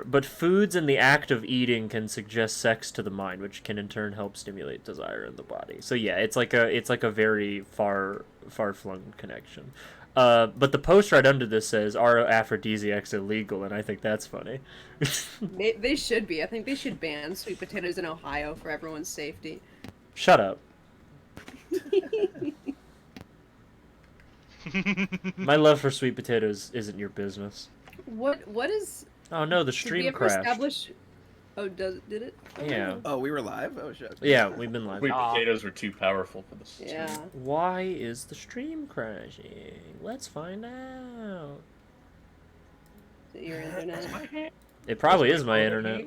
but foods and the act of eating can suggest sex to the mind, which can in turn help stimulate desire in the body. So yeah, it's like a very far-flung connection. But the post right under this says, "Are aphrodisiacs illegal?" And I think that's funny. They should be. I think they should ban sweet potatoes in Ohio for everyone's safety. Shut up. My love for sweet potatoes isn't your business. What is? Oh no, the Did we stream ever crashed. establish? Oh, did it? Oh, Yeah. Oh, we were live? Oh shit. Yeah, we've been live. Sweet potatoes were too powerful for this. Yeah. Why is the stream crashing? Let's find out. Is it your internet? It probably is my internet.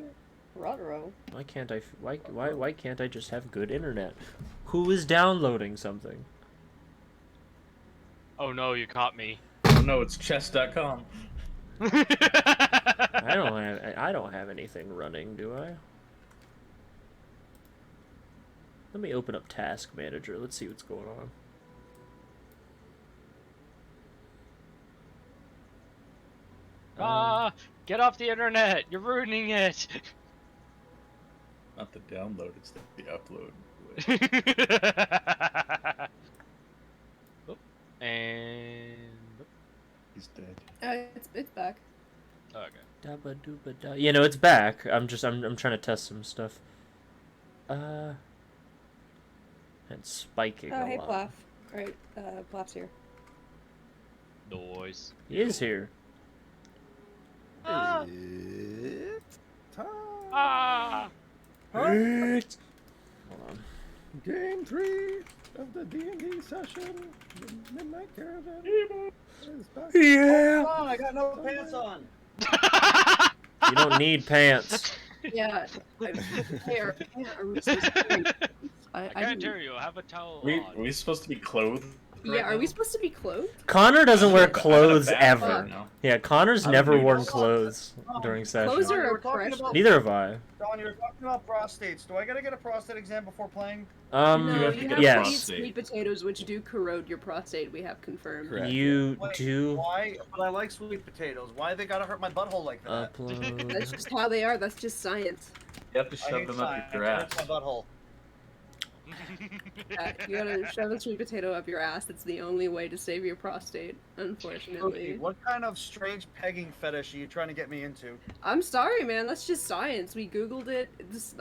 Rotaro. Why can't I just have good internet? Who is downloading something? Oh no, you caught me. Oh no, it's chess.com. I don't have anything running, do I? Let me open up Task Manager. Let's see what's going on. Get off the internet! You're ruining it! Not the download, it's the upload. And He's dead. It's back. okay. Dabba dooba da. You know, it's back. I'm trying to test some stuff. And spiking Oh, a hey, lot. Plath. Alright, Plath's here. Noise. He is here. It's time. Ah! Hold on. Game 3 of the D&D session. The Midnight Caravan is back. Yeah. Oh, I got no pants on. You don't need pants. Yeah. Here. I can't hear you. Have a towel Are on. we supposed to be clothed? Yeah, are we supposed to be clothed? Connor doesn't wear I'm at a clothes bathroom ever. now. Yeah, Connor's I'm never nude. worn clothes during Clothes sessions. are We're talking oppression. about- Neither have I. Don, you were talking about prostates. Do I gotta get a prostate exam before playing? No, You have to you get have a to eat prostate. sweet potatoes, which do corrode your prostate, we have confirmed. Correct. You Wait, do Why? But I like sweet potatoes. Why they gotta hurt my butthole like that? That's upload. just how they are, that's just science. You have to I shove hate them science. up your It ass. hurts my butthole. Yeah, you gotta shove a sweet potato up your ass, that's the only way to save your prostate, unfortunately. What kind of strange pegging fetish are you trying to get me into? I'm sorry, man, that's just science. We googled it,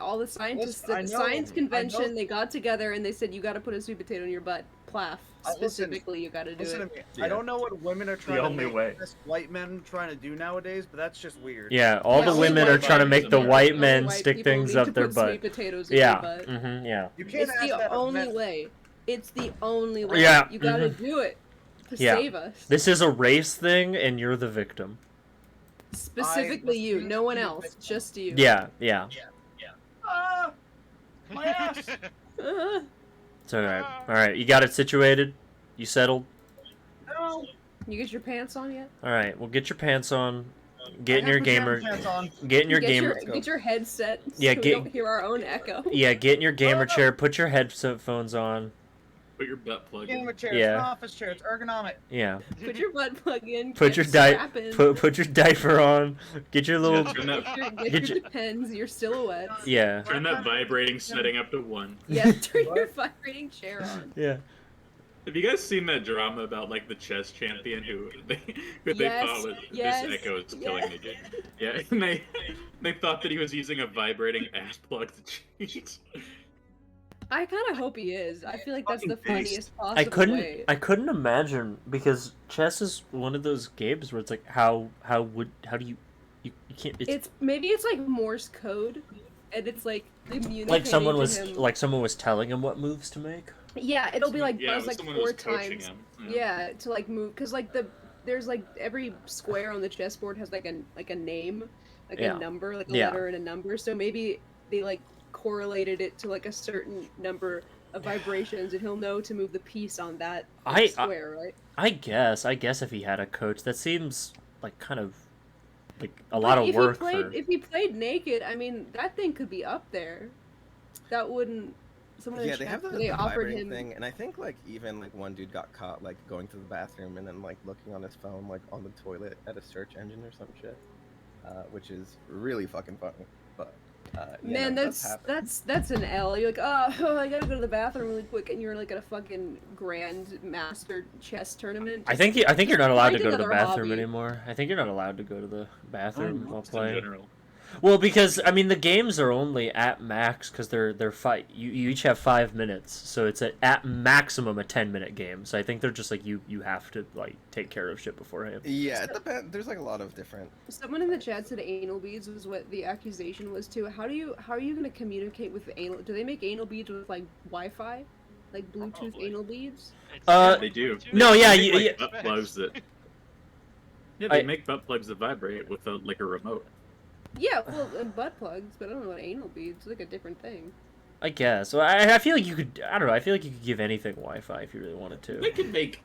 all the scientists Listen, at the I know- science I convention, know- they got together and they said you gotta put a sweet potato in your butt. Plath, Listen, specifically, you gotta do Listen it. to me. Yeah. I don't know what women are trying to only make way. this white men trying to do nowadays, but that's just weird. Yeah, all Yeah, the only women white are trying to men make the do that. white Only men white stick people things need up to their put butt. Sweet potatoes in Yeah. your butt. Yeah. You can't It's ask the that of only men. way. It's the only way. Yeah, You gotta do it to Yeah. save us. This is a race thing, and you're the victim. Specifically I you, refuse no to one be a else, victim. just you. Yeah, yeah. Ah! My ass! It's alright. Alright, you got it situated? You settled? No! You get your pants on yet? Alright, well get your pants on. I Get in have your pajama gamer. pants on. Get in your get gamer. Get your headset so Yeah, we get- don't hear our own echo. Yeah, get in your gamer no. chair. Put your headphones on. Put your butt plug Gamer in. chair, Yeah. it's an office chair, it's ergonomic. Yeah. Put your butt plug in. Put get your strap in, put your diaper on. Get your little. Turn that, get get your your- depends, your silhouettes. Yeah. turn that vibrating setting up to 1. Yeah, turn your vibrating chair on. Yeah. Have you guys seen that drama about like the chess champion who they Yes, thought was yes, this echo is killing yes. me? Dude. Yeah, and they thought that he was using a vibrating ass plug to cheat. I kind of hope he is. I feel like that's the Fucking beast. funniest possible way. I couldn't imagine because chess is one of those games where it's like how do you can't Maybe it's like Morse code, and it's like communicating like someone to was him. telling him what moves to make. Yeah, it'll be like Yeah, buzz like someone 4 was coaching times. him. Yeah, to like move, cause like there's like every square on the chessboard has like a name, like Yeah. a number, like a Yeah. letter and a number. So maybe they like correlated it to like a certain number of vibrations, and he'll know to move the piece on that square, right? I guess if he had a coach, that seems like kind of like a lot of if work He played, for. If he played naked, I mean, that thing could be up there. That wouldn't. Someone Yeah, they have the they offered vibrating him. thing, and I think like even like one dude got caught like going to the bathroom and then like looking on his phone like on the toilet at a search engine or some shit. which is really fucking funny. But Man, no, that's happening. that's an L. You're like, oh, I gotta go to the bathroom really quick, and you're like at a fucking grand master chess tournament. I think you're not allowed to find go to the another bathroom hobby. anymore. I think you're not allowed to go to the bathroom while Just in playing. general. Well, because I mean the games are only at max because they're fight. You each have 5 minutes, so it's at maximum a 10-minute game. So I think they're just like you have to like take care of shit beforehand. Yeah, it depends. There's like a lot of different. Someone in the chat said anal beads was what the accusation was too. How are you gonna communicate with the anal? Do they make anal beads with like Wi-Fi, like Bluetooth Probably. anal beads? They do. No, yeah, They make, you- butt plugs that. Yeah, they make butt plugs that vibrate with like a remote. Yeah, well, and butt plugs, but I don't know what anal beads. It's like a different thing. I guess. Well, I feel like you could. I don't know. I feel like you could give anything Wi-Fi if you really wanted to. They can make.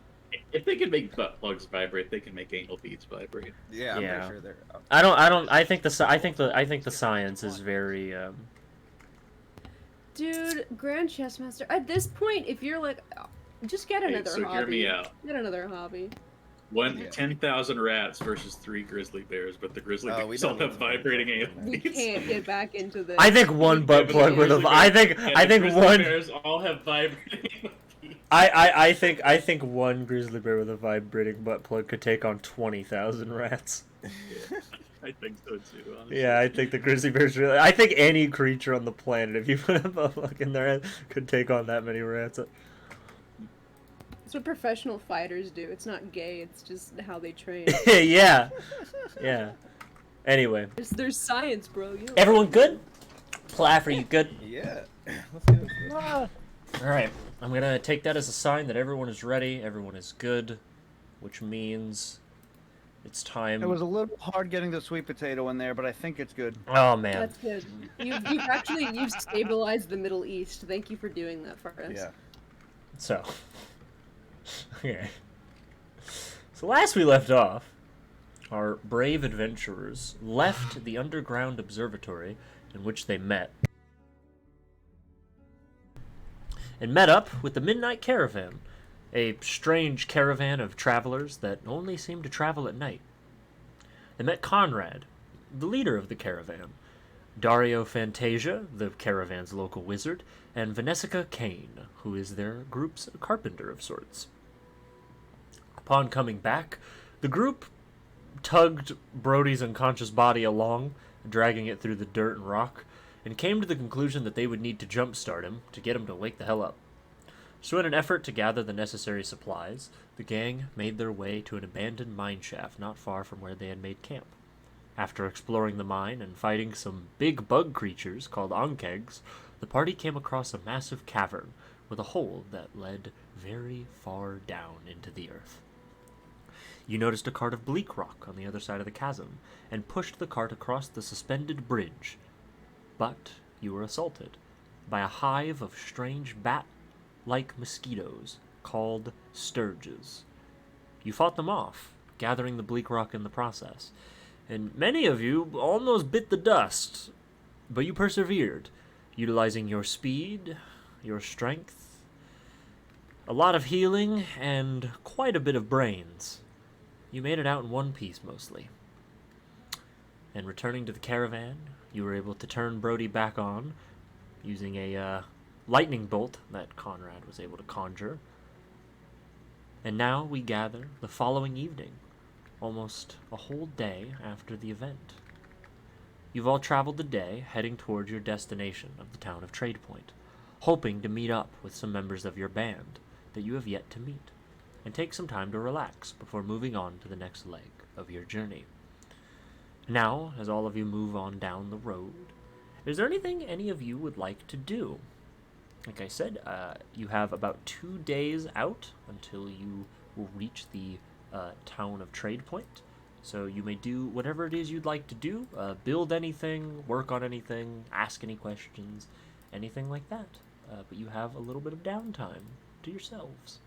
If they can make butt plugs vibrate, they can make anal beads vibrate. Yeah, I'm Yeah. pretty sure they're. I don't. I think the science is very. Dude, Grand Chess Master. At this point, if you're like, just get another so hobby. hear me out. Get another hobby. Yeah. 10,000 rats versus 3 grizzly bears, but the grizzly Oh, we bears don't all need have to vibrating play anal We beads. can't get back into this. I think one butt plug with a. I think one. Bears all have vibrating anal beads. I think one grizzly bear with a vibrating butt plug could take on 20,000 rats. I think so too. Honestly. Yeah, I think the grizzly bears really. I think any creature on the planet, if you put a butt plug in their head, could take on that many rats. It's what professional fighters do. It's not gay. It's just how they train. Yeah, yeah. Anyway, There's science, bro. You know. everyone good? Plaff, are you good? Yeah. Let's get into this. All right, I'm gonna take that as a sign that everyone is ready, everyone is good, which means it's time. It was a little hard getting the sweet potato in there, but I think it's good. Oh man. That's good. You've stabilized the Middle East. Thank you for doing that for us. Yeah. So, okay. So last we left off, our brave adventurers left the underground observatory in which they met, and met up with the Midnight Caravan, a strange caravan of travelers that only seem to travel at night. They met Conrad, the leader of the caravan, Dario Fantasia, the caravan's local wizard, and Vanessica Kane, who is their group's carpenter of sorts. Upon coming back, the group tugged Brody's unconscious body along, dragging it through the dirt and rock, and came to the conclusion that they would need to jumpstart him to get him to wake the hell up. So in an effort to gather the necessary supplies, the gang made their way to an abandoned mine shaft not far from where they had made camp. After exploring the mine and fighting some big bug creatures called onkegs, the party came across a massive cavern with a hole that led very far down into the earth. You noticed a cart of bleak rock on the other side of the chasm, and pushed the cart across the suspended bridge. But you were assaulted by a hive of strange bat-like mosquitoes called sturges. You fought them off, gathering the bleak rock in the process, and many of you almost bit the dust, but you persevered, utilizing your speed, your strength, a lot of healing, and quite a bit of brains. You made it out in one piece, mostly. And returning to the caravan, you were able to turn Brody back on, using a lightning bolt that Conrad was able to conjure. And now we gather the following evening, almost a whole day after the event. You've all traveled the day, heading towards your destination of the town of Trade Point, hoping to meet up with some members of your band that you have yet to meet, and take some time to relax before moving on to the next leg of your journey. Now, as all of you move on down the road, is there anything any of you would like to do? Like I said, you have about 2 days out until you will reach the town of Trade Point. So you may do whatever it is you'd like to do, build anything, work on anything, ask any questions, anything like that. But you have a little bit of downtime to yourselves.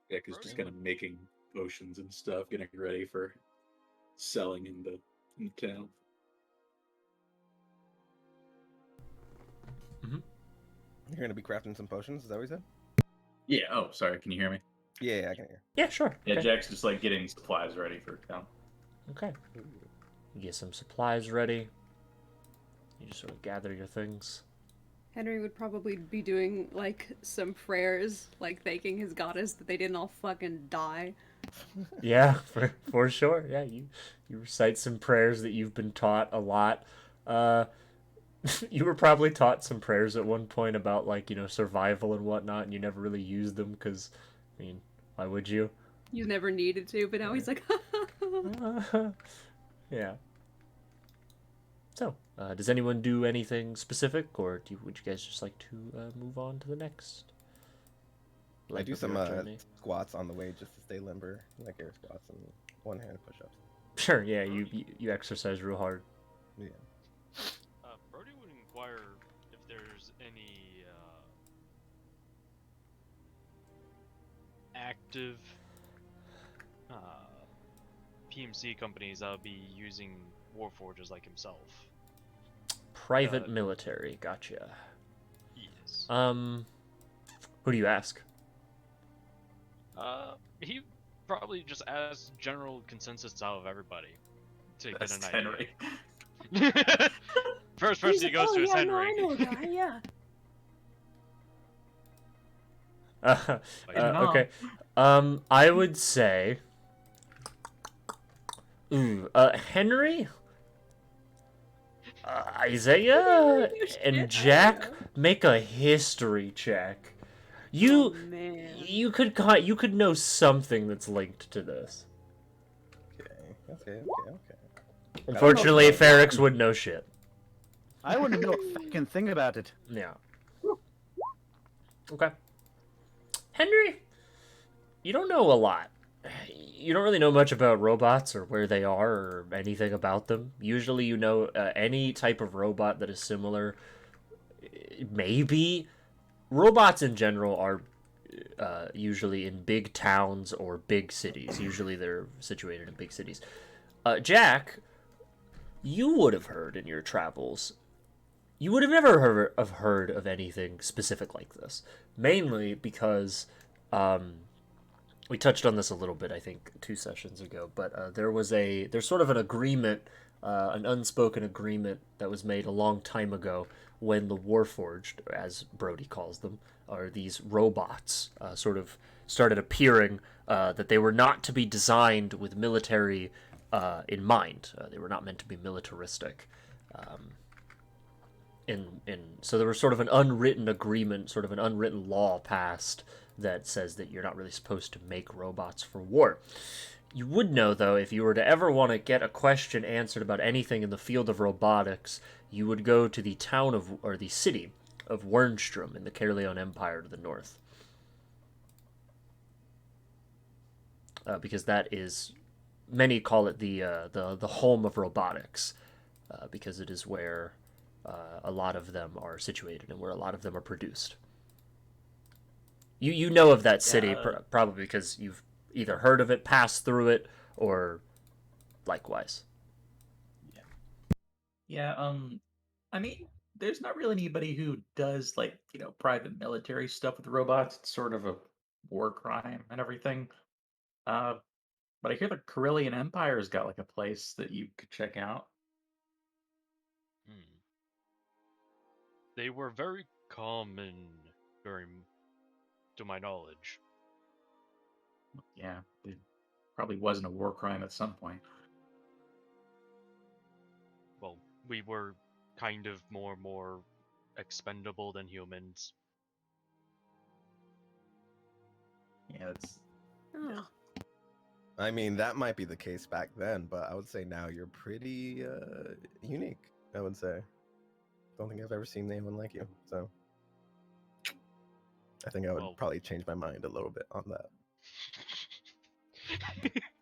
Yeah, because just kind of making potions and stuff, getting ready for selling in the town. You're gonna be crafting some potions. Is that what you said? Yeah. Oh, sorry. Can you hear me? Yeah, I can hear. Yeah, sure. Yeah, Okay. Jack's just like getting supplies ready for town. Okay. You get some supplies ready. You just sort of gather your things. Henry would probably be doing like some prayers, like thanking his goddess that they didn't all fucking die. Yeah, for sure. Yeah, you recite some prayers that you've been taught a lot. Uh, you were probably taught some prayers at one point about like survival and whatnot, and you never really used them because, I mean, why would you? You never needed to, but now he's like, Yeah. So, does anyone do anything specific, or would you guys just like to move on to the next? I do of some your journey? squats on the way just to stay limber, like air squats and one-handed push-ups. Sure. Yeah, you exercise real hard. Yeah. Brody would inquire if there's any active PMC companies that would be using Warforges like himself. Private military. Gotcha. Yes. Who do you ask? He probably just asked general consensus out of everybody to That's get an Henry. idea. First person he goes to is yeah, Henry. no, I know a guy, yeah. Okay. I would say. Henry, Isaiah, and Jack make a history check. Oh, man. You could know something that's linked to this. Okay. Unfortunately, Ferrix would know shit. I wouldn't know a fucking thing about it. Yeah. Okay. Henry, you don't know a lot. You don't really know much about robots or where they are or anything about them. Usually you know any type of robot that is similar. Maybe. Robots in general are usually in big towns or big cities. Usually they're situated in big cities. Jack, you would have heard in your travels. You would have never heard of anything specific like this. Mainly because we touched on this a little bit, I think, 2 sessions ago. But there's sort of an agreement, an unspoken agreement that was made a long time ago when the Warforged, as Brody calls them, are these robots, sort of started appearing. That they were not to be designed with military in mind. They were not meant to be militaristic. So there was sort of an unwritten agreement, sort of an unwritten law passed that says that you're not really supposed to make robots for war. You would know, though, if you were to ever want to get a question answered about anything in the field of robotics, you would go to the or the city of Wernstrom in the Caerleon Empire to the north. Because that is, many call it the home of robotics, because it is where a lot of them are situated and where a lot of them are produced. You know of that city probably because you've either heard of it, passed through it, or likewise. Yeah. I mean, there's not really anybody who does like private military stuff with robots. It's sort of a war crime and everything. But I hear the Carillion Empire's got like a place that you could check out. They were very common during, to my knowledge. Yeah, it probably wasn't a war crime at some point. Well, we were kind of more expendable than humans. Yeah, it's Oh. I mean, that might be the case back then, but I would say now you're pretty unique, I would say. Don't think I've ever seen anyone like you, so I think I would probably change my mind a little bit on that.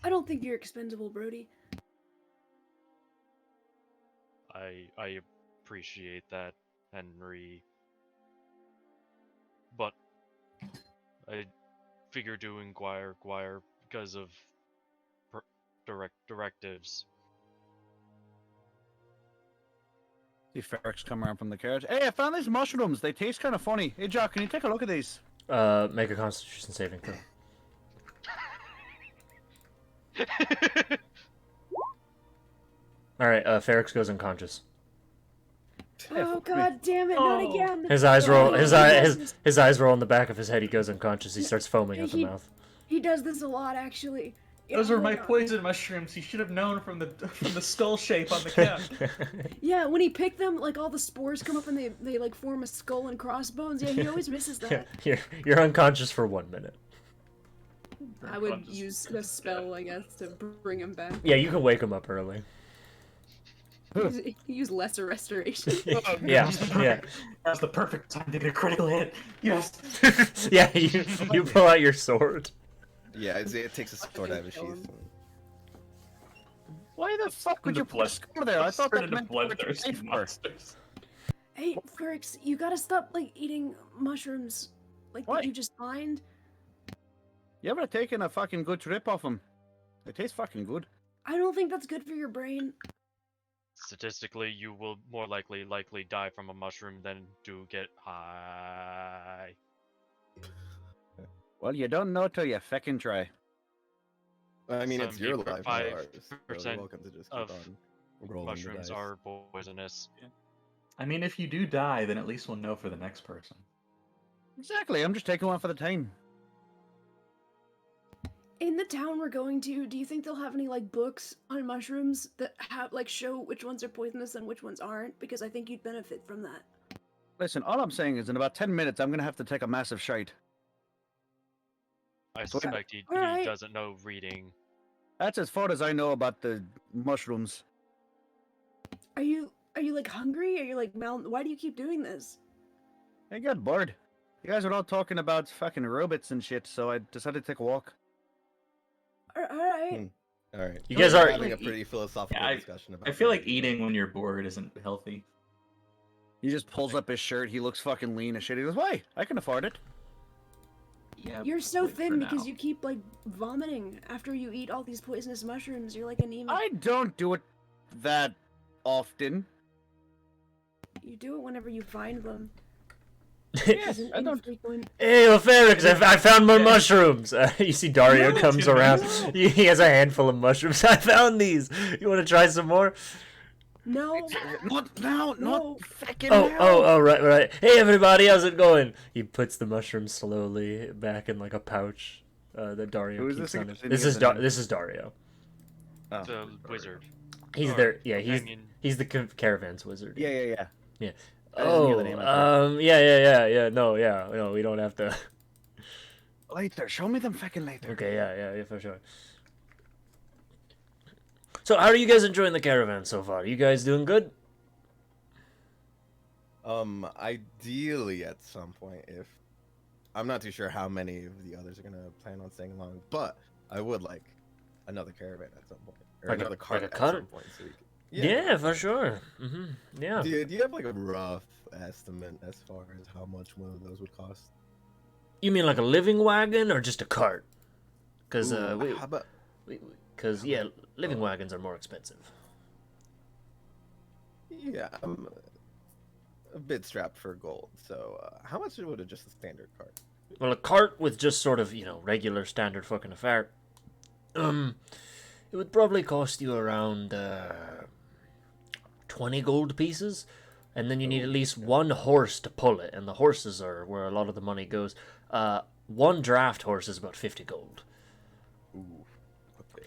I don't think you're expendable, Brody. I appreciate that, Henry. But I figure to inquire because of directives. See Ferrix come around from the carriage. Hey, I found these mushrooms. They taste kind of funny. Hey, Jack, can you take a look at these? Make a Constitution saving throw. All right, Ferrex goes unconscious. Oh god damn it! Not again. His eyes roll. Oh, His eyes roll in the back of his head. He goes unconscious. He starts foaming at the mouth. He does this a lot, actually. Yeah, Those were my hold on. poison mushrooms. He should have known from the skull shape on the cap. Yeah, when he picked them, like all the spores come up and they like form a skull and crossbones. Yeah, he always misses that. You're unconscious for 1 minute. I would use a spell, I guess, to bring him back. Yeah, you can wake him up early. Use lesser restoration. Yeah. That's the perfect time to get a critical hit. Yes. Yeah, you pull out your sword. Yeah, Isaiah takes a sword out of his sheath. Why the fuck would you put a score there? I thought that meant bloodthirsty monsters. Hey, Ferrex, you gotta stop like eating mushrooms, like What? that you just find. You ever taken a fucking good trip off them? They taste fucking good. I don't think that's good for your brain. Statistically, you will more likely die from a mushroom than to get high. Well, you don't know till you feckin' try. I mean, it's your life, not ours. So 5% you're welcome to just keep of on rolling the mushrooms dice. are poisonous. I mean, if you do die, then at least we'll know for the next person. Exactly, I'm just taking one for the time. In the town we're going to, do you think they'll have any like books on mushrooms that have like show which ones are poisonous and which ones aren't? Because I think you'd benefit from that. Listen, all I'm saying is in about 10 minutes, I'm gonna have to take a massive shite. I suspect he Alright. doesn't know reading. That's as far as I know about the mushrooms. Are you like hungry? Are you like why do you keep doing this? I got bored. You guys are all talking about fucking robots and shit, so I decided to take a walk. Alright. All right. You guys We're are- having a pretty philosophical Yeah, discussion about. I feel like eating when you're bored isn't healthy. He just pulls up his shirt. He looks fucking lean as shit. He goes, "Why? I can afford it." Yeah. You're so wait for thin because now. you keep like vomiting after you eat all these poisonous mushrooms. You're like anemic. I don't do it that often. You do it whenever you find them. Yes, Isn't I don't. infrequent. Hey, Ferrex, I found more mushrooms. You see Dario No, comes Jimmy. around. He has a handful of mushrooms. I found these. You want to try some more? No. Not now, No. not fucking Oh, now. oh, right. Hey, everybody, how's it going? He puts the mushrooms slowly back in like a pouch that Dario Who is keeps this on again? him. Didn't get the name. This is Dario. Oh. The wizard. He's Or there. Yeah, companion. he's the Caravan's wizard. Yeah. Yeah. I didn't hear the name, I Yeah. No, we don't have to. Later, show me them fucking later. Okay, yeah, for sure. So, how are you guys enjoying the caravan so far? You guys doing good? Ideally at some point, if I'm not too sure how many of the others are gonna plan on staying along, but I would like another caravan at some point, or Like a- another cart like a at cart? some point. So we can... Yeah, for sure. Yeah. Do you have like a rough estimate as far as how much one of those would cost? You mean like a living wagon or just a cart? Because Ooh, how about living wagons are more expensive. yeah, I'm a bit strapped for gold. So how much would just a standard cart? Well, a cart with just sort of regular standard fucking affair. It would probably cost you around 20 gold pieces, and then you need at least one horse to pull it, and the horses are where a lot of the money goes. One draft horse is about 50 gold. Ooh,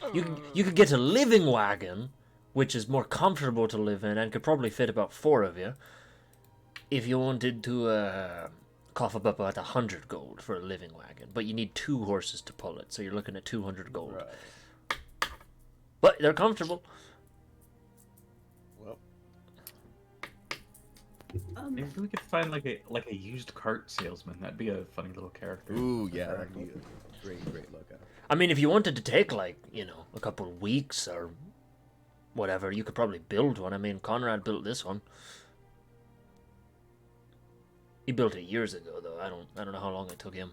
okay. You could get a living wagon, which is more comfortable to live in and could probably fit about 4 of you, if you wanted to cough up about 100 gold for a living wagon. But you need 2 horses to pull it, so you're looking at 200 gold. Right. But they're comfortable. Well, Maybe we could find like a used cart salesman. That'd be a funny little character. ooh, yeah, that'd be a great lookout. I mean, if you wanted to take, like, a couple of weeks or whatever, you could probably build one. I mean, Conrad built this one. He built it years ago, though. I don't know how long it took him.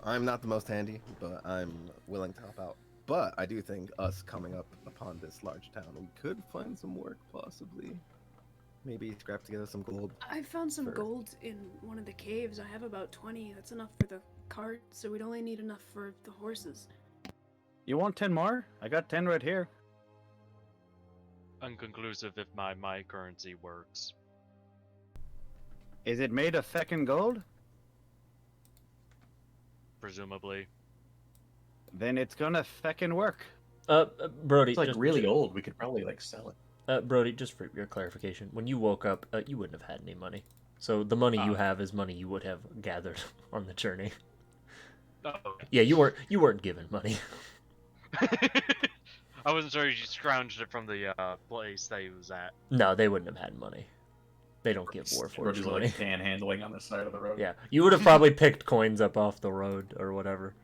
I'm not the most handy, but I'm willing to help out. But I do think us coming up upon this large town, we could find some work, possibly. maybe scrap together some gold. I found some for- gold in one of the caves. I have about 20. That's enough for the cart, so we'd only need enough for the horses. You want 10 more? I got 10 right here. Unconclusive if my currency works. Is it made of feckin' gold? Presumably. Then it's gonna feckin' work. Brody, It's like just, really old. We could probably like sell it. Brody, just for your clarification, when you woke up, you wouldn't have had any money. So the money you Oh. have is money you would have gathered on the journey. Oh, okay. Yeah, you weren't given money. I wasn't sure you scrounged it from the place that he was at. No, they wouldn't have had money. They don't give We're warforged just money. like panhandling on the side of the road. Yeah, you would have probably picked coins up off the road or whatever.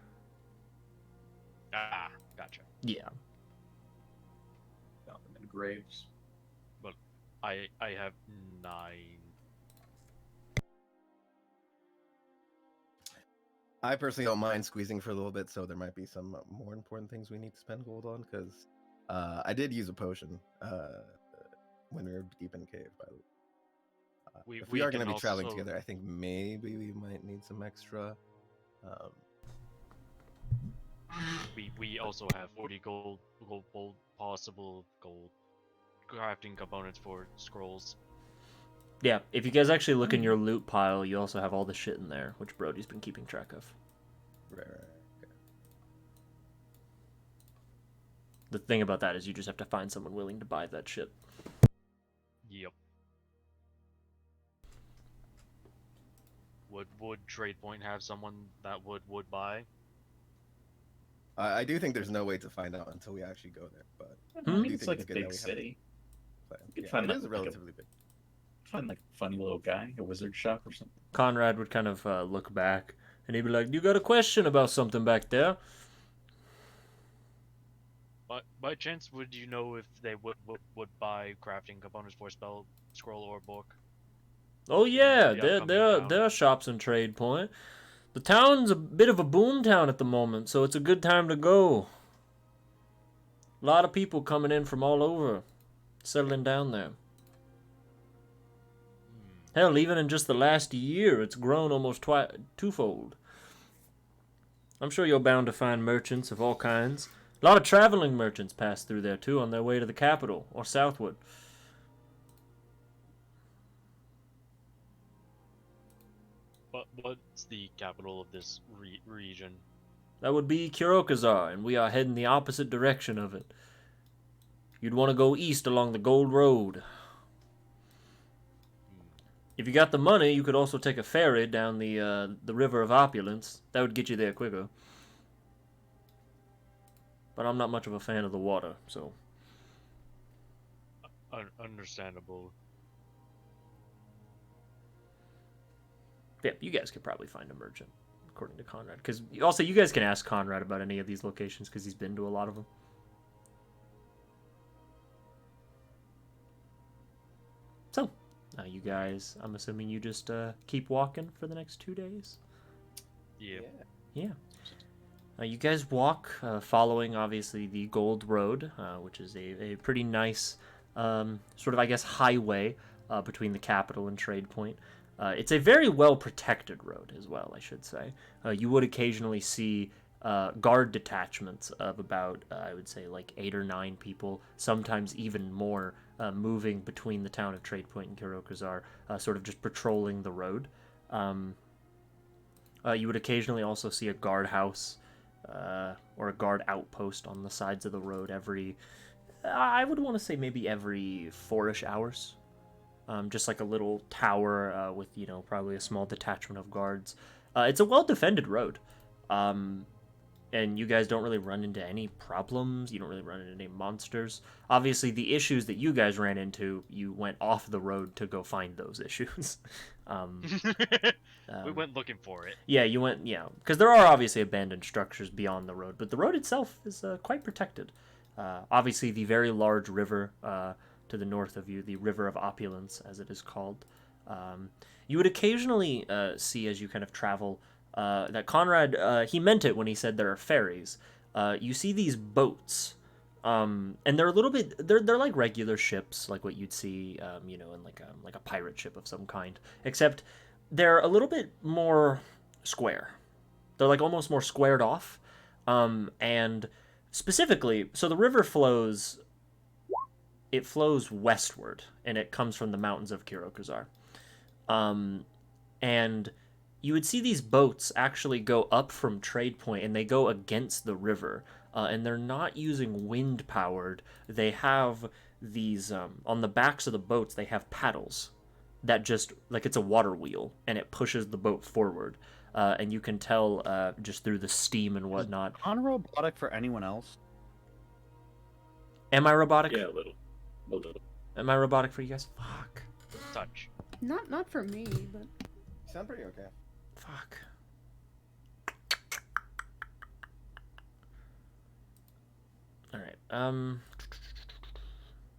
Ah, gotcha. Yeah. Found them in graves. I have 9. I personally don't mind squeezing for a little bit, so there might be some more important things we need to spend gold on, because I did use a potion when we were deep in the cave. If we are going to be traveling together, I think maybe we might need some extra. We also have 40 gold possible gold crafting components for scrolls. Yeah, if you guys actually look in your loot pile, you also have all the shit in there, which Brody's been keeping track of. Right. Okay. The thing about that is you just have to find someone willing to buy that shit. Yep. Would Trade Point have someone that would buy? I do think there's no way to find out until we actually go there, but I do mean, think it's like it's a good that big we have city. plan. You could Yeah, find it is like relatively big. Find like a funny little guy, a wizard shop or something. Conrad would kind of look back, and he'd be like, "You got a question about something back there?" But by chance, would you know if they would buy crafting components for spell, scroll, or book? Oh yeah, The there upcoming there town. there are shops in Trade Point. The town's a bit of a boom town at the moment, so it's a good time to go. A lot of people coming in from all over, settling down there. Hell, even in just the last year, it's grown almost twofold. I'm sure you're bound to find merchants of all kinds. A lot of traveling merchants pass through there too on their way to the capital or southward. But what's the capital of this region? That would be Kurokazar, and we are heading the opposite direction of it. You'd want to go east along the Gold Road. If you got the money, you could also take a ferry down the River of Opulence. That would get you there quicker. But I'm not much of a fan of the water, so... Understandable. Yeah, you guys could probably find a merchant, according to Conrad. Because also, you guys can ask Conrad about any of these locations, because he's been to a lot of them. So, you guys, I'm assuming you just keep walking for the next 2 days? Yeah. Yeah. You guys walk, following, obviously, the Gold Road, which is a pretty nice, sort of, I guess, highway between the capital and Trade Point. It's a very well-protected road as well, I should say. You would occasionally see guard detachments of about, I would say, like 8 or 9 people, sometimes even more, moving between the town of Trade Point and Kurokazar, sort of just patrolling the road. You would occasionally also see a guardhouse or a guard outpost on the sides of the road every, I would want to say maybe every 4-ish hours. Just like a little tower with, probably a small detachment of guards. It's a well-defended road. And you guys don't really run into any problems. You don't really run into any monsters. Obviously, the issues that you guys ran into, you went off the road to go find those issues. We went looking for it. Yeah, you went, because there are obviously abandoned structures beyond the road, but the road itself is quite protected. Obviously, the very large river to the north of you, the River of Opulence, as it is called, you would occasionally see as you kind of travel that Conrad, he meant it when he said there are ferries. You see these boats And they're a little bit they're like regular ships, like what you'd see, in like a pirate ship of some kind. Except they're a little bit more square. They're like almost more squared off. And specifically, so the river flows. It flows westward, and it comes from the mountains of Kirokuzar. And you would see these boats actually go up from Trade Point, and they go against the river. And they're not using wind powered. They have these on the backs of the boats. They have paddles that just like it's a water wheel, and it pushes the boat forward. And you can tell just through the steam and whatnot. Is non-robotic for anyone else? Am I robotic? Yeah, a little. A little. Am I robotic for you guys? Fuck. Touch. Not for me, but You sound pretty okay. Fuck. All right.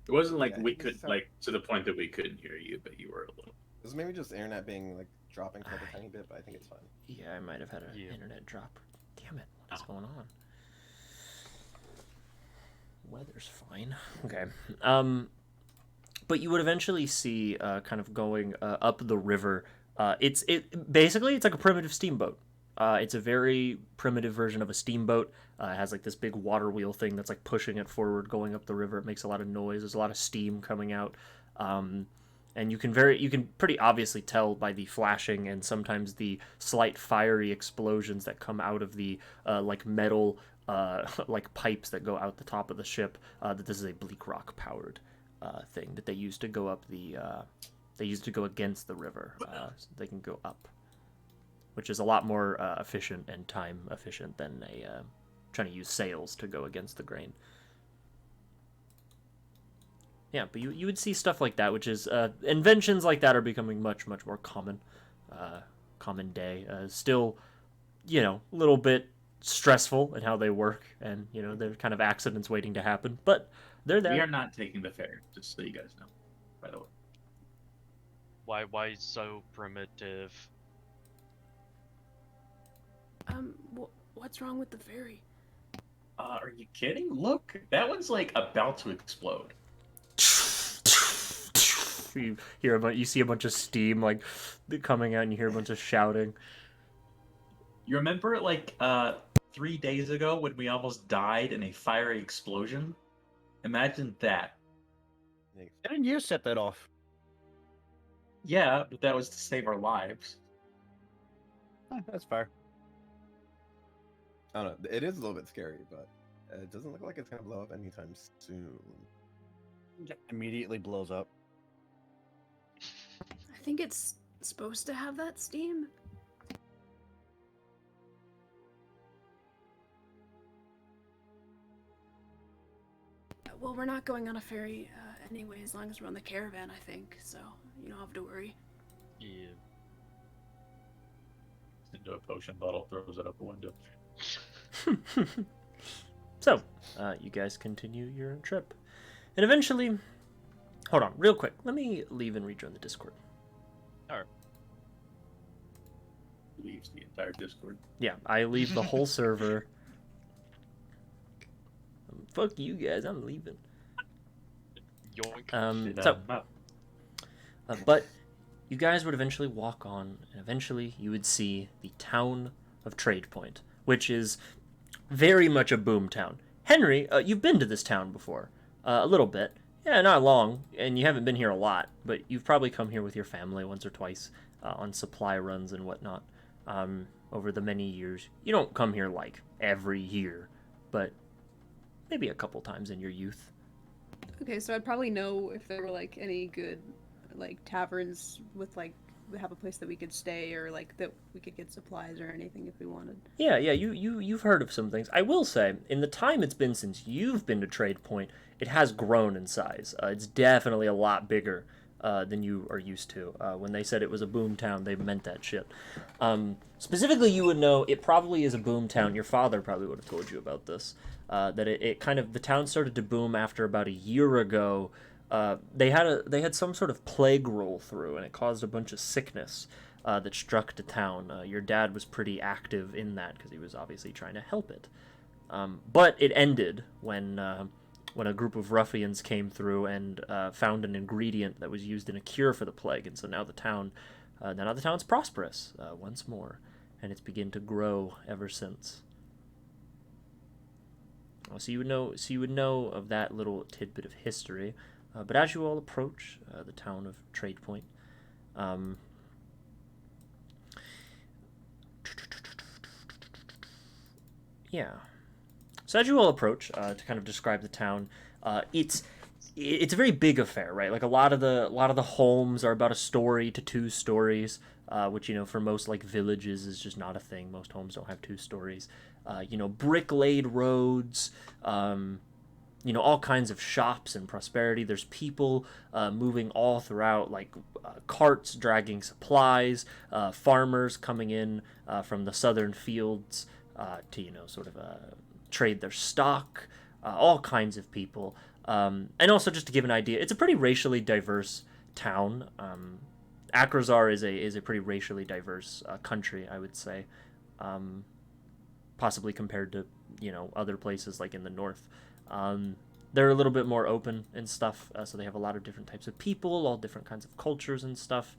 It wasn't like Yeah, we you could sound- like to the point that we couldn't hear you, but you were a little. This is maybe just internet being like dropping for a tiny bit, but I think it's fine. Yeah, I might have had an Yeah. internet drop. Damn it! What's going on? Weather's fine. Okay. But you would eventually see, kind of going up the river. It's like a primitive steamboat. It's a very primitive version of a steamboat. It has like this big water wheel thing that's like pushing it forward, going up the river. It makes a lot of noise. There's a lot of steam coming out, and you can pretty obviously tell by the flashing and sometimes the slight fiery explosions that come out of the like metal like pipes that go out the top of the ship. That this is a bleak rock powered thing that they use to go up the. They use to go against the river. So they can go up, which is a lot more efficient and time efficient than trying to use sails to go against the grain. Yeah, but you would see stuff like that, which is inventions like that are becoming much more common day. Still, a little bit stressful in how they work, and they're kind of accidents waiting to happen, but they're there. We are not taking the ferry, just so you guys know. By the way. Why so primitive? what's wrong with the ferry? Are you kidding? Look, that one's like about to explode. You see a bunch of steam like coming out, and you hear a bunch of shouting. You remember like 3 days ago when we almost died in a fiery explosion? Imagine that. Didn't you set that off? Yeah, but that was to save our lives. That's fair. I don't know. It is a little bit scary, but it doesn't look like it's gonna blow up anytime soon. Immediately blows up. I think it's supposed to have that steam. Well, we're not going on a ferry anyway, as long as we're on the caravan, I think, so you don't have to worry. Yeah. Into a potion bottle, throws it out the window. So, you guys continue your trip. And eventually... Hold on, real quick. Let me leave and rejoin the Discord. Alright. Leaves the entire Discord. Yeah, I leave the whole server. Fuck you guys, I'm leaving. Yoink. But you guys would eventually walk on, and eventually you would see the town of Trade Point, which is very much a boom town. Henry, you've been to this town before, a little bit. Yeah, not long, and you haven't been here a lot, but you've probably come here with your family once or twice on supply runs and whatnot over the many years. You don't come here like every year, but maybe a couple times in your youth. Okay, so I'd probably know if there were like any good like taverns with like have a place that we could stay or like that we could get supplies or anything if we wanted. Yeah, you've heard of some things. I will say, in the time it's been since you've been to Trade Point, it has grown in size. It's definitely a lot bigger than you are used to. When they said it was a boom town, they meant that shit. Specifically, you would know it probably is a boom town. Your father probably would have told you about this. That it kind of the town started to boom after about a year ago. They had some sort of plague roll through, and it caused a bunch of sickness that struck the town. Your dad was pretty active in that because he was obviously trying to help it. But it ended when when a group of ruffians came through and found an ingredient that was used in a cure for the plague, and so now the town's prosperous once more, and it's begun to grow ever since. So you would know of that little tidbit of history, but as you all approach the town of Trade Point, yeah. So as you all approach, to kind of describe the town, it's a very big affair, right? Like a lot of the homes are about a story to 2 stories, which for most like villages is just not a thing. Most homes don't have 2 stories. Brick laid roads, all kinds of shops and prosperity. There's people moving all throughout, like carts dragging supplies, farmers coming in from the southern fields to sort of trade their stock, all kinds of people. And also, just to give an idea, it's a pretty racially diverse town. Akrazar is a pretty racially diverse country, I would say, possibly compared to other places like in the north. They're a little bit more open and stuff, so they have a lot of different types of people, all different kinds of cultures and stuff.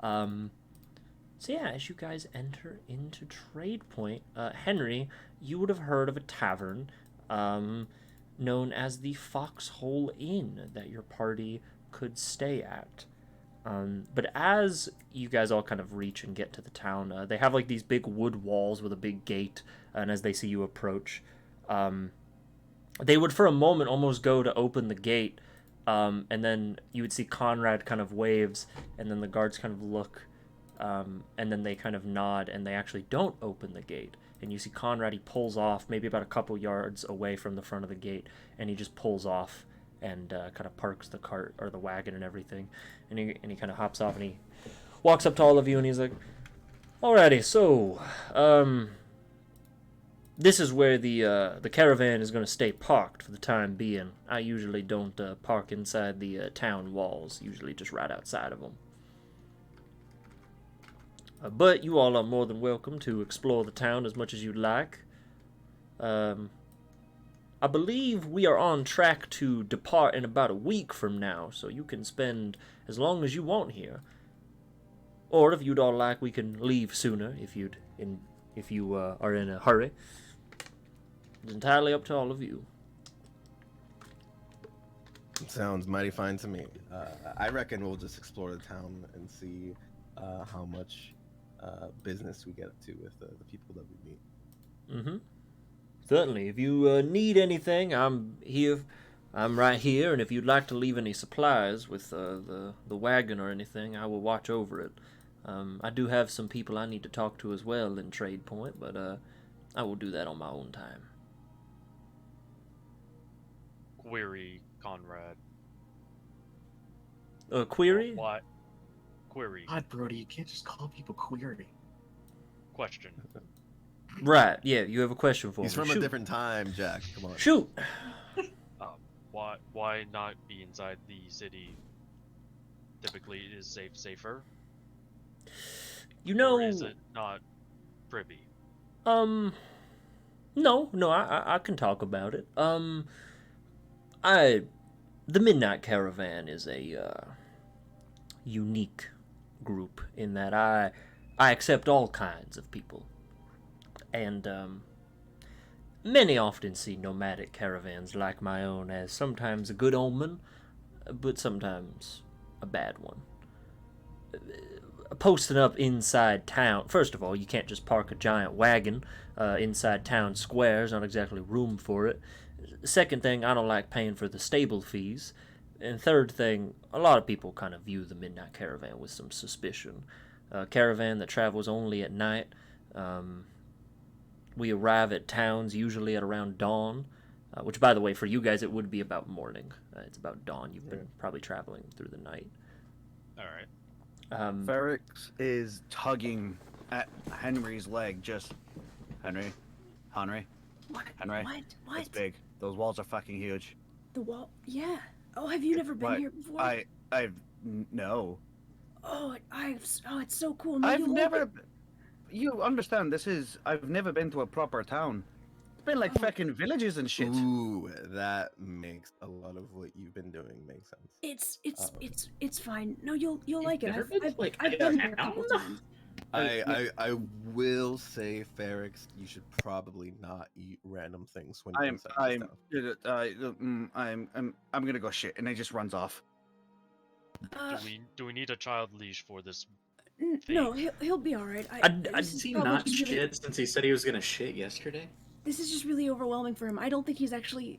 So yeah, as you guys enter into Trade Point, Henry, you would have heard of a tavern known as the Foxhole Inn that your party could stay at. But as you guys all kind of reach and get to the town, they have like these big wood walls with a big gate, and as they see you approach, they would for a moment almost go to open the gate, and then you would see Conrad kind of waves, and then the guards kind of look, and then they kind of nod, and they actually don't open the gate. And you see Conrad, he pulls off maybe about a couple yards away from the front of the gate, and he just pulls off and kind of parks the cart or the wagon and everything, and he kind of hops off and he walks up to all of you and he's like, "Alrighty, so this is where the caravan is going to stay parked for the time being. I usually don't park inside the town walls, usually just right outside of them. But you all are more than welcome to explore the town as much as you'd like. I believe we are on track to depart in about a week from now, so you can spend as long as you want here. Or if you'd all like, we can leave sooner if you are in a hurry. It's entirely up to all of you." Sounds mighty fine to me. I reckon we'll just explore the town and see how much business we get up to with the people that we meet. Mm-hmm. Certainly. If you need anything, I'm here. I'm right here, and if you'd like to leave any supplies with the wagon or anything, I will watch over it. I do have some people I need to talk to as well in Trade Point, but I will do that on my own time. Query, Conrad. Query? What? Query. God, Brody, you can't just call people query. Question. Right, yeah, you have a question for He's me. from Shoot. a different time, Jack. Come on. Shoot! Why not be inside the city? Typically, it is safer. Or is it not privy? No, I can talk about it. The Midnight Caravan is a unique group in that I accept all kinds of people, and many often see nomadic caravans like my own as sometimes a good omen, but sometimes a bad one. Posting up inside town, first of all, you can't just park a giant wagon inside town squares, not exactly room for it. Second thing, I don't like paying for the stable fees. And third thing, a lot of people kind of view the Midnight Caravan with some suspicion. A caravan that travels only at night. We arrive at towns usually at around dawn, which, by the way, for you guys, it would be about morning. It's about dawn. You've been probably traveling through the night. All right. Ferrix is tugging at Henry's leg. Just Henry. What? Henry. What? It's big. Those walls are fucking huge. The wall? Yeah. Oh, have you never been What? here before? No. Oh, it's so cool. No, I've you like never. it. You understand? I've never been to a proper town. been like fucking villages and shit. Ooh, that makes a lot of what you've been doing make sense. It's fine. No, you'll like it. never been to, I've been here a couple town? times. I will say, Ferrix, you should probably not eat random things when you're inside this town. I'm gonna go shit, and he just runs off. Do we need a child leash for this? No, he'll be all right. Is he not shit since he said he was gonna shit yesterday? This is just really overwhelming for him. I don't think he's actually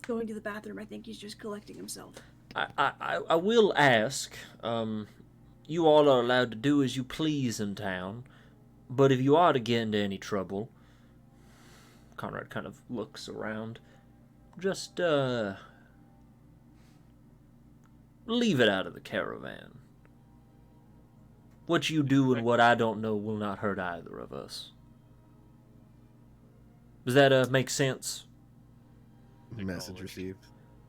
going to the bathroom. I think he's just collecting himself. I will ask. You all are allowed to do as you please in town, but if you are to get into any trouble, Conrad kind of looks around. Just leave it out of the caravan. What you do and what I don't know will not hurt either of us. Does that make sense? Message received.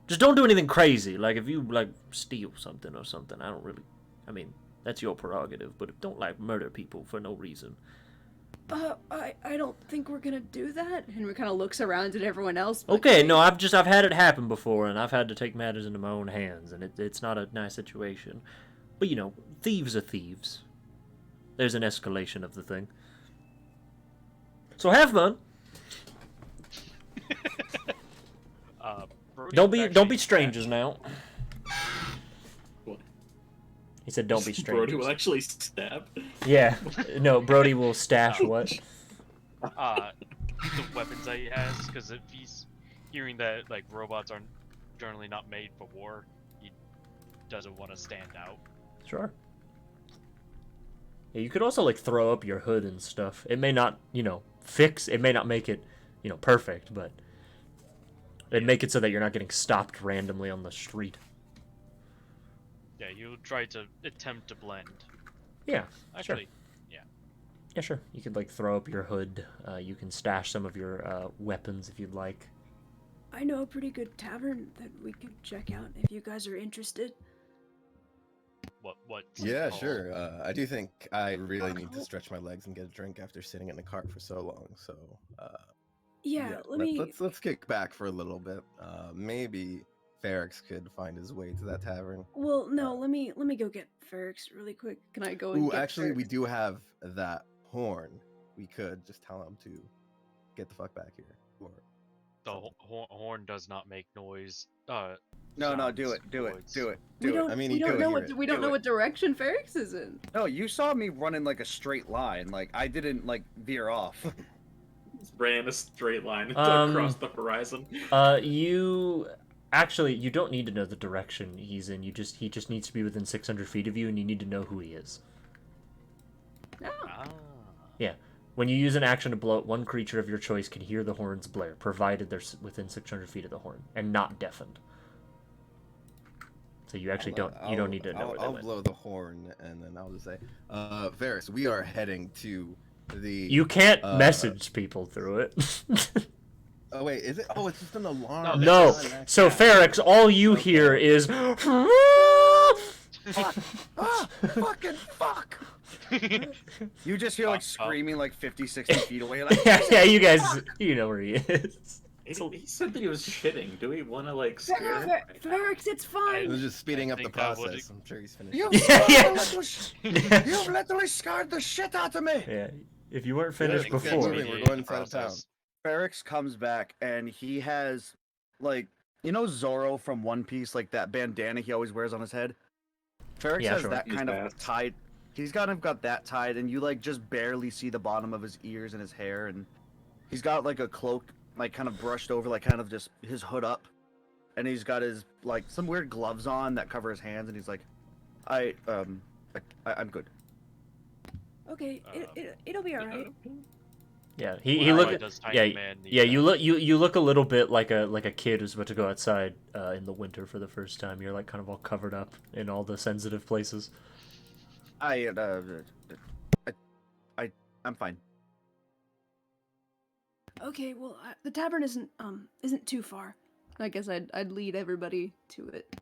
Just don't do anything crazy. Like if you like steal something or something, I mean, that's your prerogative, but don't like murder people for no reason. I don't think we're gonna do that. Henry kind of looks around at everyone else. Okay, no, I've had it happen before, and I've had to take matters into my own hands, and it's not a nice situation. But you know, thieves are thieves. There's an escalation of the thing. So have fun. Don't be strangers now. What? He said, "Don't be strangers." Brody will actually stab. Yeah, no, Brody will stash what? The weapons that he has, because if he's hearing that like robots are generally not made for war, he doesn't want to stand out. Sure. Yeah, you could also like throw up your hood and stuff. It may not, it may not make it, perfect, but it'd make it so that you're not getting stopped randomly on the street. Yeah, you'll try to attempt to blend. Yeah, actually, sure. Yeah, sure. You could like throw up your hood. You can stash some of your weapons if you'd like. I know a pretty good tavern that we could check out if you guys are interested. What? Yeah, sure. I do think I really need to stretch my legs and get a drink after sitting in the cart for so long. So, let's kick back for a little bit. Maybe Ferrix could find his way to that tavern. Well, no, let me go get Ferrix really quick. Can I go? And Actually, Ferrix? we do have that horn. We could just tell him to get the fuck back here. Or the horn does not make noise. No, do it. I mean, we don't know what direction Ferrix is in. No, you saw me running like a straight line. Like I didn't like veer off. Ran a straight line across the horizon. You don't need to know the direction he's in. He just needs to be within 600 feet of you, and you need to know who he is. Oh. Yeah. When you use an action to blow it, one creature of your choice can hear the horn's blare, provided they're within 600 feet of the horn, and not deafened. So you actually don't need to know where I'll blow the horn, and then I'll just say, Ferris, we are heading to the... You can't message people through it. Oh, wait, is it? Oh, it's just an alarm. No. So, Ferrix, all you hear is... Fucking fuck! You just hear like screaming like 50, 60 feet away. Like, yeah, you guys, you know where he is. He said that he was shitting. Do we want to like scare him? Ferrix, it's fine. It was just speeding up the process. I'm sure he's finished. You've literally scared the shit out of me. Yeah, if you weren't finished before. We're going inside of town. Ferrix comes back and he has, like, Zorro from One Piece, like that bandana he always wears on his head? Ferrix has that kind of tied. He's kind of got that tied, and you, like, just barely see the bottom of his ears and his hair, and he's got, like, a cloak, like, kind of brushed over, like, kind of just his hood up, and he's got his, like, some weird gloves on that cover his hands, and he's like, I'm good. Okay, it'll be alright. Yeah, he look. Yeah. You look a little bit like a kid who's about to go outside in the winter for the first time. You're like kind of all covered up in all the sensitive places. I'm fine. Okay, well, the tavern isn't too far. I guess I'd lead everybody to it.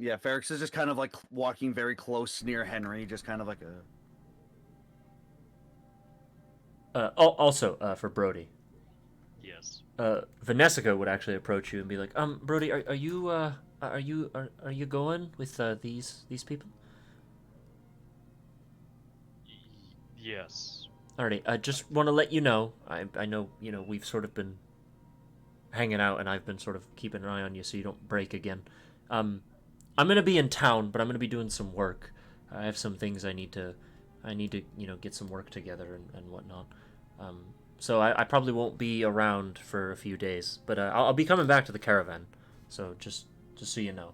Yeah, Ferrix is just kind of like walking very close near Henry, just kind of like Also, for Brody, Yes. Vanessa would actually approach you and be like, Brody, are you going with these people? Yes. Alrighty, I just want to let you know. I know we've sort of been hanging out, and I've been sort of keeping an eye on you so you don't break again. I'm gonna be in town, but I'm gonna be doing some work. I have some things I need to get some work together and whatnot. Um, so I probably won't be around for a few days, but I'll be coming back to the caravan. So just so you know.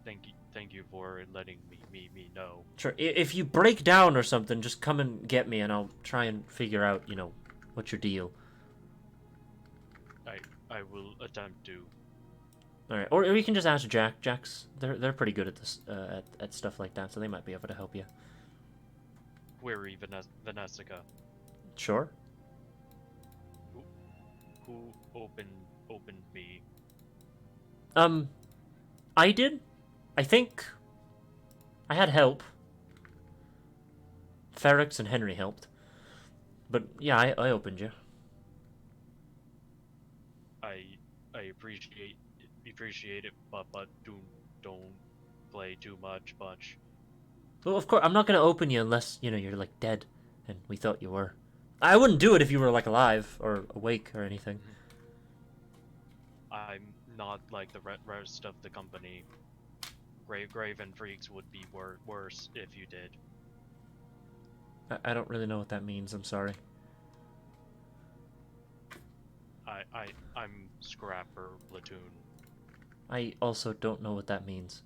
Thank you for letting me know. Sure. If you break down or something, just come and get me, and I'll try and figure out what's your deal. I will attempt to. All right, or you can just ask Jack. They're pretty good at this at stuff like that, so they might be able to help you. Query Vanessa. Sure. Who opened me? I did. I think I had help. Ferrex and Henry helped, but yeah, I opened you. I appreciate it, but don't play too much. Well, of course, I'm not gonna open you unless you're like dead, and we thought you were. I wouldn't do it if you were like alive or awake or anything. I'm not like the rest of the company. Graven freaks would be worse if you did. I don't really know what that means. I'm sorry. I'm Scrapper Platoon. I also don't know what that means.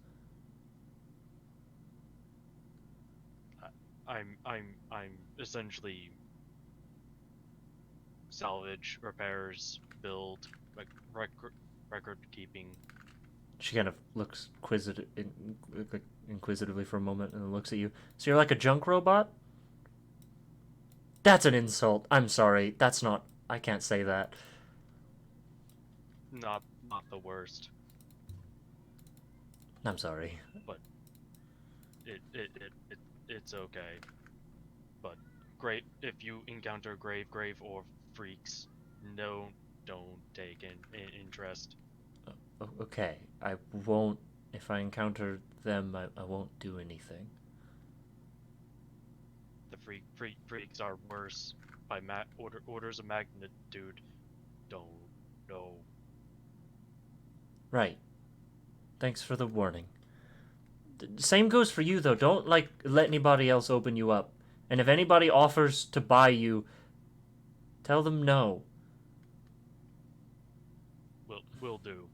I'm essentially salvage, repairs, build, record keeping. She kind of looks inquisitively for a moment and then looks at you. So you're like a junk robot? That's an insult. I'm sorry. That's not. I can't say that. Not the worst. I'm sorry. But it's okay. But great if you encounter grave or freaks, don't take an interest. Okay, I won't. If I encounter them, I won't do anything. The freaks are worse by orders of magnitude. Don't know. Right. Thanks for the warning. Same goes for you though. Don't let anybody else open you up. And if anybody offers to buy you, tell them no. Will do.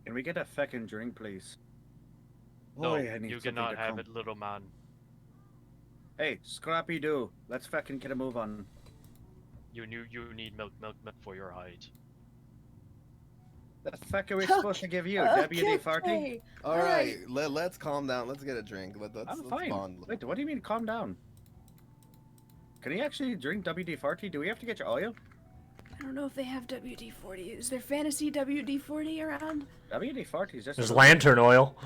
Can we get a feckin' drink, please? No, Boy, I need you something cannot to have come. it, little man. Hey, Scrappy Doo, let's feckin' get a move on. You need milk for your height. The fuck are we supposed to give you? WD-40? All right, let's calm down. Let's get a drink. I'm Let's fine. bond. Wait, what do you mean calm down? Can you actually drink WD-40? Do we have to get your oil? I don't know if they have WD-40. Is there fantasy WD-40 around? WD-40 is just... There's lantern oil.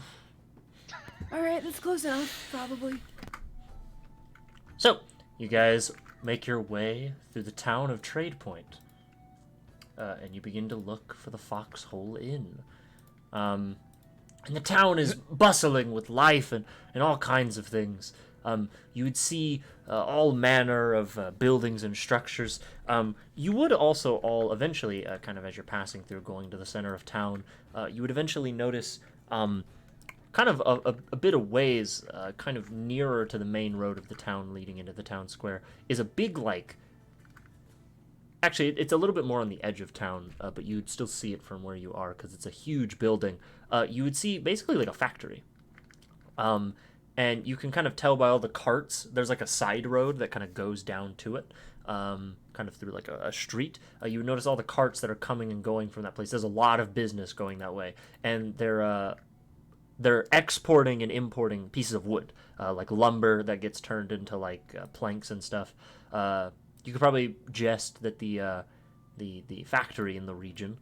Alright, that's close enough, probably. So, you guys make your way through the town of Trade Point. And you begin to look for the Foxhole Inn. And the town is bustling with life and all kinds of things. You would see all manner of buildings and structures. You would also all eventually, kind of as you're passing through, going to the center of town, you would eventually notice kind of a bit of ways, kind of nearer to the main road of the town leading into the town square, is a big, actually, it's a little bit more on the edge of town, but you'd still see it from where you are because it's a huge building. You would see basically like a factory. And you can kind of tell by all the carts, there's like a side road that kind of goes down to it, kind of through like a street. You would notice all the carts that are coming and going from that place. There's a lot of business going that way. And they're exporting and importing pieces of wood, like lumber that gets turned into like planks and stuff. You could probably jest that the factory in the region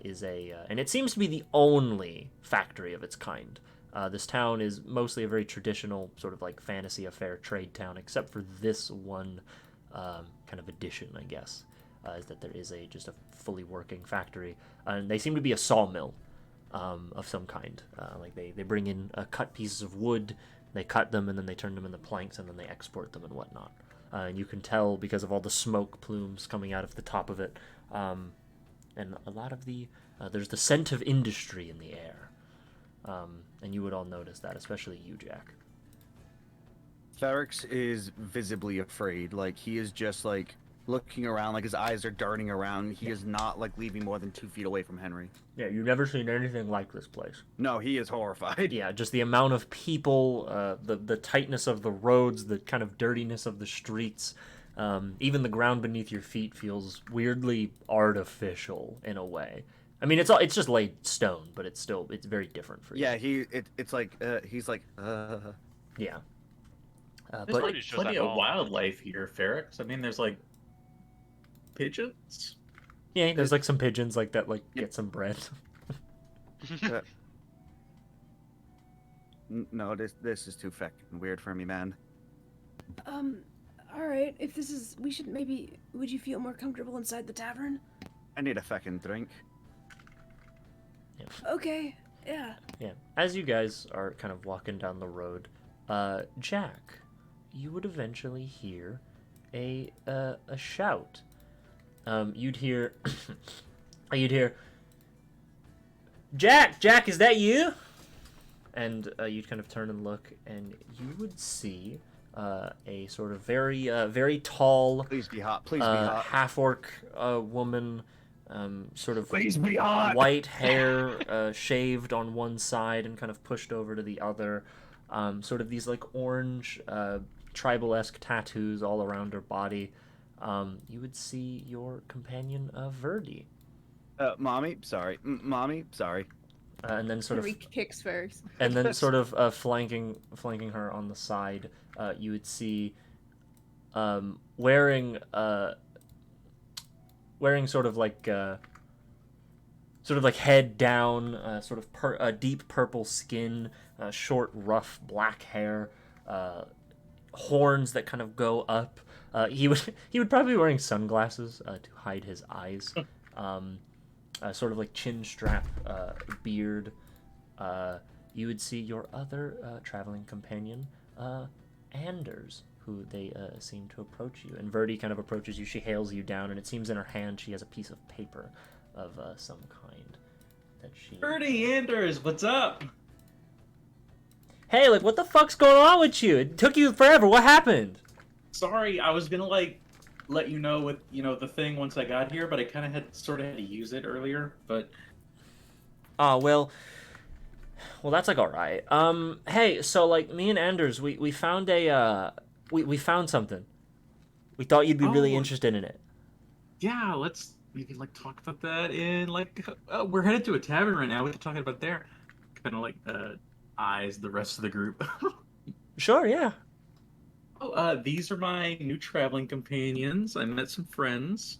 is and it seems to be the only factory of its kind. This town is mostly a very traditional sort of like fantasy affair trade town, except for this one kind of addition, I guess, is that there is just a fully working factory, and they seem to be a sawmill of some kind. Like they bring in cut pieces of wood, they cut them, and then they turn them into planks, and then they export them and whatnot. And you can tell because of all the smoke plumes coming out of the top of it, and a lot of there's the scent of industry in the air. And you would all notice that, especially you, Jack. Ferrex is visibly afraid. Like, he is just, like, looking around, like his eyes are darting around. He is not, like, leaving more than 2 feet away from Henry. Yeah, you've never seen anything like this place. No, he is horrified. Yeah, just the amount of people, the tightness of the roads, the kind of dirtiness of the streets. Even the ground beneath your feet feels weirdly artificial in a way. I mean, it's just laid stone, but it's very different for you. Yeah, it's like he's like Yeah. There's But like plenty of wildlife here, Ferrex. I mean, there's like pigeons. yeah, there's like some pigeons like that, like get some bread. No, this is too fucking weird for me, man. All right. If this is, we should maybe. Would you feel more comfortable inside the tavern? I need a fucking drink. Yeah. Okay. Yeah. Yeah. As you guys are kind of walking down the road, Jack, you would eventually hear a shout. You'd hear, Jack, is that you? And you'd kind of turn and look, and you would see a sort of very tall, Please be hot. Please be hot. half-orc woman, sort of Please be hot. white hair, shaved on one side and kind of pushed over to the other. Sort of these like orange, tribal-esque tattoos all around her body. You would see your companion, Verdi. Mommy, sorry. Mommy, sorry. And then sort Henry of kicks first. and then sort of flanking her on the side, you would see wearing sort of like head down, sort of deep purple skin, short rough black hair, horns that kind of go up. He would probably be wearing sunglasses to hide his eyes. Sort of like chin strap, beard. You would see your other traveling companion, Anders, who they seem to approach you. And Verdi kind of approaches you. She hails you down, and it seems in her hand she has a piece of paper of some kind that she. Verdi, Anders, what's up? Hey, like, what the fuck's going on with you? It took you forever. What happened? Sorry, I was gonna like let you know with the thing once I got here, but I kind of had to use it earlier. But oh well, that's like all right. Hey, so like me and Anders, we found we found something. We thought you'd be really interested in it. yeah, let's maybe like talk about that in like we're headed to a tavern right now. We can talk about it there. Kind of like eyes the rest of the group. Sure, yeah. Oh, these are my new traveling companions. I met some friends.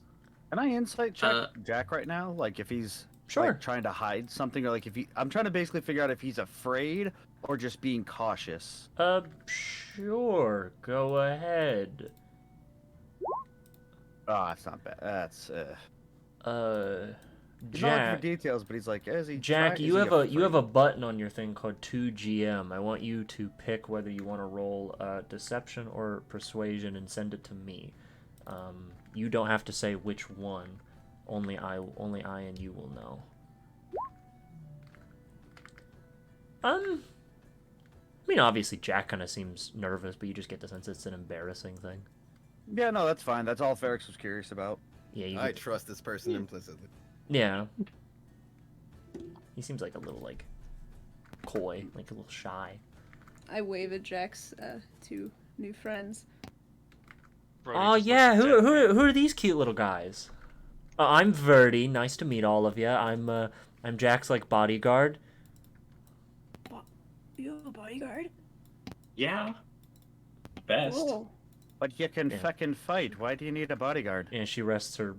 Can I insight check Jack right now? Like if he's like, trying to hide something, or like if I'm trying to basically figure out if he's afraid or just being cautious. Sure. Go ahead. Ah, it's not bad. That's Jack. not looking for details, but he's like, is he? Jack, you have a button on your thing called 2GM. I want you to pick whether you want to roll deception or persuasion and send it to me. You don't have to say which one. Only I and you will know. I mean, obviously Jack kind of seems nervous, but you just get the sense it's an embarrassing thing. Yeah, no, that's fine. That's all Ferrex was curious about. Yeah, I trust this person implicitly. Yeah. He seems like a little, like, coy, like a little shy. I wave at Jack's 2 new friends. Brody Oh just yeah, looks at Jack. who are these cute little guys? I'm Verdi. Nice to meet all of you. I'm Jack's like bodyguard. You have a bodyguard? Yeah, best. Whoa. But you can Yeah. fucking fight. Why do you need a bodyguard? And she rests her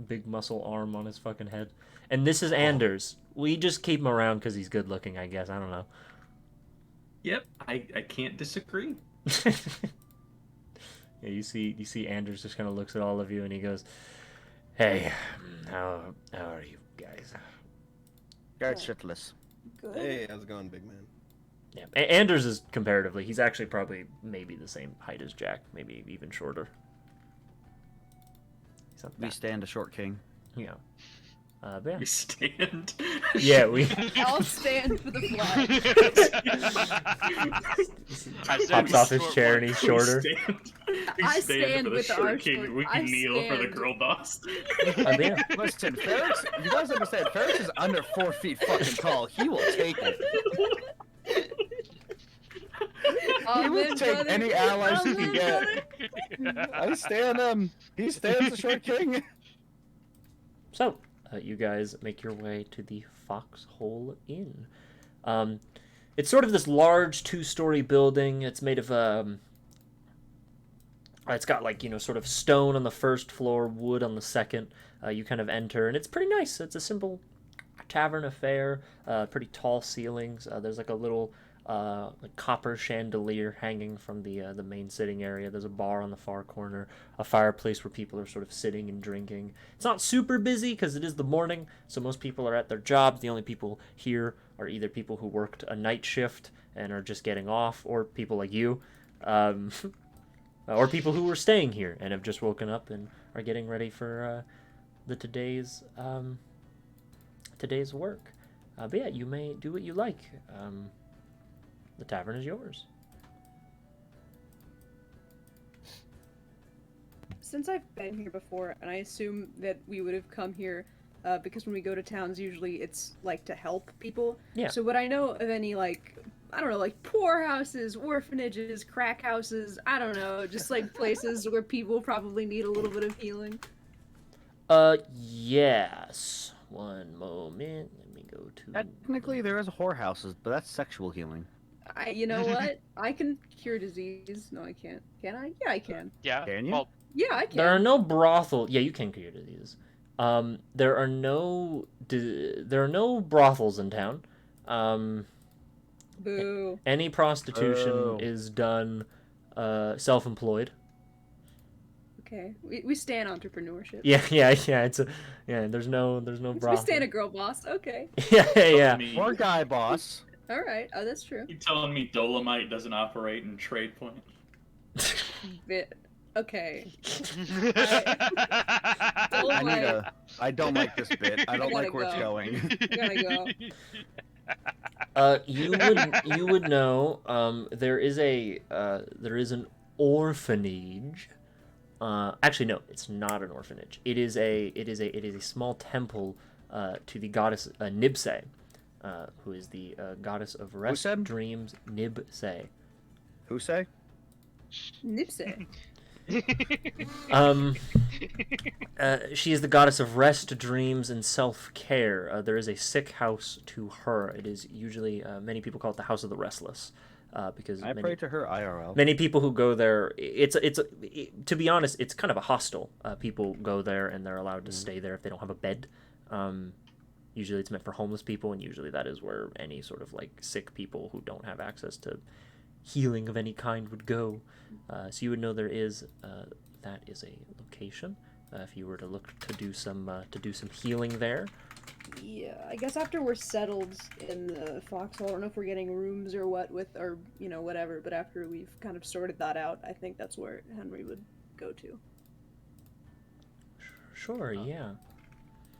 big muscle arm on his fucking head. And this is Anders. We just keep him around because he's good looking, I guess. I don't know. Yep, I can't disagree. Yeah, you see Anders just kind of looks at all of you and he goes, "Hey, how are you guys?" Guard shitless. Good. Hey, how's it going, big man? Yeah, Anders is comparatively, he's actually probably maybe the same height as Jack, maybe even shorter. We stand a short king. Yeah. But yeah. We stand. Yeah, we. I'll stand for the flag. Pops off his chair and he's shorter. I stand for the with short our king. short- We I can kneel for the stand. girl boss. Yeah. Listen, Ferrex, you guys understand, Ferrex is under 4 feet fucking tall. He will take it. He will take any allies he can get. I stand him. He stands the short king. So, you guys make your way to the Foxhole Inn. It's sort of this large 2-story building. It's made of it's got like, you know, sort of stone on the first floor, wood on the second. You kind of enter, and it's pretty nice. It's a simple tavern affair. Pretty tall ceilings. There's like a little like copper chandelier hanging from the main sitting area. There's a bar on the far corner, a fireplace where people are sort of sitting and drinking. It's not super busy because it is the morning, so most people are at their jobs. The only people here are either people who worked a night shift and are just getting off, or people like you. Or people who were staying here and have just woken up and are getting ready for today's work. But yeah, you may do what you like. The tavern is yours. Since I've been here before, and I assume that we would have come here because when we go to towns, usually it's like to help people. Yeah. So would I know of any like, I don't know, like poorhouses, orphanages, crack houses, I don't know, just like places where people probably need a little bit of healing? Yes. One moment. Let me go to... Technically, there is whorehouses, but that's sexual healing. You know what? I can cure disease. No, I can't. Can I? Yeah, I can. Yeah. Can you? Well, Yeah, I can. There are no brothels. Yeah, you can cure disease. There are no brothels in town. Boo. Any prostitution Oh. is done self-employed. Okay, we stand entrepreneurship. Yeah. It's There's no brothel. We stand a girl boss. Okay. Yeah. Or guy boss. All right. Oh, that's true. You telling me Dolomite doesn't operate in Trade Point? Okay. I don't like this bit. I don't like where it's going. I gotta go. You would know. There is an orphanage. Actually, no, it's not an orphanage. It is a small temple to the goddess Nibse, who is the goddess of rest, said? dreams. Nibse. Who say? Nipsey. She is the goddess of rest, dreams, and self-care. There is a sick house to her. It is usually many people call it the House of the Restless, because I pray to her IRL. many people who go there. To be honest, it's kind of a hostel. People go there and they're allowed to stay there if they don't have a bed. Usually, it's meant for homeless people, and usually that is where any sort of like sick people who don't have access to healing of any kind would go. So you would know there is that is a location if you were to look to do some healing there. Yeah, I guess after we're settled in the foxhole, I don't know if we're getting rooms or what with, or whatever. But after we've kind of sorted that out, I think that's where Henry would go to. Sure, yeah.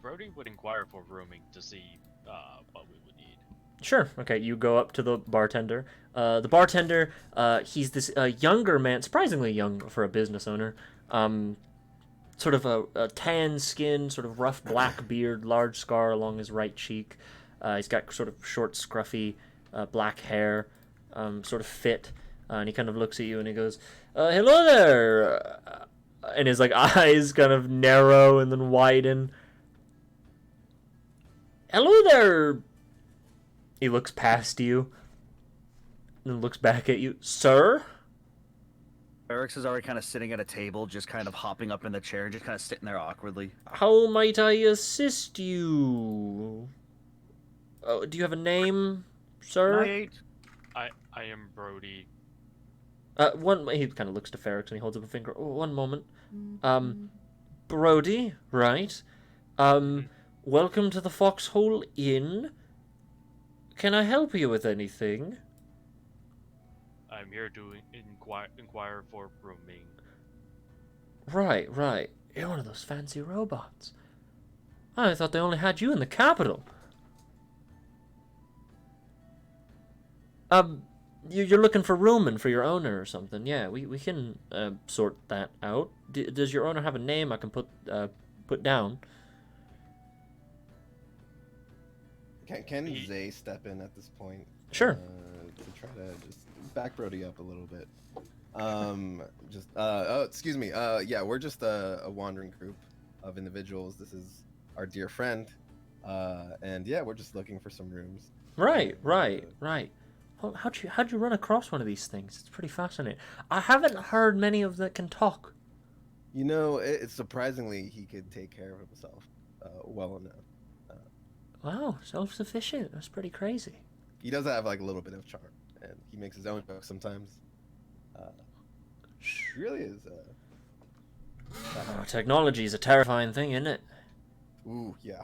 Brody would inquire for rooming to see what we would need. Sure. Okay, you go up to the bartender. The bartender, he's this younger man, surprisingly young for a business owner. Sort of a tan skin, sort of rough black beard, large scar along his right cheek. He's got sort of short, scruffy black hair, sort of fit. And he kind of looks at you and he goes, "Hello there." And his like eyes kind of narrow and then widen. "Hello there." He looks past you and then looks back at you. "Sir?" Eric's is already kind of sitting at a table, just kind of hopping up in the chair, just kind of sitting there awkwardly. "How might I assist you? Do you have a name, sir?" I am Brody. He kind of looks to Ferrex and he holds up a finger. Oh, one moment. Brody, right? Welcome to the Foxhole Inn. Can I help you with anything? I'm here to inquire for rooming. Right. You're one of those fancy robots. I thought they only had you in the capital. You're looking for rooming for your owner or something. Yeah, we can sort that out. Does your owner have a name I can put down? Can Zay step in at this point? Sure. To try to just back Brody up a little bit. Excuse me. Yeah, we're just a wandering group of individuals. This is our dear friend. And yeah, we're just looking for some rooms. Right. Well, how'd you run across one of these things? It's pretty fascinating. I haven't heard many of that can talk. You know, it's surprisingly he could take care of himself well enough. Wow, self-sufficient. That's pretty crazy. He does have like a little bit of charm, and he makes his own jokes sometimes. Really is. Technology is a terrifying thing, isn't it? Ooh, yeah.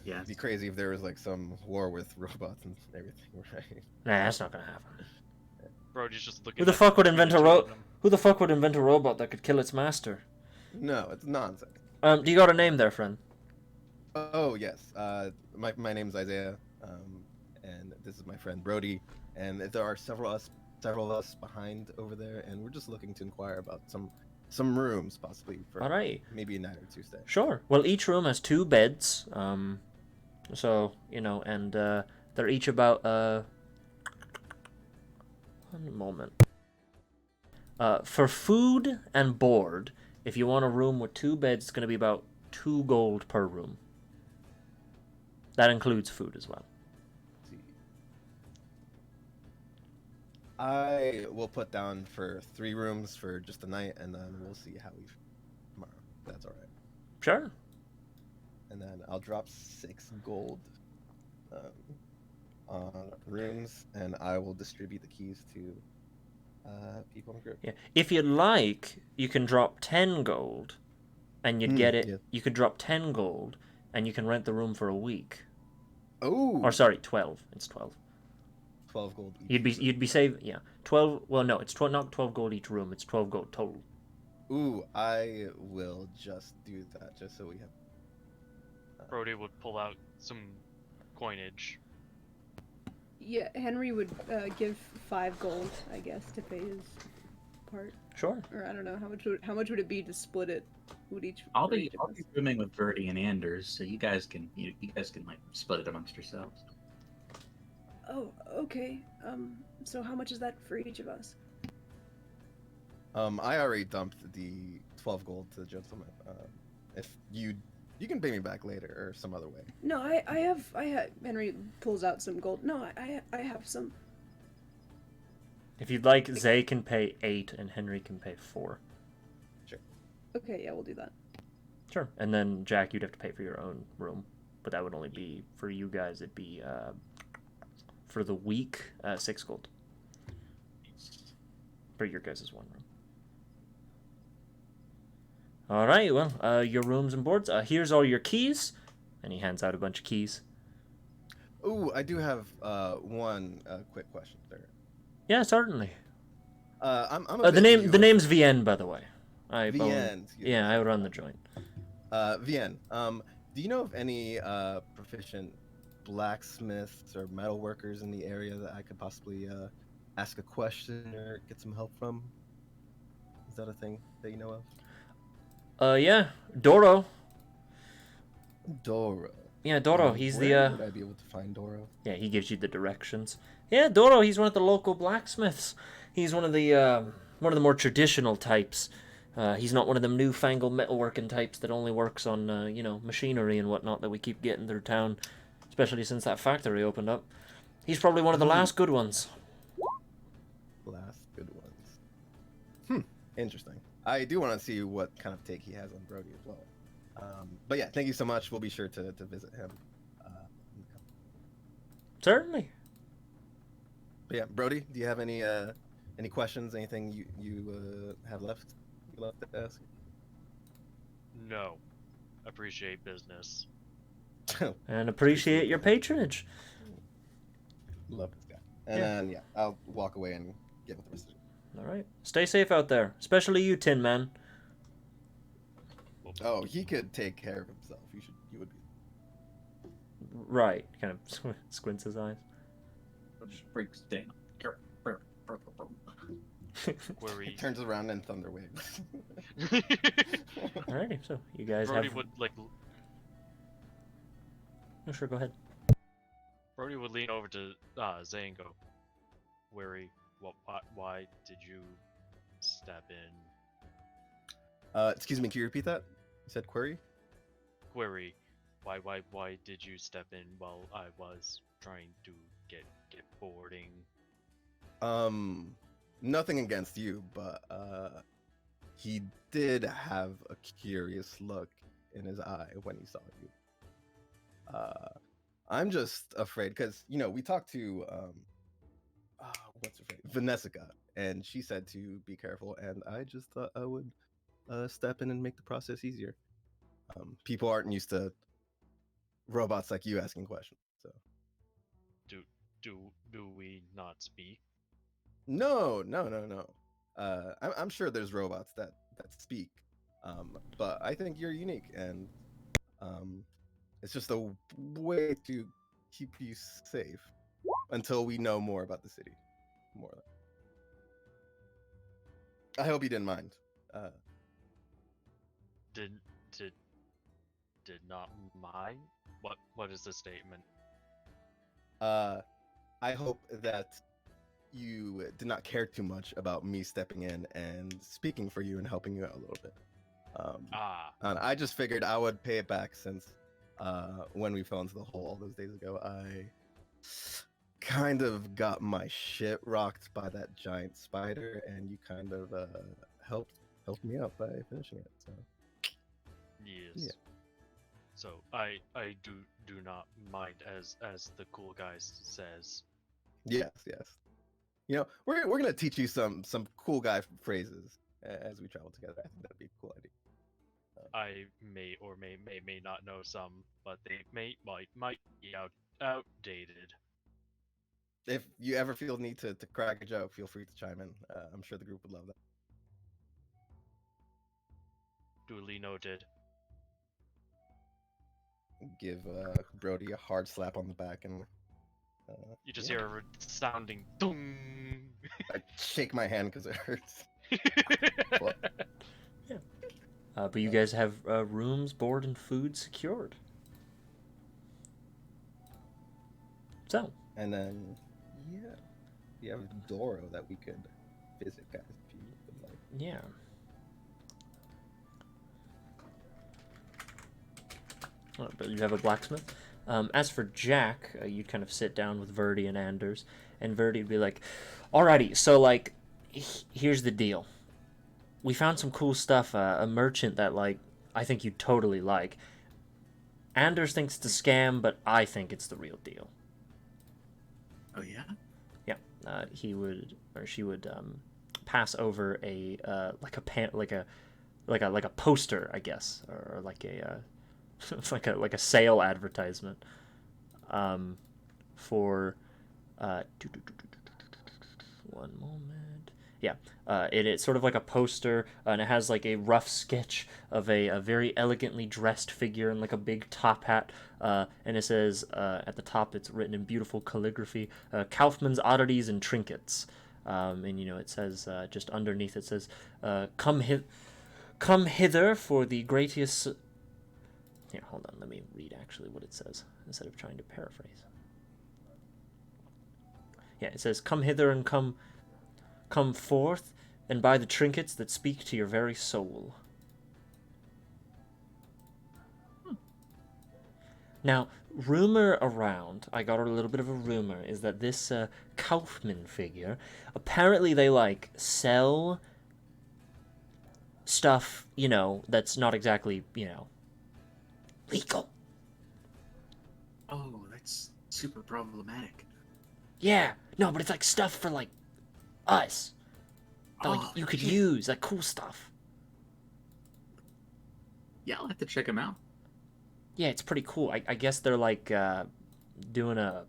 Yeah. It'd be crazy if there was like some war with robots and everything, right? Nah, that's not gonna happen. Brody's just looking. Who the fuck would invent a robot that could kill its master? No, it's nonsense. Do you got a name there, friend? Oh yes. My name's Isaiah, and this is my friend Brody, and there are several of us behind over there, and we're just looking to inquire about some rooms, possibly for All right. maybe a night or two stay. Sure. Well, each room has 2 beds. So and they're each about 1 moment. For food and board, if you want a room with 2 beds, it's going to be about 2 gold per room. That includes food as well. Let's see. I will put down for 3 rooms for just a night, and then we'll see how we tomorrow. That's all right. Sure. And then I'll drop 6 gold on rooms, and I will distribute the keys to people in the group. Yeah. If you'd like, you can drop 10 gold, and you'd get it. Yeah. You could drop 10 gold, and you can rent the room for a week. Oh. Or sorry, 12. It's 12. 12 gold each. You'd be saving 12. Well, no, it's not 12 gold each room. It's 12 gold total. Ooh, I will just do that just so we have. Brody would pull out some coinage. Yeah, Henry would give 5 gold, I guess, to pay his part. Sure. Or I don't know how much would it be to split it? Would each? I'll for be each of us? rooming with Verdi and Anders, so you guys can like split it amongst yourselves. Oh, okay. So how much is that for each of us? I already dumped the 12 gold to the gentleman. If you can pay me back later or some other way. No, I have. Henry pulls out some gold. No, I have some. If you'd like, Zay can pay 8 and Henry can pay 4. Okay, yeah, we'll do that. Sure. And then Jack, you'd have to pay for your own room, but that would only be for you guys. It'd be for the week 6 gold for your guys' one room. All right. Well, your rooms and boards. Here's all your keys, and he hands out a bunch of keys. Ooh, I do have one quick question there. Yeah, certainly. I'm the name's Vienne, by the way. Vienne. Yeah, I run the joint. Vienne. Do you know of any proficient blacksmiths or metal workers in the area that I could possibly ask a question or get some help from? Is that a thing that you know of? Yeah, Doro. Doro. Yeah, Doro. He's Where would I be able to find Doro? Yeah, he gives you the directions. Yeah, Doro. He's one of the local blacksmiths. He's one of the more traditional types. He's not one of them newfangled metalworking types that only works on machinery and whatnot that we keep getting through town, especially since that factory opened up. He's probably one of the last good ones. Last good ones. Interesting. I do want to see what kind of take he has on Brody as well. But yeah, thank you so much. We'll be sure to visit him. Certainly. But yeah, Brody, do you have any Any questions? Anything you have left to ask? No. Appreciate business. And appreciate your patronage. Love this guy. And then I'll walk away and get with the rest of it. All right. Stay safe out there, especially you, Tin Man. Oh, he could take care of himself. You would be. Right. Kind of squints his eyes. Breaks down. Query. Turns around and thunder waves. Alrighty, so you guys Brody have. would like. Oh, sure, go ahead. Brody would lean over to Zay and go, "Query, why did you step in?" Excuse me, can you repeat that? You said query? Query, why did you step in while I was trying to get boarding? Nothing against you, but he did have a curious look in his eye when he saw you. I'm just afraid because we talked to what's her name, Vanessa, and she said to be careful, and I just thought I would step in and make the process easier. People aren't used to robots like you asking questions, so. Do we not speak? No. I'm sure there's robots that speak, but I think you're unique, and it's just a way to keep you safe until we know more about the city. More. I hope you didn't mind. Did not mind? What is the statement? I hope that you did not care too much about me stepping in and speaking for you and helping you out a little bit. And I just figured I would pay it back since when we fell into the hole all those days ago, I kind of got my shit rocked by that giant spider, and you kind of helped me out by finishing it. So Yes. Yeah. So I do not mind, as the cool guy says. yes. We're gonna teach you some cool guy phrases as we travel together. I think that'd be a cool idea. I may or may not know some, but they might be outdated. If you ever feel the need to crack a joke, feel free to chime in. I'm sure the group would love that. Duly noted. Give Brody a hard slap on the back, and You just hear a resounding dong. I shake my hand because it hurts. But you guys have rooms, board, and food secured. So. And then, we have Doro that we could visit, guys, if you would like. Yeah. But you have a blacksmith. As for Jack, you'd kind of sit down with Verdi and Anders, and Verdi would be like, "Alrighty, so here's the deal. We found some cool stuff. A merchant that I think you'd totally like. Anders thinks it's a scam, but I think it's the real deal." Oh yeah. Yeah. He would or she would pass over a poster, I guess, or like a it's like a sale advertisement for one moment. Yeah, it's sort of like a poster, and it has like a rough sketch of a very elegantly dressed figure in like a big top hat, and it says at the top, it's written in beautiful calligraphy, Kaufman's Oddities and Trinkets, and it says just underneath it says, come hither for the greatest. Here, hold on, let me read actually what it says instead of trying to paraphrase. Yeah, it says, "Come hither and come forth, and buy the trinkets that speak to your very soul." Now, rumor around, I got a little bit of a rumor, is that this Kaufman figure, apparently they sell stuff, that's not exactly, legal. Oh, that's super problematic. Yeah, no, but it's stuff for us. that like you could use, like cool stuff. Yeah, I'll have to check them out. Yeah, it's pretty cool. I guess they're like doing a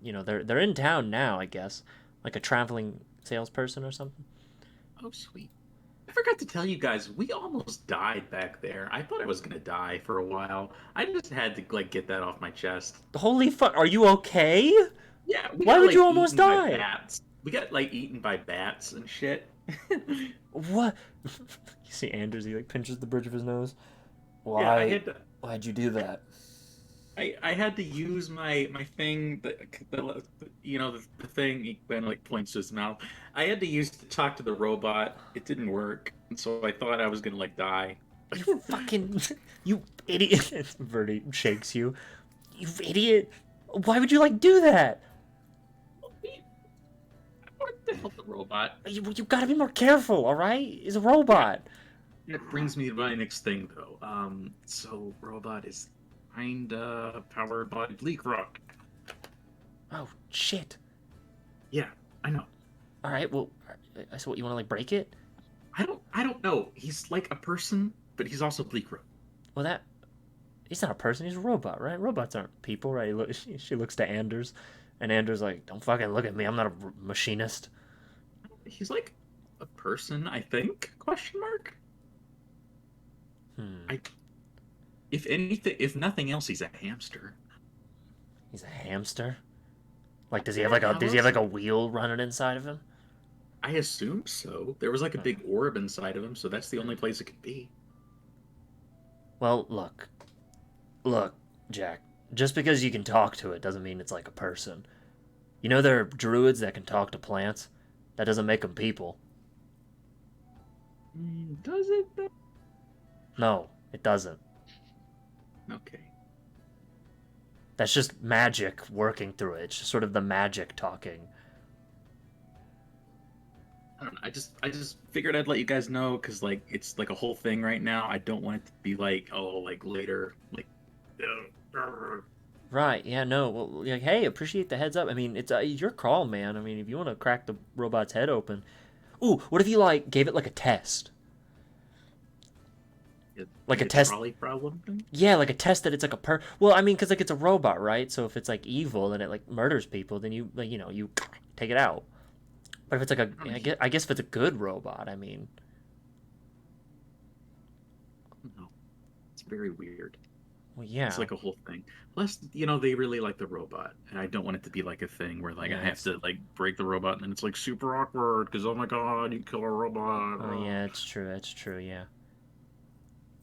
they're in town now, I guess, like a traveling salesperson or something. Oh, sweet. I forgot to tell you guys, we almost died back there. I thought I was gonna die for a while. I just had to like get that off my chest. Holy fuck, are you okay? Yeah, we Why got would like you almost eaten by die? bats. We got like eaten by bats and shit. What? You see Anders, he like pinches the bridge of his nose. Why? Yeah, I had to. Why'd you do that? I had to use my thing, the thing. He then like points to his mouth. I had to use to talk to the robot. It didn't work, and so I thought I was gonna like die. You fucking, you idiot! Verdi shakes you. You idiot! Why would you like do that? I wanted to help the robot. You gotta be more careful, all right? He's a robot. That brings me to my next thing, though. So robot is kinda powered by Bleak Rock. Oh shit! Yeah, I know. All right, well, so what? You want to like break it? I don't know. He's like a person, but he's also Bleak Rock. Well, he's not a person. He's a robot, right? Robots aren't people, right? She looks to Anders, and Anders like, don't fucking look at me. I'm not a machinist. He's like a person, I think? Question mark. If anything, if nothing else, he's a hamster. He's a hamster. Like, does he have like a wheel running inside of him? I assume so. There was like a big orb inside of him, so that's the only place it could be. Well, look, Jack. Just because you can talk to it doesn't mean it's like a person. You know there are druids that can talk to plants. That doesn't make them people. Does it? No, it doesn't. Okay. That's just magic working through it. It's just sort of the magic talking. I don't know. I just figured I'd let you guys know because like it's like a whole thing right now. I don't want it to be like like later like. Right. Yeah. No. Well, like, hey, appreciate the heads up. I mean, it's your call, man. I mean, if you want to crack the robot's head open, ooh, what if you like gave it like a test? Like a test trolley problem thing? Yeah, like a test that it's like well, I mean, because like it's a robot, right? So if it's like evil and it like murders people, then you like you take it out. But if it's like I guess if it's a good robot, I mean, no, it's very weird. Well, yeah, it's like a whole thing. Plus, they really like the robot, and I don't want it to be like a thing where like I have to like break the robot, and then it's like super awkward because oh my god, you kill a robot. Oh yeah, it's true. That's true. Yeah.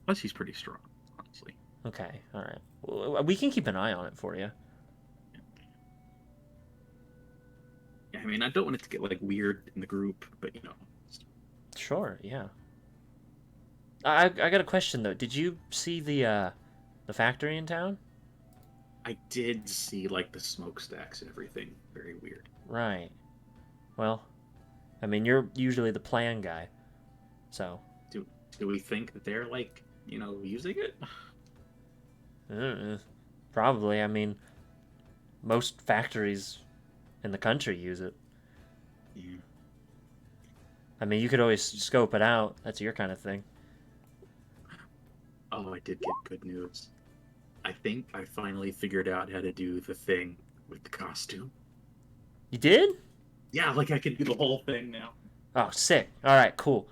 Plus, he's pretty strong, honestly. Okay, all right. Well, we can keep an eye on it for you. Yeah, I mean, I don't want it to get like weird in the group, but Sure, yeah. I got a question though. Did you see the factory in town? I did see like the smokestacks and everything. Very weird. Right. Well, I mean, you're usually the plan guy, so. Do we think that they're like using it? Probably. I mean, most factories in the country use it. Yeah. I mean, you could always scope it out. That's your kind of thing. Oh, I did get good news. I think I finally figured out how to do the thing with the costume. You did? Yeah, like I can do the whole thing now. Oh, sick. All right, cool.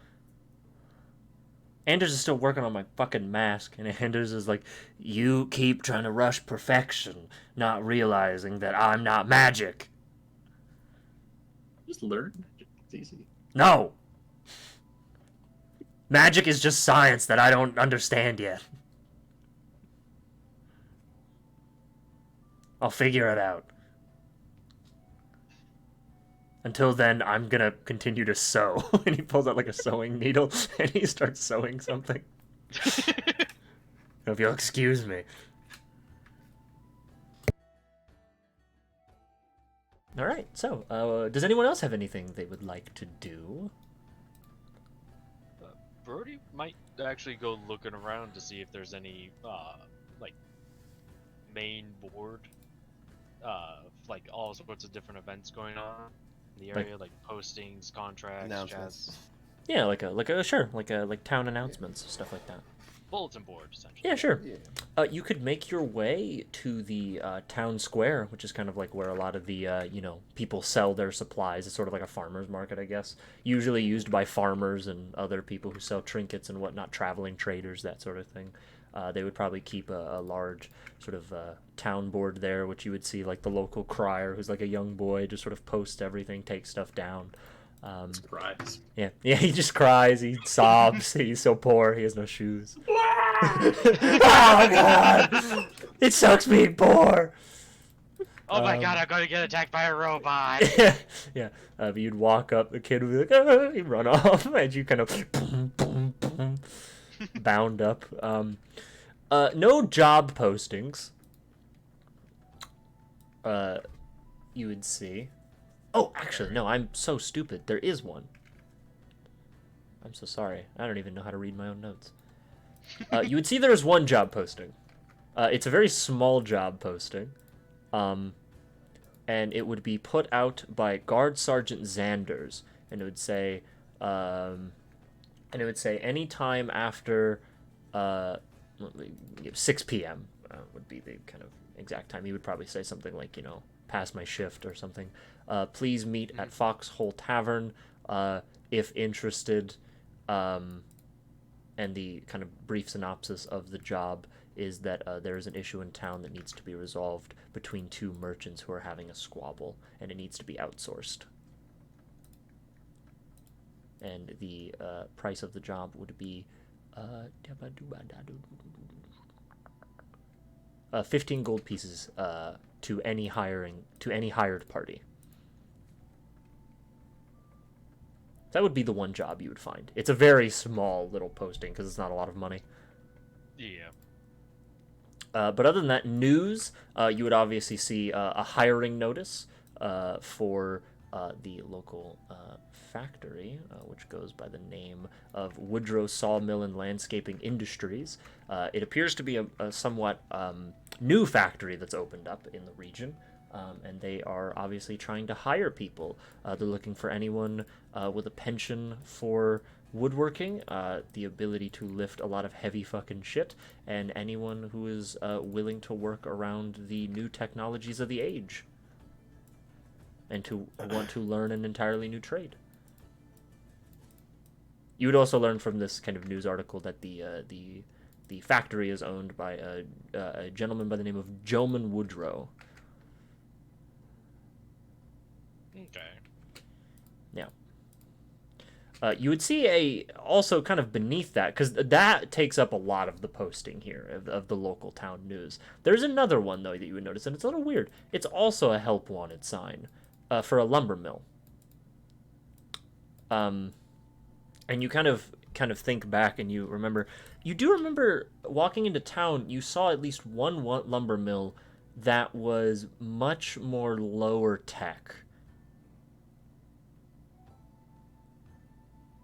Anders is still working on my fucking mask, and Anders is like, you keep trying to rush perfection, not realizing that I'm not magic. Just learn magic. It's easy. No! Magic is just science that I don't understand yet. I'll figure it out. Until then, I'm gonna continue to sew. And he pulls out like a sewing needle and he starts sewing something. If you'll excuse me. Alright, so, does anyone else have anything they would like to do? Brody might actually go looking around to see if there's any, like, main board, like all sorts of different events going on. in the area, like postings, contracts, Announcements. chats, Yeah, like town announcements, stuff like that. bulletin board, essentially. Yeah, sure. Yeah. You could make your way to the town square, which is kind of like where a lot of the people sell their supplies. It's sort of like a farmer's market, I guess. Usually used by farmers and other people who sell trinkets and whatnot, traveling traders, that sort of thing. They would probably keep a large sort of town board there, which you would see like the local crier, who's like a young boy, just sort of post everything, take stuff down. Surprise. Yeah, he just cries, he sobs, he's so poor, he has no shoes. Oh my god! It sucks being poor! Oh my god, I'm gonna get attacked by a robot! Yeah, but you'd walk up, the kid would be like, ah, he'd run off, and you kind of boom, boom, boom, bound up. No job postings. You would see. Oh, actually, no, I'm so stupid. There is one. I'm so sorry. I don't even know how to read my own notes. You would see there's one job posting. It's a very small job posting. And it would be put out by Guard Sergeant Zanders. And it would say, anytime after 6 p.m. Would be the kind of exact time. He would probably say something like, past my shift or something. Please meet at Foxhole Tavern if interested. And the kind of brief synopsis of the job is that there is an issue in town that needs to be resolved between two merchants who are having a squabble, and it needs to be outsourced. And the price of the job would be 15 gold pieces to any hired party. That would be the one job you would find. It's a very small little posting because it's not a lot of money. Yeah. But other than that, news, you would obviously see a hiring notice for the local factory, which goes by the name of Woodrow Sawmill and Landscaping Industries. It appears to be a somewhat new factory that's opened up in the region. And they are obviously trying to hire people. They're looking for anyone with a penchant for woodworking, the ability to lift a lot of heavy fucking shit, and anyone who is willing to work around the new technologies of the age, and to want to learn an entirely new trade. You would also learn from this kind of news article that the factory is owned by a gentleman by the name of Jolman Woodrow. Okay. Yeah. You would see also kind of beneath that, because that takes up a lot of the posting here of the local town news. There's another one, though, that you would notice, and it's a little weird. It's also a help wanted sign for a lumber mill. And you kind of think back, and you do remember walking into town, you saw at least one lumber mill that was much more lower tech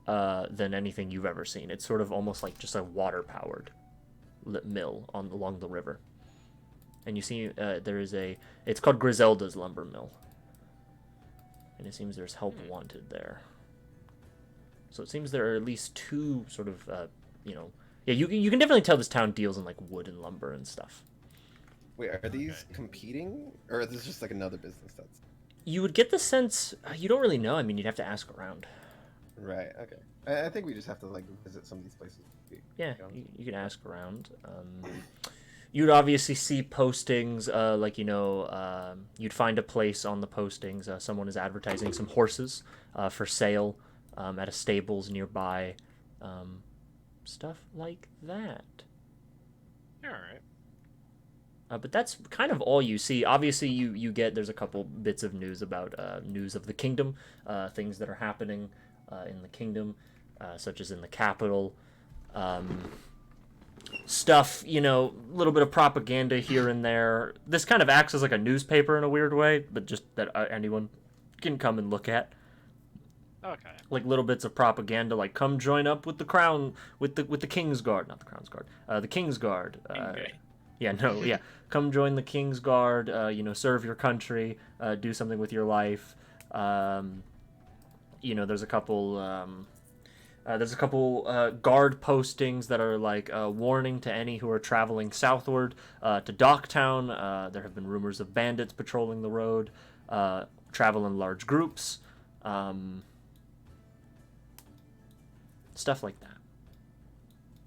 than anything you've ever seen. It's sort of almost like just a water-powered mill along the river. And you see it's called Griselda's Lumber Mill. And it seems there's help wanted there. So it seems there are at least two sort of, yeah, you can definitely tell this town deals in like wood and lumber and stuff. Wait, are these competing, or is this just like another business that's... You would get the sense, you don't really know. I mean, you'd have to ask around. Right, okay. I think we just have to like visit some of these places. Yeah, you can ask around. You'd obviously see postings, you'd find a place on the postings. Someone is advertising some horses for sale at a stables nearby. Stuff like that. All right. But that's kind of all you see. Obviously, there's a couple bits of news about news of the kingdom, things that are happening in the kingdom, such as in the capital. Stuff, a little bit of propaganda here and there. This kind of acts as like a newspaper in a weird way, but just that anyone can come and look at. Okay. Like little bits of propaganda, like come join up with the crown, with the King's Guard, not the Crown's Guard, the King's Guard. Come join the King's Guard. Serve your country. Do something with your life. You know, there's a couple guard postings that are like a warning to any who are traveling southward to Docktown. There have been rumors of bandits patrolling the road, travel in large groups, stuff like that.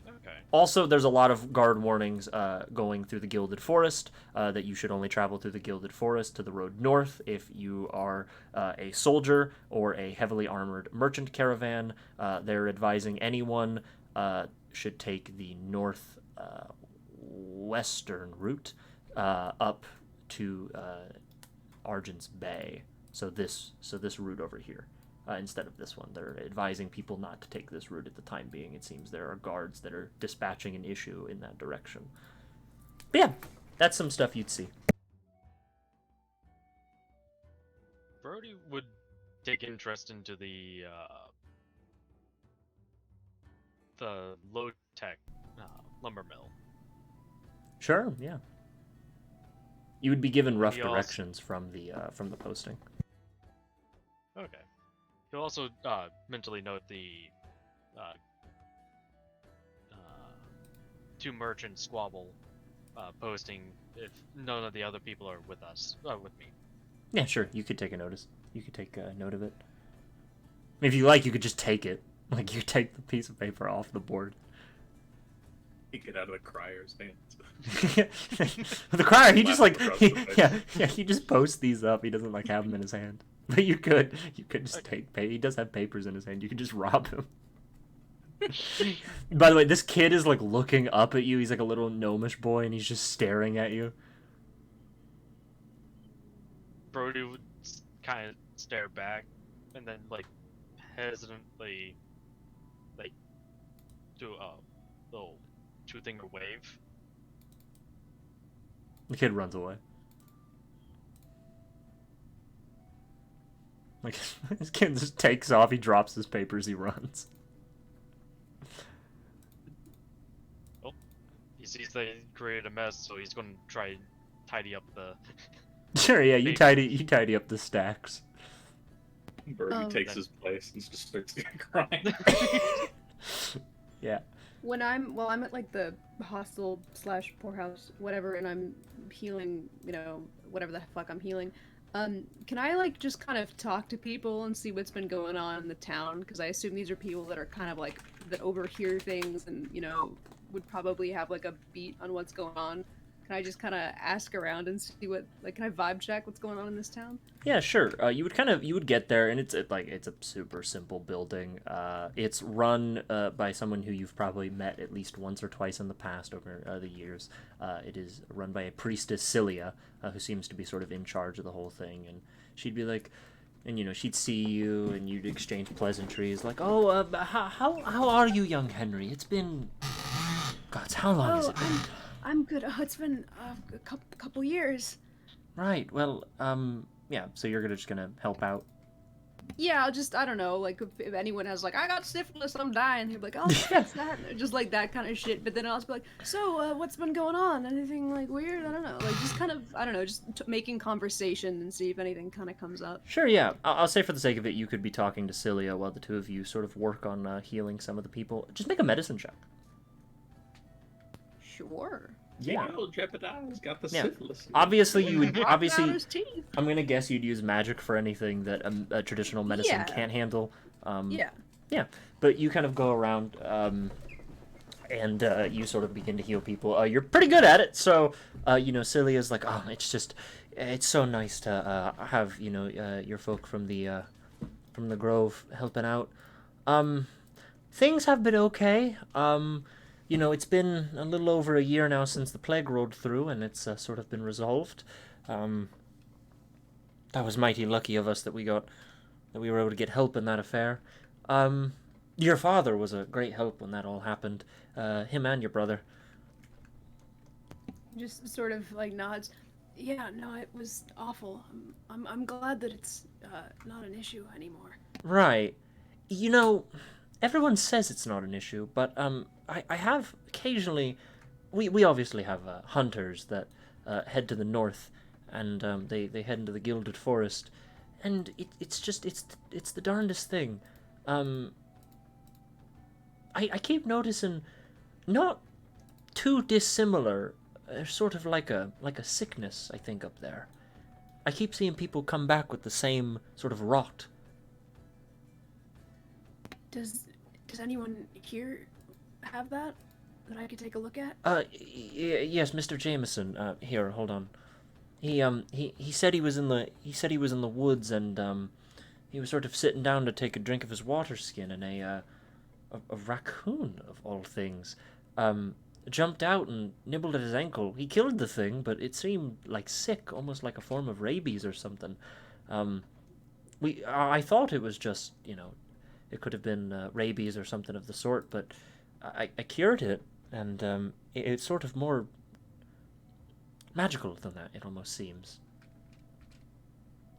Okay. Also, there's a lot of guard warnings going through the Gilded Forest, that you should only travel through the Gilded Forest to the road north if you are a soldier or a heavily armored merchant caravan. They're advising anyone should take the north western route up to Argent's Bay. So this route over here. Instead of this one. They're advising people not to take this route at the time being. It seems there are guards that are dispatching an issue in that direction. But yeah, that's some stuff you'd see. Brody would take interest into the low-tech lumber mill. Sure, yeah. You would be given rough He also- directions from the posting. Okay. He'll also mentally note the two merchant squabble posting if none of the other people are with us, with me. Yeah, sure. You could take a notice. You could take a note of it. I mean, if you like, you could just take it. Like, you take the piece of paper off the board. Take it out of the crier's hands. The crier, he just like he just posts these up. He doesn't like have them in his hand. But you could just take pay. He does have papers in his hand. You could just rob him. By the way, this kid is like looking up at you. He's like a little gnomish boy, and he's just staring at you. Brody would kind of stare back, and then like hesitantly, like do a little two-finger wave. The kid runs away. Like, this kid just takes off, he drops his papers, he runs. Oh, he sees they created a mess, so he's gonna try and tidy up the... Sure, yeah, you tidy up the stacks. Birdie takes his place and just starts crying. Yeah. When I'm at like the hostel / poorhouse, whatever, and I'm healing, you know, whatever the fuck I'm healing, can I like just kind of talk to people and see what's been going on in the town? Because I assume these are people that are kind of like that overhear things and, you know, would probably have like a beat on what's going on. Can I just kind of ask around and see what, like, can I vibe check what's going on in this town? Yeah, sure. You would get there, and it's a super simple building. It's run by someone who you've probably met at least once or twice in the past over the years. It is run by a priestess, Cilia, who seems to be sort of in charge of the whole thing, and she'd be like, and you know, she'd see you, and you'd exchange pleasantries, like, oh, how are you, young Henry? It's been, God, how long has it been? I'm good. It's been a couple years. Right. Well, yeah. So you're just gonna help out. Yeah, I don't know, like if anyone has like, I got syphilis, I'm dying, they'd be like, oh, fix that, just like that kind of shit. But then I'll also be like, so what's been going on? Anything like weird? I don't know. Like just kind of, I don't know, just making conversation and see if anything kind of comes up. Sure. Yeah. I'll say for the sake of it, you could be talking to Cilia while the two of you sort of work on healing some of the people. Just make a medicine check. Sure. Yeah. Oh, Jeopardy's got the syphilis. Obviously, you would. Out Obviously, his teeth. I'm gonna guess you'd use magic for anything that a traditional medicine Yeah. can't handle. Yeah. Yeah. But you kind of go around, and you sort of begin to heal people. You're pretty good at it, so you know, Cilia's like, oh, it's so nice to have your folk from the Grove helping out. Things have been okay. You know, it's been a little over a year now since the plague rolled through, and it's sort of been resolved. That was mighty lucky of us that we were able to get help in that affair. Your father was a great help when that all happened. Him and your brother. Just sort of like nods. Yeah, no, it was awful. I'm glad that it's not an issue anymore. Right. You know, everyone says it's not an issue, but I have occasionally, we obviously have hunters that head to the north, and they head into the Gilded Forest, and it's just it's the darndest thing. I keep noticing, not too dissimilar. There's sort of like a sickness, I think, up there. I keep seeing people come back with the same sort of rot. Does anyone here have that I could take a look at? Yes, Mr. Jameson. Here, hold on. He said he was in the woods, and he was sort of sitting down to take a drink of his water skin, and a raccoon of all things jumped out and nibbled at his ankle. He killed the thing, but it seemed like sick, almost like a form of rabies or something. I thought it was just, it could have been rabies or something of the sort, but I cured it, and it's sort of more magical than that, it almost seems.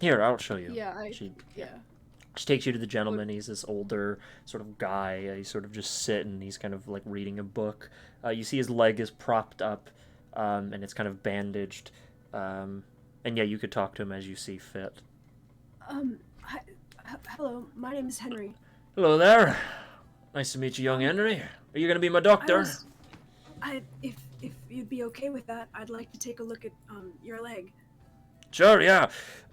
Here, I'll show you. Yeah, She yeah. takes you to the gentleman. He's this older sort of guy. He's sort of just sitting. He's kind of like reading a book. You see his leg is propped up, and it's kind of bandaged. And yeah, you could talk to him as you see fit. Hello, my name is Henry. Hello there. Nice to meet you, young Henry. Are you gonna be my doctor? If you'd be okay with that, I'd like to take a look at your leg. Sure, yeah.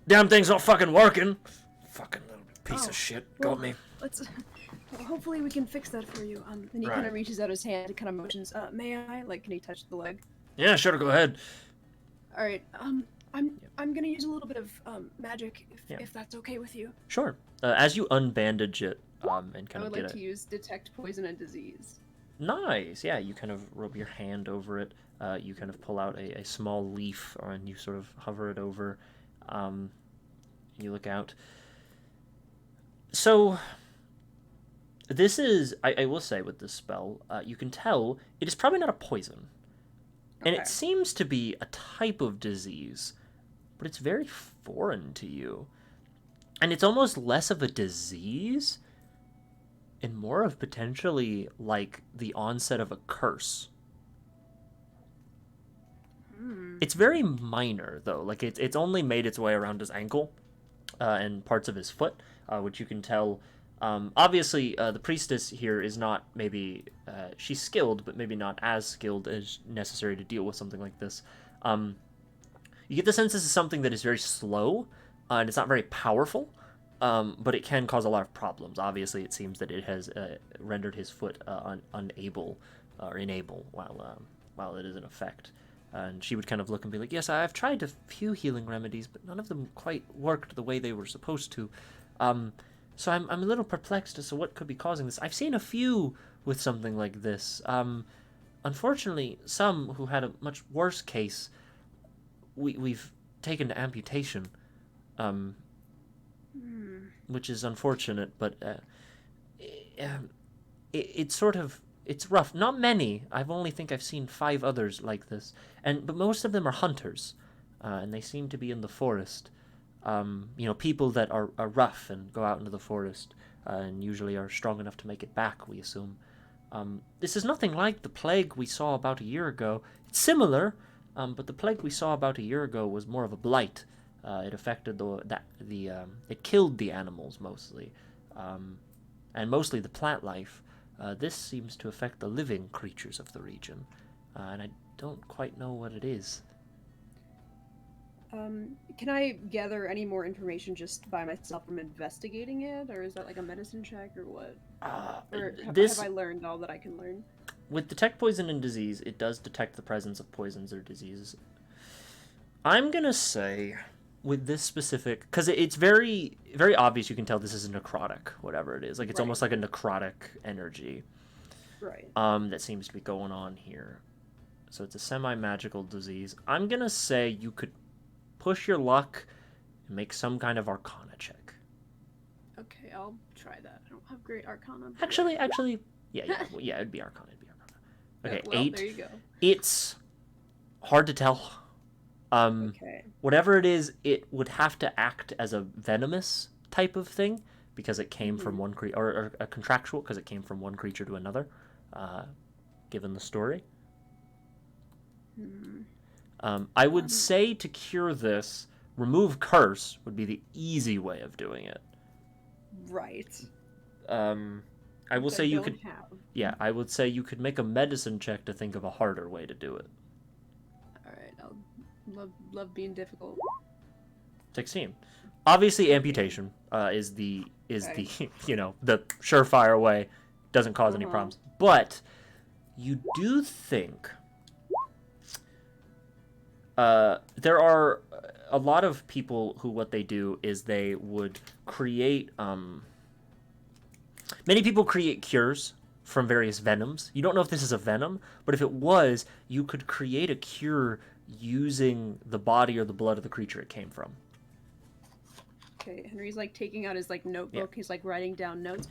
Damn thing's not fucking working. Fucking little piece of shit. Got me. Hopefully we can fix that for you. And he kind of reaches out his hand and kind of motions. May I? Like, can he touch the leg? Yeah, sure. Go ahead. All right. I'm gonna use a little bit of magic if that's okay with you. Sure. As you unbandage it, and kind I of would get like to use detect poison and disease. Nice. Yeah, you kind of rub your hand over it. You kind of pull out a small leaf, and you sort of hover it over. You look out. So, this is, I will say with this spell, you can tell it is probably not a poison. Okay. And it seems to be a type of disease, but it's very foreign to you. And it's almost less of a disease and more of potentially like the onset of a curse. It's very minor, though. Like, it's only made its way around his ankle and parts of his foot, which you can tell. Obviously, the priestess here is not maybe... she's skilled, but maybe not as skilled as necessary to deal with something like this. You get the sense this is something that is very slow, and it's not very powerful, but it can cause a lot of problems. Obviously, it seems that it has rendered his foot unable, or inable, while it is in effect. And she would kind of look and be like, yes, I've tried a few healing remedies, but none of them quite worked the way they were supposed to. So I'm a little perplexed as to what could be causing this. I've seen a few with something like this. Unfortunately, some who had a much worse case, we've taken to amputation, which is unfortunate, but it's sort of... It's rough. Not many. I've seen 5 others like this, but most of them are hunters, and they seem to be in the forest. People that are rough and go out into the forest, and usually are strong enough to make it back, we assume. This is nothing like the plague we saw about a year ago. It's similar, but the plague we saw about a year ago was more of a blight. It affected it killed the animals mostly, and mostly the plant life. This seems to affect the living creatures of the region, and I don't quite know what it is. Can I gather any more information just by myself from investigating it, or is that like a medicine check, or what? Or have I learned all that I can learn? With detect poison and disease, it does detect the presence of poisons or diseases. I'm gonna say, with this specific, because it's very, very obvious, you can tell this is a necrotic, whatever it is. Like, it's almost like a necrotic energy. Right. That seems to be going on here. So it's a semi-magical disease. I'm gonna say you could push your luck and make some kind of Arcana check. Okay, I'll try that. I don't have great Arcana. Actually, yeah, it'd be Arcana. Okay, well, 8. There you go. It's hard to tell. Okay. Whatever it is, it would have to act as a venomous type of thing, because it came from one creature, or a contractual, because it came from one creature to another, given the story. I would say to cure this, remove curse would be the easy way of doing it. Right. I will say you could. Yeah, I would say you could make a medicine check to think of a harder way to do it. All right, I'll love being difficult. 16. Obviously, amputation is the the surefire way. Doesn't cause any problems. But you do think there are a lot of people who what they do is they would create. Many people create cures from various venoms. You don't know if this is a venom, but if it was, you could create a cure using the body or the blood of the creature it came from. Okay, Henry's like taking out his like notebook. Yeah. He's like writing down notes.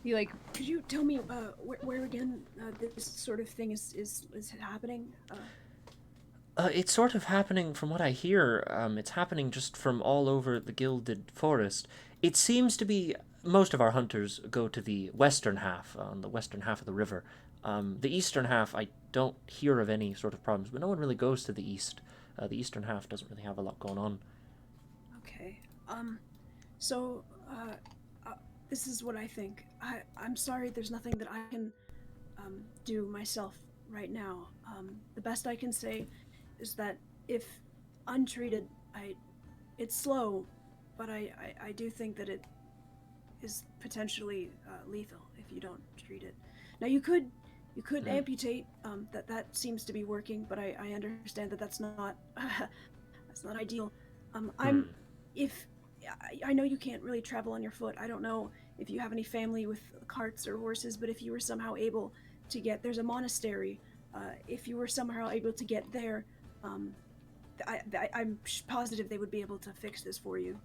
He like, could you tell me where again this sort of thing is happening? It's sort of happening from what I hear. It's happening just from all over the Gilded Forest. It seems to be most of our hunters go to the western half, on the western half of the river. The eastern half, I don't hear of any sort of problems, but no one really goes to the east. The eastern half doesn't really have a lot going on. Okay. So, this is what I think. I'm sorry there's nothing that I can, do myself right now. The best I can say is that if untreated, it's slow, but I do think that it is potentially, lethal if you don't treat it. Now you could amputate, that seems to be working, but I understand that that's not, that's not ideal. I know you can't really travel on your foot. I don't know if you have any family with carts or horses, but if you were somehow able to get, there's a monastery, if you were somehow able to get there, I'm positive they would be able to fix this for you.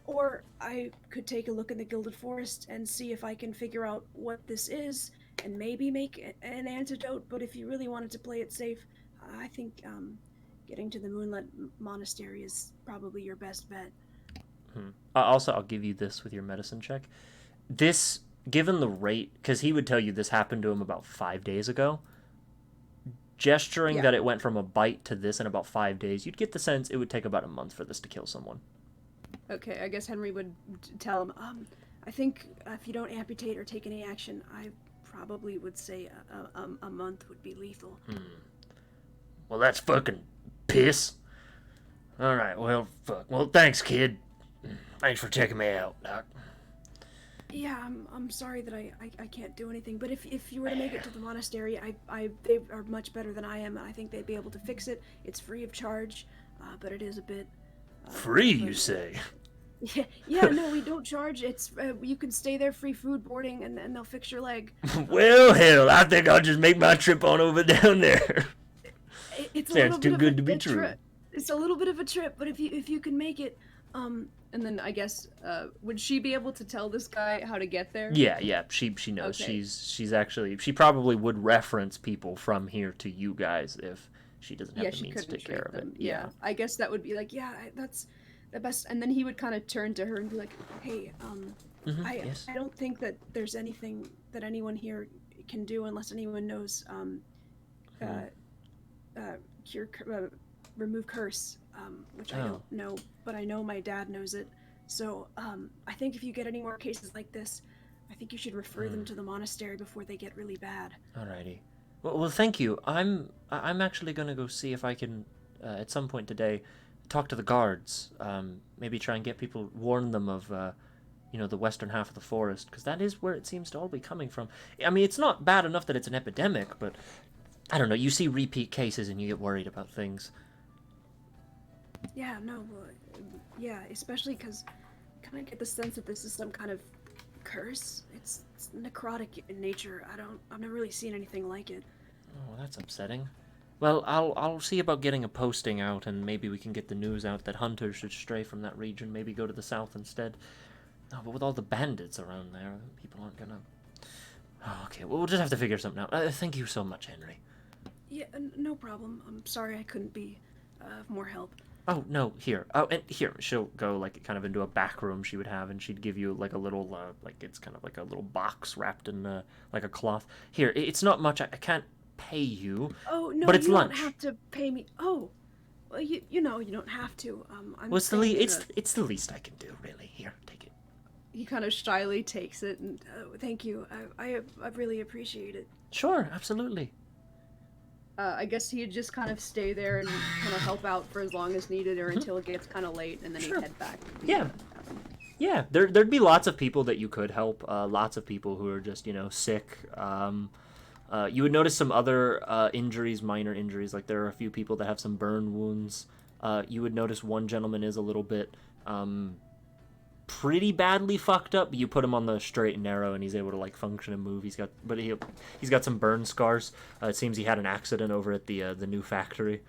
Or I could take a look in the Gilded Forest and see if I can figure out what this is and maybe make an antidote, but if you really wanted to play it safe, I think getting to the Moonlit Monastery is probably your best bet. Also, I'll give you this with your medicine check. This, given the rate, because he would tell you this happened to him about 5 days ago, gesturing that it went from a bite to this in about 5 days, you'd get the sense it would take about a month for this to kill someone. Okay, I guess Henry would tell him, I think if you don't amputate or take any action, I probably would say a month would be lethal. Well, that's fucking piss. Alright, well, fuck. Well, thanks, kid. Thanks for checking me out, Doc. Yeah, I'm sorry that I can't do anything, but if you were to make it to the monastery, they are much better than I am, and I think they'd be able to fix it. It's free of charge, but it is a bit... free, you say? Yeah, no, we don't charge. It's you can stay there, free food, boarding, and they'll fix your leg. Well, hell, I think I'll just make my trip on over down there. It's sounds too good to be true. It's a little bit of a trip, but if you can make it, and then I guess would she be able to tell this guy how to get there? Yeah, she knows. Okay. She's actually, she probably would reference people from here to you guys if she doesn't have the means to take care of it. Yeah, I guess that would be like, that's the best. And then he would kind of turn to her and be like, hey, yes. I don't think that there's anything that anyone here can do unless anyone knows remove curse, which I don't know, but I know my dad knows it. So I think if you get any more cases like this, I think you should refer them to the monastery before they get really bad. Alrighty. Well, thank you. I'm actually gonna go see if I can at some point today talk to the guards. Maybe try and get people, warn them of the western half of the forest, because that is where it seems to all be coming from. I mean, it's not bad enough that it's an epidemic, but I don't know. You see repeat cases and you get worried about things. Yeah, no, yeah, especially because I kind of get the sense that this is some kind of curse. It's necrotic in nature. I've never really seen anything like it. Oh, that's upsetting. Well, I'll see about getting a posting out, and maybe we can get the news out that hunters should stray from that region, maybe go to the south instead. No, but with all the bandits around there, people aren't gonna... Oh, okay, well, we'll just have to figure something out. Thank you so much, Henry. Yeah, no problem. I'm sorry I couldn't be of more help. Oh, no, here. Oh, and here, she'll go, like, kind of into a back room she would have, and she'd give you, like, a little, it's kind of like a little box wrapped in, like, a cloth. Here, it's not much. I can't pay you. Oh, no, but it's you lunch. Don't have to pay me. Oh, Well, you know, you don't have to. I'm What's the staying least? in a- It's the least I can do, really. Here, take it. He kind of shyly takes it and, thank you. I really appreciate it. Sure, absolutely. I guess he'd just kind of stay there and kind of help out for as long as needed, or until it gets kind of late, and then Sure. he'd head back. to the Yeah. cabin. Yeah, there'd be lots of people that you could help. Lots of people who are just sick. You would notice some other injuries, minor injuries. Like there are a few people that have some burn wounds. You would notice one gentleman is a little bit pretty badly fucked up. But you put him on the straight and narrow, and he's able to like function and move. He's got some burn scars. It seems he had an accident over at the new factory.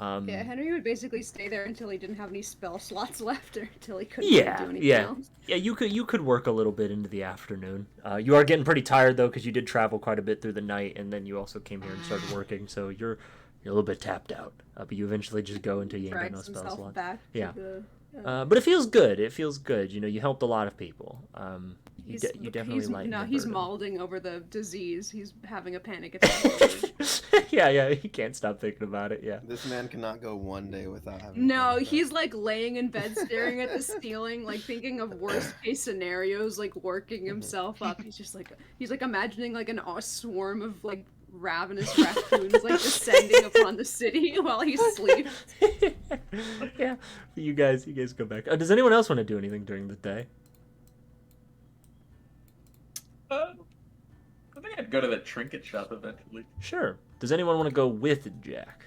Yeah, Henry would basically stay there until he didn't have any spell slots left, or until he couldn't really do anything else. Yeah. You could work a little bit into the afternoon. You are getting pretty tired though, because you did travel quite a bit through the night, and then you also came here and started working, so you're a little bit tapped out. But you eventually just go until you ain't got no Drags spell himself slot. back Yeah. to the... But it feels good. It feels good. You helped a lot of people. You definitely lighten the he's burden. mauling over the disease. He's having a panic attack. Yeah. He can't stop thinking about it. Yeah. This man cannot go one day without having. No, he's like laying in bed staring at the ceiling, like thinking of worst case scenarios, like working himself up. He's like imagining like a swarm of like ravenous raccoons like descending upon the city while he sleeps. Yeah. You guys go back. Does anyone else want to do anything during the day? I think I'd go to that trinket shop eventually. Sure. Does anyone want to go with Jack?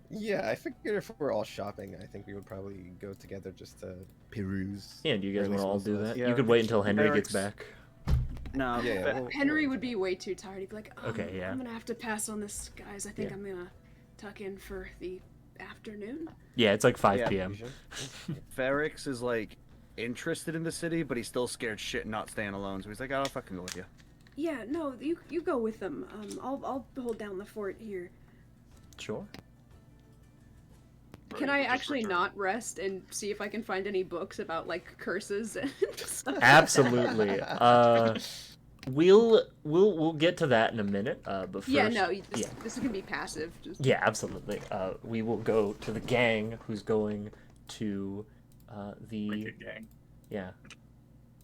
Yeah, I figured if we're all shopping, I think we would probably go together just to peruse. Yeah, do you guys Or at want to least all most do of us. that? Yeah, You could wait until Henry barracks. gets back. No. Yeah, we'll Henry would be way too tired. He'd be like, Okay, yeah. I'm gonna have to pass on this, guys. I think Yeah. I'm gonna tuck in for the afternoon. Yeah, it's like 5 Yeah. p.m. Ferrix is like interested in the city, but he's still scared shit not staying alone. So he's like, I'll fucking go with you. Yeah, no, you go with them. I'll hold down the fort here. Sure. Can I actually not rest and see if I can find any books about like curses and stuff? Absolutely. We'll get to that in a minute. But first, Yeah, no, this can be passive. Just... Yeah, absolutely. We will go to the gang who's going to the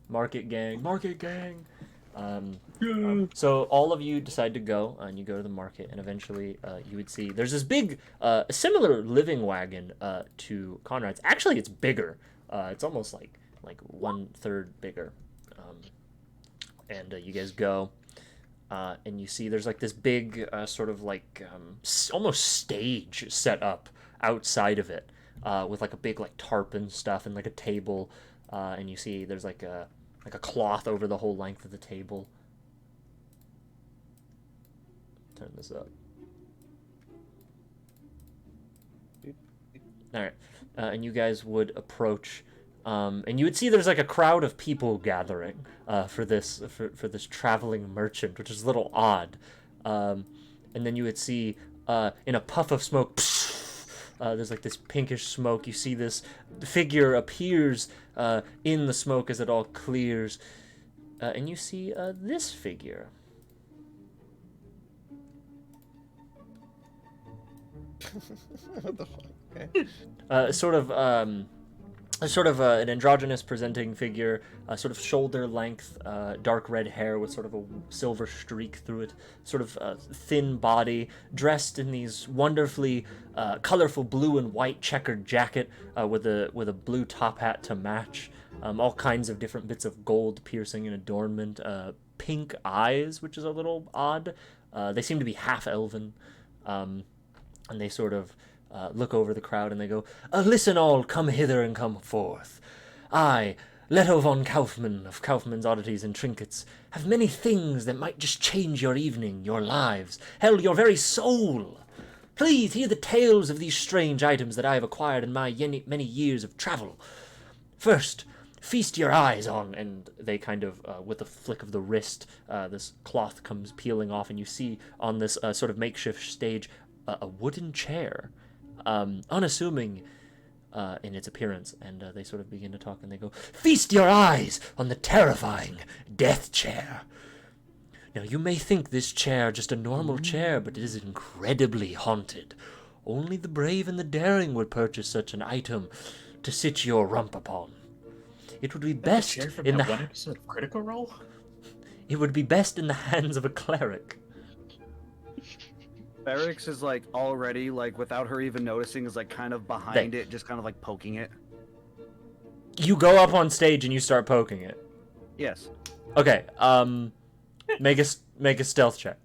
Trinket gang. Market gang. So all of you decide to go, and you go to the market, and eventually you would see there's this big, similar living wagon to Conrad's. Actually, it's bigger. It's almost like 1/3 bigger. And you guys go, and you see there's like this big sort of like almost stage set up outside of it, with like a big like tarp and stuff, and like a table, and you see there's like a cloth over the whole length of the table. Turn this up. All right, and you guys would approach, and you would see there's like a crowd of people gathering for this traveling merchant, which is a little odd. And then you would see in a puff of smoke, there's like this pinkish smoke. You see this figure appears in the smoke as it all clears, and you see this figure. What the fuck? Okay. Sort of an androgynous presenting figure, sort of shoulder length, dark red hair with sort of a silver streak through it, sort of thin body, dressed in these wonderfully colorful blue and white checkered jacket with a blue top hat to match, all kinds of different bits of gold piercing and adornment, pink eyes, which is a little odd. They seem to be half elven, and they sort of look over the crowd and they go, "Listen all, come hither and come forth. I, Leto von Kaufmann of Kaufmann's Oddities and Trinkets, have many things that might just change your evening, your lives, hell, your very soul. Please hear the tales of these strange items that I have acquired in my many years of travel. First, feast your eyes on," and they kind of, with a flick of the wrist, this cloth comes peeling off, and you see on this sort of makeshift stage a wooden chair, unassuming in its appearance, and they sort of begin to talk, and they go, "Feast your eyes on the terrifying death chair. Now, you may think this chair just a normal chair, but it is incredibly haunted. Only the brave and the daring would purchase such an item to sit your rump upon. It would be best in the one episode of Critical Role. It would be best in the hands of a cleric. Barracks is like already like without her even noticing is like kind of behind it, just kind of like poking it. You go up on stage and you start poking it. Yes. Okay. Make a stealth check.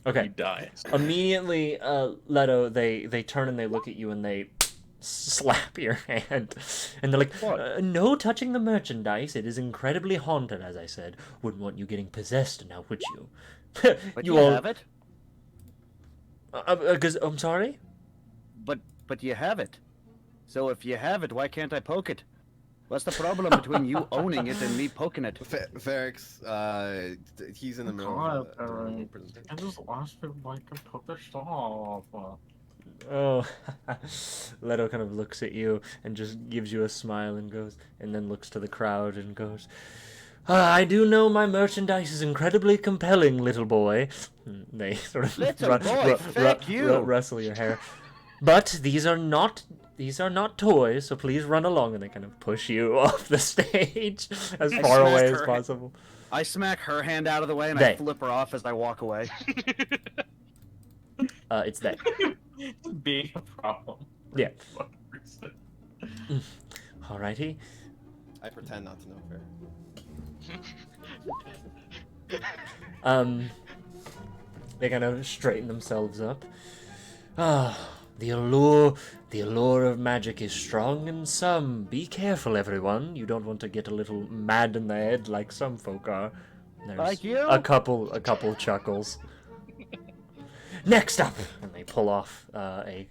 Okay. He dies. Immediately, Leto, they turn and they look at you and they slap your hand. And they're like, no touching the merchandise. It is incredibly haunted, as I said. Wouldn't want you getting possessed now, would you? But you have it? I'm sorry? But you have it. So if you have it, why can't I poke it? What's the problem between you owning it and me poking it? Ferrex, he's in the middle of a presentation. I just asked him like I took the stuff. Oh, Leto kind of looks at you and just gives you a smile and goes, and then looks to the crowd and goes, I do know my merchandise is incredibly compelling, little boy. And they sort of rustle your hair. But these are not toys, so please run along. And they kind of push you off the stage as far away as possible. I smack her hand out of the way and I flip her off as I walk away. It's they. Being a problem. Yeah. Alrighty. I pretend not to know fair. They kind of straighten themselves up. The allure of magic is strong in some. Be careful, everyone. You don't want to get a little mad in the head like some folk are. There's like you? A couple chuckles. Next up, and they pull off a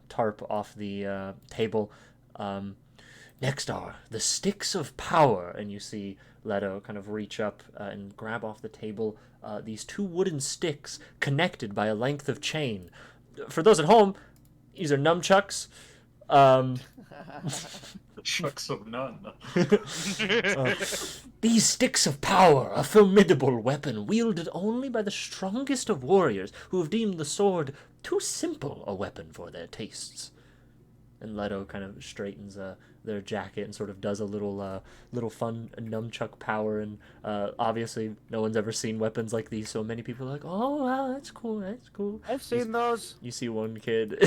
tarp off the table. Next are the sticks of power, and you see Leto kind of reach up and grab off the table these two wooden sticks connected by a length of chain. For those at home, these are nunchucks. Chucks of none. These sticks of power, a formidable weapon wielded only by the strongest of warriors who have deemed the sword too simple a weapon for their tastes. And Leto kind of straightens their jacket and sort of does a little fun nunchuck power. And obviously, no one's ever seen weapons like these, so many people are like, "Oh, wow, that's cool, that's cool." I've seen those. You see one kid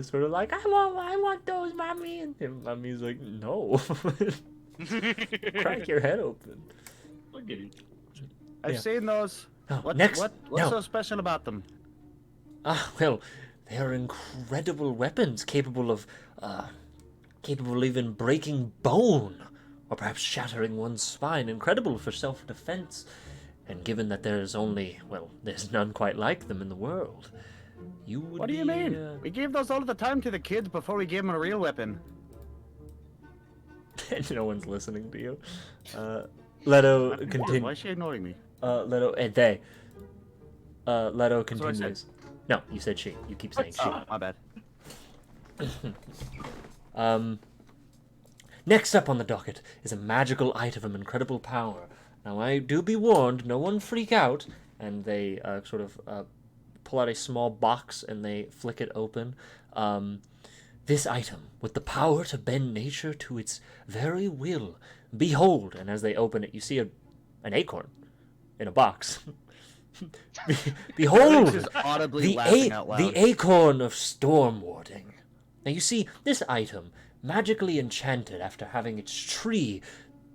sort of like, I want those, mommy, and mommy's like, no. Crack your head open. Look at you. I've seen those. What's so special about them? Well, they are incredible weapons, capable of even breaking bone, or perhaps shattering one's spine. Incredible for self-defense. And given that there's none quite like them in the world, you would. What do you mean? We gave those all the time to the kids before we gave them a real weapon. No one's listening to you. Leto continues. Why is she ignoring me? Leto continues. No, you said she. You keep saying she. Oh, my bad. Next up on the docket is a magical item of incredible power. Now, I do be warned, no one freak out. And they sort of pull out a small box and they flick it open. This item, with the power to bend nature to its very will, behold. And as they open it, you see an acorn in a box. Behold, the acorn of storm warding. Now you see, this item, magically enchanted after having its tree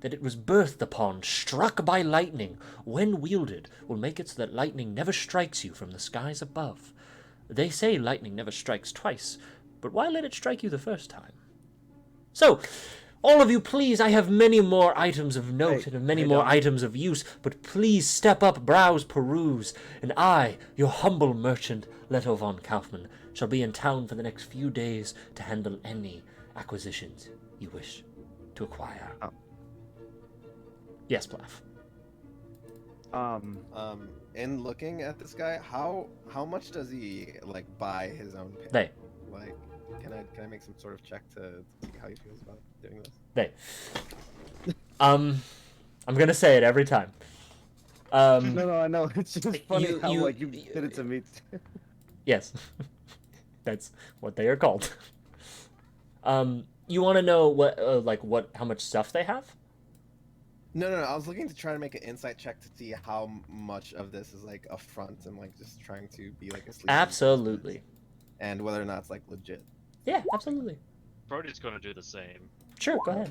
that it was birthed upon struck by lightning, when wielded, will make it so that lightning never strikes you from the skies above. They say lightning never strikes twice, but why let it strike you the first time? So, all of you, please, I have many more items of note and many more items of use, but please step up, browse, peruse, and I, your humble merchant, Leto von Kaufmann, shall be in town for the next few days to handle any acquisitions you wish to acquire. Oh. Yes, Plath. In looking at this guy, how much does he like buy his own pin? They. Like, can I make some sort of check to see how he feels about doing this? They. I'm gonna say it every time. No, I know. It's just funny how like you did it to me. Yes, that's what they are called. You want to know how much stuff they have? No. I was looking to try to make an insight check to see how much of this is like a front and like just trying to be like a sleeping Absolutely. and whether or not it's like legit. Yeah, absolutely. Brody's gonna do the same. Sure, go ahead.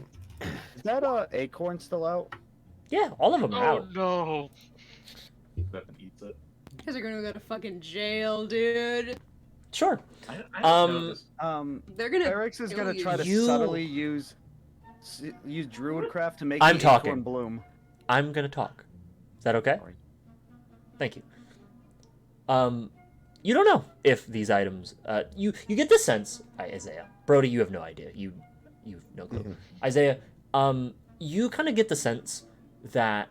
Is that acorn still out? Yeah, all of them are Oh out. no! He fucking eats it. You guys are gonna go to fucking jail, dude. Sure. I don't know this. They're gonna. Eric's is kill gonna you. try to subtly use druidcraft to make I'm the talking. acorn bloom. I'm gonna talk. Is that okay? Sorry. Thank you. You don't know if these items. You get the sense, Isaiah. Brody, you have no idea. You've no clue. Mhm. Isaiah, you kind of get the sense that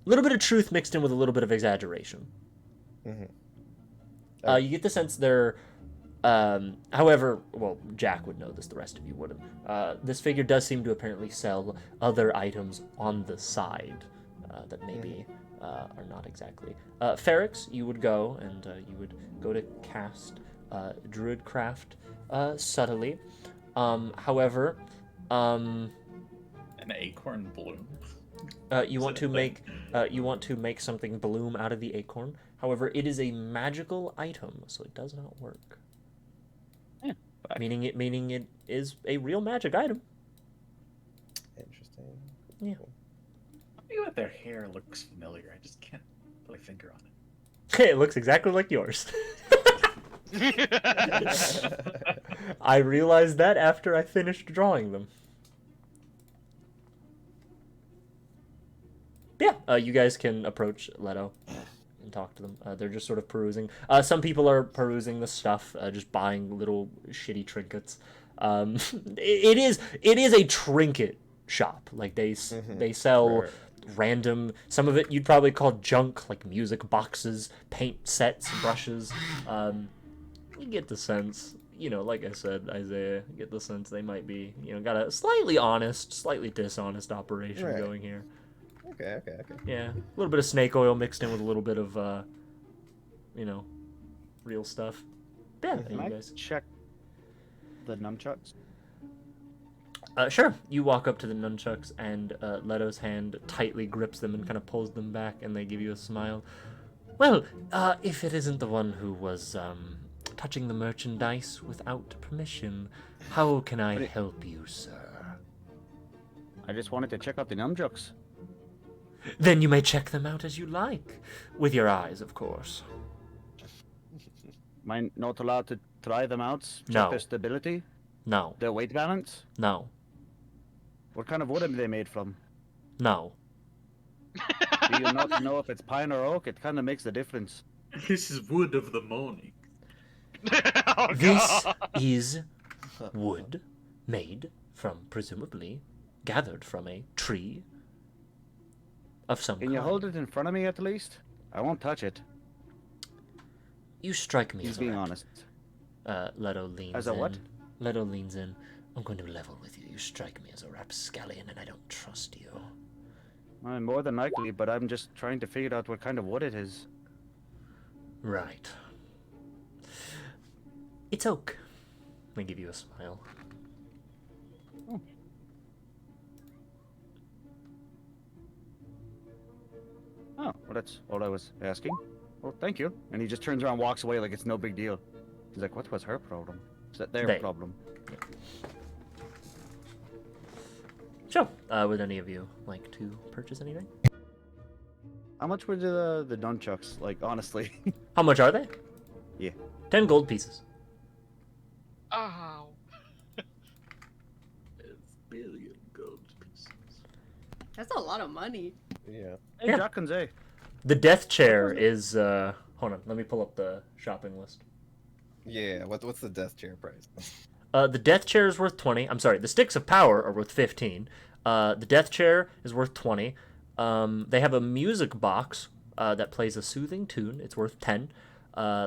a little bit of truth mixed in with a little bit of exaggeration. Mm-hmm. You get the sense they're. However, well, Jack would know this. The rest of you wouldn't. This figure does seem to apparently sell other items on the side that maybe are not exactly. Ferrix, you would go and you would go to cast Druidcraft subtly. However, An acorn bloom. you want to make something bloom out of the acorn. However, it is a magical item, so it does not work. Yeah, meaning it is a real magic item. Interesting. Yeah. Maybe with their hair looks familiar. I just can't put my finger on it. It looks exactly like yours. I realized that after I finished drawing them. Yeah, you guys can approach Leto and talk to them. They're just sort of perusing. Some people are perusing the stuff, just buying little shitty trinkets. It is a trinket shop. Like they sell random. Some of it you'd probably call junk, like music boxes, paint sets, brushes. You get the sense, like I said, Isaiah, you get the sense they might be, got a slightly honest, slightly dishonest operation going here. Okay. Yeah, a little bit of snake oil mixed in with a little bit of, real stuff. Yeah, Can you I guys. check the nunchucks? Sure. You walk up to the nunchucks, and Leto's hand tightly grips them and kind of pulls them back, and they give you a smile. Well, if it isn't the one who was touching the merchandise without permission, how can I help you, sir? I just wanted to check out the nunchucks. Then you may check them out as you like, with your eyes, of course. Am I not allowed to try them out? Check No. their stability? No. Their weight balance? No. What kind of wood are they made from? No. Do you not know if it's pine or oak? It kind of makes a difference. This is wood of the morning. Oh, This God. is wood made from, presumably, gathered from a tree of some Can you kind. hold it in front of me at least? I won't touch it. You strike me He's as a being rep. honest. Leto leans As a in. what? Leto leans in. I'm going to level with you. You strike me as a rapscallion, and I don't trust you. More than likely, but I'm just trying to figure out what kind of wood it is. Right. It's oak. I give you a smile. Oh, well, that's all I was asking. Well, thank you. And he just turns around and walks away like it's no big deal. He's like, what was her problem? Is that their They. problem? Sure. Would any of you like to purchase anything? How much were the nunchucks? Like, honestly. How much are they? Yeah. 10 gold pieces. Ow. Billion gold pieces. That's a lot of money. Yeah. Hey, Yeah. Jack and Zay. The death chair is, hold on, let me pull up the shopping list. Yeah. What's the death chair price? The death chair is worth 20. I'm sorry, the sticks of power are worth 15. The death chair is worth 20. They have a music box that plays a soothing tune. It's worth 10.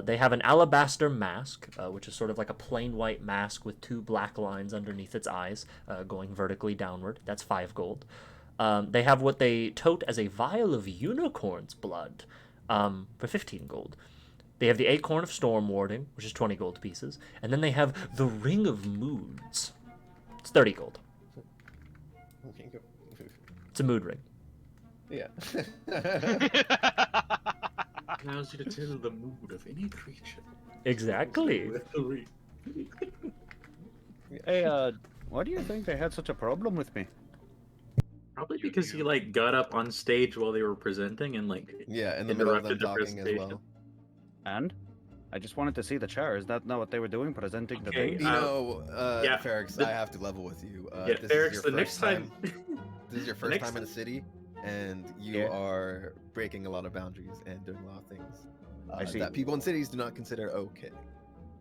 They have an alabaster mask, which is sort of like a plain white mask with two black lines underneath its eyes, going vertically downward. That's 5 gold. They have what they tote as a vial of unicorn's blood for 15 gold. They have the Acorn of Storm Warding, which is 20 gold pieces. And then they have the Ring of Moods. It's 30 gold. It's a mood ring. Yeah. Allows you to tell the mood of any creature. Exactly. With the ring. Hey, why do you think they had such a problem with me? Probably because he like got up on stage while they were presenting and like Yeah, in the middle of them interrupted the talking as presentation. well. And? I just wanted to see the chair. Is that not what they were doing, presenting the Okay, thing? You know, yeah, Ferrix, the- I have to level with you. Yeah, This is Ferrix, your the first next time. This is your first next time in the city, and you Yeah. are breaking a lot of boundaries and doing a lot of things I see. that people in cities do not consider okay.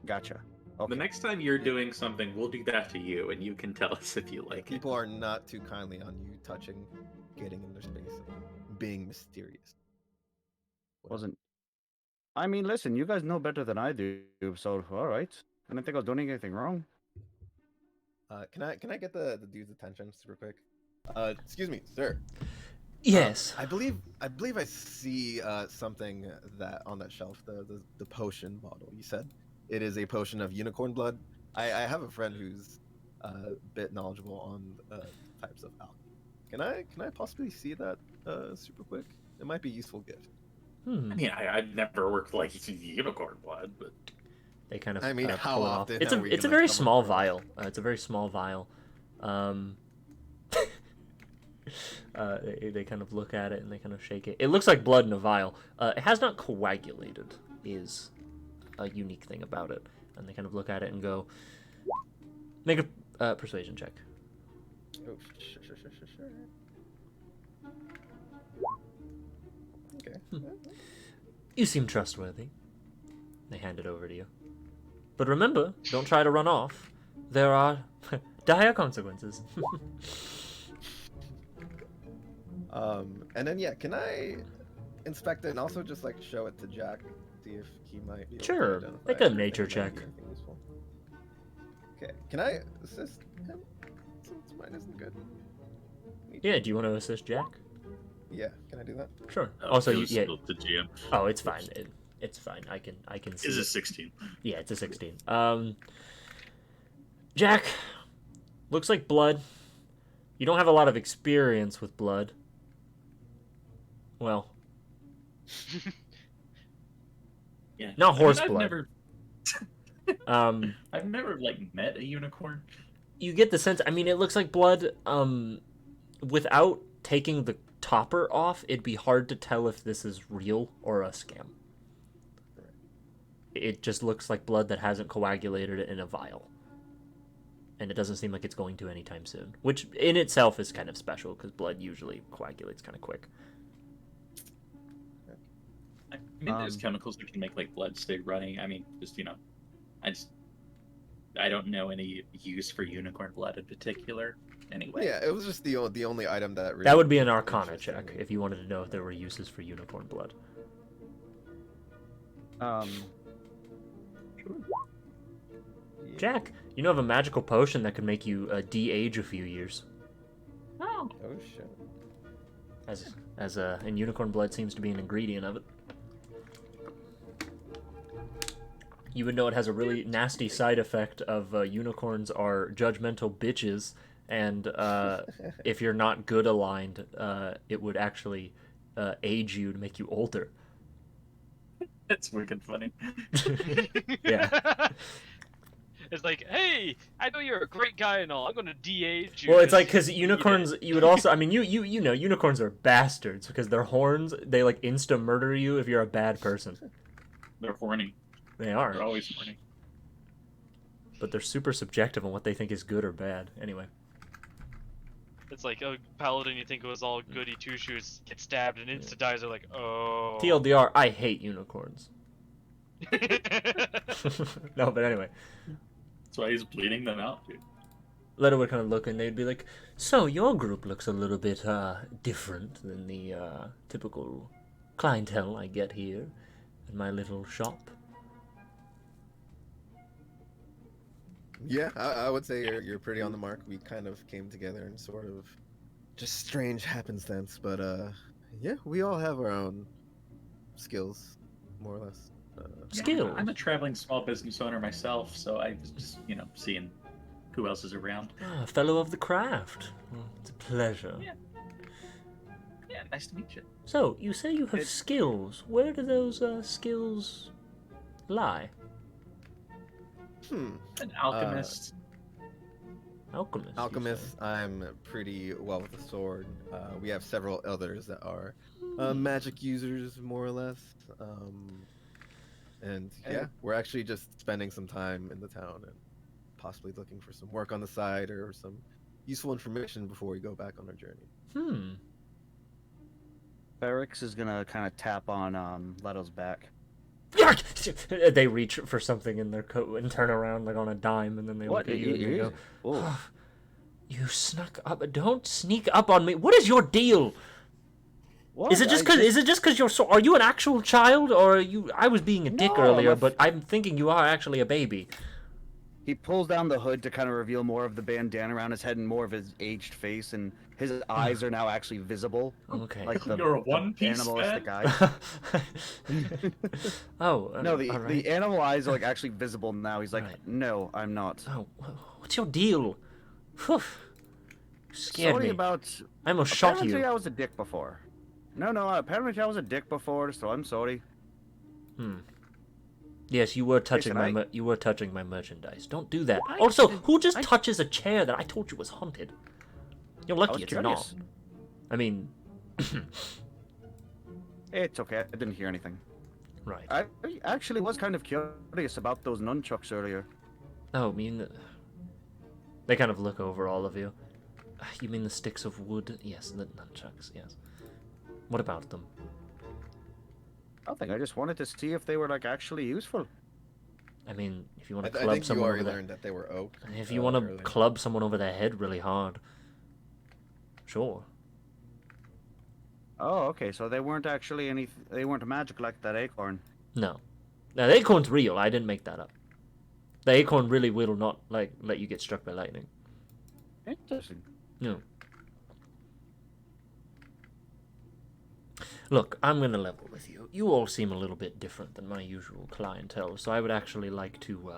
Gotcha. The Okay. next time you're doing something, we'll do that to you, and you can tell us if you like People are not too kindly on you touching, getting in their space, and being mysterious. Wasn't. I mean, listen, you guys know better than I do, so all right. I don't think I was doing anything wrong. Can I get the dude's attention super quick? Excuse me, sir. Yes. I believe I see something that on that shelf, the potion bottle. You said it is a potion of unicorn blood. I have a friend who's a bit knowledgeable on types of alchemy. Can I possibly see that super quick? It might be a useful gift. I mean, I've never worked like unicorn blood, but They kind of I mean, how pull it off. often It's are a we it's a gonna very come small across- vial. It's a very small vial. They kind of look at it and they kind of shake it. It looks like blood in a vial. It has not coagulated, is a unique thing about it. And they kind of look at it and go, make a persuasion check. Oh, sure. Okay. You seem trustworthy. They hand it over to you. But remember, don't try to run off. There are dire consequences. And then yeah, can I inspect it and also just like show it to Jack, see if he might be able Sure, to identify make a anything nature that might check. be anything useful. Okay, can I assist him since mine isn't good? Yeah, do you want to assist Jack? Yeah, can I do that? Sure. oh, Also, it you, was yeah. still the GM. Oh, it's fine. It's fine. I can see. Is it. a 16? Yeah, it's a 16. Jack, looks like blood. You don't have a lot of experience with blood. Well, Yeah. not horse I've blood. I've never like met a unicorn. You get the sense. I mean, it looks like blood. Without taking the topper off, it'd be hard to tell if this is real or a scam. It just looks like blood that hasn't coagulated in a vial. And it doesn't seem like it's going to anytime soon. Which in itself is kind of special, because blood usually coagulates kind of quick. I mean, there's chemicals that can make like blood stay running. I mean, just I don't know any use for unicorn blood in particular. Anyway. Yeah, it was just the only item that really That would be an Arcana interested check me. if you wanted to know if there were uses for unicorn blood. Jack, you know of a magical potion that could make you de-age a few years. Oh. Oh shit. And unicorn blood seems to be an ingredient of it. You would know it has a really nasty side effect of unicorns are judgmental bitches, and if you're not good aligned, it would actually age you to make you older. That's wicked funny. Yeah. It's like, hey, I know you're a great guy and all. I'm gonna de-age you. Well, it's like because because unicorns, you would also, I mean, you know, unicorns are bastards because their horns, they like insta murder you if you're a bad person. They're horny. They are, They're always horny. but they're super subjective on what they think is good or bad. Anyway. It's like a paladin you think it was all goody two shoes get stabbed and insta dies. They're like, oh. TLDR, I hate unicorns. No, but anyway. That's why he's bleeding them out, dude. Letta would kind of look and they'd be like, so your group looks a little bit different than the typical clientele I get here in my little shop. Yeah, I would say you're pretty on the mark. We kind of came together and sort of just strange happenstance. But yeah, we all have our own skills, more or less. Skills. I'm a traveling small business owner myself, so I was just, seeing who else is around. Ah, fellow of the craft. Well, it's a pleasure. Yeah. Yeah, nice to meet you. So, you say you have skills. Where do those skills lie? Hmm. An alchemist. Alchemist. Alchemist, I'm pretty well with the sword. We have several others that are magic users, more or less. And yeah, we're actually just spending some time in the town and possibly looking for some work on the side or some useful information before we go back on our journey. Ferrix is gonna kind of tap on Leto's back. They reach for something in their coat and turn around like on a dime, and then they look at you and they go, oh, "You snuck up! Don't sneak up on me! What is your deal? What? Is it just because you're so? Are you an actual child, or are you? I was being a dick earlier, but I'm thinking you are actually a baby." He pulls down the hood to kind of reveal more of the bandana around his head and more of his aged face, and his eyes are now actually visible. Okay. Like You're a one-piece animalistic fan? eyes. Oh. No, the all right. the animal eyes are like actually visible now. He's like, Right. no, I'm not. Oh, what's your deal? Whew. Scared Sorry me. about. I almost shot Apparently you. I was a dick before. No, apparently I was a dick before, so I'm sorry. Yes, you were touching Listen, you were touching my merchandise. Don't do that. I Also, didn't- who just touches a chair that I told you was haunted? You're I lucky was it's curious. not. I mean, It's okay. I didn't hear anything. right. I actually was kind of curious about those nunchucks earlier. Oh, they kind of look over all of you. You mean the sticks of wood? Yes, the nunchucks. Yes. What about them? Nothing. I just wanted to see if they were like actually useful. I mean, if you want I to club think you someone already over learned that they were oak. if you want to earlier. club someone over the head really hard, sure. Oh, okay. So they weren't actually They weren't magic like that acorn. No. Now, the acorn's real. I didn't make that up. The acorn really will not let you get struck by lightning. Interesting. No. Look, I'm going to level with you. You all seem a little bit different than my usual clientele, so I would actually like to,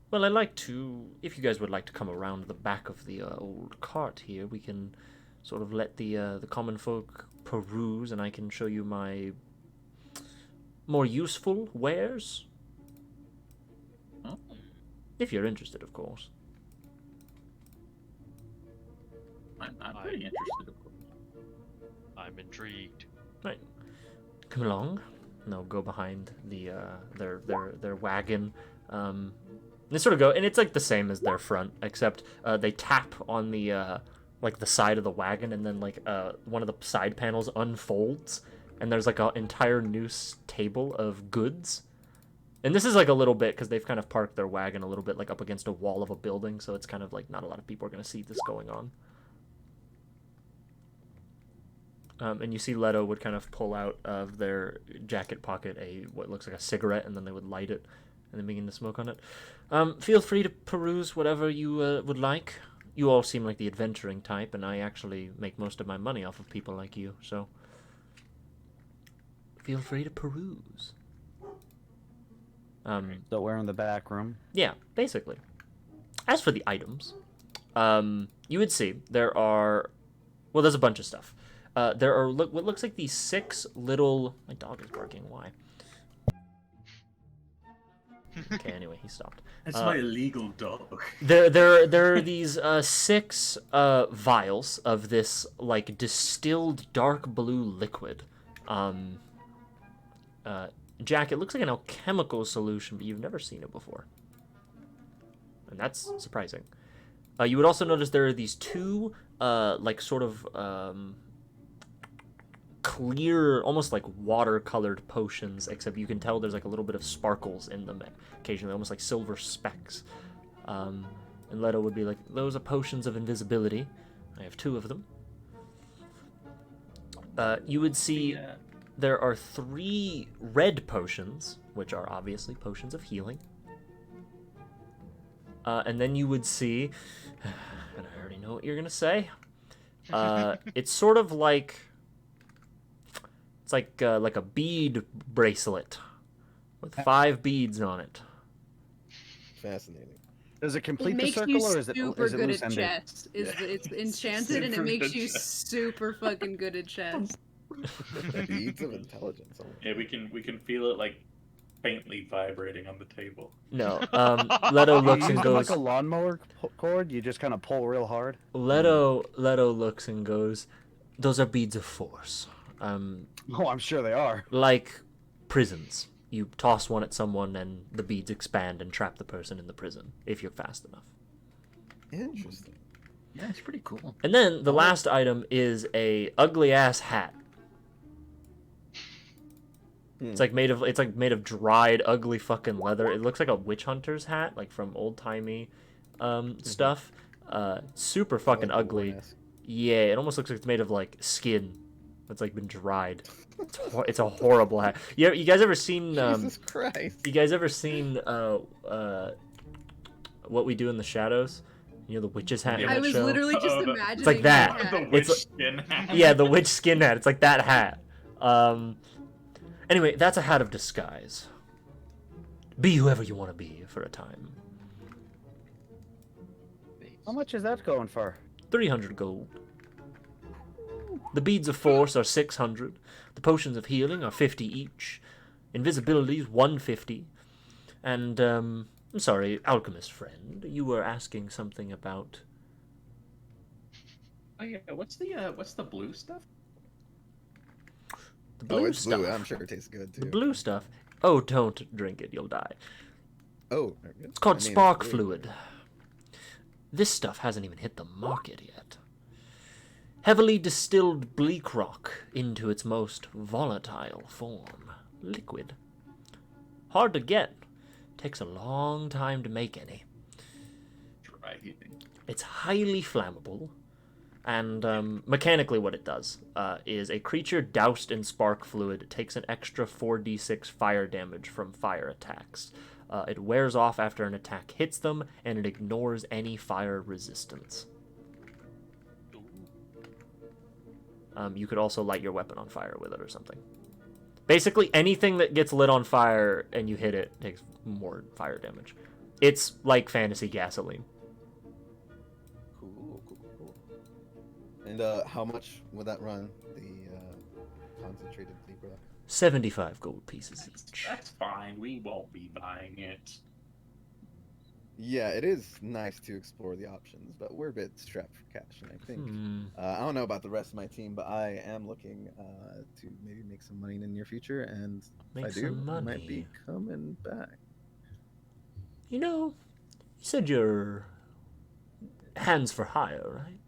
well, I'd like to, if you guys would like to come around the back of the old cart here, we can sort of let the common folk peruse, and I can show you my more useful wares. Oh. If you're interested, of course. I'm pretty interested, of course. I'm intrigued. Right. Come along. And they'll go behind the their wagon. They sort of go, and it's like the same as their front, except they tap on the like the side of the wagon, and then like one of the side panels unfolds, and there's like an entire new table of goods. And this is like a little bit because they've kind of parked their wagon a little bit like up against a wall of a building, so it's kind of like not a lot of people are gonna see this going on. And you see Leto would kind of pull out of their jacket pocket what looks like a cigarette, and then they would light it and then begin to smoke on it. Feel free to peruse whatever you would like. You all seem like the adventuring type, and I actually make most of my money off of people like you, so feel free to peruse. So we're in the back room. Yeah, basically. As for the items, you would see there's a bunch of stuff. There are what looks like these 6 little. My dog is barking. Why? Okay. Anyway, he stopped. It's my illegal dog. There are these 6 vials of this like distilled dark blue liquid. Jack, it looks like an alchemical solution, but you've never seen it before, and that's surprising. You would also notice there are these 2 like sort of clear, almost like watercolored potions, except you can tell there's like a little bit of sparkles in them occasionally, almost like silver specks. And Leto would be like, those are potions of invisibility. I have 2 of them. You would see there are 3 red potions, which are obviously potions of healing. And then you would see, and already know what you're gonna say. It's sort of like it's like a bead bracelet with 5 beads on it. Fascinating. Does it It complete the makes circle, you or is it super good loose at ended? chess. It's enchanted and it Super makes good you chess. super fucking good at chess. Beads of intelligence. Oh my Yeah, God. we can feel it like faintly vibrating on the table. No, Leto Do you looks and use them like goes. a lawnmower cord? You just kind of pull real hard. Leto looks and goes. Those are beads of force. Oh, I'm sure they are. Like prisons. You toss one at someone and the beads expand and trap the person in the prison if you're fast enough. Interesting. Yeah, it's pretty cool. And then the last item is a ugly ass hat. It's like made of dried ugly fucking leather. It looks like a witch hunter's hat, like from old timey stuff. Super fucking Like a ugly. Warren-esque. Yeah, it almost looks like it's made of like skin. It's like been dried. It's a horrible hat. You guys ever seen? Jesus Christ. You guys ever seen What We Do in the Shadows? You know the witch's hat in I that was show. literally just Oh, imagining It's like that. hat. The witch It's- skin hat. Yeah, the witch skin hat. It's like that hat. Anyway, that's a hat of disguise. Be whoever you want to be for a time. How much is that going for? 300 gold. The beads of force are 600. The potions of healing are 50 each. Invisibility is 150. And, I'm sorry, alchemist friend, you were asking something about... Oh yeah, what's the blue stuff? The blue it's stuff. blue. I'm sure it tastes good too. The blue stuff. Oh, don't drink it, you'll die. Oh, very good. It's called I mean, spark blue. fluid. This stuff hasn't even hit the market yet. Heavily distilled bleak rock into its most volatile form. Liquid. Hard to get. Takes a long time to make any. Right. It's highly flammable. And mechanically what it does is a creature doused in spark fluid takes an extra 4d6 fire damage from fire attacks. It wears off after an attack hits them, and it ignores any fire resistance. You could also light your weapon on fire with it or something. Basically, anything that gets lit on fire and you hit it takes more fire damage. It's like fantasy gasoline. Cool. And how much would that run? The concentrated bleak rock? 75 gold pieces each. That's fine. We won't be buying it. Yeah, it is nice to explore the options, but we're a bit strapped for cash, and I think I don't know about the rest of my team, but I am looking to maybe make some money in the near future, and Make if I do, some I money. might be coming back. You know, you said you're hands for hire, right?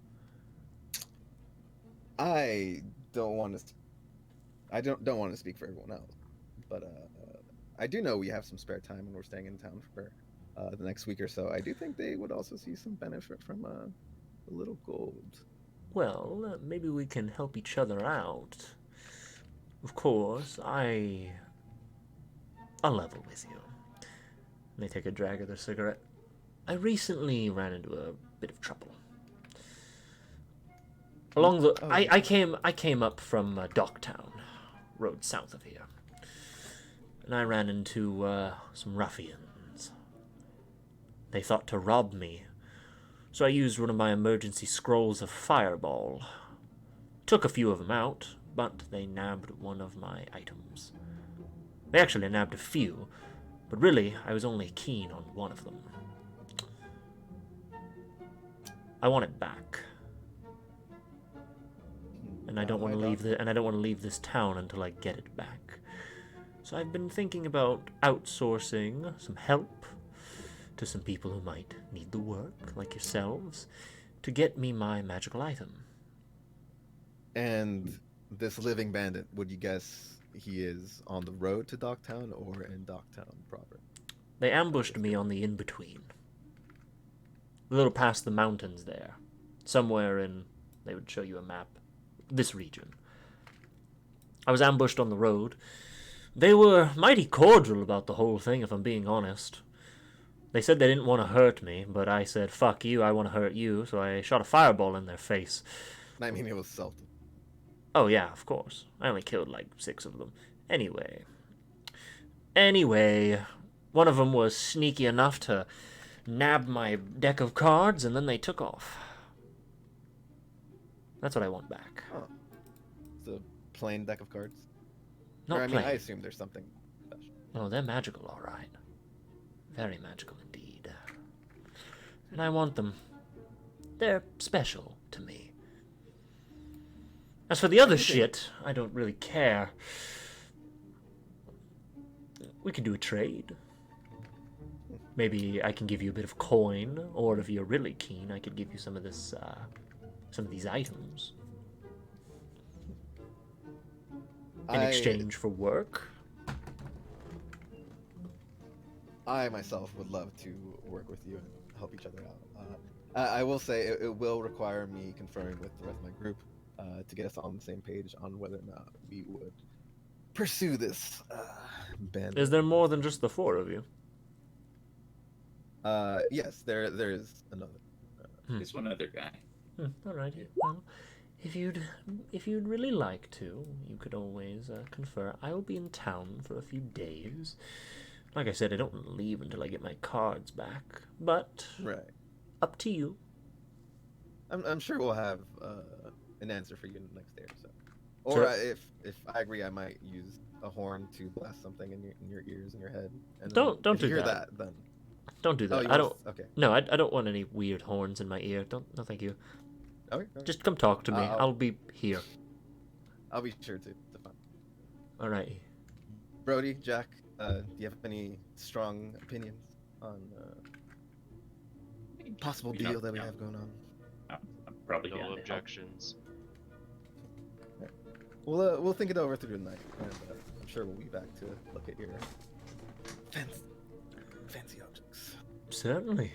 I don't want to speak for everyone else, but I do know we have some spare time when we're staying in town for the next week or so. I do think they would also see some benefit from a little gold. Well, maybe we can help each other out. Of course, I'll level with you. And they take a drag of their cigarette. I recently ran into a bit of trouble. Along the, I came up from Docktown, road south of here, and I ran into some ruffians. They thought to rob me, so I used one of my emergency scrolls of fireball. Took a few of them out, but they nabbed one of my items. They actually nabbed a few, but really I was only keen on one of them. I want it back. And I don't want to leave this town until I get it back. So I've been thinking about outsourcing some help to some people who might need the work, like yourselves, to get me my magical item. And this living bandit, would you guess he is on the road to Docktown or in Docktown proper? They ambushed me on the in-between. A little past the mountains there. Somewhere in, they would show you a map, this region. I was ambushed on the road. They were mighty cordial about the whole thing, if I'm being honest. They said they didn't want to hurt me, but I said, fuck you, I want to hurt you, so I shot a fireball in their face. I mean, it was salty. Oh yeah, of course. I only killed like 6 of them. Anyway, one of them was sneaky enough to nab my deck of cards, and then they took off. That's what I want back. Oh. It's a plain deck of cards? Not I plain. mean, I assume there's something special. Oh, they're magical, all right. Very magical indeed. And I want them. They're special to me. As for the other shit, I don't really care. We could do a trade. Maybe I can give you a bit of coin, or if you're really keen, I could give you some of this, some of these items. In exchange for work. I myself would love to work with you and help each other out. I will say it will require me conferring with the rest of my group to get us on the same page on whether or not we would pursue this band. Is there more than just the 4 of you? Yes, there is another. There's one other guy. Alrighty. Well, if you'd really like to, you could always confer. I will be in town for a few days. Like I said, I don't leave until I get my cards back. But Right. up to you. I'm sure we'll have an answer for you in the next day or so. Or Sure. If I agree, I might use a horn to blast something in your ears and your head. And Don't if do you hear that. Then Don't do oh, that. you I want- don't. Okay. No, I don't want any weird horns in my ear. No, thank you. Okay. Just come talk to me. I'll- I'll be here. I'll be sure to find. Alrighty. Brody, Jack, do you have any strong opinions on possible You know, deal that we yeah. have going on? I'm probably No down to help. objections. We'll think it over through the night, and I'm sure we'll be back to look at your fancy objects. Certainly.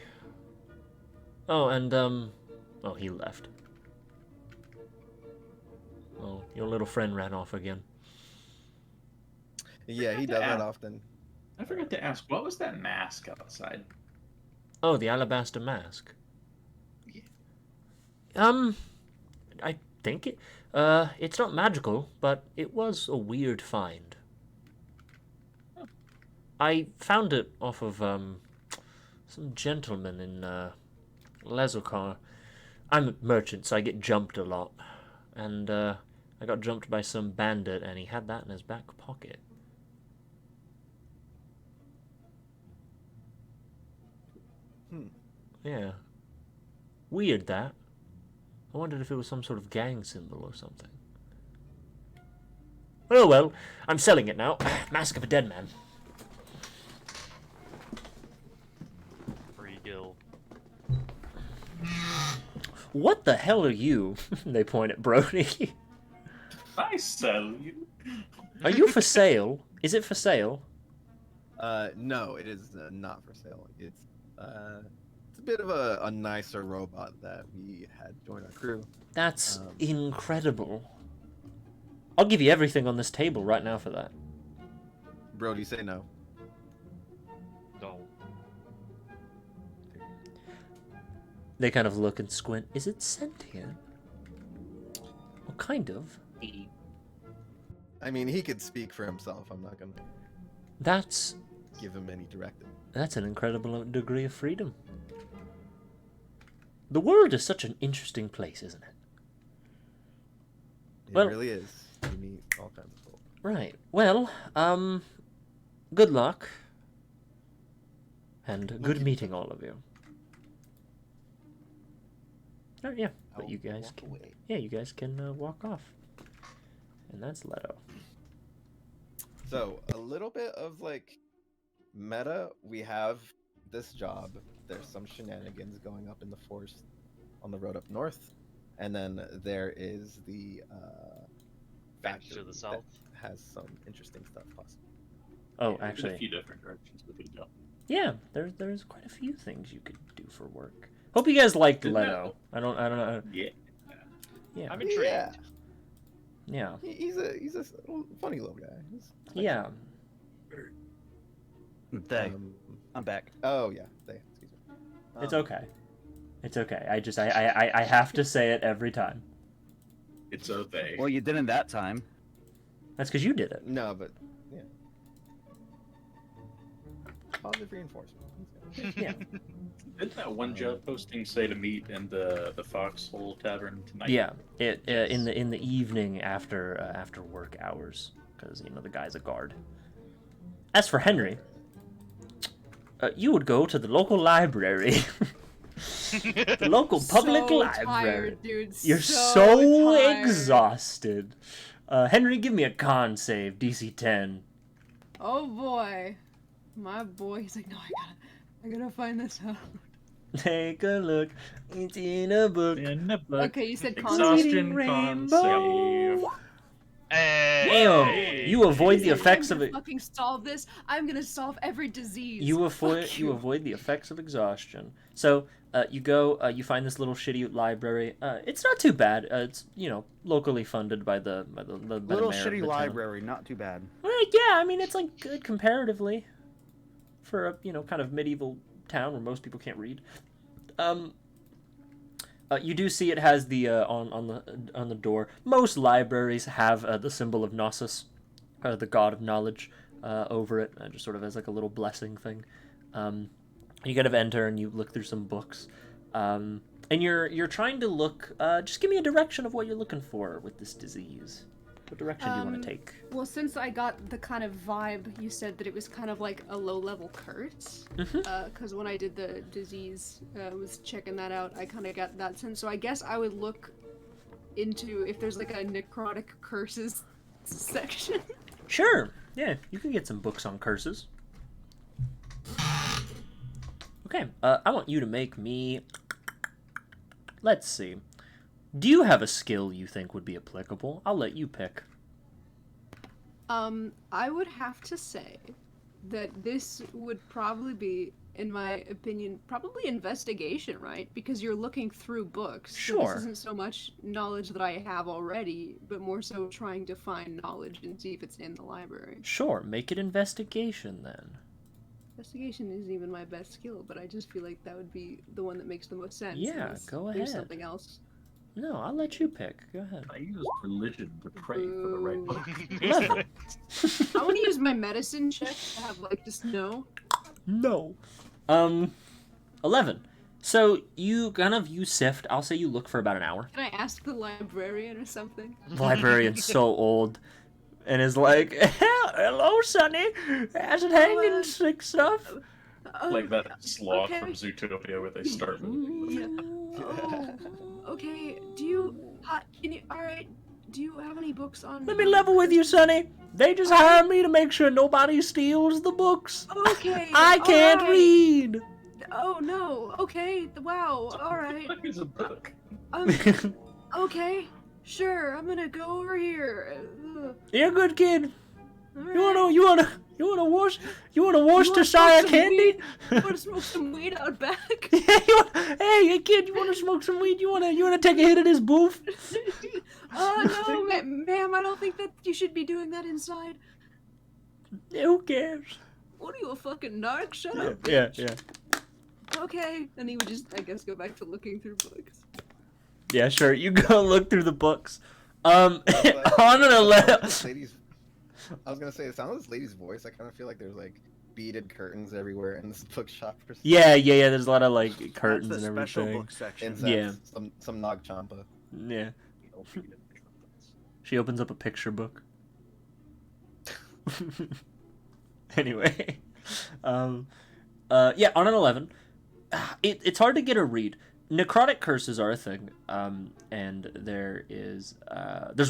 Oh, and oh, he left. Oh, your little friend ran off again. Yeah, he does that often. I forgot to ask, what was that mask outside? Oh, the alabaster mask. I think it's not magical, but it was a weird find. I found it off of some gentleman in Lazokar. I'm a merchant, so I get jumped a lot, and I got jumped by some bandit, and he had that in his back pocket. Yeah. Weird, that. I wondered if it was some sort of gang symbol or something. Oh well, I'm selling it now. Mask of a Dead Man. Free Gil. What the hell are you? They point at Brody. I sell you. Are you for sale? Is it for sale? No, it is not for sale. It's a bit of a nicer robot that we had join our crew. That's incredible. I'll give you everything on this table right now for that. Brody, say no. No. They kind of look and squint. Is it sentient? Well, kind of. I mean, he could speak for himself. I'm not gonna That's give him any directive. That's an incredible degree of freedom. The world is such an interesting place, isn't it? It Well- really is. You meet all kinds of people. Right. Well, good luck. And good meeting all of you. Oh, yeah, but you guys can, yeah, you guys can walk off. And that's Leto. So a little bit of like meta. We have this job. There's some shenanigans going up in the forest on the road up north, and then there is the Back factory to the that south. has some interesting stuff possible. Oh, There's a actually, few different directions we could go. yeah, there's quite a few things you could do for work. Hope you guys liked Good Leto. I don't know. Yeah. Yeah, I'm intrigued. Yeah, yeah, he's a funny little guy. yeah. They. Um, I'm back. Oh yeah, excuse me. It's okay. It's okay. I have to say it every time. It's a they. Well, you didn't that time. That's because you did it. No, but yeah. Positive reinforcement. Yeah. Didn't that one job posting say to meet in the Foxhole Tavern tonight? Yeah. In the evening after work hours, because the guy's a guard. As for Henry, you would go to the local library. The local public library. Tired, dude. You're so so tired. exhausted. Henry, give me a con save, DC 10. Oh boy, my boy. He's like, no, I gotta find this out. Take a look. It's in a book. In the book. Okay, you said con Exhaustion Reading con rainbow. save. Damn! You avoid the effects I'm of gonna it. fucking solve this. I'm gonna solve every disease. You Fuck you. avoid the effects of exhaustion. So you go. You find this little shitty library. It's not too bad. It's locally funded by the Little mayor of shitty the town. library, not too bad. Well, yeah, I mean it's like good comparatively for a kind of medieval town where most people can't read. You do see it has the on the door. Most libraries have the symbol of Gnosis, the god of knowledge, over it, just sort of as like a little blessing thing. You kind of enter and you look through some books, and you're trying to look. Just give me a direction of what you're looking for with this disease. What direction do you want to take? Well, since I got the kind of vibe, you said that it was kind of like a low-level curse. Mm-hmm. Because when I did the disease, was checking that out, I kind of got that sense. So I guess I would look into if there's like a necrotic curses section. Sure. Yeah, you can get some books on curses. Okay, I want you to make me... Let's see. Do you have a skill you think would be applicable? I'll let you pick. I would have to say that this would probably be, in my opinion, probably investigation, right? Because you're looking through books. Sure. So this isn't so much knowledge that I have already, but more so trying to find knowledge and see if it's in the library. Sure, make it investigation then. Investigation isn't even my best skill, but I just feel like that would be the one that makes the most sense. Yeah, unless go there's ahead. something else. No, I'll let you pick. Go ahead. I use religion to pray for the right book. 11. I want to use my medicine check to have, like, just know. No. 11. So you sift. I'll say you look for about an hour. Can I ask the librarian or something? The librarian's so old and is like, hello, Sonny. How's it hanging, sick stuff? Like that sloth okay. from Zootopia where they start moving. Okay, alright, do you have any books on... Let me level with you, Sonny. They just hired me to make sure nobody steals the books. Okay, I can't alright. read. Oh, no, okay, wow, alright. What is a book? Okay, sure, I'm gonna go over here. You're a good kid. Alright. You wanna wash Worcestershire candy? You wanna smoke some weed out back? Yeah, hey kid, you wanna smoke some weed? You wanna take a hit of this boof? No, ma'am, I don't think that you should be doing that inside. Yeah, who cares? What are you, a fucking narc? Shut up. Yeah. Okay, and he would just, I guess, go back to looking through books. Yeah, sure. You go look through the books. On an 11. I was gonna say, the sound of this lady's voice, I kind of feel like there's like beaded curtains everywhere in this bookshop. Or something. Yeah. There's a lot of like curtains That's the and special everything. book section. Insects, Yeah. some Nag Champa. Yeah. She opens up a picture book. Anyway, yeah, on an 11, it's hard to get a read. Necrotic curses are a thing, and there's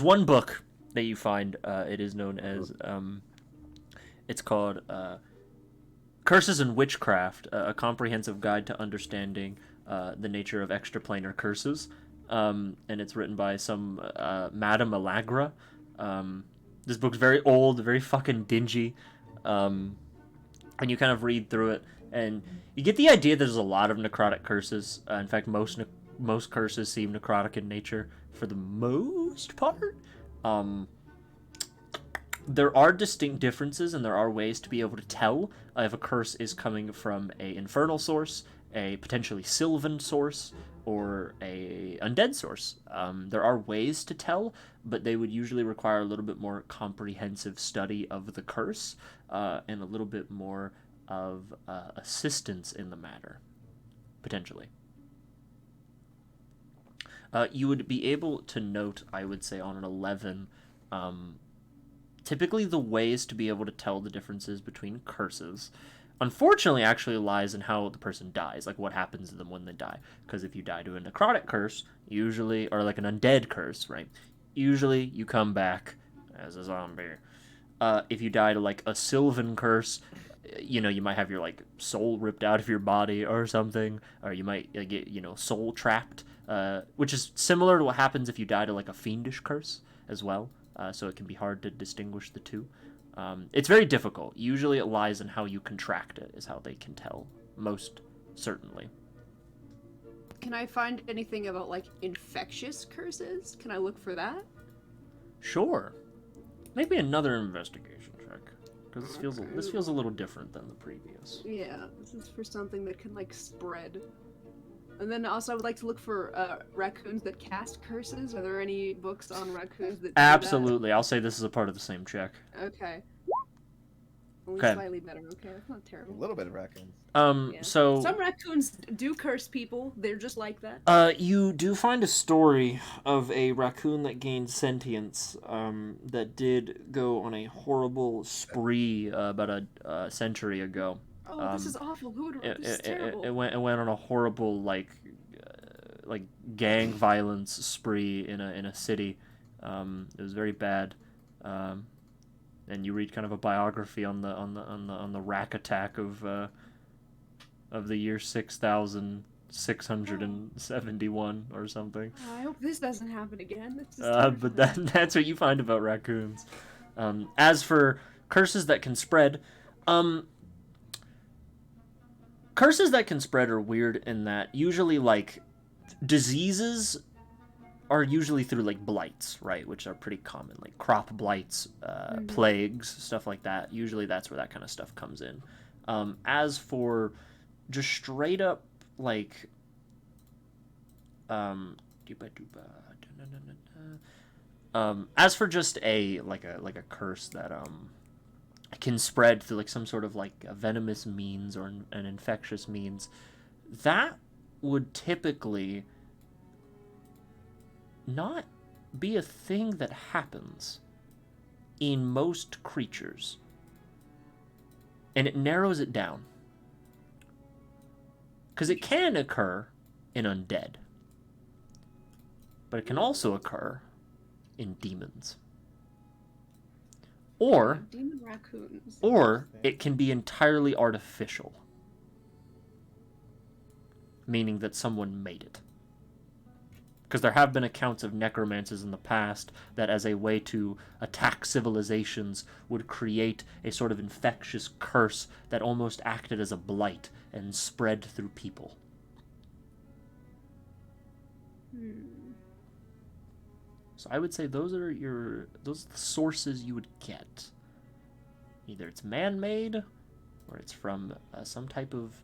one book that you find. It is known as it's called Curses and Witchcraft: A Comprehensive Guide to Understanding the Nature of Extraplanar Curses. And it's written by some Madame Allegra. This book's very old, very fucking dingy, and you kind of read through it, and you get the idea that there's a lot of necrotic curses. In fact, most curses seem necrotic in nature for the most part. There are distinct differences, and there are ways to be able to tell if a curse is coming from a infernal source, a potentially sylvan source, or a undead source. There are ways to tell, but they would usually require a little bit more comprehensive study of the curse and a little bit more of assistance in the matter, potentially. You would be able to note, I would say, on an 11, typically the ways to be able to tell the differences between curses, unfortunately, actually lies in how the person dies, like what happens to them when they die. Because if you die to a necrotic curse, usually, or like an undead curse, right, usually you come back as a zombie. If you die to like a sylvan curse, you might have your like soul ripped out of your body or something, or you might get soul trapped, which is similar to what happens if you die to like a fiendish curse as well. So it can be hard to distinguish the two. It's very difficult. Usually it lies in how you contract it, is how they can tell, most certainly. Can I find anything about, like, infectious curses? Can I look for that? Sure. Maybe another investigation check, because this feels a little different than the previous. Yeah, this is for something that can, like, spread. And then also I would like to look for raccoons that cast curses. Are there any books on raccoons that do Absolutely. I'll say this is a part of the same check. that? Okay. Only Okay. slightly better. Okay, that's not A terrible. little bit of raccoons. Yeah. So Some raccoons do curse people. They're just like that. you do find a story of a raccoon that gained sentience, that did go on a horrible spree about a century ago. Oh, this is awful. Who would? This is terrible. It went on a horrible like gang violence spree in a city. It was very bad. And you read kind of a biography on the rack attack of the year 6,671 or something. Oh, I hope this doesn't happen again. This is But that's what you find about raccoons. As for curses that can spread, curses that can spread are weird in that usually like diseases are usually through like blights, right, which are pretty common, like crop blights, plagues, stuff like that. Usually that's where that kind of stuff comes in. As for just straight up like as for just a curse that can spread through like some sort of like a venomous means or an infectious means, that would typically not be a thing that happens in most creatures. And it narrows it down. Because it can occur in undead. But it can also occur in demons. Or demon raccoons. Or it can be entirely artificial. Meaning that someone made it. Because there have been accounts of necromancers in the past that as a way to attack civilizations would create a sort of infectious curse that almost acted as a blight and spread through people. So I would say those are the sources you would get. Either it's man-made, or it's from some type of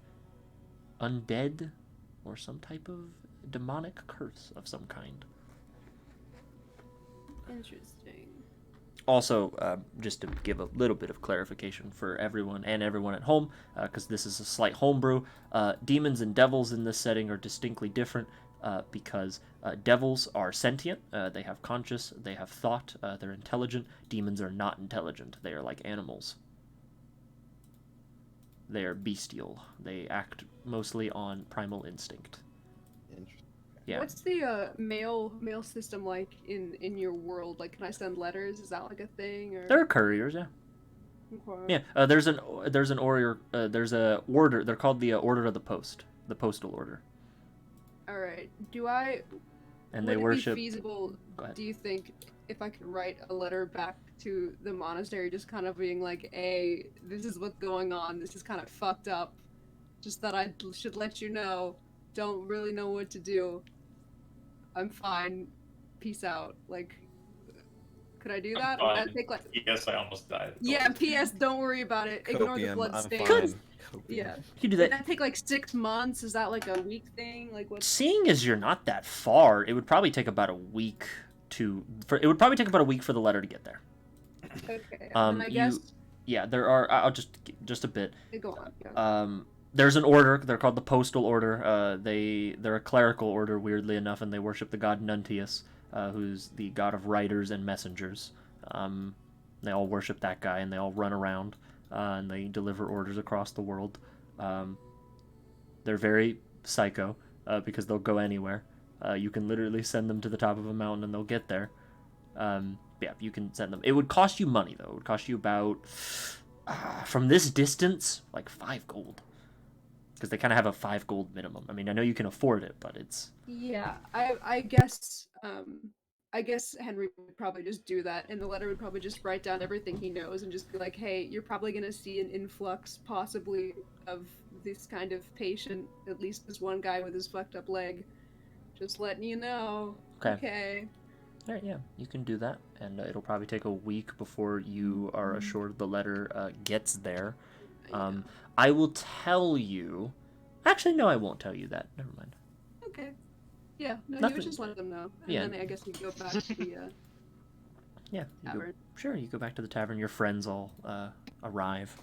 undead, or some type of demonic curse of some kind. Interesting. Also, just to give a little bit of clarification for everyone and everyone at home, because this is a slight homebrew, demons and devils in this setting are distinctly different because devils are sentient, they have conscious, they have thought, they're intelligent. Demons are not intelligent. They are like animals. They are bestial. They act mostly on primal instinct. Interesting. Yeah. What's the mail system like in your world? Like, can I send letters? Is that like a thing? Or There are couriers, yeah. Okay. Yeah, there's a order. They're called the Order of the Post, the Postal Order. All right. And would they it worship. be feasible? Do you think if I could write a letter back to the monastery, just kind of being like, "Hey, this is what's going on. This is kind of fucked up. Just that I should let you know. Don't really know what to do. I'm fine. Peace out." Like, Could I do that? Would that Fine. take like? Yes, I almost died. Yeah. P.S. Don't worry about it. Ignore the Copium, blood I'm stains. fine. Copium. Yeah. You can do Would that. that take like 6 months? Is that like a week thing? Like what? Seeing as you're not that far, it would probably take about a week it would probably take about a week for the letter to get there. Okay. And I guess. Yeah, there are. I'll just a bit. Go on. Yeah. There's an order. They're called the Postal Order. They're a clerical order, weirdly enough, and they worship the god Nuntius, who's the god of writers and messengers. They all worship that guy, and they all run around, and they deliver orders across the world. They're very psycho, because they'll go anywhere. You can literally send them to the top of a mountain, and they'll get there. Yeah, you can send them. It would cost you money, though. It would cost you about, from this distance, like 5 gold. Because they kind of have a 5 gold minimum. I mean, I know you can afford it, but it's... Yeah, I guess Henry would probably just do that, and the letter would probably just write down everything he knows and just be like, hey, you're probably gonna see an influx, possibly, of this kind of patient, at least this one guy with his fucked up leg. Just letting you know. Okay. Alright, yeah, you can do that, and it'll probably take a week before you are assured the letter gets there. I will tell you... Actually, no, I won't tell you that. Never mind. Okay. Yeah, no, Nothing... you would just let them know. And then I guess you go back to the yeah, tavern. Sure, you go back to the tavern. Your friends all arrive.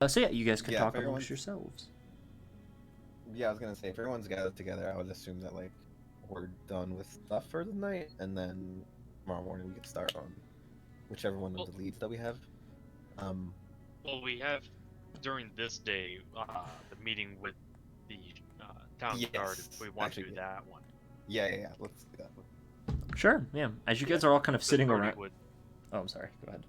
So yeah, you guys can talk amongst yourselves. Yeah, I was gonna say, if everyone's gathered together, I would assume that, like, we're done with stuff for the night, and then tomorrow morning we can start on whichever one of the leads that we have. Well, we have, during this day, the meeting with the town guard, if we want to do that one. Yeah, let's do that one. Sure, yeah. As you guys are all kind of sitting around... Would... Oh, I'm sorry, go ahead.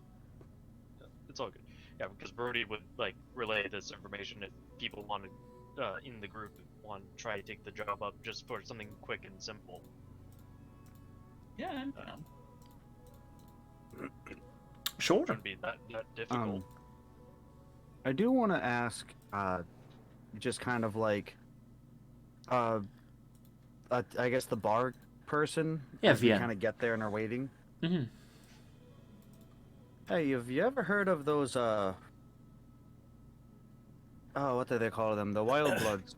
It's all good. Yeah, because Brody would, like, relay this information if people wanted, in the group, want to try to take the job up just for something quick and simple. Yeah, I'm down. Sure. Shouldn't be that difficult. I do want to ask, just kind of like, I guess the bar person. Yeah, as we Vienna. kind of get there and are waiting. Mm-hmm. Hey, have you ever heard of those, oh, what do they call them? The wild bloods.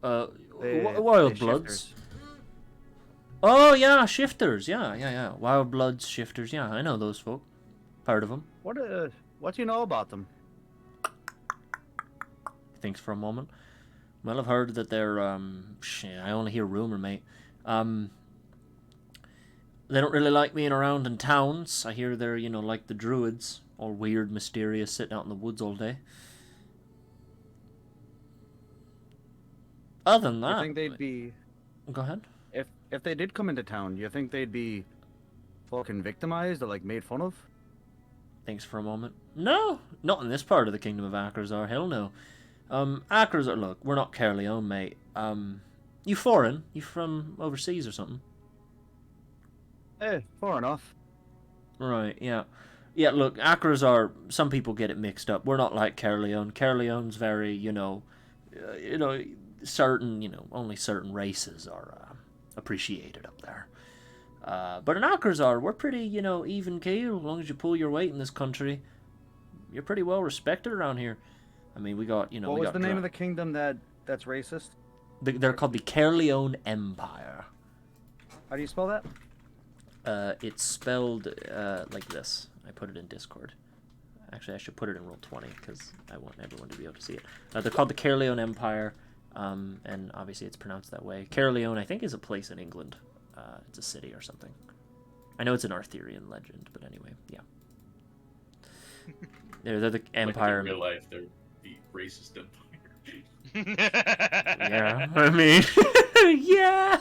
Wild bloods. Oh yeah, shifters. Yeah. Wild bloods, shifters. Yeah, I know those folk. Heard of them. What do you know about them? Thinks for a moment. Well, I've heard that they're shit, I only hear rumor, mate. They don't really like being around in towns. I hear they're, like the druids, all weird, mysterious, sitting out in the woods all day. Other than that, You think they'd be? Go ahead. If they did come into town, you think they'd be fucking victimized or like made fun of? Thanks for a moment. No, not in this part of the kingdom of Acrazar. Hell no. Acrazar, look, we're not Caerleon, mate. You foreign? You from overseas or something? Far enough. Right, yeah. Yeah, look, Acrazar, some people get it mixed up. We're not like Caerleon. Caerleon's very, certain, only certain races are appreciated up there. But in Acrazar, we're pretty, even keel. As long as you pull your weight in this country, you're pretty well respected around here. I mean, we got, What was the name of the kingdom that's racist? They're called the Caerleon Empire. How do you spell that? It's spelled like this. I put it in Discord. Actually, I should put it in Roll20 because I want everyone to be able to see it. They're called the Caerleon Empire, and obviously it's pronounced that way. Caerleon, I think, is a place in England. It's a city or something. I know it's an Arthurian legend, but anyway, yeah. They're the empire. Like in real life, they're the racist empire. Yeah, I mean, yeah.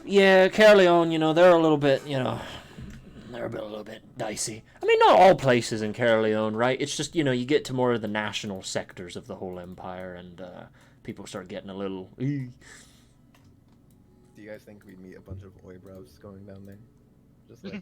Yeah, Caerleon, they're a little bit, they're a little bit dicey. I mean, not all places in Caerleon, right? It's just, you get to more of the national sectors of the whole empire, and people start getting a little... Do you guys think we'd meet a bunch of Oibros going down there? Just like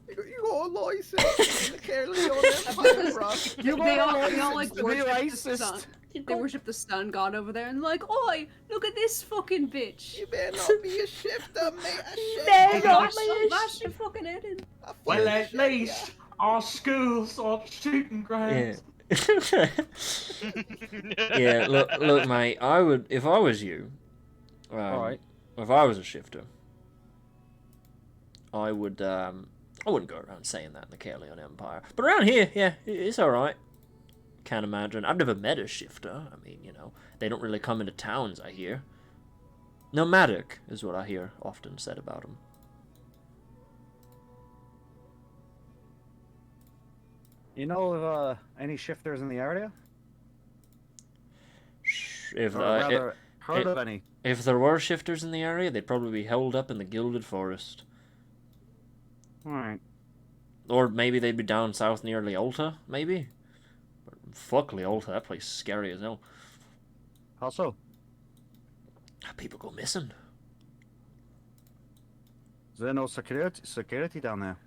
You got a license in the Caravan Empire, bro. You They got all, a they all license like to be worship the racist. sun. They worship the sun god over there and like, oi, look at this fucking bitch. You better not be a shifter, mate. You I better shake not ya. I'll bash your fucking head in. I Well, fucking at shake ya. least our schools are shooting grounds. Yeah. Yeah, look, mate. I would, if I was you, Alright. if I was a shifter, I would, I wouldn't go around saying that in the Caravan Empire. But around here, yeah, it's alright. Can't imagine. I've never met a shifter. I mean, you know, they don't really come into towns, I hear. Nomadic is what I hear often said about them. You know of any shifters in the area? If Or rather, heard of any? if there were shifters in the area, they'd probably be held up in the Gilded Forest. Alright. Or maybe they'd be down south near Leolta, maybe? But fuck Leolta, that place is scary as hell. How so? People go missing. Is there no security down there?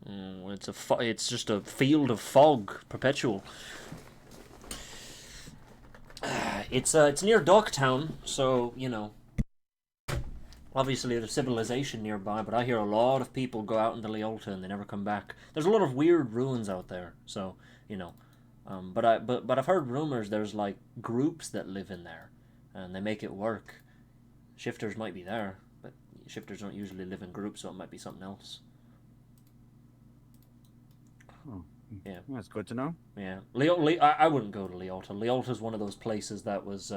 It's just a field of fog, perpetual. It's near Dogtown, so you know. Obviously, there's civilization nearby, but I hear a lot of people go out into Leolta and they never come back. There's a lot of weird ruins out there, so you know. But I've heard rumors there's like groups that live in there, and they make it work. Shifters might be there, but shifters don't usually live in groups, so it might be something else. Oh, yeah, that's good to know. Yeah, I wouldn't go to Leolta. Leolta's one of those places that was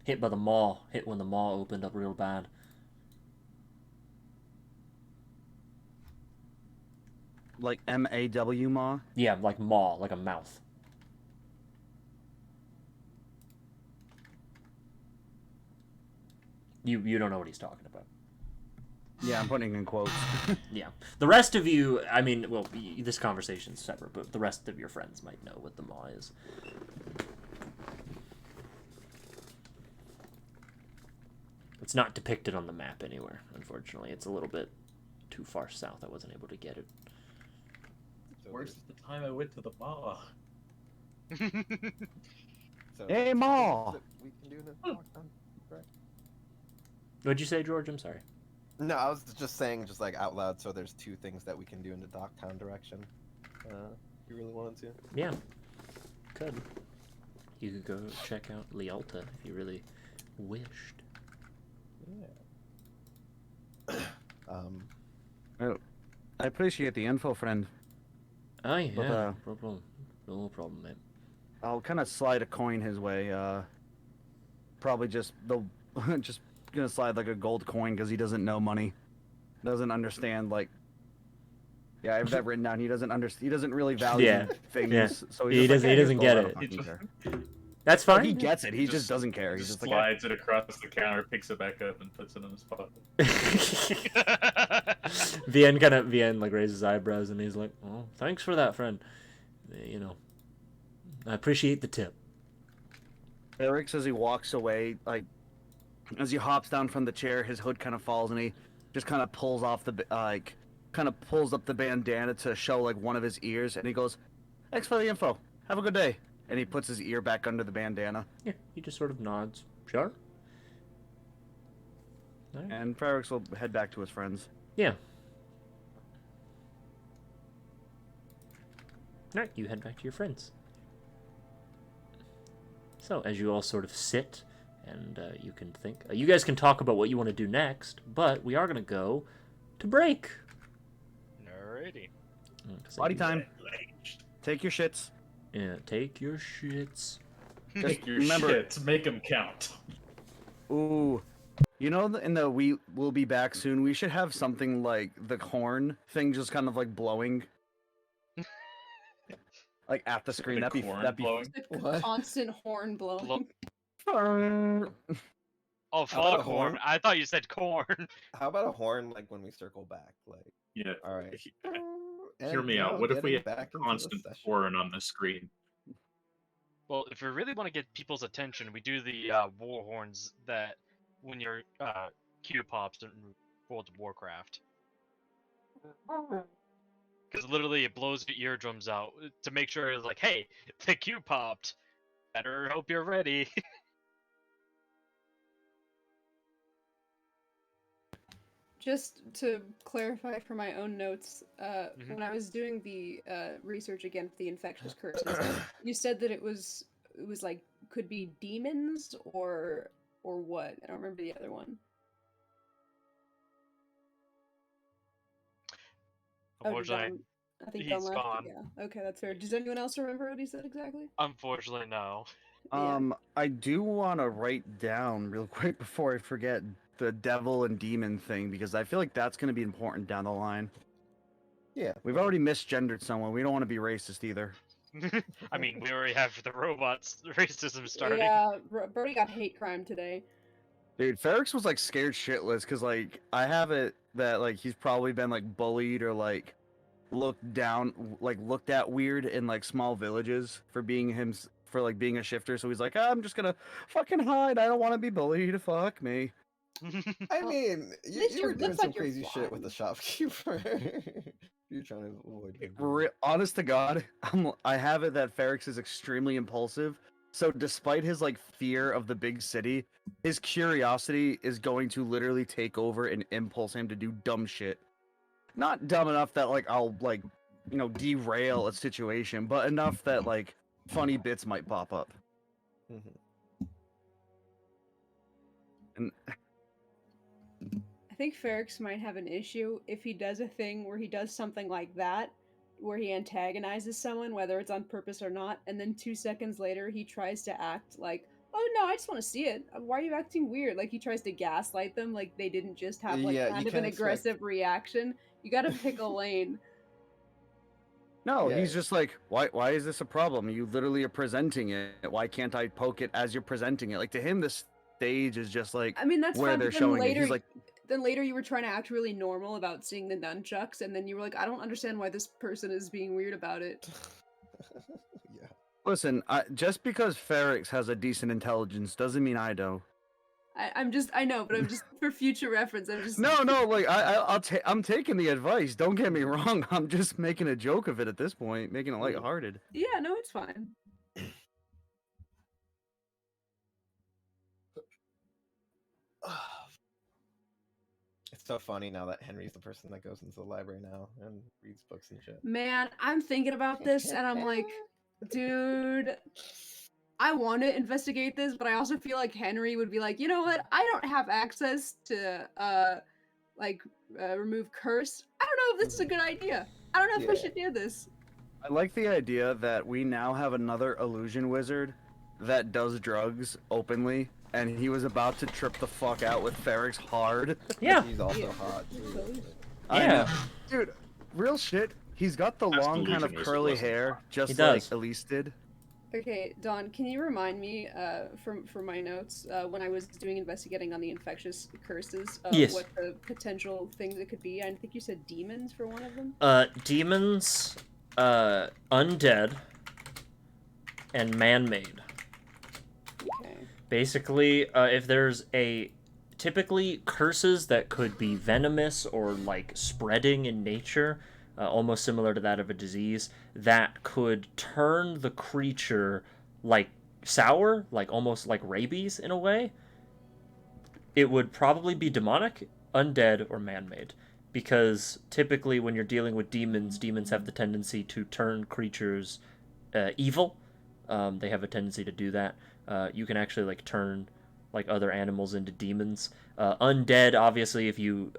hit by the maw, hit when the maw opened up real bad. Like M-A-W maw? Yeah, like maw, like a mouth. You don't know what he's talking about. Yeah, I'm putting in quotes. Yeah. The rest of you, I mean, well, this conversation's separate, but the rest of your friends might know what the maw is. It's not depicted on the map anywhere, unfortunately. It's a little bit too far south. I wasn't able to get it. Where's the time I went to the mall? Hey, Ma! We can do in a What'd you say, George? I'm sorry. No, I was just saying, just like out loud. So there's two things that we can do in the Docktown direction. You really wanted to? Yeah, could. You could go check out Leolta if you really wished. Yeah. Oh, I appreciate the info, friend. Oh yeah, But, no problem, mate. I'll kind of slide a coin his way. Probably just just gonna slide like a gold coin because he doesn't know money, doesn't understand like. Yeah, I have that written down. He doesn't understand. He doesn't really value things. Yeah. So He just doesn't get it. That's fine. He gets it. He just doesn't care. He's Just just slides it across the counter, picks it back up, and puts it in his pocket. Vien like raises his eyebrows and he's like, "Oh, thanks for that, friend. You know, I appreciate the tip." Eric says he walks away, like as he hops down from the chair, his hood kind of falls, and he just kind of pulls off the kind of pulls up the bandana to show like one of his ears, and he goes, "Thanks for the info. Have a good day." And he puts his ear back under the bandana. Yeah, he just sort of nods. Sure. Right. And Ferrix will head back to his friends. Yeah. Alright, you head back to your friends. So, as you all sort of sit, and you can think... you guys can talk about what you want to do next, but we are going to go to break. Alrighty. Body time. Take your shits. Yeah, take your shits. Take your remember- shits, make them count. Ooh. You know, in the we will be back soon, we should have something like the horn thing just kind of like blowing. Like at the screen. The That'd corn be blowing? What? Constant horn blowing. Oh, How about a foghorn. horn? I thought you said corn. How about a horn, like when we circle back? Like, Yeah. all right. Hear me out. What if we had constant horn on the screen? Well, if we really want to get people's attention, we do the war horns that when your queue pops in World of Warcraft. Because literally it blows your eardrums out to make sure it's like, hey, the queue popped. Better hope you're ready. Just to clarify for my own notes, Mhm. when I was doing the research again for the infectious curses, you said that it was like could be demons or what? I don't remember the other one. Unfortunately, Don, I think Don he's left. gone. Yeah. Okay, that's fair. Does anyone else remember what he said exactly? Unfortunately, no. Yeah. I do want to write down real quick before I forget the devil and demon thing because I feel like that's going to be important down the line. Yeah. We've already misgendered someone. We don't want to be racist either. I mean, we already have the robots racism starting. Yeah, Brody got hate crime today. Dude, Ferrex was like scared shitless because like I have it that like he's probably been like bullied or like looked at weird in like small villages for being being a shifter. So he's like, I'm just gonna fucking hide. I don't want to be bullied. Fuck me. I Well, mean, least you you're- were doing looks some like you're crazy shit with the fine. shopkeeper. You're trying to avoid being bullied. Honest to God, I have it that Ferrex is extremely impulsive. So despite his like fear of the big city, his curiosity is going to literally take over and impulse him to do dumb shit. Not dumb enough that like I'll like, derail a situation, but enough that like funny bits might pop up. Mhm. And I think Ferrex might have an issue if he does a thing where he does something like that, where he antagonizes someone, whether it's on purpose or not, and then 2 seconds later he tries to act like, oh no, I just want to see it. Why are you acting weird? Like he tries to gaslight them, like they didn't just have like Yeah, kind you of an can't expect. aggressive reaction. You gotta pick a lane. no, Yeah. he's just like, why is this a problem? You literally are presenting it. Why can't I poke it as you're presenting it? Like to him, this stage is just like I mean, that's where fine, they're but then showing it. later, He's like, then later you were trying to act really normal about seeing the nunchucks, and then you were like, I don't understand why this person is being weird about it. Yeah. listen, just because Ferrex has a decent intelligence doesn't mean I do. I know, but I'm just for future reference. I'm just No, like I'm taking the advice. Don't get me wrong. I'm just making a joke of it at this point, making it lighthearted. Yeah, no, it's fine. It's so funny now that Henry's the person that goes into the library now and reads books and shit. Man, I'm thinking about this, and I'm like, dude, I want to investigate this, but I also feel like Henry would be like, you know what? I don't have access to remove curse. I don't know if this is a good idea. I don't know if we Yeah. should do this. I like the idea that we now have another illusion wizard that does drugs openly, and he was about to trip the fuck out with Ferrex hard. Yeah. He's also Yeah. hot. Too. Yeah. Dude, real shit. He's got the That's long kind of delusion wizard, curly wasn't it? hair, just He like does. Elise did. Okay, Dawn, can you remind me from my notes when I was doing investigating on the infectious curses, Yes. what the potential things it could be? I think you said demons for one of them. Demons, undead, and man-made. Okay. Basically, if there's typically curses that could be venomous or like spreading in nature, almost similar to that of a disease, that could turn the creature like sour, like almost like rabies in a way. It would probably be demonic, undead, or man-made. Because typically when you're dealing with demons, demons have the tendency to turn creatures evil. They have a tendency to do that. You can actually like turn like other animals into demons. Undead, obviously, if you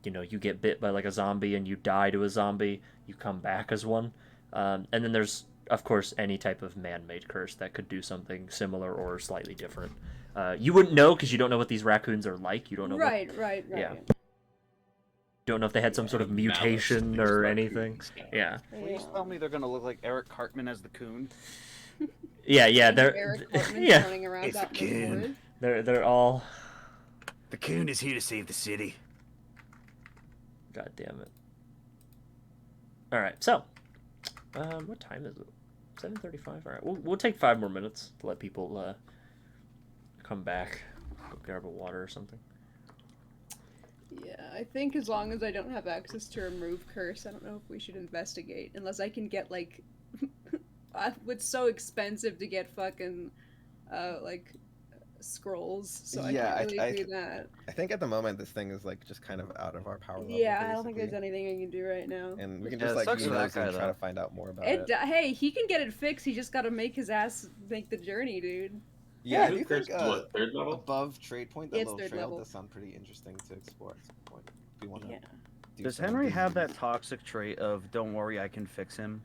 you get bit by like a zombie and you die to a zombie, you come back as one. And then there's of course any type of man-made curse that could do something similar or slightly different. You wouldn't know because you don't know what these raccoons are like. You don't know. Right. Yeah. Don't know if they had some sort of Any malice mutation these or raccoons anything. got. Yeah. Please tell me they're gonna look like Eric Cartman as the coon. Yeah. Eric Cartman's running around It's a out in the kid. forest. They're all. The coon is here to save the city. God damn it. All right, so, what time is it? 7:35. All right, we'll take 5 more minutes to let people come back, go grab a water or something. Yeah, I think as long as I don't have access to remove curse, I don't know if we should investigate. Unless I can get, like... it's so expensive to get fucking, like, scrolls, so I Yeah, can't really do that. I think at the moment this thing is like just kind of out of our power level. Yeah, I don't think there's basically. anything I can do right now. And we can Yeah, just it like sucks for that use guy, and try though. to find out more about it. Hey, he can get it fixed. He just gotta make his ass make the journey, dude. Yeah, I Who do cares think what, third level? above trade point, that Yeah, it's little third trail level. does sound pretty interesting to explore at some point. If we want to. Yeah. Does Henry have that toxic trait of "Don't worry, I can fix him"?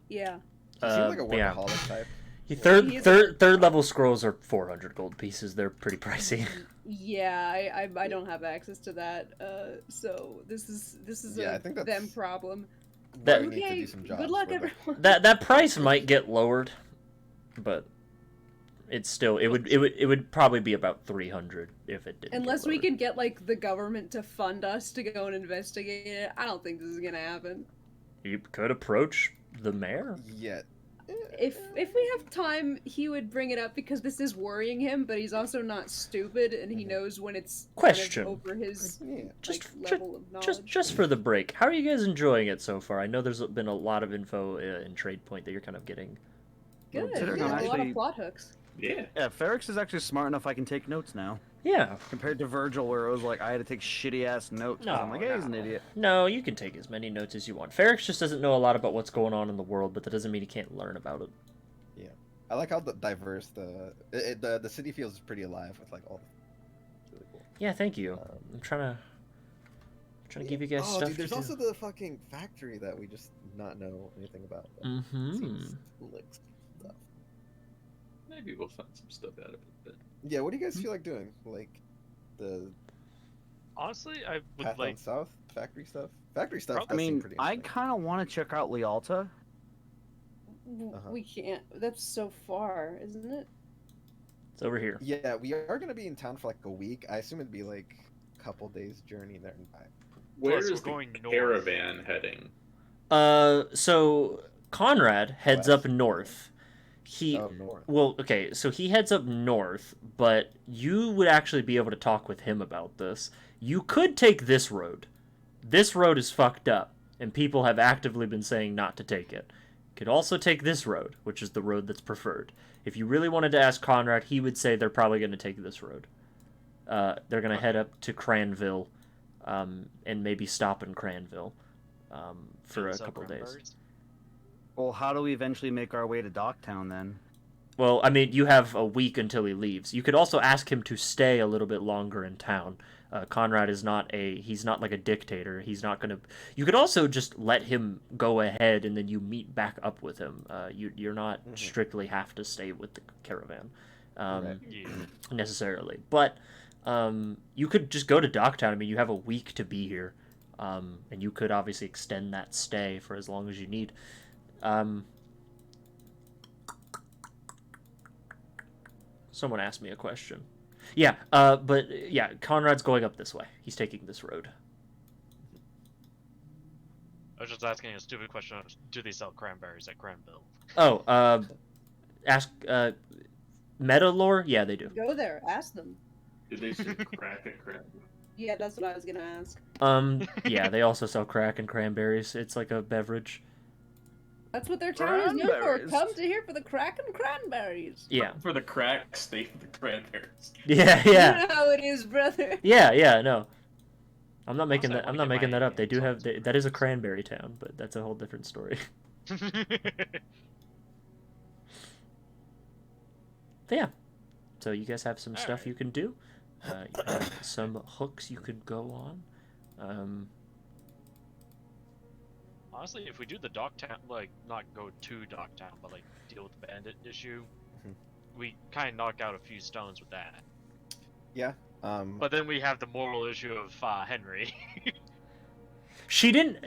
Yeah. He seems like a Yeah. workaholic type. Third level scrolls are 400 gold pieces. They're pretty pricey. Yeah, I don't have access to that. So this is Yeah, a I think that's them problem. where we need to Okay, do some jobs. good luck, with it. everyone. That price might get lowered, but it's still it would probably be about 300 if it didn't. Unless get we lowered. can get like the government to fund us to go and investigate it, I don't think this is gonna happen. You could approach the mayor. Yeah. If we have time, he would bring it up because this is worrying him, but he's also not stupid and he knows when it's Question. kind of over his Yeah. level of knowledge. Just for the break, how are you guys enjoying it so far? I know there's been a lot of info in Trade Point that you're kind of getting. Good. Considering Yeah, I'm a lot actually- of plot hooks. Yeah. Yeah, Ferrix is actually smart enough I can take notes now. Yeah. Compared to Virgil, where it was like I had to take shitty ass notes. 'Cause I'm like, hey, he's an idiot. No, you can take as many notes as you want. Ferrix just doesn't know a lot about what's going on in the world, but that doesn't mean he can't learn about it. Yeah. I like how diverse the city feels pretty alive with like all the really cool. Yeah, thank you. I'm trying to give you guys Oh, stuff. dude, there's to also do. the fucking factory that we just not know anything about. That Mhm. seems like stuff. Maybe we'll find some stuff out of it. But... Yeah, what do you guys feel like doing? Like the Honestly, I would path like. down south factory stuff. Factory stuff. Prob- does I seem mean, pretty I interesting. kind of want to check out Lialta. We can't. That's so far, isn't it? It's over here. Yeah, we are gonna be in town for like a week. I assume it'd be like a couple days journey there and back. Where Plus, is we're going the north. caravan heading? So Conrad heads up West. north. He Oh, north. well, okay, so he heads up north, but you would actually be able to talk with him about this. You could take this road. This road is fucked up, and people have actively been saying not to take it. You could also take this road, which is the road that's preferred. If you really wanted to ask Conrad, he would say they're probably going to take this road. They're going to head up to Cranville, and maybe stop in Cranville for a Sell couple days. cranberries. Well, how do we eventually make our way to Docktown then? Well, I mean, you have a week until he leaves. You could also ask him to stay a little bit longer in town. Conrad is he's not like a dictator. He's not gonna. You could also just let him go ahead, and then you meet back up with him. You're not strictly have to stay with the caravan, Right. Yeah. necessarily. But you could just go to Docktown. I mean, you have a week to be here, and you could obviously extend that stay for as long as you need. Someone asked me a question. Yeah, but yeah, Conrad's going up this way. He's taking this road. I was just asking a stupid question. Do they sell cranberries at Cranville? Oh, ask meta lore. Yeah, they do. Go there, ask them. Did they say crack and crack? Yeah, that's what I was gonna ask. Yeah, they also sell crack and cranberries. It's like a beverage. That's what their town is known for. Cranberries. Come to here for the crack and cranberries. Yeah, For the crack, stay for the cranberries. yeah, You yeah, know how it is, brother. yeah. No, I'm not making Also, I that. I'm wanna not get making my that up. They do have. hands on That is a cranberry town, but that's a whole different story. But yeah, so you guys have some stuff Alright. you can do. You have some hooks you could go on. Honestly, if we do the Docktown, like not go to Docktown, but like deal with the bandit issue, we kind of knock out a few stones with that. Yeah. But then we have the moral issue of Henry. She didn't.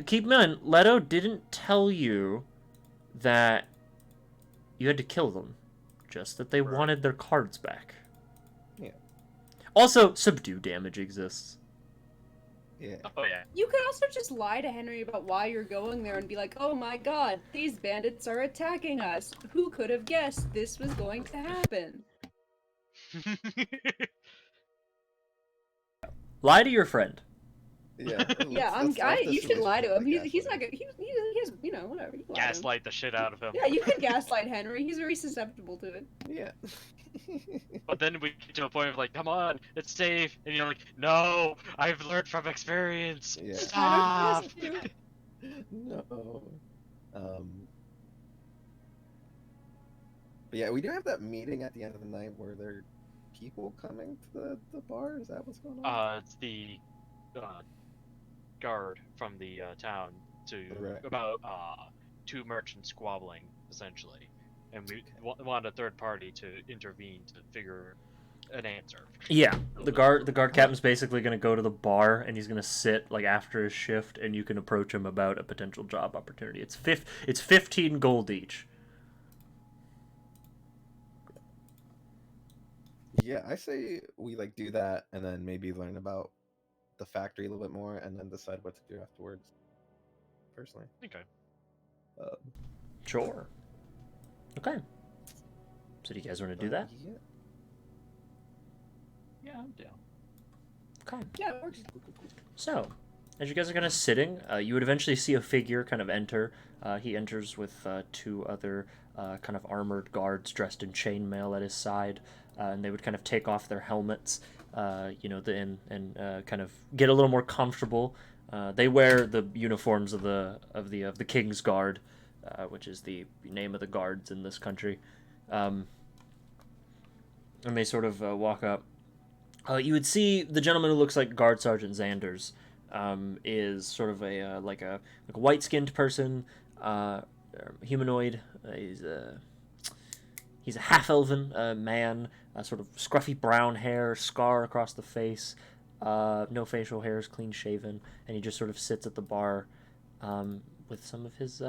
Keep in mind, Leto didn't tell you that you had to kill them. Just that they wanted their cards back. Yeah. Also, subdue damage exists. Yeah. Oh yeah. You could also just lie to Henry about why you're going there and be like, oh my god, these bandits are attacking us. Who could have guessed this was going to happen? Lie to your friend. Yeah. Yeah, you should lie to him. He's not good. He's you know, whatever. You lie to him. Gaslight the shit out of him. Yeah, you can gaslight Henry. He's very susceptible to it. Yeah. But then we get to a point of like, come on, it's safe, and you're like, no, I've learned from experience. Yeah. Stop. No. But yeah, we do have that meeting at the end of the night where there are people coming to the bar. Is that what's going on? It's the guard from the town Right. about two merchants squabbling essentially, and we want a third party to intervene to figure an answer. Yeah, the guard captain's basically going to go to the bar and he's going to sit like after his shift, and you can approach him about a potential job opportunity. It's 15 gold each. Yeah, I say we like do that and then maybe learn about the factory a little bit more and then decide what to do afterwards. Personally. Okay. Sure. Okay. So do you guys want to do that? Yeah. Yeah, I'm down. Okay. Yeah, it works. So, as you guys are kind of sitting, you would eventually see a figure kind of enter. He enters with two other kind of armored guards dressed in chainmail at his side, and they would kind of take off their helmets, and kind of get a little more comfortable. They wear the uniforms of the King's Guard, which is the name of the guards in this country, and they sort of walk up. You would see the gentleman who looks like Guard Sergeant Xanders is sort of a white-skinned person, humanoid. He's a half-elven man, sort of scruffy brown hair, scar across the face, no facial hairs, clean-shaven, and he just sort of sits at the bar with some of his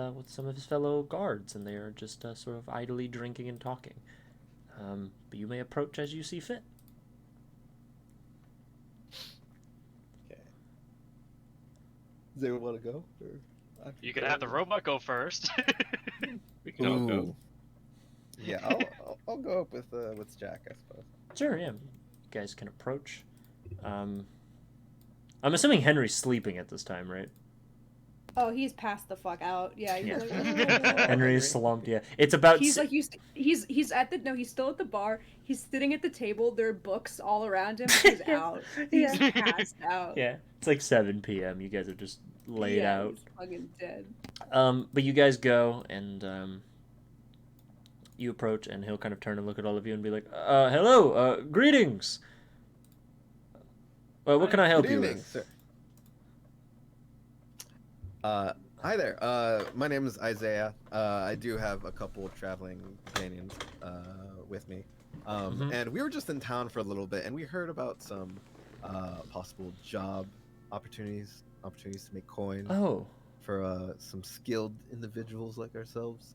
fellow guards, and they are just sort of idly drinking and talking. But you may approach as you see fit. Does anyone want to go? Or You can have the robot go first. We can all go. Ooh. Yeah, I'll go up with Jack, I suppose. Sure, yeah. You guys can approach. I'm assuming Henry's sleeping at this time, right? Oh, he's passed the fuck out. Yeah, he's Yeah. like, Henry's slumped. Yeah, it's about. he's like he's still at the bar. He's sitting at the table. There are books all around him. He's out. He's passed out. Yeah, it's like 7 p.m. You guys are just laid out. He's fucking dead. But you guys go and you approach, and he'll kind of turn and look at all of you and be like, "Hello, greetings. What can I help Good you evening, with?" sir. Hi there. My name is Isaiah. I do have a couple of traveling companions with me. And we were just in town for a little bit, and we heard about some possible job opportunities to make coin. Oh. For some skilled individuals like ourselves.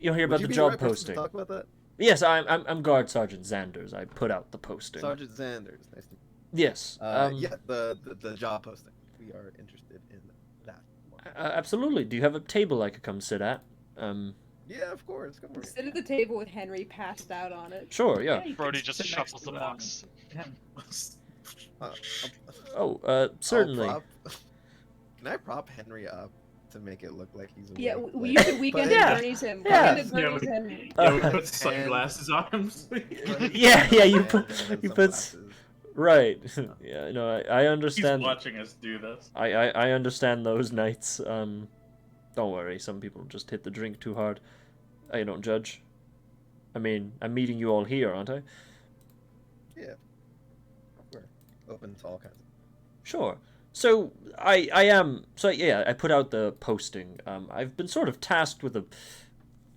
You'll hear about the job posting. Talk about that. Yes, I'm Guard Sergeant Xanders. I put out the posting. Sergeant Xanders, nice to meet you. Yes. Yeah, the job posting. We are interested in that. Absolutely. Do you have a table I could come sit at? Yeah, of course. Come on. Sit at the table with Henry passed out on it. Sure, yeah. Brody just shuffles the box. Certainly. Can I prop Henry up to make it look like he's awake? Yeah, you could weekend Bernie's him. Yeah. Henry. We put sunglasses on him. Yeah, you put. Right. Yeah, no, I understand. He's watching us do this. I understand those nights. Don't worry, some people just hit the drink too hard. I don't judge. I mean, I'm meeting you all here, aren't I? Yeah. We're open to all kinds of... Sure. So, I put out the posting. I've been sort of tasked with a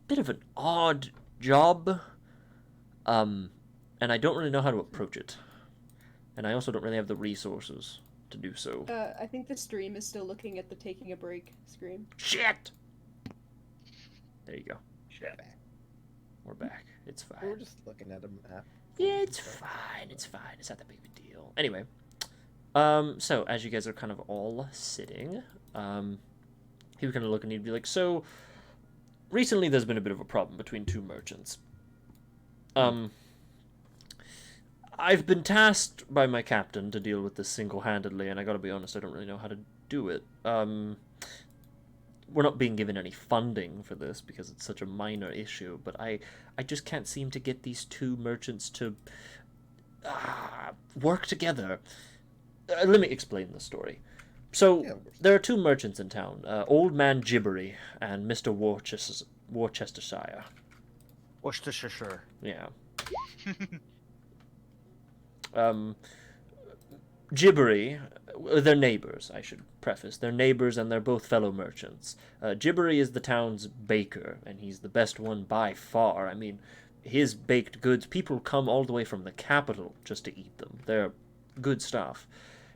bit of an odd job. And I don't really know how to approach it. And I also don't really have the resources to do so. I think the stream is still looking at the taking a break screen. Shit! There you go. Shit. We're back. It's fine. We're just looking at a map. Yeah, it's fine. It's fine. It's not that big of a deal. Anyway. So, as you guys are kind of all sitting, he would kind of look and he'd be like, so, recently there's been a bit of a problem between two merchants. I've been tasked by my captain to deal with this single-handedly, and I gotta be honest, I don't really know how to do it. We're not being given any funding for this because it's such a minor issue, but I just can't seem to get these two merchants to work together. Let me explain the story. So, there are two merchants in town, Old Man Gibbery and Mr. Worcestershire. Worcestershire. Yeah. Gibbery, they're neighbors, I should preface. They're neighbors and they're both fellow merchants. Gibbery is the town's baker, and he's the best one by far. I mean, his baked goods, people come all the way from the capital just to eat them. They're good stuff.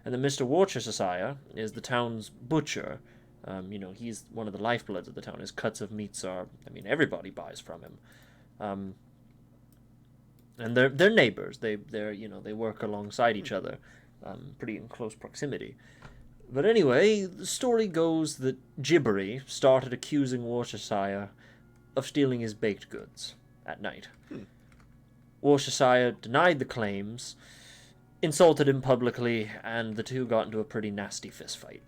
And then Mr. Worcestershire is the town's butcher. He's one of the lifebloods of the town. His cuts of meats are, everybody buys from him. And they're neighbors. They work alongside each other, pretty in close proximity. But anyway, the story goes that Gibbery started accusing Worcestershire of stealing his baked goods at night. Worcestershire denied the claims, insulted him publicly, and the two got into a pretty nasty fistfight.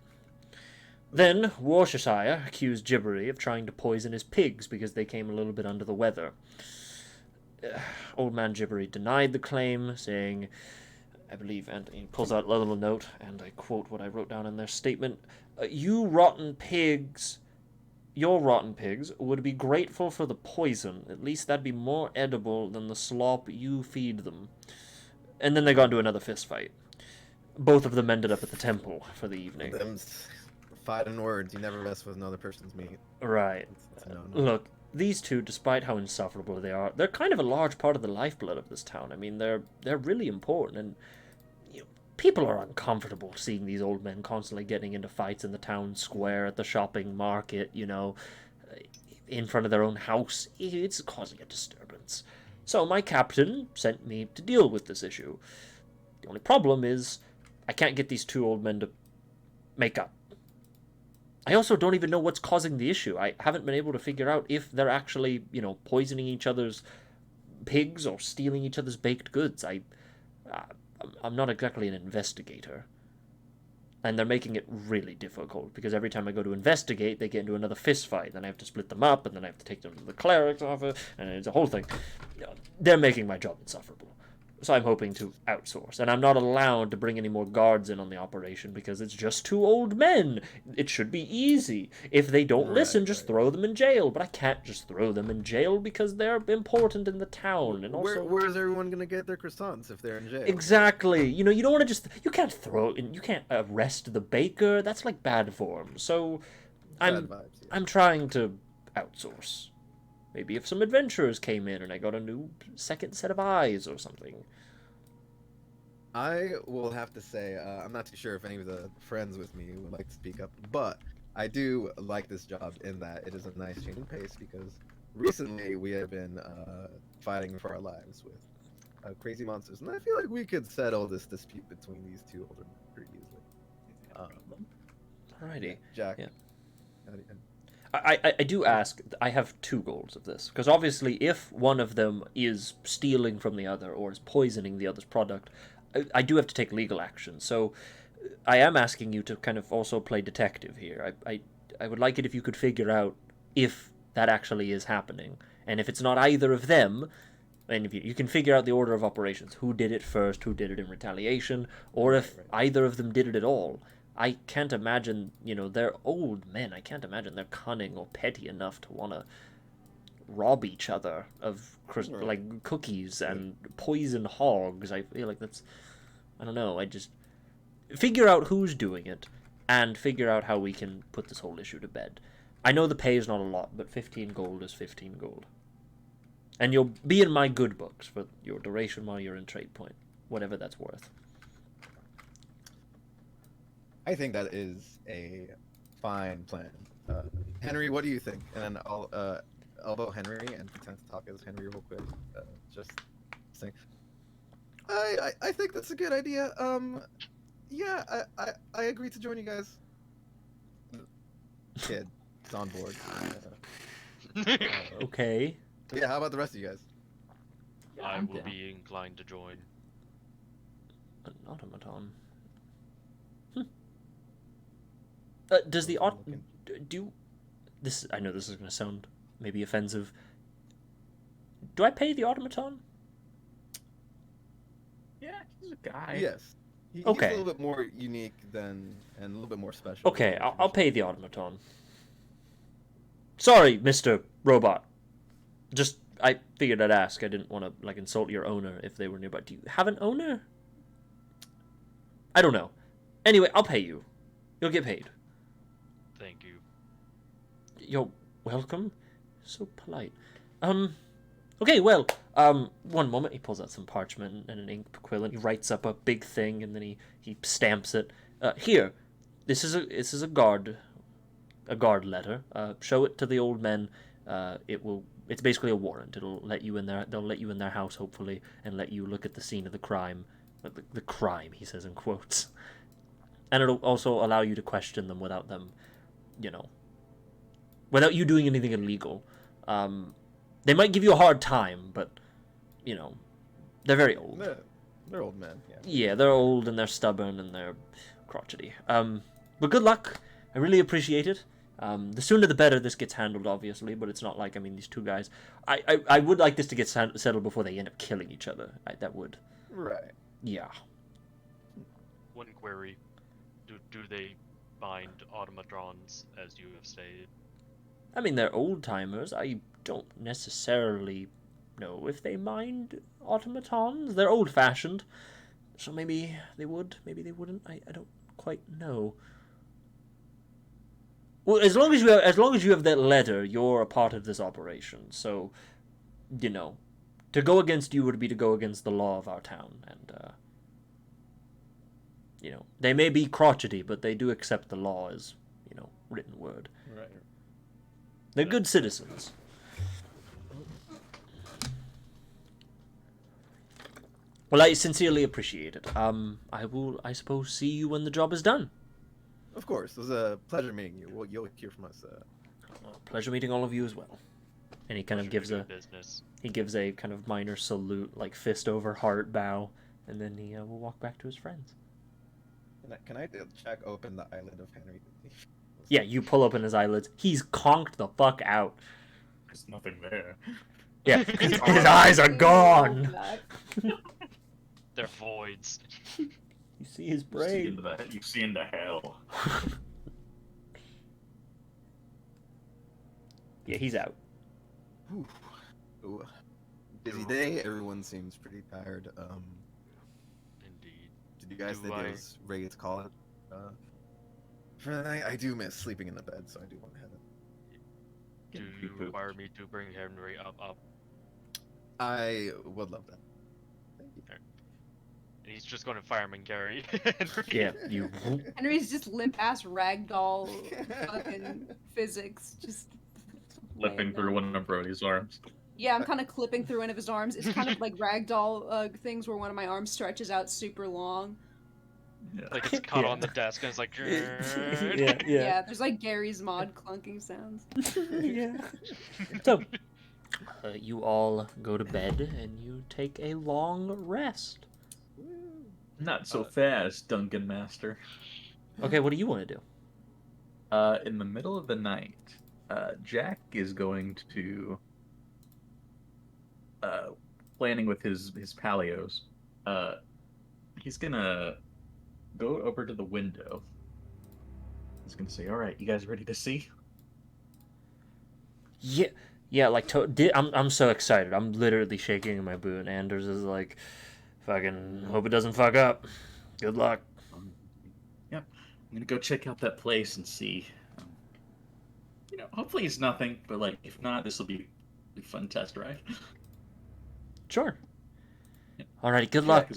Then Worcestershire accused Gibbery of trying to poison his pigs because they came a little bit under the weather. Old Man Gibbery denied the claim, saying, I believe, and he pulls out a little note, and I quote what I wrote down in their statement, your rotten pigs would be grateful for the poison. At least that'd be more edible than the slop you feed them. And then they got into another fist fight. Both of them ended up at the temple for the evening. Them's fighting words. You never mess with another person's meat. Right. No. Look, these two, despite how insufferable they are, they're kind of a large part of the lifeblood of this town. I mean, they're really important, and people are uncomfortable seeing these old men constantly getting into fights in the town square, at the shopping market, in front of their own house. It's causing a disturbance. So my captain sent me to deal with this issue. The only problem is I can't get these two old men to make up. I also don't even know what's causing the issue. I haven't been able to figure out if they're actually, poisoning each other's pigs or stealing each other's baked goods. I'm not exactly an investigator. And they're making it really difficult, because every time I go to investigate, they get into another fist fight. Then I have to split them up, and then I have to take them to the cleric's office, and it's a whole thing. They're making my job insufferable. So I'm hoping to outsource. And I'm not allowed to bring any more guards in on the operation, because it's just two old men. It should be easy. If they don't listen, just throw them in jail. But I can't just throw them in jail, because they're important in the town. And also, where's everyone gonna get their croissants if they're in jail? Exactly. You don't want to just... You can't you can't arrest the baker. That's like bad form. So I'm trying to outsource. Maybe if some adventurers came in and I got a new second set of eyes or something. I will have to say, I'm not too sure if any of the friends with me would like to speak up, but I do like this job in that it is a nice change in pace, because recently we have been fighting for our lives with crazy monsters, and I feel like we could settle this dispute between these two older men pretty easily. Alrighty. Jack. Yeah. I do ask, I have two goals of this, because obviously if one of them is stealing from the other or is poisoning the other's product, I do have to take legal action. So I am asking you to kind of also play detective here. I would like it if you could figure out if that actually is happening. And if it's not either of them, and if you can figure out the order of operations, who did it first, who did it in retaliation, or if either of them did it at all. I can't imagine, they're old men. I can't imagine they're cunning or petty enough to want to rob each other of, like, cookies and poison hogs. I feel like that's... I don't know. I just... Figure out who's doing it, and figure out how we can put this whole issue to bed. I know the pay is not a lot, but 15 gold is 15 gold. And you'll be in my good books for your duration while you're in trade point. Whatever that's worth. I think that is a fine plan. Henry, what do you think? And then I'll elbow Henry and pretend to talk as Henry real quick. Just saying. I think that's a good idea. Yeah, I agree to join you guys. Kid, it's on board. Okay. Yeah, how about the rest of you guys? I will be inclined to join. An automaton. Does the do this? I know this is going to sound maybe offensive. Do I pay the automaton? Yeah, he's a guy. Yes. He's a Okay. little bit more unique and a little bit more special. Okay, I'll pay the automaton. Sorry, Mr. Robot. Just, I figured I'd ask. I didn't want to, like, insult your owner if they were nearby. Do you have an owner? I don't know. Anyway, I'll pay you. You'll get paid. Thank you. You're welcome. So polite. Okay, well, one moment. He pulls out some parchment and an ink quill, and he writes up a big thing, and then he stamps it. Here, this is a guard letter. Show it to the old men. It's basically a warrant. It'll let you in there. They'll let you in their house, hopefully, and let you look at the scene of the crime. The crime, he says in quotes. And it'll also allow you to question them without them, without you doing anything illegal. They might give you a hard time, but, they're very old. They're old men, yeah. Yeah, they're old and they're stubborn and they're crotchety. But good luck. I really appreciate it. The sooner the better this gets handled, obviously, but it's not like, these two guys... I would like this to get settled before they end up killing each other. That would. Right. Yeah. One query. Do they bind automatrons, as you have stated? They're old-timers. I don't necessarily know if they mind automatons. They're old-fashioned. So maybe they would, maybe they wouldn't. I don't quite know. Well, as long as you have that letter, you're a part of this operation. So, to go against you would be to go against the law of our town. And, they may be crotchety, but they do accept the law as, written word. Right. They're good citizens. Well, I sincerely appreciate it. I will, I suppose, see you when the job is done. Of course. It was a pleasure meeting you. You'll hear from us. Pleasure meeting all of you as well. And he kind of gives a kind of minor salute, like fist over heart bow, and then he will walk back to his friends. Can I check open the eyelid of Henry? Yeah, you pull open his eyelids. He's conked the fuck out. There's nothing there. Yeah, his eyes are gone. They're voids. You see his brain. You see into hell. Yeah, he's out. Ooh. Busy day. Everyone seems pretty tired. Indeed. Did you guys think it was ready to call it? For the night, I do miss sleeping in the bed, so I do want to have it. Do you require me to bring Henry up? I would love that. Thank you. And he's just going to fireman Gary. Yeah, you. Henry's just limp ass ragdoll fucking physics, just Flipping through one of Brody's arms. Yeah, I'm kind of clipping through one of his arms. It's kind of like ragdoll things where one of my arms stretches out super long. Yeah. Like it's caught on the desk and it's like. Yeah, there's like Gary's mod clunking sounds. Yeah. So, you all go to bed and you take a long rest. Not so fast, Duncan Master. Okay, what do you want to do? In the middle of the night, Jack is going to planning with his palios. He's gonna go over to the window. He's gonna say, "All right, you guys ready to see?" Yeah, like I'm so excited. I'm literally shaking in my boot. Anders is like, fucking hope it doesn't fuck up. Good luck. Yep, I'm gonna go check out that place and see. Hopefully it's nothing, but like if not, this will be a fun test ride. Sure. Yeah. Alrighty, good luck.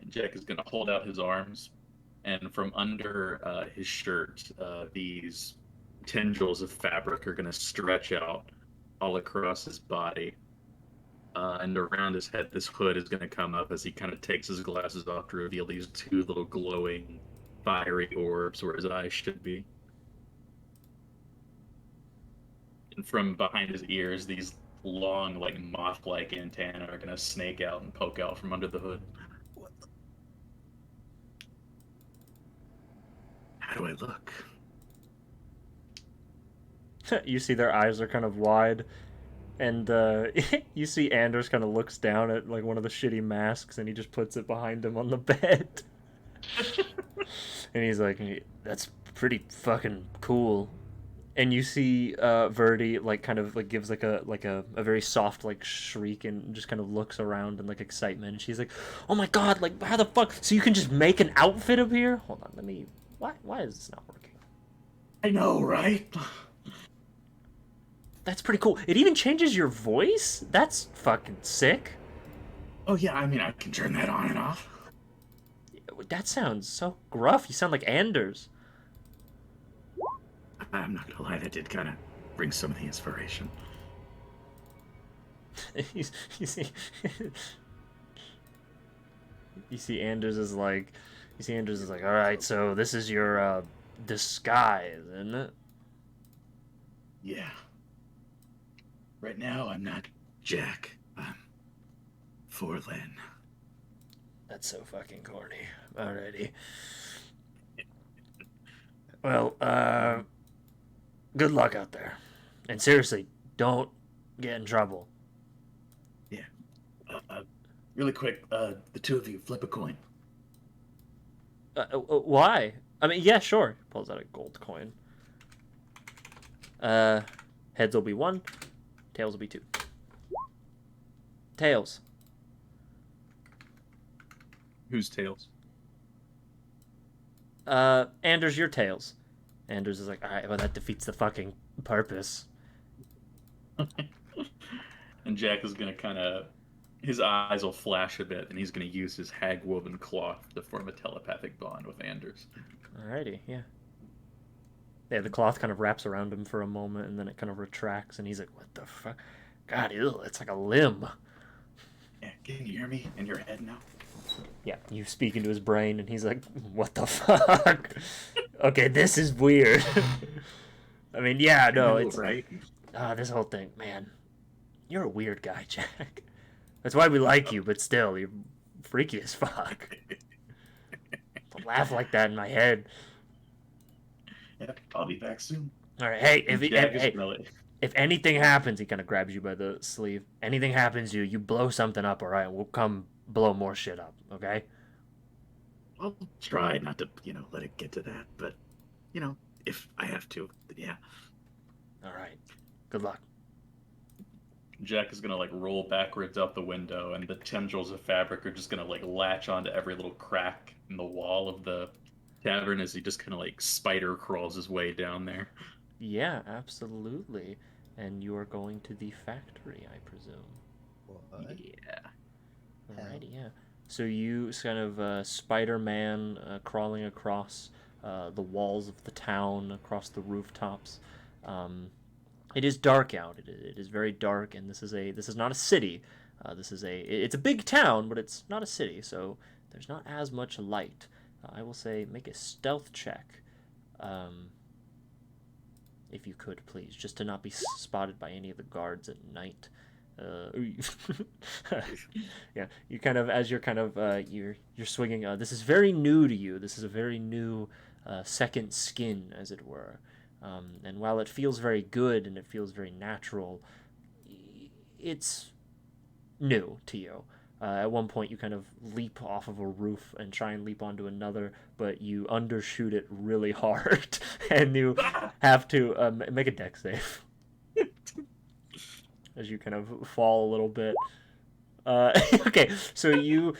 Jack is gonna hold out his arms, and from under his shirt, these tendrils of fabric are gonna stretch out all across his body, and around his head, this hood is gonna come up as he kind of takes his glasses off to reveal these two little glowing, fiery orbs where his eyes should be. And from behind his ears, these long, like moth-like antennae are gonna snake out and poke out from under the hood. do I look? You see their eyes are kind of wide, and you see Anders kind of looks down at like one of the shitty masks, and he just puts it behind him on the bed. And he's like, "That's pretty fucking cool." And you see Verdi like kind of like gives like a very soft like shriek and just kind of looks around in like excitement. And she's like, "Oh my god! Like how the fuck? So you can just make an outfit up here? Hold on, let me. Why is this not working? I know, right? That's pretty cool. It even changes your voice. That's fucking sick. Oh yeah, I mean I can turn that on and off. That sounds so gruff. You sound like Anders." I'm not gonna lie, that did kind of bring some of the inspiration. you see, you see Anders is like, all right, so this is your disguise, isn't it? Yeah. Right now, I'm not Jack. I'm Forlin. That's so fucking corny. Alrighty. Well, good luck out there. And seriously, don't get in trouble. Yeah. Really quick, the two of you flip a coin. Why? I mean, yeah, sure. Pulls out a gold coin. Heads will be 1, tails will be 2. Tails. Whose tails? Anders, your tails. Anders is like, alright, well, that defeats the fucking purpose. And Jack is gonna kind of, his eyes will flash a bit, and he's gonna use his hag-woven cloth to form a telepathic bond with Anders. Alrighty, yeah. Yeah, the cloth kind of wraps around him for a moment, and then it kind of retracts, and he's like, what the fuck? God, ew, it's like a limb. Yeah, can you hear me in your head now? Yeah, you speak into his brain, and he's like, what the fuck? Okay, this is weird. I mean, yeah, no, it's right. this whole thing, man. You're a weird guy, Jack. That's why we like you, but still, you're freaky as fuck. Don't laugh like that in my head. Yep, I'll be back soon. All right, hey, if anything happens, he kind of grabs you by the sleeve. Anything happens to you, you blow something up, all right? We'll come blow more shit up, okay? I'll try not to, let it get to that, but, if I have to, then yeah. All right. Good luck. Jack is gonna roll backwards out the window, and the tendrils of fabric are just gonna latch onto every little crack in the wall of the tavern as he just kind of spider crawls his way down there. Yeah, absolutely. And you are going to the factory, I presume. What? Yeah. Alrighty, yeah. So you kind of Spider-Man crawling across the walls of the town, across the rooftops. It is dark out. It is very dark, and this is not a city. It's a big town, but it's not a city, so there's not as much light. I will say make a stealth check, if you could, please, just to not be spotted by any of the guards at night. Yeah, you kind of, as you're kind of you're swinging. This is very new to you. This is a very new second skin, as it were. And while it feels very good and it feels very natural, it's new to you. At one point, you kind of leap off of a roof and try and leap onto another, but you undershoot it really hard, and you have to make a dex save as you kind of fall a little bit. Okay, so you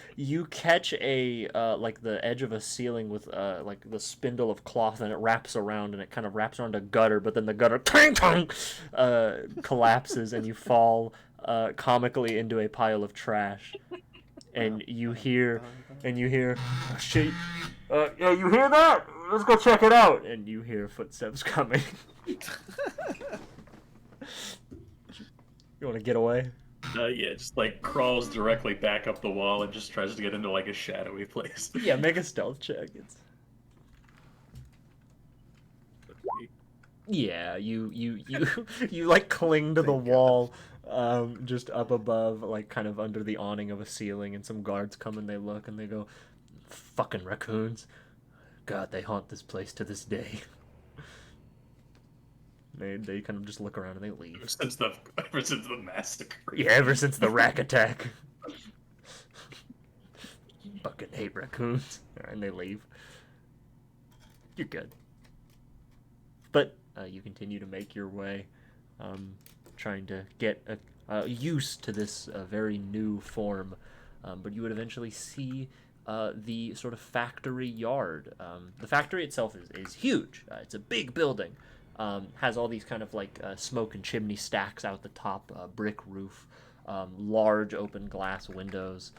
catch a like the edge of a ceiling with like the spindle of cloth, and it wraps around, and it kind of wraps around a gutter, but then the gutter collapses, and you fall comically into a pile of trash, and you hear oh, shit, yeah, you hear that? Let's go check it out, and you hear footsteps coming. You want to get away? Yeah, just crawls directly back up the wall and just tries to get into a shadowy place. Yeah, make a stealth check. Yeah, you cling to the wall, just up above, kind of under the awning of a ceiling, and some guards come and they look and they go, "Fucking raccoons, God, they haunt this place to this day. They kind of just look around and they leave. Ever since the massacre. Yeah, ever since the rack attack. Fucking hate raccoons. And they leave. You're good. But you continue to make your way, trying to get used to this very new form. But you would eventually see the sort of factory yard. The factory itself is huge. It's a big building. Has all these kind of like smoke and chimney stacks out the top, brick roof, large open glass windows.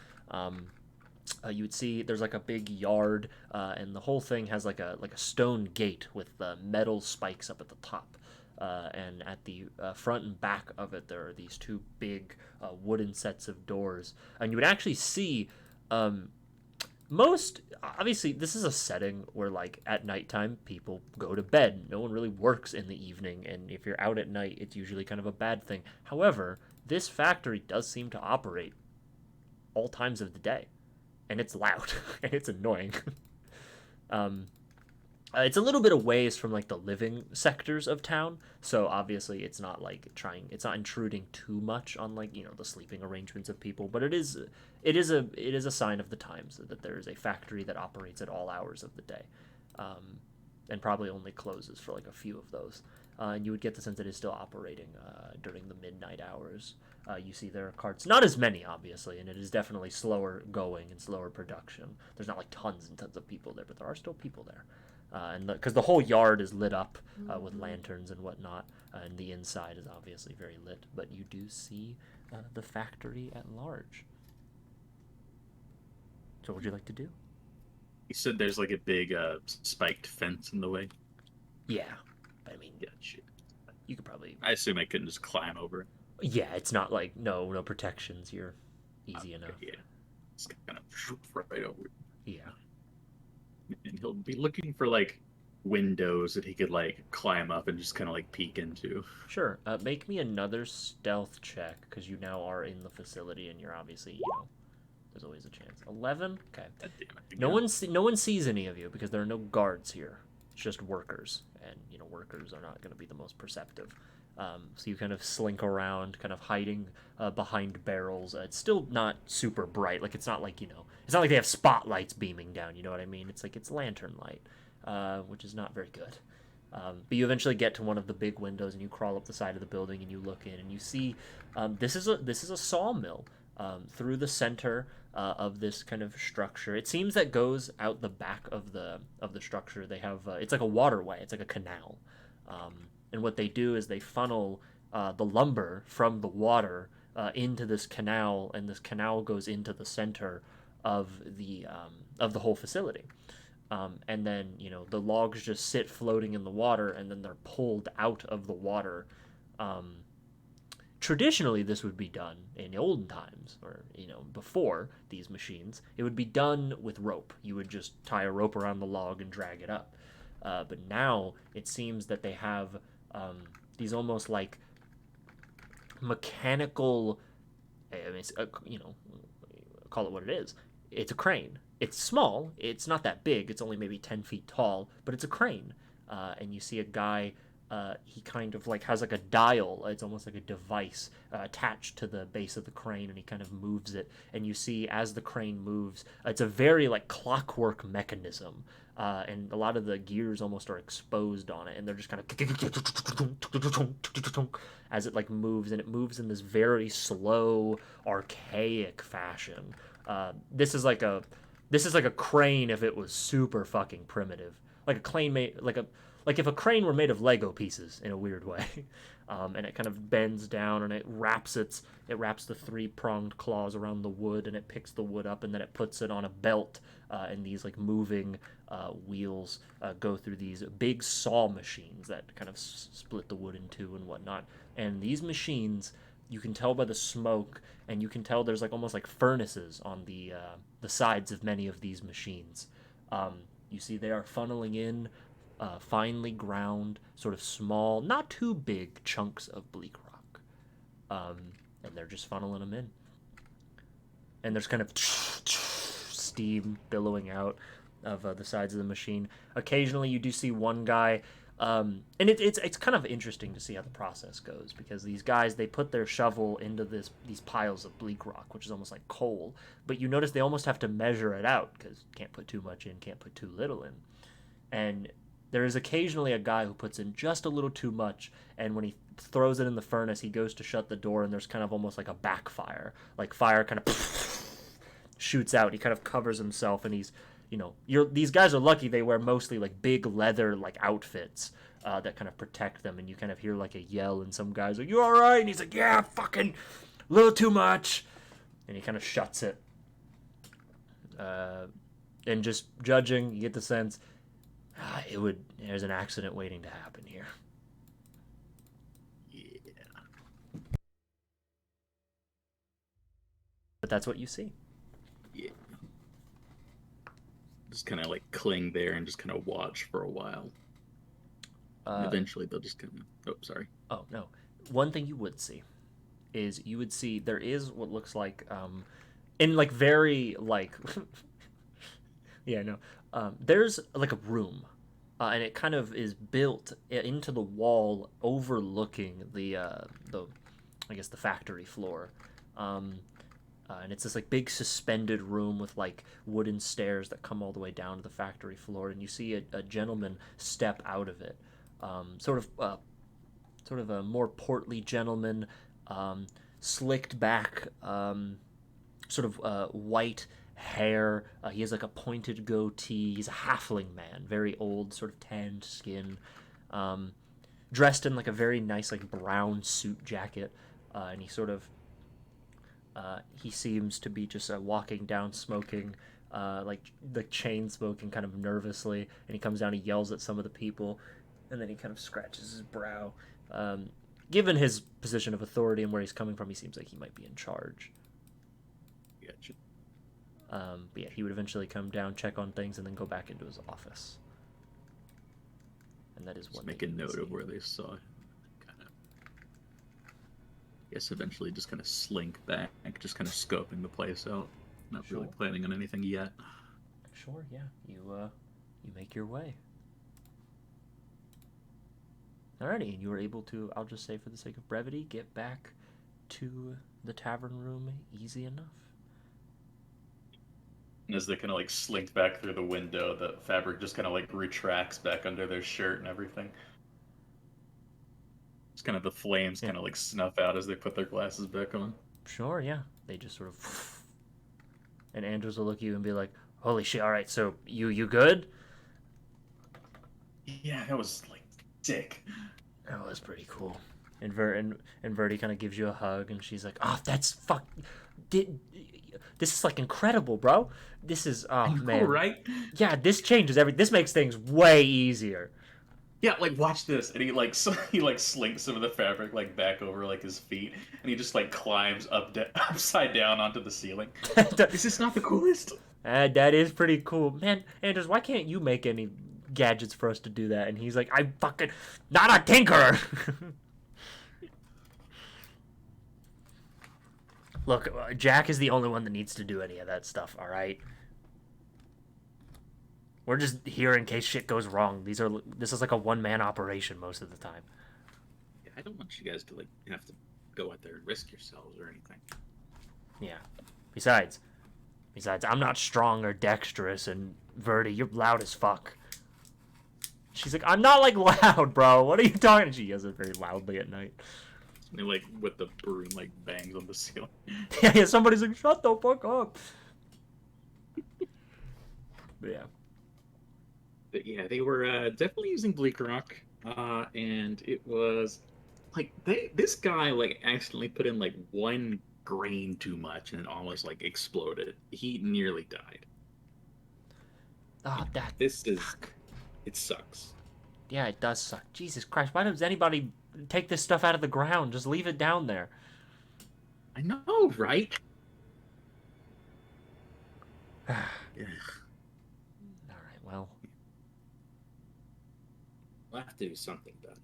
You would see there's like a big yard, and the whole thing has like a stone gate with metal spikes up at the top. And at the front and back of it, there are these two big wooden sets of doors. And you would actually see most obviously this is a setting where like at nighttime people go to bed. No one really works in the evening, and if you're out at night it's usually kind of a bad thing. However, this factory does seem to operate all times of the day, and it's loud and it's annoying. It's a little bit of ways from like the living sectors of town, so obviously it's not like it's not intruding too much on like, you know, the sleeping arrangements of people, but it is a sign of the times that there is a factory that operates at all hours of the day, and probably only closes for like a few of those. And you would get the sense it is still operating during the midnight hours. You see there are carts, not as many obviously, and it is definitely slower going and slower production. There's not like tons and tons of people there, but there are still people there. And because the whole yard is lit up with lanterns and whatnot, and the inside is obviously very lit, but you do see the factory at large. So what would you like to do? You said there's like a big spiked fence in the way. Yeah, I mean, Yeah, shit. you could probably. I assume I couldn't just climb over it. Yeah, it's not like no protections. You're easy enough. Yeah, it's kind of right over it. Yeah. And he'll be looking for like windows that he could like climb up and just kind of like peek into. Sure. Make me another stealth check, because you now are in the facility and you're obviously, you know, there's always a chance. 11. Okay. God damn it, No one sees any of you because there are no guards here. It's just workers, and you know workers are not going to be the most perceptive. So you kind of slink around, kind of hiding behind barrels. It's still not super bright. Like it's not like, you know, it's not like they have spotlights beaming down. You know what I mean? It's like it's lantern light, which is not very good. But you eventually get to one of the big windows and you crawl up the side of the building and you look in and you see this is a sawmill through the center of this kind of structure. It seems that goes out the back of the structure. They have it's like a waterway. It's like a canal. And what they do is they funnel the lumber from the water into this canal, and this canal goes into the center of the whole facility. And then, you know, the logs just sit floating in the water, and then they're pulled out of the water. Traditionally, this would be done in olden times, or, you know, before these machines. It would be done with rope. You would just tie a rope around the log and drag it up. But now it seems that they have these almost like mechanical, I mean, you know, call it what it is. It's a crane. It's small. It's not that big. It's only maybe 10 feet tall, but it's a crane. And you see a guy, he kind of like has like a dial. It's almost like a device attached to the base of the crane, and he kind of moves it. And you see as the crane moves, it's a very like clockwork mechanism. And a lot of the gears almost are exposed on it, and they're just kind of as it like moves, and it moves in this very slow, archaic fashion. This is like a crane if it was super fucking primitive, like a crane made like if a crane were made of Lego pieces in a weird way. And it kind of bends down and it wraps the three-pronged claws around the wood, and it picks the wood up, and then it puts it on a belt, and these like moving wheels go through these big saw machines that kind of split the wood in two and whatnot. And these machines, you can tell by the smoke, and you can tell there's like almost like furnaces on the sides of many of these machines. You see they are funneling in finely ground, sort of small, not too big chunks of bleak rock. And they're just funneling them in. And there's kind of steam billowing out. the sides of the machine. Occasionally, you do see one guy, and it's kind of interesting to see how the process goes, because these guys, they put their shovel into these piles of bleak rock, which is almost like coal. But you notice they almost have to measure it out, because can't put too much in, can't put too little in. And there is occasionally a guy who puts in just a little too much, and when he throws it in the furnace, he goes to shut the door, and there's kind of almost like a backfire, like fire kind of shoots out. He kind of covers himself, and he's, these guys are lucky they wear mostly like big leather like outfits that kind of protect them, and you kind of hear like a yell, and some guy's like, "You all right?" And he's like, "Yeah, fucking a little too much," and he kind of shuts it. And just judging, you get the sense there's an accident waiting to happen here. Yeah. But that's what you see. Yeah. Just kind of like cling there and just kind of watch for a while. And eventually they'll just kind of... Oh, sorry. Oh, no. One thing you would see is there is what looks like, in like very like... yeah, no. There's like a room. And it kind of is built into the wall overlooking the I guess the factory floor. And it's this like big suspended room with like wooden stairs that come all the way down to the factory floor, and you see a gentleman step out of it, sort of a more portly gentleman, slicked back, sort of white hair. He has like a pointed goatee. He's a halfling man, very old, sort of tanned skin, dressed in like a very nice like brown suit jacket, and he sort of he seems to be just walking down smoking, like the chain smoking kind of nervously, and he comes down, he yells at some of the people, and then he kind of scratches his brow. Given his position of authority and where he's coming from, he seems like he might be in charge. Gotcha. But yeah, he would eventually come down, check on things, and then go back into his office. And that is what. Make a note of where they saw him. Guess eventually just kind of slink back, just kind of scoping the place out. Not really planning on anything yet. Sure, yeah. You make your way. Alrighty, and you were able to, I'll just say for the sake of brevity, get back to the tavern room easy enough. And as they kind of like slinked back through the window, the fabric just kind of like retracts back under their shirt and everything. Just kind of the flames kind of like snuff out as they put their glasses back on. Sure, yeah. They just sort of... And Andrews will look at you and be like, "Holy shit, alright, so you good?" Yeah, that was like sick. That was pretty cool. And Verdi kind of gives you a hug, and she's like, "Oh, that's this is like incredible, bro. This is, oh man. Cool, right? Yeah, this changes everything. This makes things way easier." Yeah, like watch this, and he like slinks some of the fabric like back over like his feet, and he just like climbs upside down onto the ceiling. Is this not the coolest? That is pretty cool, man. Andrews, why can't you make any gadgets for us to do that? And he's like, "I'm fucking not a tinkerer." Look, Jack is the only one that needs to do any of that stuff. All right. We're just here in case shit goes wrong. This is like a one-man operation most of the time. Yeah, I don't want you guys to like have to go out there and risk yourselves or anything. Yeah. Besides, I'm not strong or dexterous, and Verdi, you're loud as fuck. She's like, "I'm not like loud, bro. What are you talking?" She yells it very loudly at night. And like with the broom like bangs on the ceiling. Yeah, somebody's like, "Shut the fuck up." But yeah. But yeah, they were definitely using bleak rock, and it was like this guy like accidentally put in like 1 grain too much and it almost like exploded. He nearly died. Oh, It sucks. Yeah, it does suck. Jesus Christ, why does anybody take this stuff out of the ground? Just leave it down there. I know, right? Yeah. All right, well. We'll have to do something, Doug.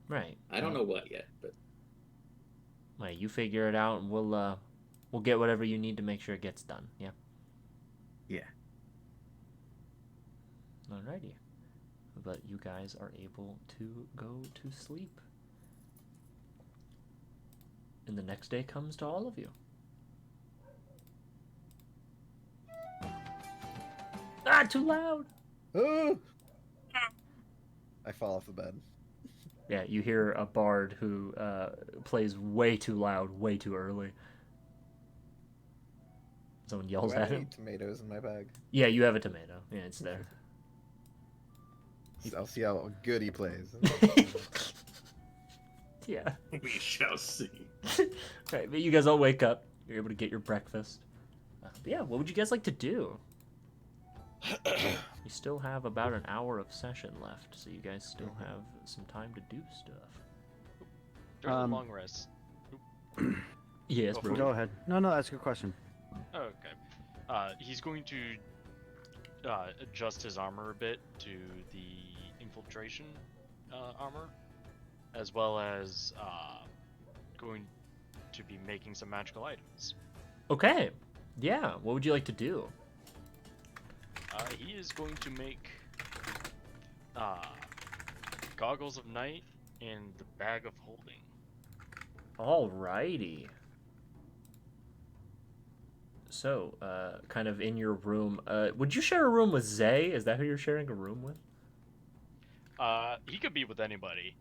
Right. I don't know what yet, but... Right, you figure it out, and we'll get whatever you need to make sure it gets done, yeah? Yeah. Alrighty. But you guys are able to go to sleep. And the next day comes to all of you. Ah, too loud! Oh! I fall off the bed. Yeah, you hear a bard who plays way too loud, way too early. Someone yells Do I at have him. any tomatoes in my bag? Yeah, you have a tomato. Yeah, it's there. I'll see how good he plays. Yeah. We shall see. Right, but you guys all wake up. You're able to get your breakfast. But yeah, what would you guys like to do? You still have about an hour of session left, so you guys still have some time to do stuff. There's a long rest. Yes, Go bro. Go ahead. No, that's a good question. Okay. He's going to adjust his armor a bit to the infiltration armor, as well as going to be making some magical items. Okay. Yeah, what would you like to do? He is going to make goggles of night and the bag of holding. Alrighty. So, kind of in your room, would you share a room with Zay? Is that who you're sharing a room with? He could be with anybody.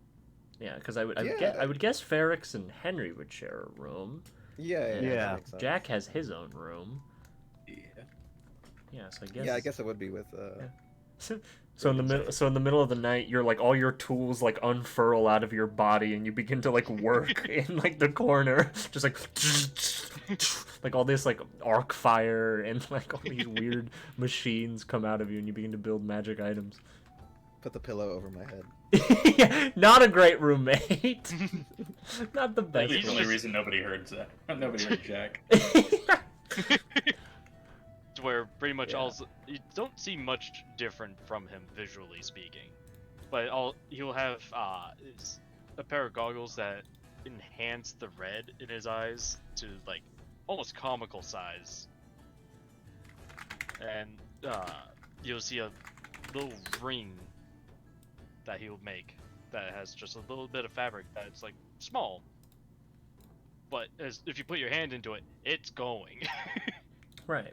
Yeah, because I would guess Ferrix and Henry would share a room. Yeah. That makes sense. Jack has his own room. Yeah. Yeah, so I guess. Yeah, I guess it would be with. So in the middle of the night, you're like all your tools like unfurl out of your body, and you begin to like work in like the corner, just like all this like arc fire and like all these weird machines come out of you, and you begin to build magic items. Put the pillow over my head. Yeah, not a great roommate. Not the best. That's the only reason nobody heard Zach. Nobody heard Jack. To where pretty much you don't see much different from him visually speaking, but he'll have a pair of goggles that enhance the red in his eyes to like almost comical size, and you'll see a little ring that he'll make that has just a little bit of fabric that's like small, but if you put your hand into it, it's going. Right.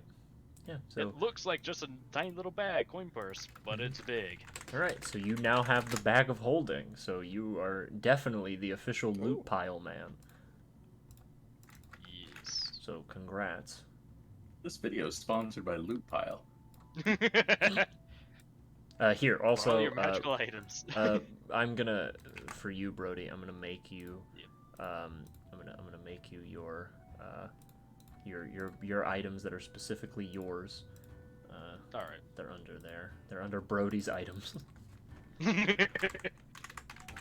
Yeah. So it looks like just a tiny little bag, coin purse, but it's big. all right. So you now have the bag of holding. So you are definitely the official loot pile man. Yes. So congrats. This video is sponsored by Loot Pile. Here For all also your magical items. I'm gonna for you, Brody. I'm gonna make you. I'm gonna make you your items that are specifically yours. All right. They're under there. They're under Brody's items.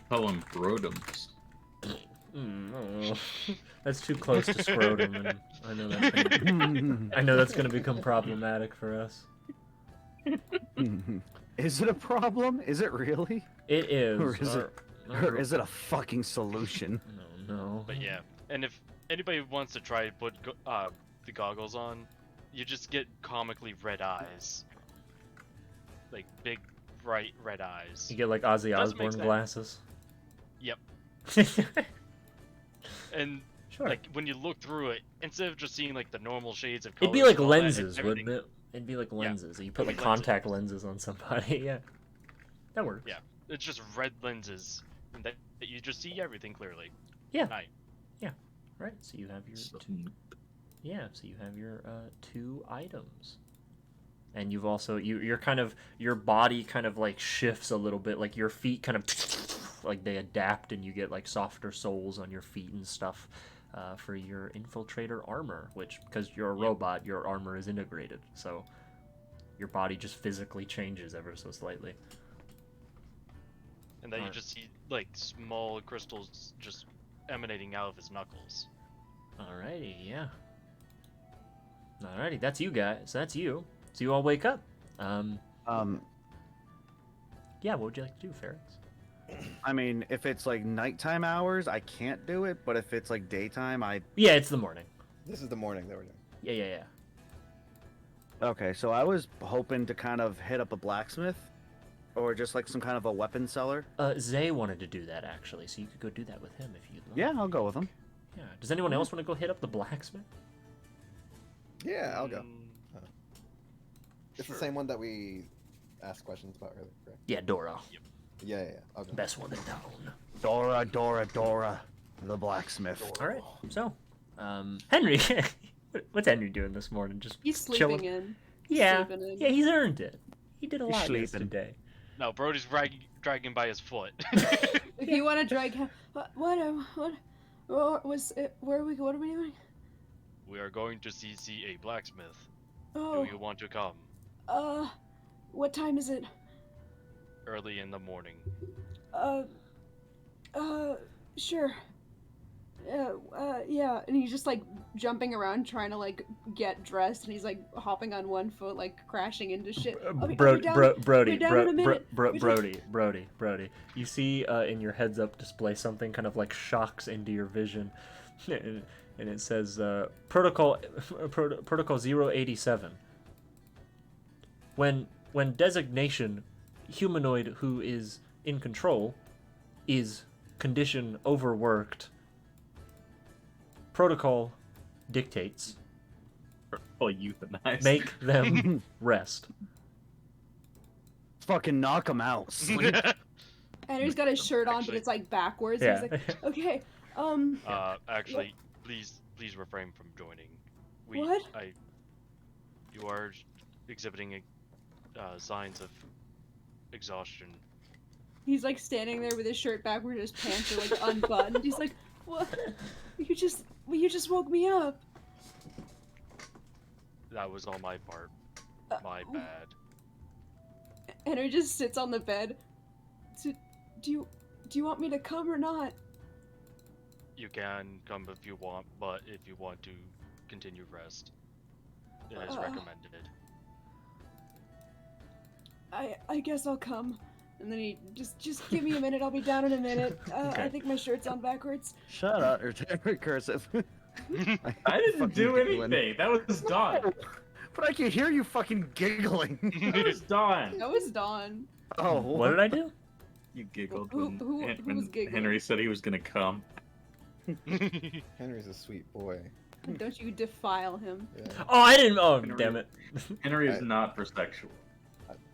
Call them Brodums. Oh, that's too close to scrotum, and I know that's gonna become problematic for us. Is it a problem? Is it really? It is. Or is it a fucking solution? No. But yeah, and if anybody wants to try to put the goggles on, you just get comically red eyes, like big, bright red eyes. You get like Ozzy Doesn't make Osbourne sense. glasses. Yep. And Sure. like when you look through it, instead of just seeing like the normal shades of color, It'd be like lenses, wouldn't it? It'd be like lenses. You put Like like contact lenses on somebody. Yeah, that works. Yeah, it's just red lenses, and that you just see everything clearly. Yeah. At night. Right. So you have your two. Yeah. So you have your 2 items, and you've also you're kind of your body kind of like shifts a little bit, like your feet kind of like they adapt, and you get like softer soles on your feet and stuff. For your infiltrator armor, which because you're a robot, your armor is integrated, so your body just physically changes ever so slightly. And then you just see like small crystals just emanating out of his knuckles. Alrighty, yeah. Alrighty, that's you guys. That's you. So you all wake up. Yeah, what would you like to do, Ferrix? I mean, if it's like nighttime hours, I can't do it. But if it's like daytime, Yeah, it's the morning. This is the morning that we're doing. Yeah. Okay, so I was hoping to kind of hit up a blacksmith or just like some kind of a weapon seller? Zay wanted to do that actually, so you could go do that with him if you'd like. Yeah, I'll go with him. Yeah. Does anyone else want to go hit up the blacksmith? Yeah, I'll go. It's Sure. the same one that we asked questions about earlier, correct? Yeah, Dora. Yeah. I'll go. Best one in town. Dora, the blacksmith. All right. So, Henry, what's Henry doing this morning? Just He's sleeping chilling. in. Yeah. Sleeping in. Yeah, he's earned it. He did a He's lot sleeping. today. No, Brody's dragging by his foot. If you want to drag him, what was it? Where are we? What are we doing? We are going to see a blacksmith. Oh, Do you want to come? what time is it? Early in the morning. Sure. Yeah, and he's just like jumping around trying to like get dressed, and he's like hopping on one foot, like crashing into shit. Brody, Brody. Brody. You see in your heads-up display something kind of like shocks into your vision, and it says protocol 087. When designation humanoid who is in control is condition overworked, protocol dictates Oh, euthanized. make them rest. Fucking knock him out. Sleep. And he's got his shirt on, but Actually- it's like backwards. Yeah. He's like, okay, Actually, please refrain from joining. What? You are exhibiting signs of exhaustion. he's like standing there with his shirt backwards, his pants are like unbuttoned. He's like, what? You just woke me up. That was all my part. My bad. Henry just sits on the bed. Do you want me to come or not? You can come if you want, but if you want to continue rest, it is recommended. I guess I'll come. And then he just give me a minute. I'll be down in a minute. Okay. I think my shirt's on backwards. Shut up, or cursive. I didn't Fucking do giggling. anything. That was Dawn. But I can hear you fucking giggling. That was Dawn. That was Dawn. Oh, What did I do? You giggled Who when was giggling? Henry said he was gonna come. Henry's a sweet boy. Don't you defile him. Yeah. Oh, I didn't. Oh, Henry- damn it. Henry is not for sexual.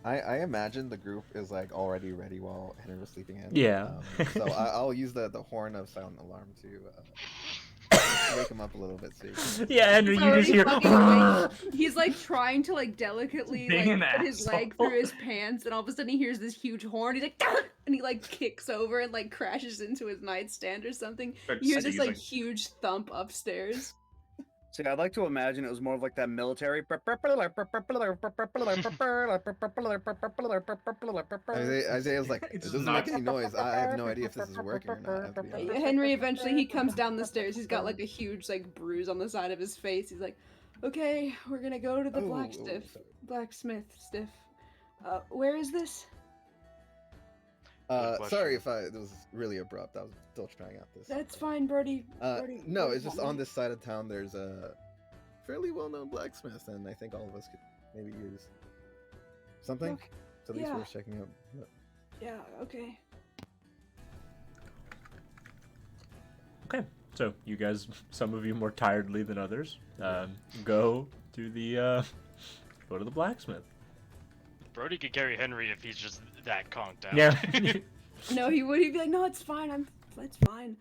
I imagine the group is like already ready while Henry was sleeping in. Yeah. So I'll use the horn of silent alarm to wake him up a little bit. So Yeah, Henry, He's you just already hear. fucking awake. He's like trying to like delicately Being like an put his leg asshole. through his pants, and all of a sudden he hears this huge horn. He's like, and he like kicks over and like crashes into his nightstand or something. Starts You hear this like sneezing. huge thump upstairs. see, I'd like to imagine it was more of like that military. Isaiah's like, it It's doesn't not- make any noise. I have no idea if this is working or not. I have to be honest. Henry eventually he comes down the stairs. He's got like a huge like bruise on the side of his face. He's like, okay, we're gonna go to the Sorry. blacksmith stiff. Where is this? Good Sorry question. if it was really abrupt. I was still trying out this. That's fine, Brody. Brody No, Brody it's just won't on mind. this side of town. There's a fairly well-known blacksmith, and I think all of us could maybe use something. Okay, So at least yeah. worth checking out. But- Yeah. Okay. Okay, so you guys, some of you more tiredly than others, go to the blacksmith. Brody could carry Henry if he's just that conked out. Yeah. No, he would. He'd be like, no, it's fine. It's fine.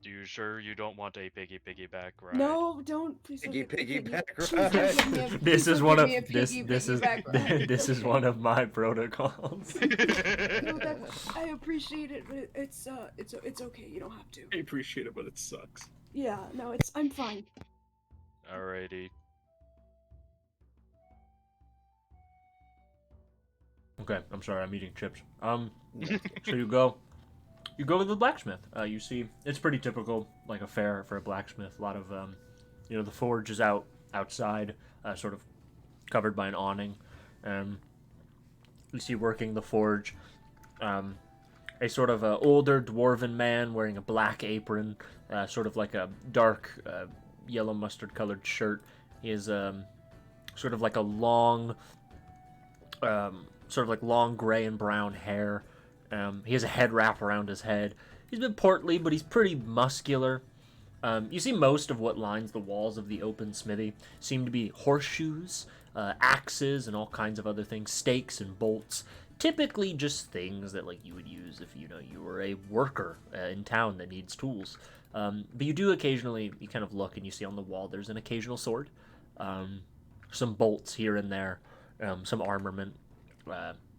Do you sure you don't want a piggyback ride? No, don't. Please don't Piggy get the piggyback Please don't ride. give me a- This please is don't one give of me a this piggy this is piggyback ride. this is one of my protocols. No, that, I appreciate it, but it's okay. You don't have to. I appreciate it, but it sucks. Yeah, no, I'm fine. Alrighty. Okay, I'm sorry, I'm eating chips. Yeah. So you go to the blacksmith. You see, it's pretty typical, like a fair for a blacksmith. A lot of, the forge is outside, sort of covered by an awning. You see working the forge, a sort of older dwarven man wearing a black apron, sort of like a dark yellow mustard colored shirt. He is sort of like a long sort of like long gray and brown hair. He has a head wrap around his head. He's a bit portly, but he's pretty muscular. You see most of what lines the walls of the open smithy seem to be horseshoes, axes, and all kinds of other things, stakes and bolts. Typically just things that like you would use if you were a worker in town that needs tools. But you do occasionally, you kind of look and you see on the wall there's an occasional sword, some bolts here and there, some armament.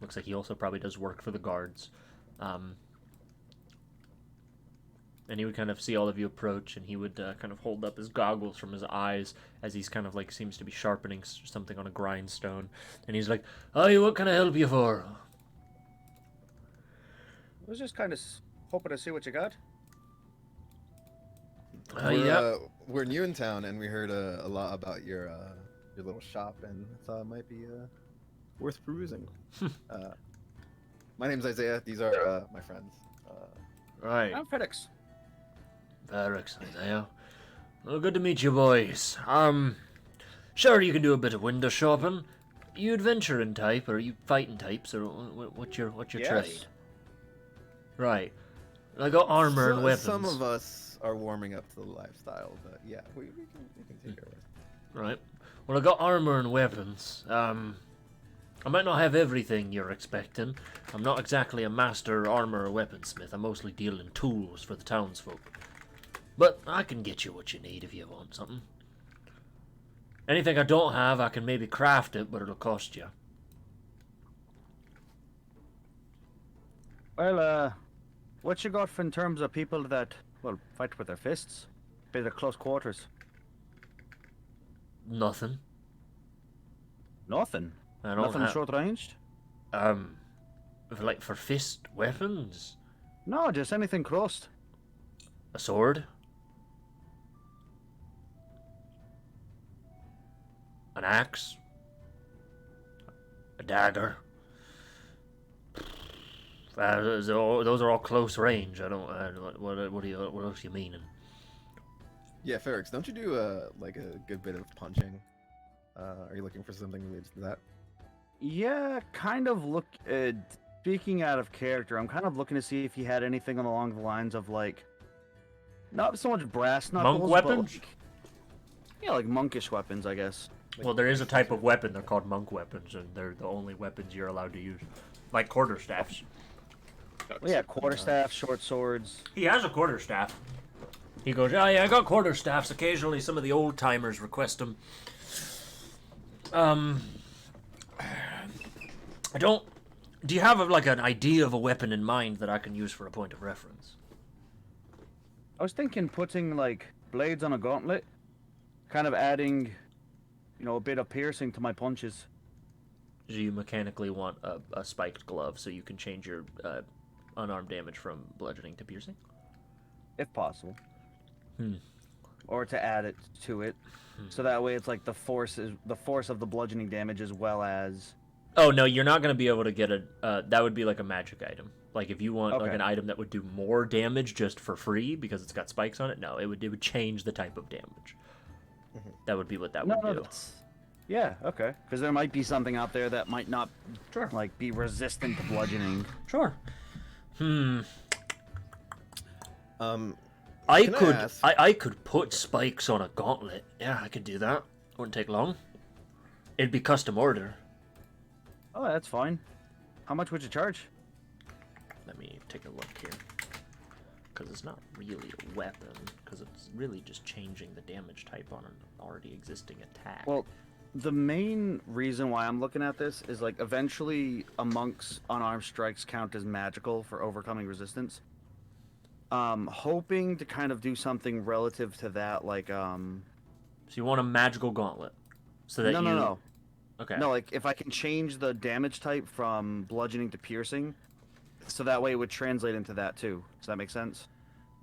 Looks like he also probably does work for the guards. And he would kind of see all of you approach, and he would kind of hold up his goggles from his eyes as he's kind of like seems to be sharpening something on a grindstone. And he's like, "Hey, what can I help you for?" I was just kind of hoping to see what you got. We're new in town, and we heard a lot about your little shop, and thought it might be worth perusing. My name's Isaiah. These are my friends. Right. I'm Felix. Felix, Isaiah. Well, good to meet you, boys. Sure, you can do a bit of window shopping. You adventuring type, or are you fighting types, or what's your trade? Right. I got armor and weapons. Some of us are warming up to the lifestyle, but yeah, we can take care of it. Right. Well, I got armor and weapons. I might not have everything you're expecting. I'm not exactly a master armor or weaponsmith. I mostly deal in tools for the townsfolk. But I can get you what you need if you want something. Anything I don't have, I can maybe craft it, but it'll cost you. Well, what you got in terms of people that, well, fight with their fists? Bit of close quarters. Nothing. Nothing? I don't Nothing have... short ranged? Like for fist weapons? No, just anything crossed. A sword? An axe? A dagger? Those are all close range. I don't. What else you meaning? Yeah, Ferrix, don't you do like a good bit of punching? Are you looking for something related to that? Yeah, kind of look. Speaking out of character, I'm kind of looking to see if he had anything along the lines of like, not so much brass knuckles, monk weapons. But like, yeah, like monkish weapons, I guess. Well, there is a type of weapon. They're called monk weapons, and they're the only weapons you're allowed to use, like quarterstaffs. Well, yeah, quarterstaff, short swords. He has a quarterstaff. He goes, "Oh yeah, I got quarterstaffs. Occasionally, some of the old timers request them." I don't. Do you have like an idea of a weapon in mind that I can use for a point of reference? I was thinking putting like blades on a gauntlet, kind of adding, a bit of piercing to my punches. Do you mechanically want a spiked glove so you can change your unarmed damage from bludgeoning to piercing? If possible. Hmm. Or to add it to it, so that way it's like the force of the bludgeoning damage as well as. Oh no, you're not gonna be able to get a. That would be like a magic item. Like if you want Okay. like an item that would do more damage just for free because it's got spikes on it. No, it would change the type of damage. Mm-hmm. That would be what that No, would do. that's... Yeah, okay. Because there might be something out there that might not, Sure. like, be resistant to bludgeoning. Sure. I could ask? I could put spikes on a gauntlet. Yeah, I could do that. Wouldn't take long. It'd be custom order. Oh, that's fine. How much would you charge? Let me take a look here. Because it's not really a weapon. Because it's really just changing the damage type on an already existing attack. Well, the main reason why I'm looking at this is, like, eventually a monk's unarmed strikes count as magical for overcoming resistance. Hoping to kind of do something relative to that, like, So you want a magical gauntlet? So that No. Okay. No, like, if I can change the damage type from bludgeoning to piercing, so that way it would translate into that, too. Does that make sense?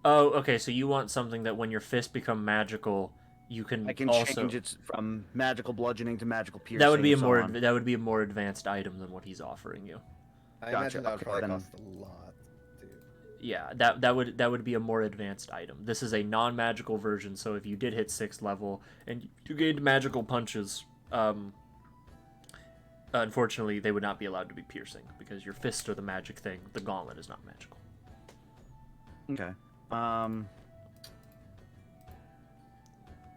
Oh, okay, so you want something that when your fists become magical, you can I can also... change it from magical bludgeoning to magical piercing. That would be a and so more on. that would be a more advanced item than what he's offering you. I Gotcha, imagine that would okay, probably then. cost a lot, dude. Yeah, that would be a more advanced item. This is a non-magical version, so if you did hit 6th level and you gained magical punches, Unfortunately, they would not be allowed to be piercing because your fists are the magic thing. The gauntlet is not magical. Okay.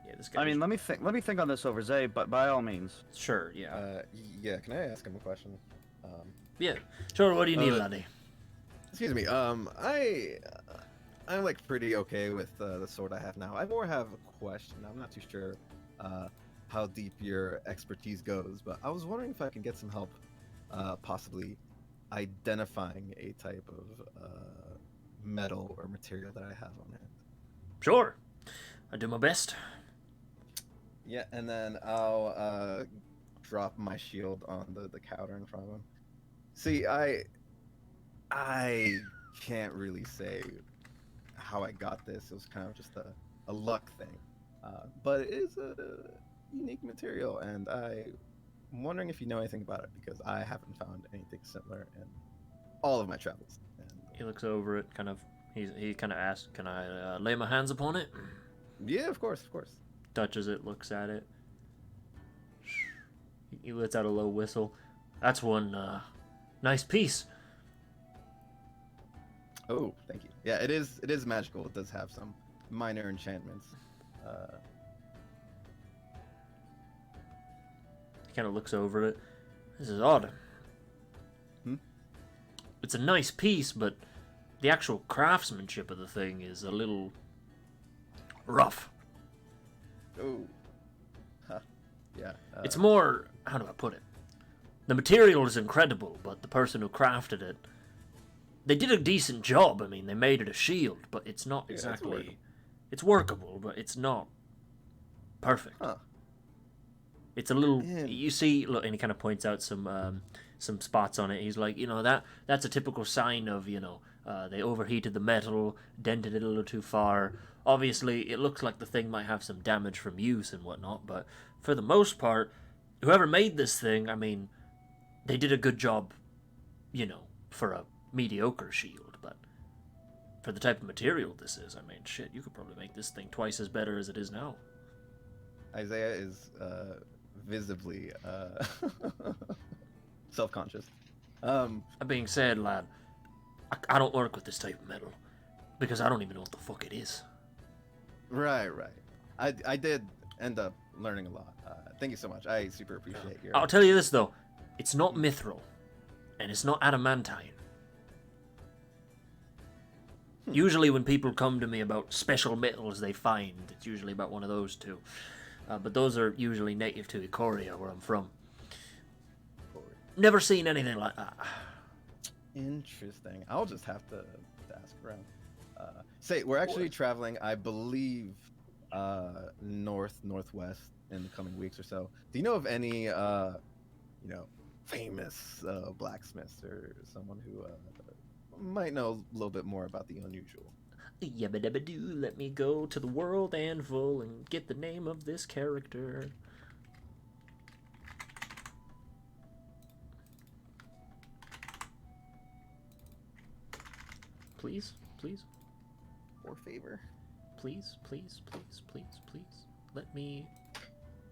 Yeah, this guy. I mean, let me think. Let me think on this over, Zay. But by all means. Sure. Yeah. Yeah. Can I ask him a question? Yeah. Sure. What do you need, laddie? Excuse me. I'm like pretty okay with the sword I have now. I more have a question. I'm not too sure how deep your expertise goes, but I was wondering if I can get some help, possibly identifying a type of metal or material that I have on hand. Sure. I do my best. Yeah, and then I'll drop my shield on the counter in front of him. See, I can't really say how I got this. It was kind of just a luck thing. But it is a unique material, and I'm wondering if you know anything about it, because I haven't found anything similar in all of my travels. And, he looks over it, kind of. He kind of asks, "Can I lay my hands upon it?" yeah, of course, of course. Touches it, looks at it. He lets out a low whistle. That's one nice piece. Oh, thank you. Yeah, it is magical. It does have some minor enchantments. He kind of looks over it. This is odd. It's a nice piece, but the actual craftsmanship of the thing is a little rough. Oh. Huh. Yeah. It's more, how do I put it? The material is incredible, but the person who crafted it, they did a decent job. I mean, they made it a shield, but it's not exactly... It's workable, but it's not perfect. Huh. It's a little... You see... Look, and he kind of points out some spots on it. He's like, that's a typical sign of, they overheated the metal, dented it a little too far. Obviously, it looks like the thing might have some damage from use and whatnot, but for the most part, whoever made this thing, I mean, they did a good job, for a mediocre shield, but for the type of material this is, I mean, shit, you could probably make this thing twice as better as it is now. Isaiah is visibly self-conscious. That being said, lad, I don't work with this type of metal because I don't even know what the fuck it is. Right. I did end up learning a lot. Thank you so much. I super appreciate your... I'll tell you this, though. It's not mithril, and it's not adamantine. Usually when people come to me about special metals they find, it's usually about one of those two. But those are usually native to Ikoria, where I'm from. Never seen anything like that. Interesting. I'll just have to ask around. We're actually traveling, I believe, northwest in the coming weeks or so. Do you know of any, famous blacksmiths or someone who might know a little bit more about the unusual? Yabba dabba doo, let me go to the world anvil and get the name of this character. Please. Or favor. Please. Let me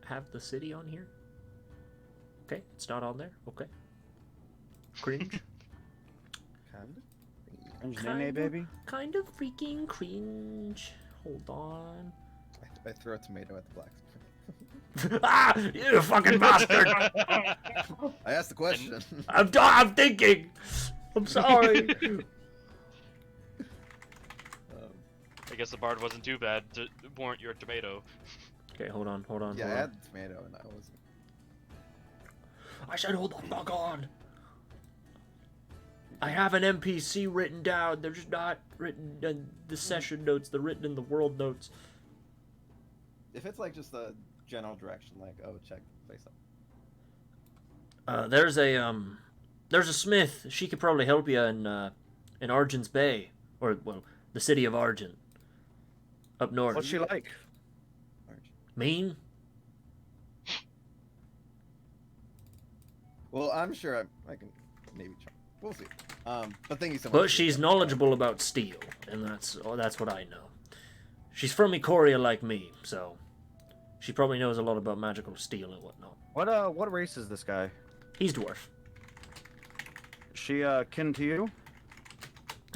have the city on here. Okay, it's not on there. Okay. Cringe. Baby. Kind of freaking cringe. Hold on. I throw a tomato at the blacksmith. Ah! You fucking bastard! I asked the question. I'm thinking. I'm sorry. I guess the bard wasn't too bad to warrant your tomato. Okay, hold on. Yeah, I had the tomato and I wasn't. I said hold the fuck on. I have an NPC written down. They're just not written in the session notes. They're written in the world notes. If it's like just a general direction, like check the place out. There's a smith. She could probably help you in Argent's Bay, or the city of Argent, up north. What's she like? Mean? Well, I'm sure I can maybe try. We'll see. But thank you so much. But she's knowledgeable about steel, and that's what I know. She's from Ikoria like me, so she probably knows a lot about magical steel and whatnot. What race is this guy? He's dwarf. She kin to you?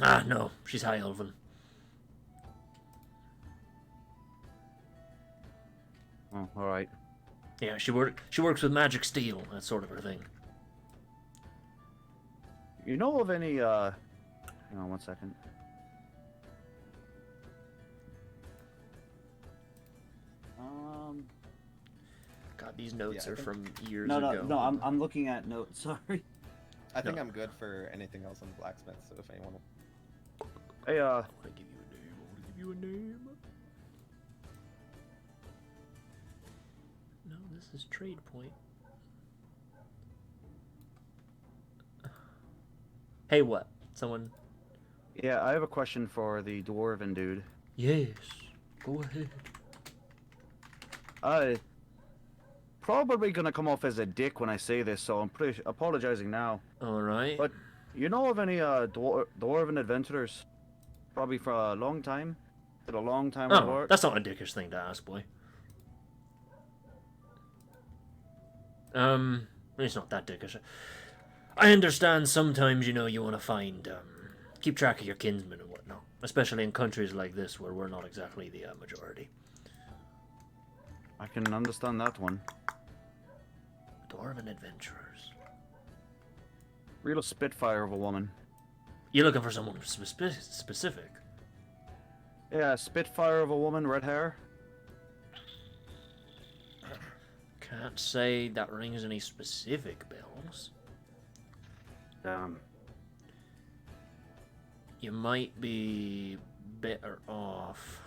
Ah, no. She's high elven. Oh, all right. Yeah, she works with magic steel. That's sort of her thing. You know of any hang on 1 second. God, these notes Yeah, are from years No, ago. no, I'm looking at notes. Sorry. I think No. I'm good for anything else on the blacksmith. So if anyone, Hey, I want to give you a name. I want to give you a name. No, this is trade point. Hey, what? Someone? yeah, I have a question for the dwarven dude. Yes. Go ahead. Probably gonna come off as a dick when I say this, so I'm pretty apologizing now. All right. But you know of any dwarven adventurers? Probably for a long time. Did a long time of Oh, work. that's not a dickish thing to ask, boy. It's not that dickish. I understand sometimes, you want to find, keep track of your kinsmen and whatnot. Especially in countries like this where we're not exactly the majority. I can understand that one. Dwarven adventurers. Real spitfire of a woman. You're looking for someone specific? Yeah, spitfire of a woman, red hair. Can't say that rings any specific bells. You might be better off.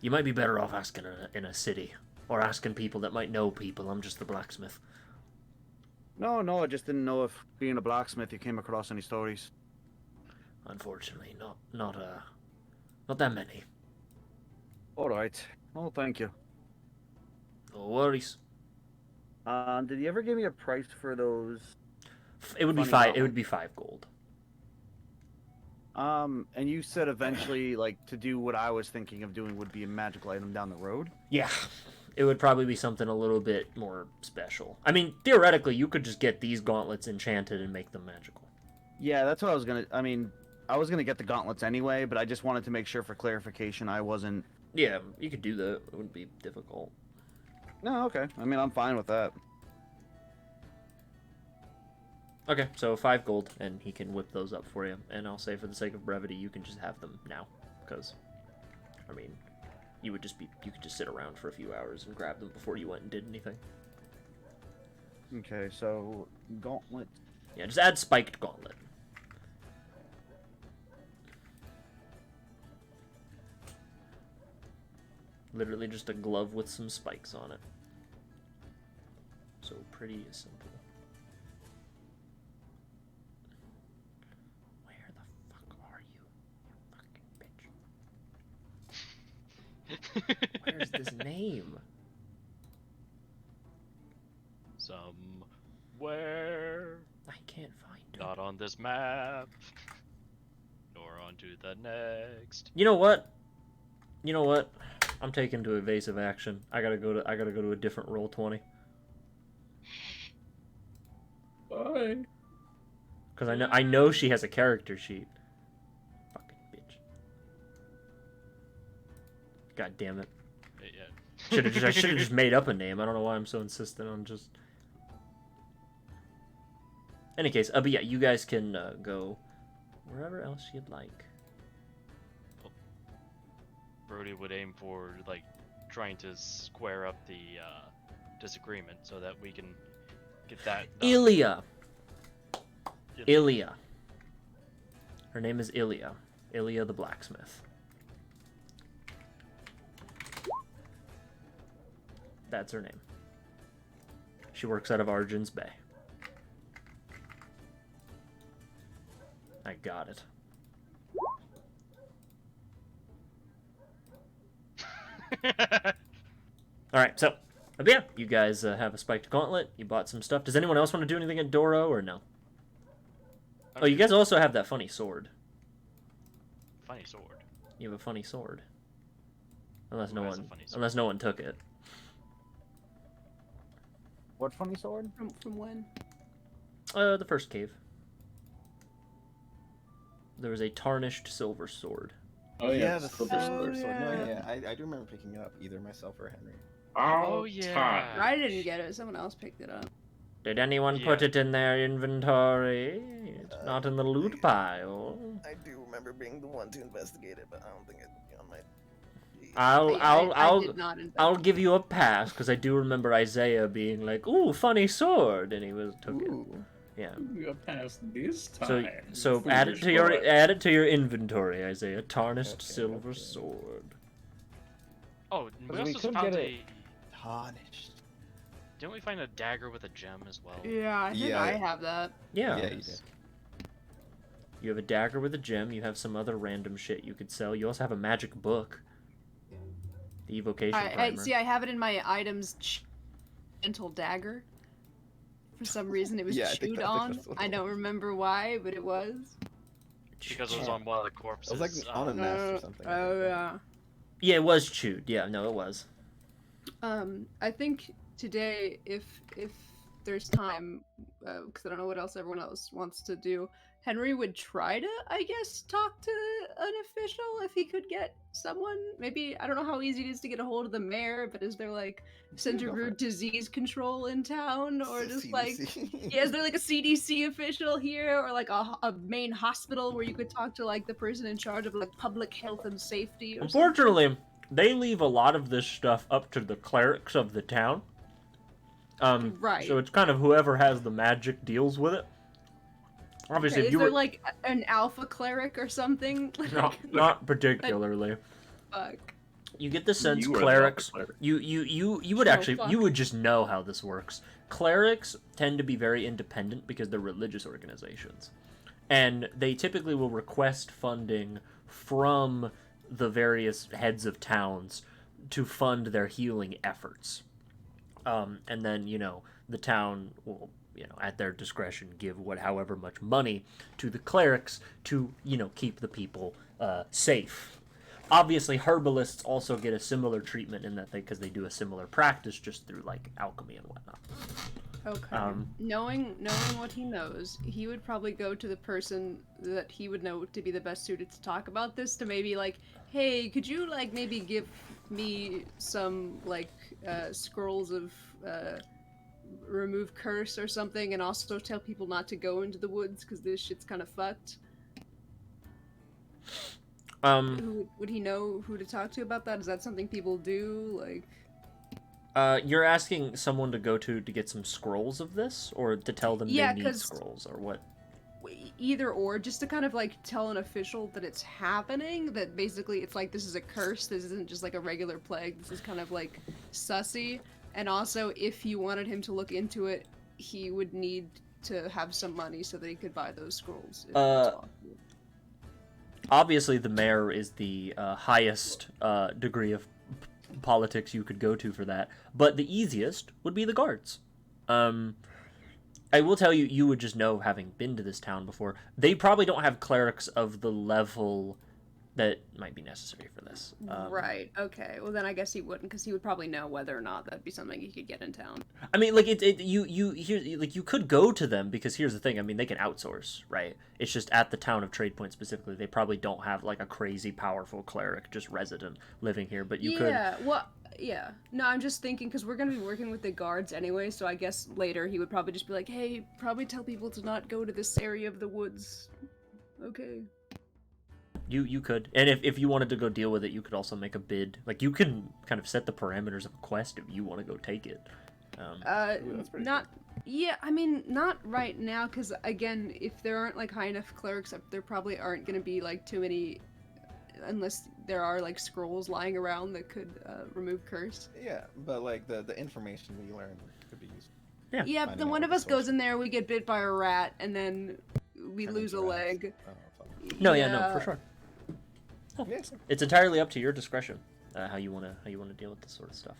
You might be better off asking in a city. Or asking people that might know people. I'm just the blacksmith. No, I just didn't know if being a blacksmith you came across any stories. Unfortunately, not that many. All right. Oh, thank you. No worries. Did you ever give me a price for those? It would be Funny five. that It one. would be 5 gold. And you said eventually, like, to do what I was thinking of doing would be a magical item down the road? Yeah, it would probably be something a little bit more special. I mean, theoretically, you could just get these gauntlets enchanted and make them magical. Yeah, that's what I was gonna... I was gonna get the gauntlets anyway, but I just wanted to make sure for clarification I wasn't... Yeah, you could do that. It wouldn't be difficult. No, okay. I'm fine with that. Okay, so 5 gold, and he can whip those up for you. And I'll say, for the sake of brevity, you can just have them now, because, I mean, you could just sit around for a few hours and grab them before you went and did anything. Okay, so gauntlet. Yeah, just add spiked gauntlet. Literally just a glove with some spikes on it. So pretty simple. Where the fuck are you, you fucking bitch? Where's this name? Somewhere. I can't find it. Not on this map. Nor onto the next. You know what? I'm taking to evasive action. I gotta go to a different roll 20. Bye. Because I know she has a character sheet. Fucking bitch. God damn it. Yeah. I should have just made up a name. I don't know why I'm so insistent on just. Any case, but yeah, you guys can go wherever else you'd like. Brody would aim for like trying to square up the disagreement so that we can get that done. Ilya. Ilya. Her name is Ilya. Ilya the blacksmith. That's her name. She works out of Arjun's Bay. I got it. Alright, so, but yeah, you guys have a spiked gauntlet. You bought some stuff. Does anyone else want to do anything at Doro or no? Oh, you guys also have that funny sword. Funny sword. You have a funny sword. Unless Who no has a one, funny sword? unless no one took it. What funny sword? From when? The first cave. There was a tarnished silver sword. Oh yeah, the silver silver sword. sword. No, yeah. I do remember picking it up, either myself or Henry. Oh, yeah. I didn't get it. Someone else picked it up. Did anyone put Yeah. it in their inventory? It's not in the loot pile. I do remember being the one to investigate it, but I don't think it'd be on my. I'll did not I'll give you a pass because I do remember Isaiah being like, "Ooh, funny sword," and he took it. Yeah. You got past this time. So add it to your inventory, Isaiah. Tarnished silver sword. Oh, we we also could found get a. it. Tarnished. Didn't we find a dagger with a gem as well? Yeah, I think Yeah. I have that. Yeah. Yeah, you did. You have a dagger with a gem. You have some other random shit you could sell. You also have a magic book. The evocation primer. I have it in my items. Gentle dagger. For some reason, it was Yeah, I think chewed that's on. what I don't remember why, but it was. Because it was on one of the corpses. It was like on a nest or something. Oh yeah. Yeah, it was chewed. Yeah, no, it was. I think today, if there's time, because I don't know what else everyone else wants to do, Henry would try to, I guess, talk to an official if he could get someone. Maybe, I don't know how easy it is to get a hold of the mayor, but is there like Center for Disease Control in town, or just like, yeah, is there like a CDC official here, or like a main hospital where you could talk to like the person in charge of like public health and safety? Or Unfortunately, they leave a lot of this stuff up to the clerics of the town. Right. So it's kind of whoever has the magic deals with it. Obviously, Okay, if you is there were like an alpha cleric or something? not particularly. Fuck. You get the sense You are the clerics. alpha cleric. You would Oh, actually fuck. you would just know how this works. Clerics tend to be very independent because they're religious organizations, and they typically will request funding from the various heads of towns to fund their healing efforts. And then the town will at their discretion give however much money to the clerics to keep the people safe. Obviously, herbalists also get a similar treatment in that because they do a similar practice just through like alchemy and whatnot. Okay. Knowing what he knows, he would probably go to the person that he would know to be the best suited to talk about this, to maybe like, hey, could you like maybe give me some like scrolls of remove curse or something, and also tell people not to go into the woods because this shit's kind of fucked. Would he know who to talk to about that? Is that something people do? Like, you're asking someone to go to get some scrolls of this, or to tell them they need scrolls, or what? Either or, just to kind of like tell an official that it's happening, that basically it's like this is a curse, this isn't just like a regular plague, this is kind of like sussy. And also, if you wanted him to look into it, he would need to have some money so that he could buy those scrolls. If that's possible. Obviously, the mayor is the highest degree of politics you could go to for that, but the easiest would be the guards. I will tell you, you would just know, having been to this town before, they probably don't have clerics of the level that might be necessary for this. Right. Okay. Well, then I guess he wouldn't, because he would probably know whether or not that'd be something he could get in town. I mean, like you could go to them, because here's the thing. I mean, they can outsource, right? It's just at the town of Trade Point specifically, they probably don't have like a crazy powerful cleric just resident living here. But you could. Yeah. Well. Yeah. No, I'm just thinking, because we're gonna be working with the guards anyway, so I guess later he would probably just be like, hey, probably tell people to not go to this area of the woods. Okay. You could, and if you wanted to go deal with it, you could also make a bid. Like, you can kind of set the parameters of a quest if you want to go take it. Not. Yeah, I mean, not right now, because again, if there aren't like high enough clerics, there probably aren't gonna be like too many, unless there are like scrolls lying around that could remove curse. Yeah, but like the information we learn could be useful. Yeah. Yeah, but then one of us goes in there, we get bit by a rat, and then we lose a leg. Oh, fuck. No, yeah, for sure. Oh, Yeah. it's entirely up to your discretion how you wanna deal with this sort of stuff.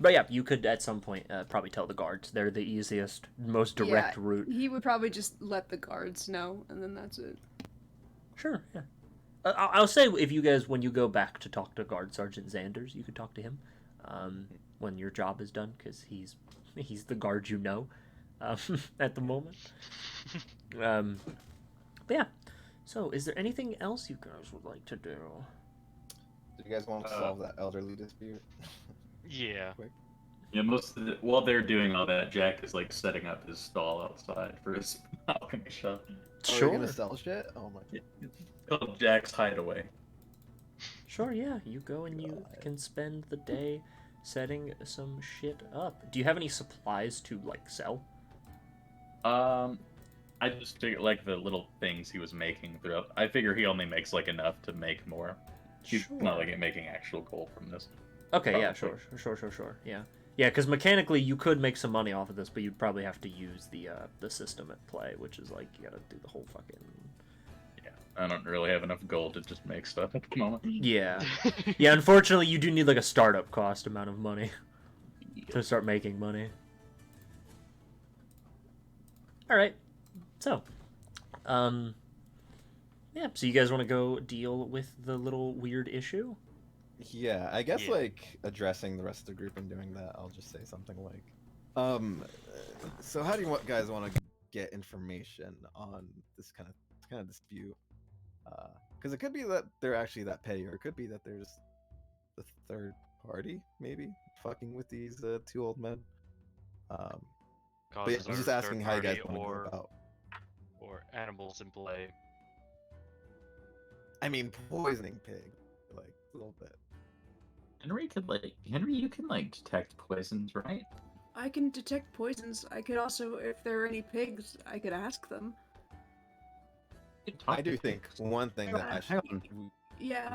But yeah, you could at some point probably tell the guards. They're the easiest, most direct route. He would probably just let the guards know, and then that's it. Sure, yeah. I'll say, if you guys, when you go back to talk to Guard Sergeant Xanders, you could talk to him. when your job is done, because he's the guard at the moment. But yeah. So, is there anything else you guys would like to do? Do you guys want to solve that elderly dispute? Yeah. Quick. Yeah, while they're doing all that, Jack is like setting up his stall outside for his alchemy shop. Oh, you're gonna sell shit? Oh my. Yeah, it's called Jack's Hideaway. Sure, yeah. You go and you can spend the day setting some shit up. Do you have any supplies to like sell? I just figure like the little things he was making throughout. I figure he only makes like enough to make more. He's not like making actual gold from this. Okay, yeah, sure. Yeah, yeah, because mechanically you could make some money off of this, but you'd probably have to use the system at play, which is like you gotta do the whole fucking. Yeah, I don't really have enough gold to just make stuff at the moment. Yeah, yeah. Unfortunately, you do need like a startup cost amount of money to start making money. All right, so, yeah. So you guys want to go deal with the little weird issue? Yeah, I guess like addressing the rest of the group and doing that, I'll just say something like, so how do you guys want to get information on this kind of dispute? Because it could be that they're actually that petty, or it could be that there's the third party maybe fucking with these two old men. But yeah, I'm just asking how you guys want to go about. Or animals in play. I mean, poisoning pig, like a little bit. Henry, you can like detect poisons, right? I can detect poisons. I could also, if there are any pigs, I could ask them. I do think one thing that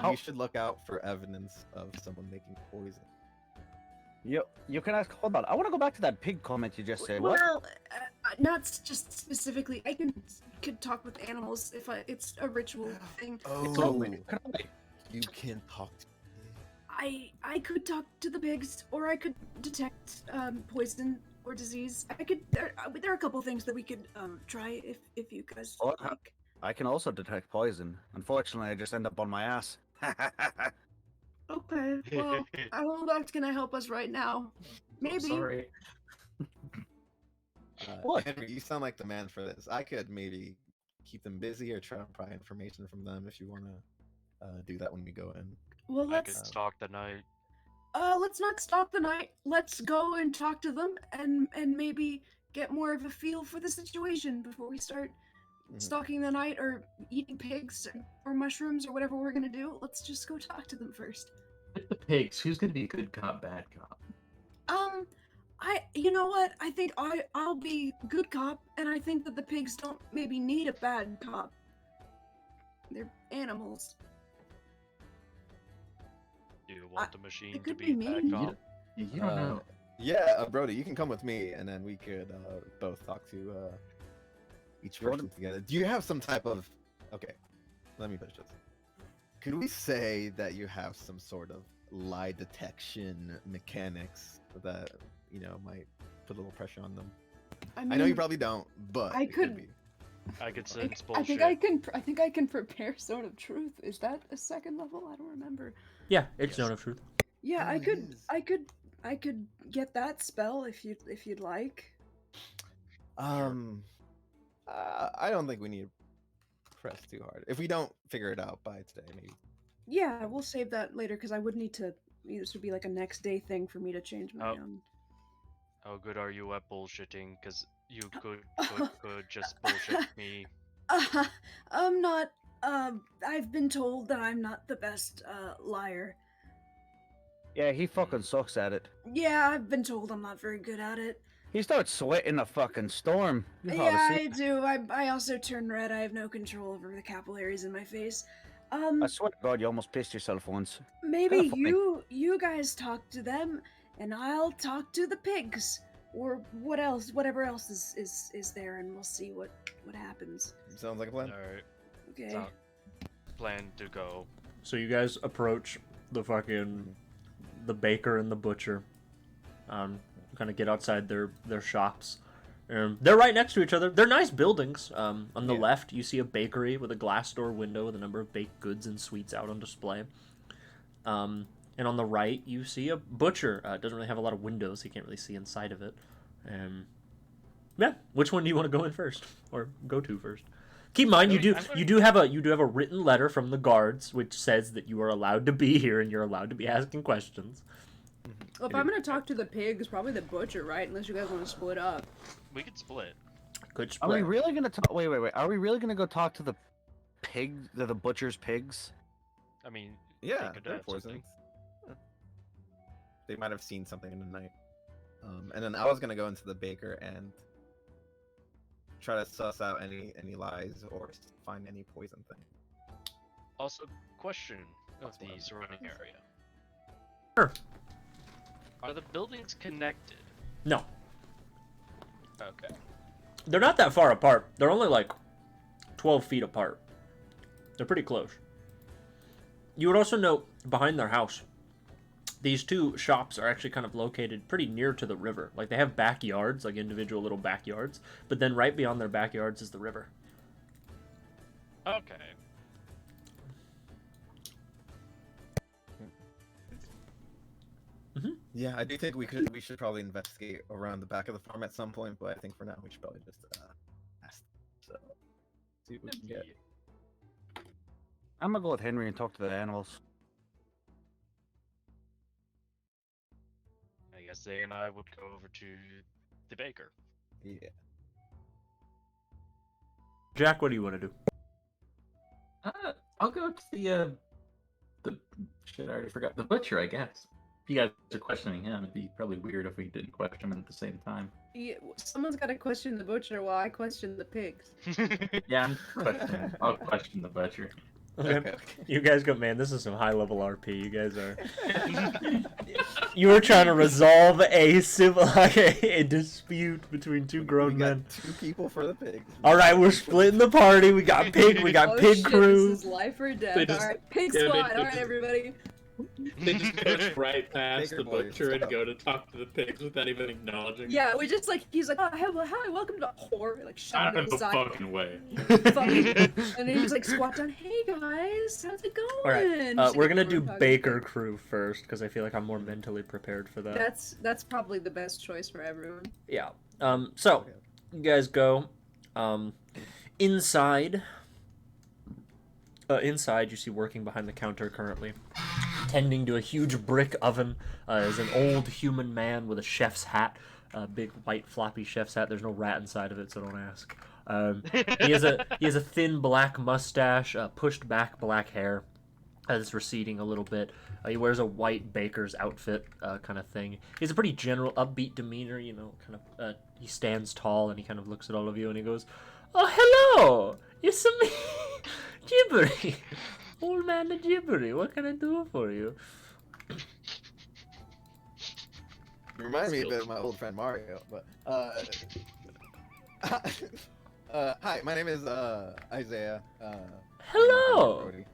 we should look out for evidence of someone making poison. You can ask. Hold on, I want to go back to that pig comment you just said. Well, not just specifically. I could talk with animals if it's a ritual thing. Oh, you can talk to. I could talk to the pigs, or I could detect poison or disease. There are a couple things that we could try if you guys like. I can also detect poison. Unfortunately, I just end up on my ass. Okay, well, I don't know that's gonna help us right now. Maybe. Sorry. Henry, you sound like the man for this. I could maybe keep them busy or try and pry information from them if you want to do that when we go in. Well, I could stalk the night. Let's not stalk the night. Let's go and talk to them and maybe get more of a feel for the situation before we start stalking the night or eating pigs or mushrooms or whatever we're gonna do. Let's just go talk to them first. With the pigs, who's gonna be good cop, bad cop? You know what? I think I'll be good cop, and I think that the pigs don't maybe need a bad cop. They're animals. Do you want the machine to could be be bad me. cop? You don't know. Yeah, Brody, you can come with me, and then we could both talk to each person together. Do you have some type of... Okay, let me finish this. Could we say that you have some sort of lie detection mechanics that, you know, might put a little pressure on them? I know you probably don't, but I could be. I could sense bullshit. I think I can prepare Zone of Truth. Is that a second level? I don't remember. Yeah, it's Zone of Truth. Yeah, I could get that spell if you'd like. I don't think we need to press too hard. If we don't figure it out by today, maybe. Yeah, we'll save that later because I would need to. This would be like a next day thing for me to change my How good are you at bullshitting? Because you could just bullshit me. I'm not. I've been told that I'm not the best liar. Yeah, he fucking sucks at it. Yeah, I've been told I'm not very good at it. He starts sweating a fucking storm. Yeah, I do. I also turn red. I have no control over the capillaries in my face. I swear to God, you almost pissed yourself once. Maybe you guys talk to them, and I'll talk to the pigs, or whatever else is there, and we'll see what happens. Sounds like a plan. All right. Okay. Plan to go. So you guys approach the baker and the butcher. Kind of get outside their shops. They're right next to each other. They're nice buildings. On the left, you see a bakery with a glass door window with a number of baked goods and sweets out on display. And on the right, you see a butcher. It doesn't really have a lot of windows, so you can't really see inside of it. Yeah, which one do you want to go in first, or go to first? Keep in mind, you do have a written letter from the guards which says that you are allowed to be here and you're allowed to be asking questions. Well, if I'm gonna talk to the pigs, probably the butcher, right? Unless you guys want to split up. We could split. Good split. Are we really gonna talk? Wait. Are we really gonna go talk to the pig, the butcher's pigs? I mean, Yeah, they could they're have something. poisons. They might have seen something in the night. And then I was gonna go into the baker and try to suss out any lies or find any poison thing. Also, question of the surrounding area. Sure. Are the buildings connected? No, Okay. they're not that far apart. They're only like 12 feet apart. They're pretty close. You would also note behind their house, these two shops are actually kind of located pretty near to the river. Like they have backyards, like individual little backyards, but then right beyond their backyards is the river. Okay. Yeah, I do think we should probably investigate around the back of the farm at some point, but I think for now we should probably just ask. So see what we can get. I'm gonna go with Henry and talk to the animals. I guess Zay and I would go over to the baker. Yeah. Jack, what do you want to do? I'll go to the shit. I already forgot the butcher. I guess. If you guys are questioning him, it'd be probably weird if we didn't question him at the same time. Yeah, someone's got to question the butcher while I question the pigs. Yeah, I'll question the butcher. Okay. You guys go, man, this is some high level RP. You guys are. You were trying to resolve a a dispute between two grown men. 2 people for the pigs. Alright, we're splitting the party. We got pig, we got Oh, pig shit, crew. This is life or death. They just- Alright, pig yeah, they- squad. they Alright, just- everybody. They just push right past Baker the boys, butcher and stop. go to talk to the pigs without even acknowledging. Yeah, we just like, he's like, oh, hi, welcome to whore. Like, shut Out him of the aside. fucking way. And then he's like, squat down. Hey guys, how's it going? Alright, Just, we're like, gonna do talking. Baker crew first, because I feel like I'm more mentally prepared for that. That's probably the best choice for everyone. Yeah. So, you guys go. Inside. Inside, you see working behind the counter currently, tending to a huge brick oven, is an old human man with a chef's hat, a big white floppy chef's hat. There's no rat inside of it, so don't ask. He has a thin black mustache, pushed back black hair, that's receding a little bit. He wears a white baker's outfit, kind of thing. He has a pretty general, upbeat demeanor. You know, kind of. He stands tall and he kind of looks at all of you and he goes, "Oh, hello! It's me, Gibbery, old man the Gibbery. What can I do for you?" You remind me a bit of my old friend Mario, but hi, my name is Isaiah. Hello. Brody.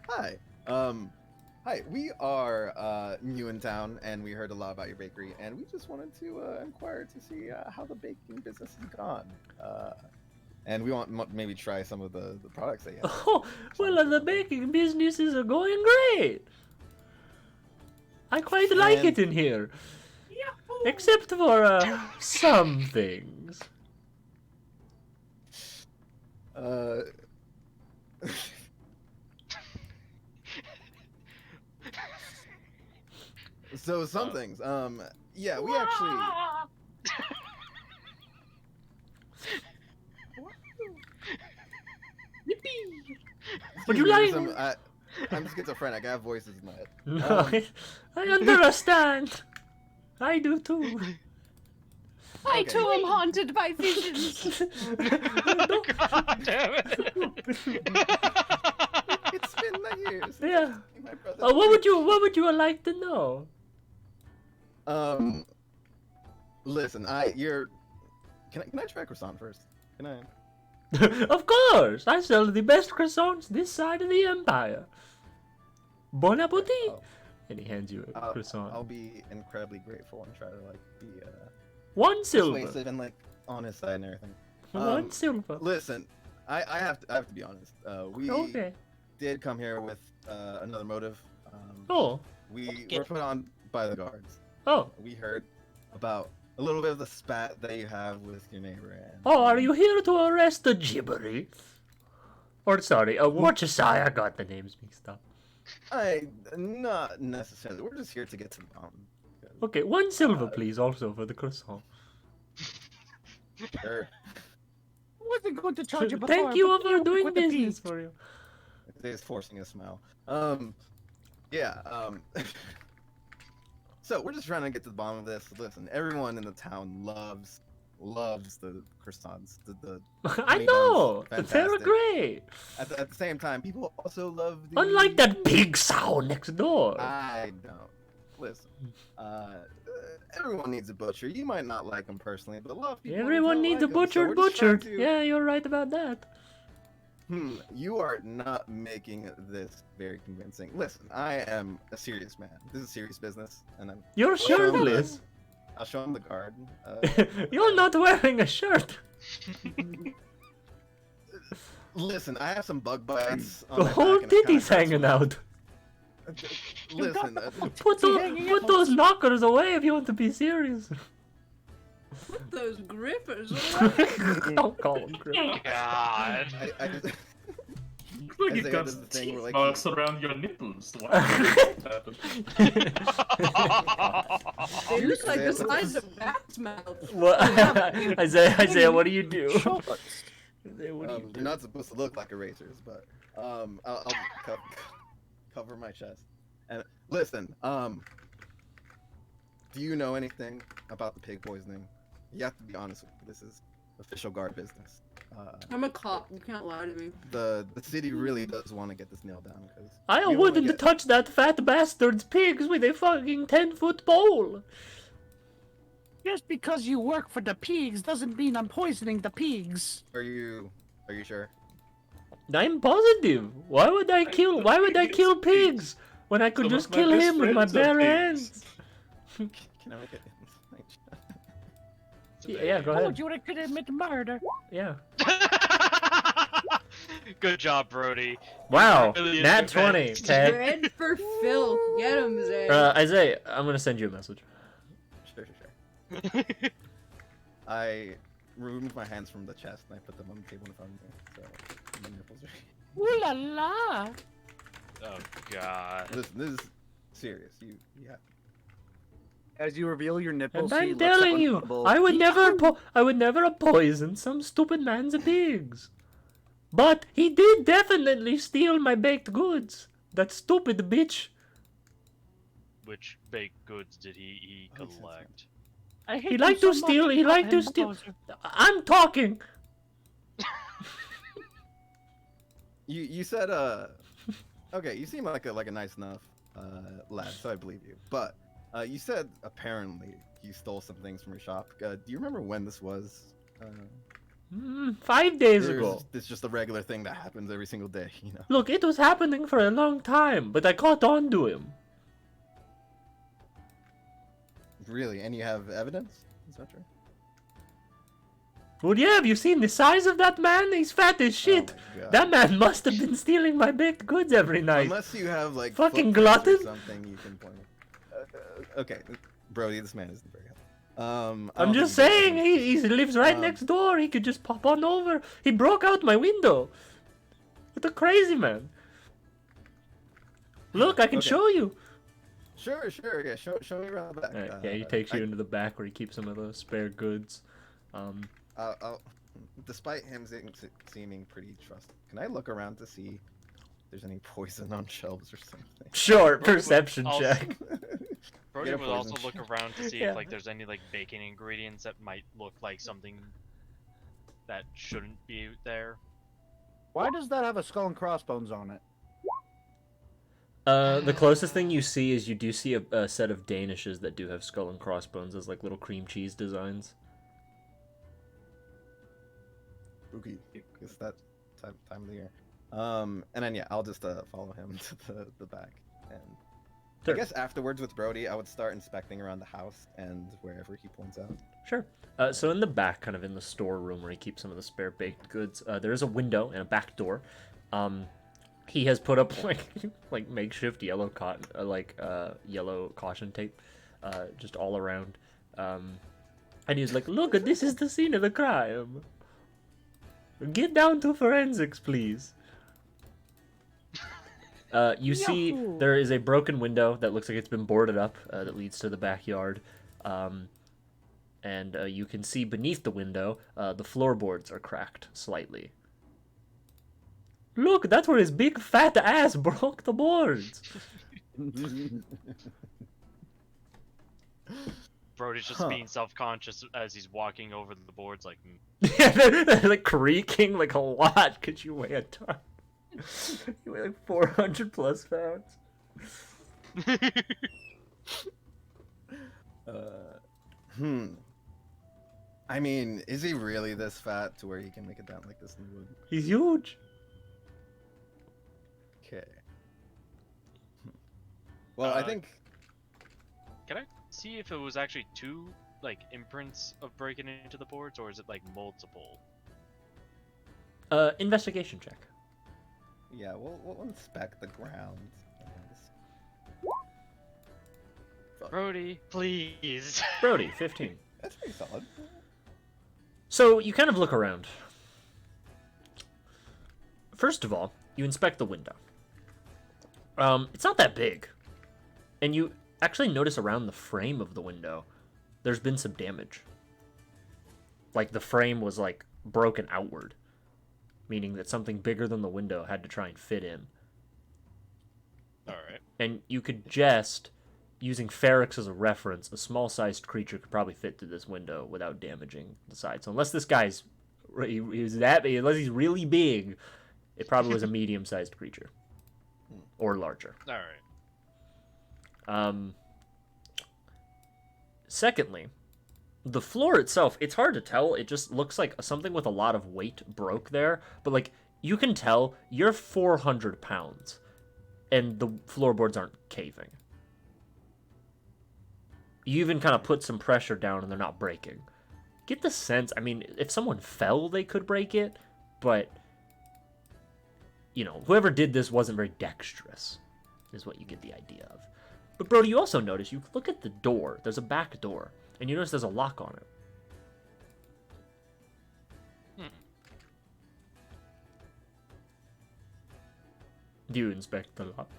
Hi. Hi. We are new in town, and we heard a lot about your bakery, and we just wanted to inquire to see how the baking business has gone. And we want maybe try some of the products that you have. Oh, well, the baking businesses are going great. I quite like it in here. Except for some things. So some things. Yeah, we actually. Would you Excuse like? me, I'm schizophrenic. I have voices in my head. No, I understand. I do too. I Okay. too am haunted by visions. God damn it! It's been the years. since Yeah. I've seen my brother. What would you like to know? Listen, can I try croissant first? Can I? Of course, I sell the best croissants this side of the empire. Bon appetit. Oh, And he hands you a croissant. I'll be incredibly grateful and try to like be One silver. persuasive and like on his side and everything. One silver. Listen, I have to be honest. We Okay. did come here with another motive. Oh. We were put on by the guards. Oh. We heard about a little bit of the spat that you have with your neighbor. And, Oh, are you here to arrest the gibbery? Or sorry, Worcestershire. I got the names mixed up. Not necessarily. We're just here to get to the bottom. Okay, 1 silver, please, also for the croissant. Sure. I wasn't going to charge you before. Thank you but for doing with the business peas. for you. It's forcing a smile. Yeah. So we're just trying to get to the bottom of this. Listen, everyone in the town loves the croissants. The I honey know! buns, They're fantastic. great! At the same time, people also love the... Unlike that pig sow next door. I don't. Listen, everyone needs a butcher. You might not like him personally, but a lot of people Everyone don't needs like a him, so we're just trying butchered. to- Yeah, you're right about that. You are not making this very convincing. Listen, I am a serious man. This is serious business, and I'm... You're I'll show him the- shirtless. I'll show him the guard. You're not wearing a shirt. Listen, I have some bug bites. On The my whole back and it kinda titty's hurts hanging me. out. Listen, Put those knockers away if you want to be serious. Put those grippers away. Don't call them grippers. God. I just... Look, Isaiah you got does the thing teeth where, like, marks around your nipples. Why did that happen? They look like the Isaiah- size of Bat's mouth. What? Isaiah, what do you do? Isaiah, what do you do? They're not supposed to look like erasers, but I'll cover my chest. And listen, do you know anything about the pig poisoning? You have to be honest with me. This is official guard business. I'm a cop. You can't lie to me. The city really does want to get this nailed down because I wouldn't touch that fat bastard's pigs with a fucking 10-foot pole. Just because you work for the pigs doesn't mean I'm poisoning the pigs. Are you sure? I'm positive. Why would I kill pigs when I could Some of just my kill best him with my friends are bare pigs. hands? Can I make it? Yeah, go Oh, ahead. you would have admit murder. Yeah. Good job, Brody. Wow, Really nat is 20, advanced. Ted. Red for filth. Get him, Zay. Isaiah, I'm gonna send you a message. Sure. I removed my hands from the chest and I put them on the table in front of me. So my nipples are... Ooh la la. Oh God. Listen, this is serious. You have to... As you reveal your nipples, And he I'm looks up telling you, uncomfortable. I would never poison some stupid man's pigs. But he did definitely steal my baked goods. That stupid bitch. Which baked goods did he collect? I hate He you liked so to much, steal. He you liked to goddamn steal. poser. I'm talking. You said okay, you seem like a nice enough lad, so I believe you. But you said apparently you stole some things from your shop. Do you remember when this was? 5 days Or ago. is this just a regular thing that happens every single day, you know? Look, it was happening for a long time, but I caught on to him. Really? And you have evidence? Is that true? Well, yeah, have you seen the size of that man? He's fat as shit. Oh my God. That man must have been stealing my baked goods every night. Unless you have like Fucking footprints or glutton. something you can point. Okay, Brody, this man isn't very helpful. I'm just saying, he lives right next door. He could just pop on over. He broke out my window. What a crazy man. Look, I can Okay. show you. Sure, yeah. Show me around the back. Yeah, he takes you into the back where he keeps some of those spare goods. Despite him seeming pretty trusted, can I look around to see if there's any poison on shelves or something? Sure, perception Also- check. Brody Get a will also poison look shell. around to see Yeah. if like there's any like baking ingredients that might look like something that shouldn't be there. Why does that have a skull and crossbones on it? The closest thing you see is you do see a set of Danishes that do have skull and crossbones as like little cream cheese designs. Spooky. It's that time of the year. And then yeah, I'll just follow him to the back. And Sure. I guess afterwards with Brody, I would start inspecting around the house and wherever he points out. Sure. So in the back, kind of in the storeroom where he keeps some of the spare baked goods, there is a window and a back door. he has put up like makeshift yellow cotton, yellow caution tape, just all around. And he's like, "Look, this is the scene of the crime. Get down to forensics, please." You see there is a broken window that looks like it's been boarded up that leads to the backyard. And you can see beneath the window, the floorboards are cracked slightly. Look, that's where his big fat ass broke the boards. Brody's just being self-conscious as he's walking over the boards, like. Yeah, they're like creaking like a lot because you weigh a ton. You weigh like 400 plus pounds. I mean, is he really this fat to where he can make it down like this in the wood? He's huge. Okay. Well, I think. Can I see if it was actually two like imprints of breaking into the boards, or is it like multiple? Investigation check. Yeah, we'll inspect the ground. Brody, please. Brody, 15. That's pretty solid. So you kind of look around. First of all, you inspect the window. It's not that big. And you actually notice around the frame of the window, there's been some damage. Like the frame was like broken outward, meaning that something bigger than the window had to try and fit in. Alright. And you could jest, using Feryx as a reference, a small-sized creature could probably fit through this window without damaging the side. So unless this guy's he's that big, unless he's really big, it probably was a medium-sized creature. Or larger. Alright. Secondly, the floor itself, it's hard to tell. It just looks like something with a lot of weight broke there. But, like, you can tell you're 400 pounds, and the floorboards aren't caving. You even kind of put some pressure down, and they're not breaking. Get the sense, I mean, if someone fell, they could break it, but, you know, whoever did this wasn't very dexterous, is what you get the idea of. But, Brody, you also notice, you look at the door, there's a back door, and you notice there's a lock on it. Do you inspect the lock?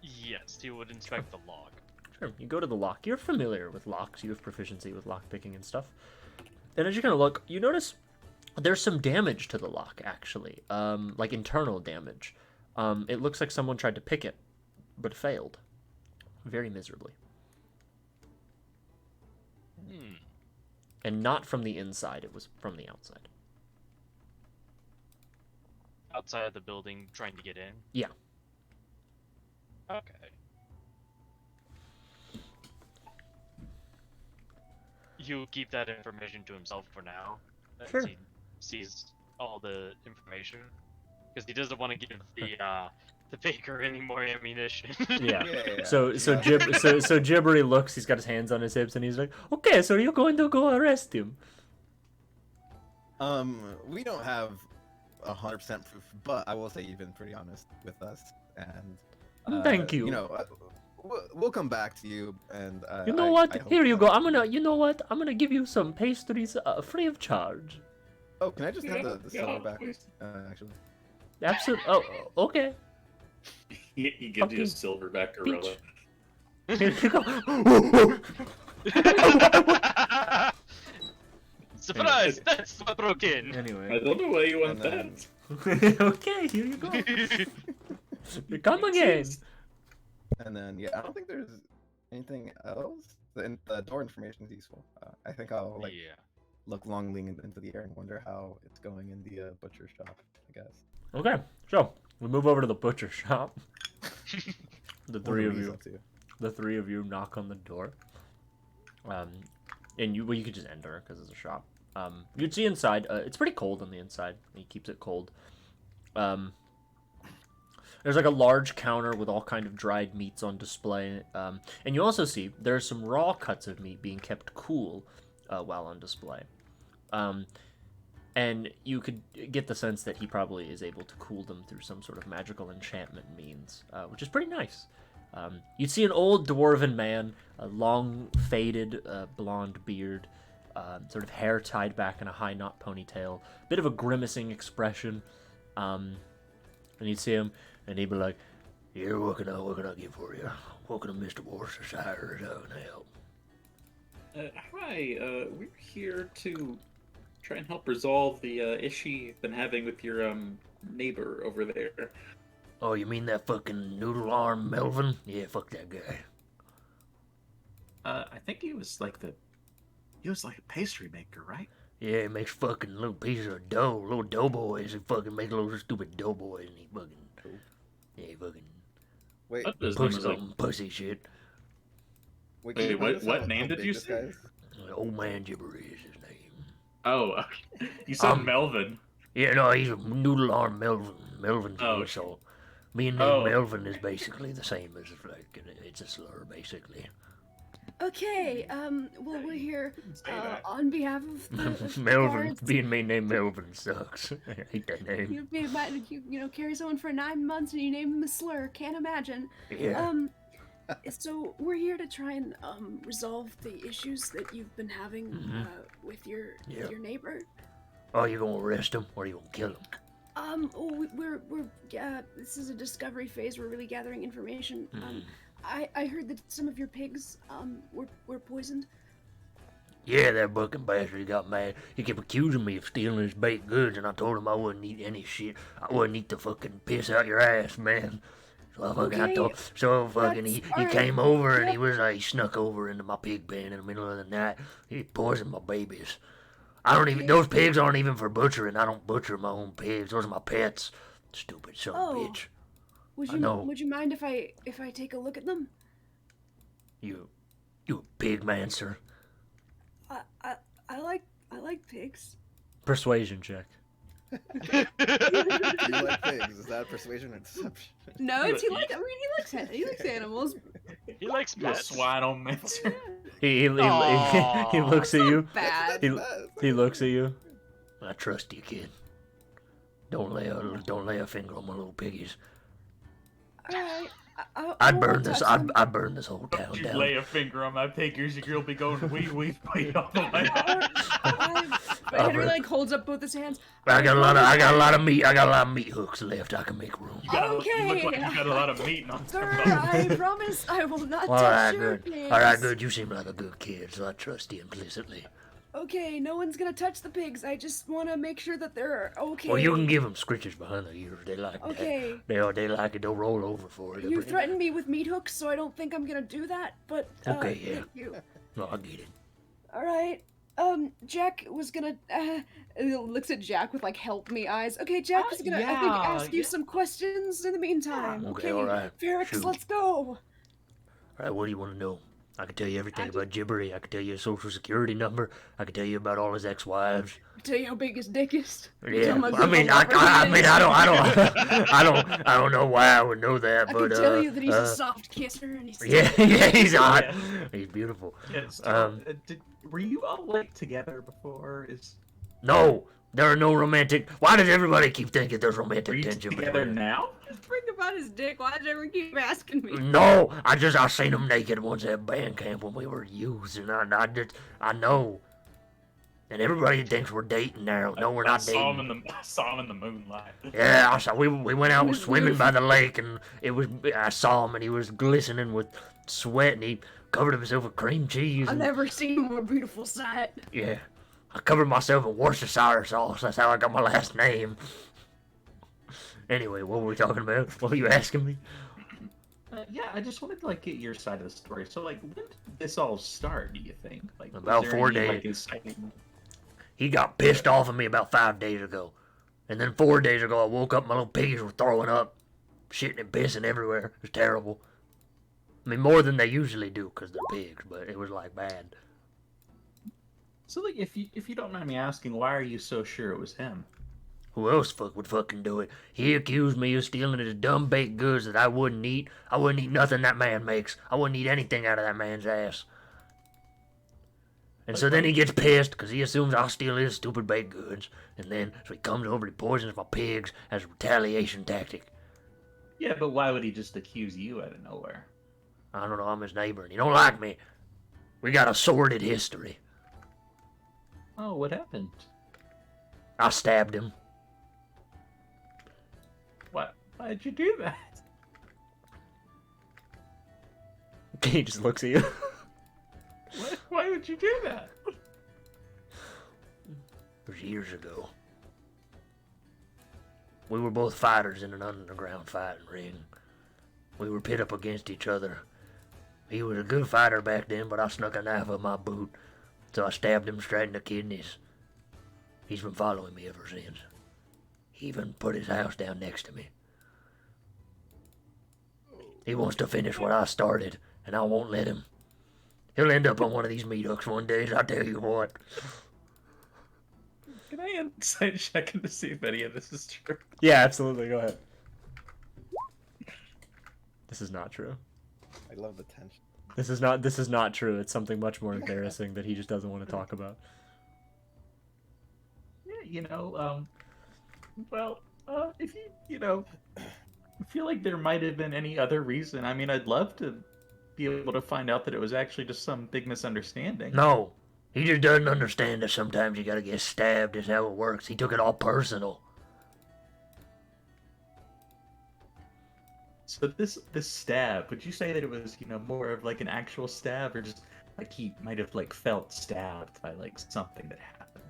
Yes, he would inspect the lock. Sure, you go to the lock. You're familiar with locks, you have proficiency with lock picking and stuff. And as you kind of look, you notice there's some damage to the lock, actually. Like internal damage. It looks like someone tried to pick it, but failed. Very miserably. And not from the inside, it was from the outside. Outside of the building, trying to get in? Yeah. Okay. You keep that information to himself for now. Sure. As he sees all the information. Because he doesn't want to give the baker any more ammunition. Yeah. So Gibbery looks, he's got his hands on his hips, and he's like, okay, so you're going to go arrest him. We don't have 100% proof, but I will say you've been pretty honest with us, and thank you. You know, we'll come back to you, and you know what? Here you go. You know what? I'm gonna give you some pastries free of charge. Oh, can I just have the silver back? Actually. Absolutely. Oh, okay. He gives you a silverback gorilla. Here you go. Surprise! Anyway. That's what broke in. Anyway. I don't know why you want that. Okay, here you go. Come again. And then, yeah, I don't think there's anything else. The door information is useful. I think I'll look longly into the air and wonder how it's going in the butcher shop, I guess. Okay, so we move over to the butcher shop. The three of you knock on the door. And you could just enter because it's a shop. You'd see inside. It's pretty cold on the inside. He keeps it cold. There's like a large counter with all kind of dried meats on display. And you also see there's some raw cuts of meat being kept cool while on display. and you could get the sense that he probably is able to cool them through some sort of magical enchantment means, which is pretty nice. You'd see an old dwarven man, a long, faded, blonde beard, sort of hair tied back in a high knot ponytail, bit of a grimacing expression, and you'd see him, and he'd be like, "Yeah, what can I get for you? What can Mr. Worcestershire help?" Hi, we're here to try and help resolve the issue you've been having with your neighbor over there. Oh, you mean that fucking noodle arm Melvin? Yeah, fuck that guy. I think he was like a pastry maker, right? Yeah, he makes fucking little pieces of dough, little doughboys. He fucking makes little stupid doughboys, and he fucking, yeah, he fucking Wait, pussy shit. wait, Wait, what how name did big you this say? guy is? Old man Gibber is his name. Oh, okay. You said Melvin. Yeah, no, he's a noodle arm Melvin. Melvin's Oh. so me and Melvin is basically the same as like it's a slur basically. Okay, well, we're here on behalf of the Melvin, guards. being named Melvin sucks. I hate that name. You carry someone for 9 months and you name them a slur. Can't imagine. Yeah. So we're here to try and resolve the issues that you've been having with your neighbor. Oh, you gonna arrest him or you gonna kill him? We're this is a discovery phase. We're really gathering information. I heard that some of your pigs were poisoned. Yeah, that fucking bastard got mad. He kept accusing me of stealing his baked goods, and I told him I wouldn't eat any shit. I wouldn't eat the fucking piss out your ass, man. So he came over and he was like, he snuck over into my pig pen in the middle of the night. He poisoned my babies. Those pigs aren't even for butchering. I don't butcher my own pigs. Those are my pets. Stupid son of a bitch. Would you mind if I take a look at them? You a pig man, sir. I like pigs. Persuasion check. Do you like pigs? Is that persuasion or deception? No, he likes animals. He likes pets. Swine on Mincer. He looks at you. Bad. He looks at you. I trust you, kid. Don't lay a finger on my little piggies. Alright. I'd burn this whole town You down. lay a finger on my piggies, your girl be going wee wee all the way. Henry like holds up both his hands. I got a lot of meat hooks left. I can make room. You look like you got a lot of meat on Sir, I promise I will not touch your pigs. All right, good. You seem like a good kid, so I trust you implicitly. Okay, no one's gonna touch the pigs. I just want to make sure that they're okay. Well, you can give them scritches behind the ears. They like Okay. that. They like it. They'll roll over for it. You threatened me with meat hooks, so I don't think I'm gonna do that. But okay, yeah. Thank you. No, I get it. All right. Jack was gonna looks at Jack with like help me eyes. Okay, Jack was gonna I think ask you some questions in the meantime. Okay, all right. Ferrex, Shoot. let's go. All right, what do you want to know? I can tell you everything about Gibbery. I can tell you his social security number. I can tell you about all his ex-wives. Tell you how big his dick is. Yeah, I don't know why I would know that, I but can tell you that he's a soft kisser and he's yeah, he's hot. He's beautiful. Were you all like together before? No, there are no romantic. Why does everybody keep thinking there's romantic Are you tension together between them? now? Bring about his dick. Why does everyone keep asking me? No, I seen him naked once at band camp when we were youths, and I know. And everybody thinks we're dating now. No, we're not dating. I saw him in the moonlight. Yeah, we went out swimming by the lake, and I saw him, and he was glistening with sweat, and he covered himself with cream cheese. I've never seen a more beautiful sight. Yeah, I covered myself in Worcestershire sauce. That's how I got my last name. Anyway, what were we talking about? What were you asking me? Yeah, I just wanted to like get your side of the story. So like, when did this all start? Do you think? Like About was there 4 any, days. Like, inciting... He got pissed off at me about 5 days ago. And then 4 days ago, I woke up, my little piggies were throwing up. Shitting and pissing everywhere. It was terrible. I mean, more than they usually do, because they're pigs, but it was, like, bad. So like, if you don't mind me asking, why are you so sure it was him? Who else would fucking do it? He accused me of stealing his dumb baked goods that I wouldn't eat. I wouldn't eat nothing that man makes. I wouldn't eat anything out of that man's ass. And so then he gets pissed because he assumes I'll steal his stupid baked goods. And then, so he comes over and he poisons my pigs as a retaliation tactic. Yeah, but why would he just accuse you out of nowhere? I don't know, I'm his neighbor and he don't like me. We got a sordid history. Oh, what happened? I stabbed him. What? Why'd you do that? He just looks at you. What? Why would you do that? It was years ago. We were both fighters in an underground fighting ring. We were pit up against each other. He was a good fighter back then, but I snuck a knife up my boot, so I stabbed him straight in the kidneys. He's been following me ever since. He even put his house down next to me. He wants to finish what I started, and I won't let him. He'll end up on one of these meat hooks one day, I tell you what. Can I insight check to see if any of this is true? Yeah, absolutely. Go ahead. This is not true. I love the tension. This is not true. It's something much more embarrassing that he just doesn't want to talk about. Yeah, if I feel like there might have been any other reason. I mean, I'd love to be able to find out that it was actually just some big misunderstanding. No, he just doesn't understand that sometimes you gotta get stabbed is how it works. He took it all personal. So this stab, would you say that it was, more of like an actual stab, or just like he might have like felt stabbed by like something that happened?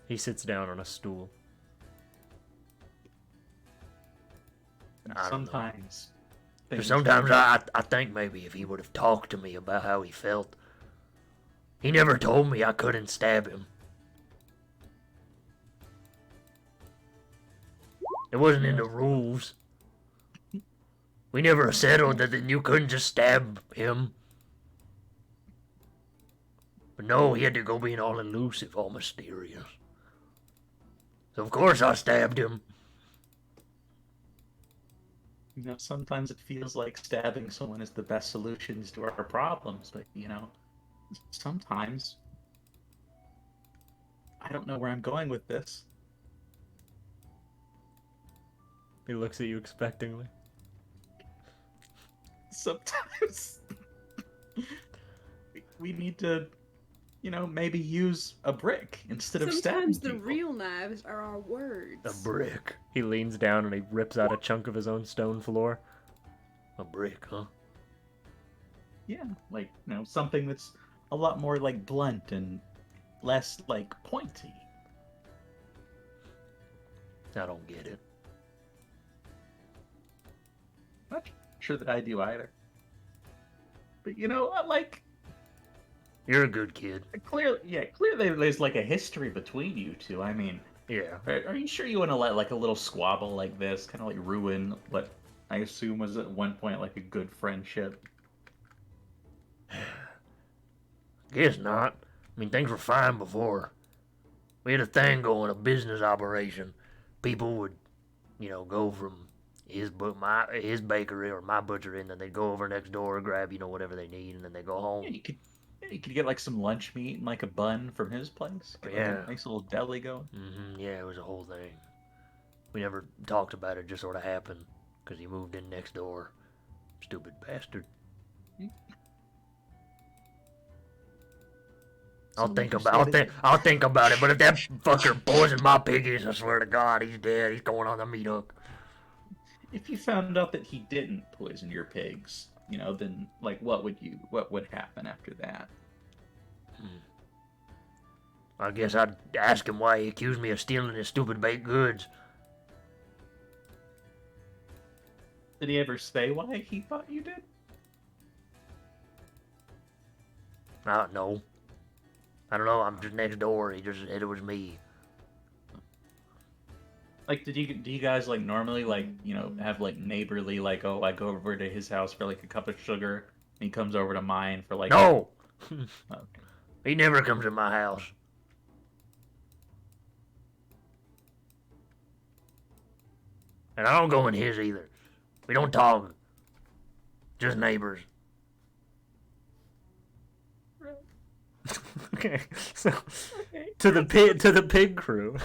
He sits down on a stool. Sometimes. Sometimes I think maybe if he would have talked to me about how he felt. He never told me I couldn't stab him. It wasn't in the rules. We never settled that you couldn't just stab him. But no, he had to go being all elusive, all mysterious. So of course I stabbed him. Sometimes it feels like stabbing someone is the best solutions to our problems, but sometimes I don't know where I'm going with this. He looks at you expectingly. Sometimes we need to, maybe use a brick instead of stabbing Sometimes the people. real knives are our words. A brick. He leans down and he rips out a chunk of his own stone floor. A brick, huh? Yeah, like, something that's a lot more like blunt and less like pointy. I don't get it. Not sure that I do either. But I like. You're a good kid. Clearly there's like a history between you two. I mean, Yeah. are you sure you want to let like a little squabble like this kind of like ruin what I assume was at one point like a good friendship? Guess not. I mean, things were fine before. We had a thing going, a business operation. People would, go from his bakery or my butchery, and then they'd go over next door, grab, whatever they need, and then they go home. Yeah, you could get like some lunch meat and like a bun from his place. Get, like, Yeah. a nice little deli going. Yeah, it was a whole thing. We never talked about it, it just sort of happened, because he moved in next door. Stupid bastard. I'll think about it, but if that fucker poisoned my piggies, I swear to God, he's dead. He's going on the meat hook. If you found out that he didn't poison your pigs, then like what would happen after that? I guess I'd ask him why he accused me of stealing his stupid baked goods. Did he ever say why he thought you did? No. I don't know, I'm just next door. He just said it was me. Like, do you guys like normally like have like neighborly like, oh, I go over to his house for like a cup of sugar, and he comes over to mine for like No. Okay. He never comes to my house. And I don't go in his either. We don't talk. Just neighbors. Right. Okay, so to the pig crew.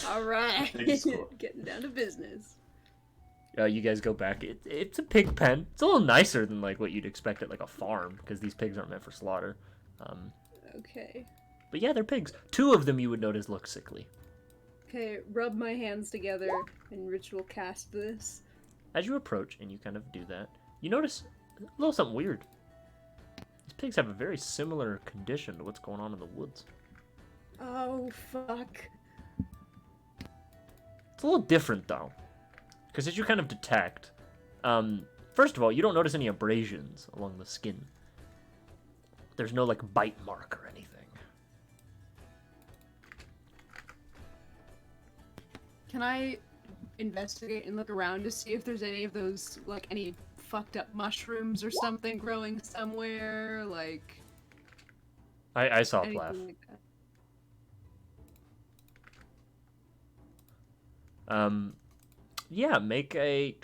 All right, Thanks, Score. getting down to business. You guys go back. It's a pig pen. It's a little nicer than like what you'd expect at like a farm because these pigs aren't meant for slaughter. Okay. But yeah, they're pigs. 2 of them you would notice look sickly. Okay, rub my hands together and ritual cast this. As you approach and you kind of do that, you notice a little something weird. These pigs have a very similar condition to what's going on in the woods. Oh, fuck. It's a little different though, because as you kind of detect, first of all, you don't notice any abrasions along the skin. There's no like bite mark or anything. Can I investigate and look around to see if there's any of those, like, any fucked up mushrooms or something growing somewhere? Like. I saw a anything plaf. like that? Yeah, make a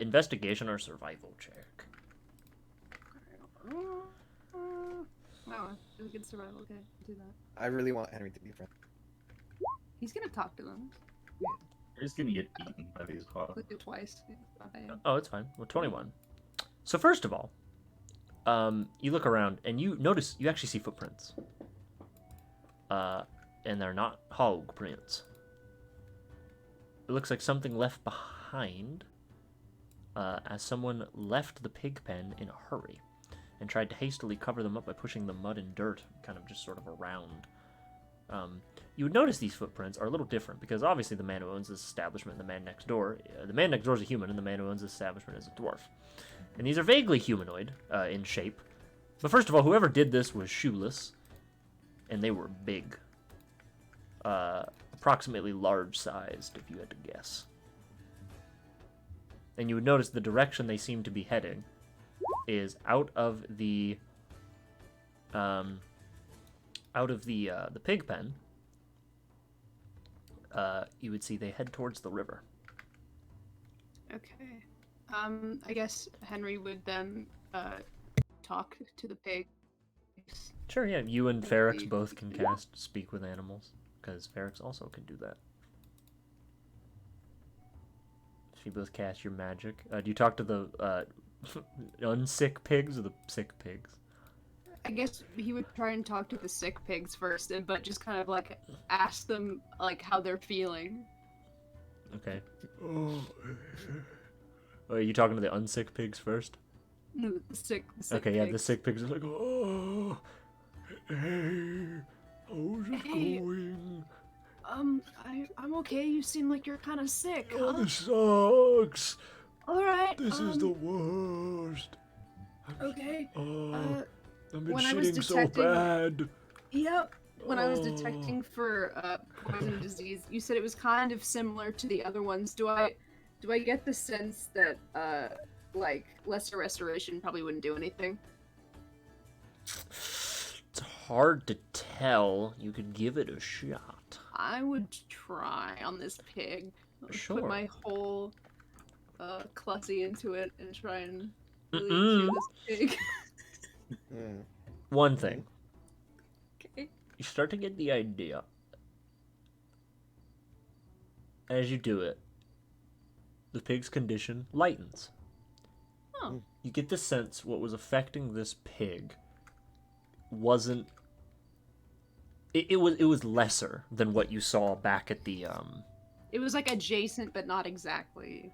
investigation or survival check. Oh, really good survival. Okay, do that. I really want Henry to be friends. He's gonna talk to them. You're just gonna get eaten by these hogs. Click it twice. Not bad. Oh, it's fine. Well, 21. So first of all, you look around and you notice you actually see footprints. And they're not hog prints. It looks like something left behind, as someone left the pig pen in a hurry and tried to hastily cover them up by pushing the mud and dirt kind of just sort of around. You would notice these footprints are a little different because obviously the man who owns this establishment and the man next door, the man next door is a human and the man who owns this establishment is a dwarf. And these are vaguely humanoid in shape. But first of all, whoever did this was shoeless, and they were big. Approximately large-sized, if you had to guess. And you would notice the direction they seem to be heading is out of the pig pen. You would see they head towards the river. Okay. I guess Henry would then talk to the pig. Sure, yeah. You and Ferrex both can cast Speak with Animals, because Ferrex also can do that. So you both cast your magic. Do you talk to the unsick pigs or the sick pigs? I guess he would try and talk to the sick pigs first, but just kind of like ask them like how they're feeling. Okay. Oh, are you talking to the unsick pigs first? No, the sick okay, yeah, pigs. the sick pigs are like, oh, hey, how's it going? I'm okay. You seem like you're kind of sick. Oh, this sucks. All right. This is the worst. Okay. I've been when I was shitting so detecting- bad. Yep. When I was detecting for poison disease, you said it was kind of similar to the other ones. Do I get the sense that like lesser restoration probably wouldn't do anything? It's hard to tell. You could give it a shot. I would try on this pig. Sure. Put my whole clussy into it and try and really Mm-mm. chew this pig. One thing. Okay. You start to get the idea. As you do it, the pig's condition lightens. Oh. You get the sense what was affecting this pig wasn't... It was lesser than what you saw back at the... It was like adjacent, but not exactly.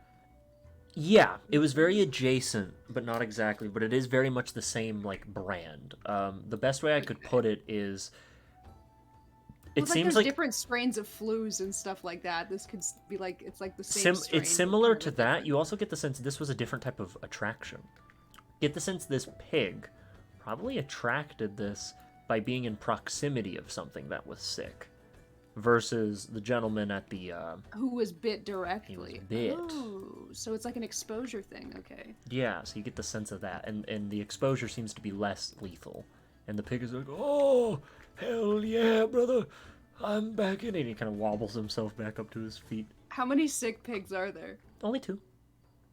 Yeah, it was very adjacent, but not exactly. But it is very much the same, like, brand. The best way I could put it is... It Well, seems there's like... different strains of flus and stuff like that. This could be like, it's like the same strain. It's similar to that. You also get the sense this was a different type of attraction. Get the sense this pig probably attracted this by being in proximity of something that was sick. Versus the gentleman at the... Who was bit directly. He was bit. Oh, so it's like an exposure thing, okay. Yeah, so you get the sense of that. And the exposure seems to be less lethal. And the pig is like, oh, hell yeah, brother. I'm back in it. And he kind of wobbles himself back up to his feet. How many sick pigs are there? Only 2.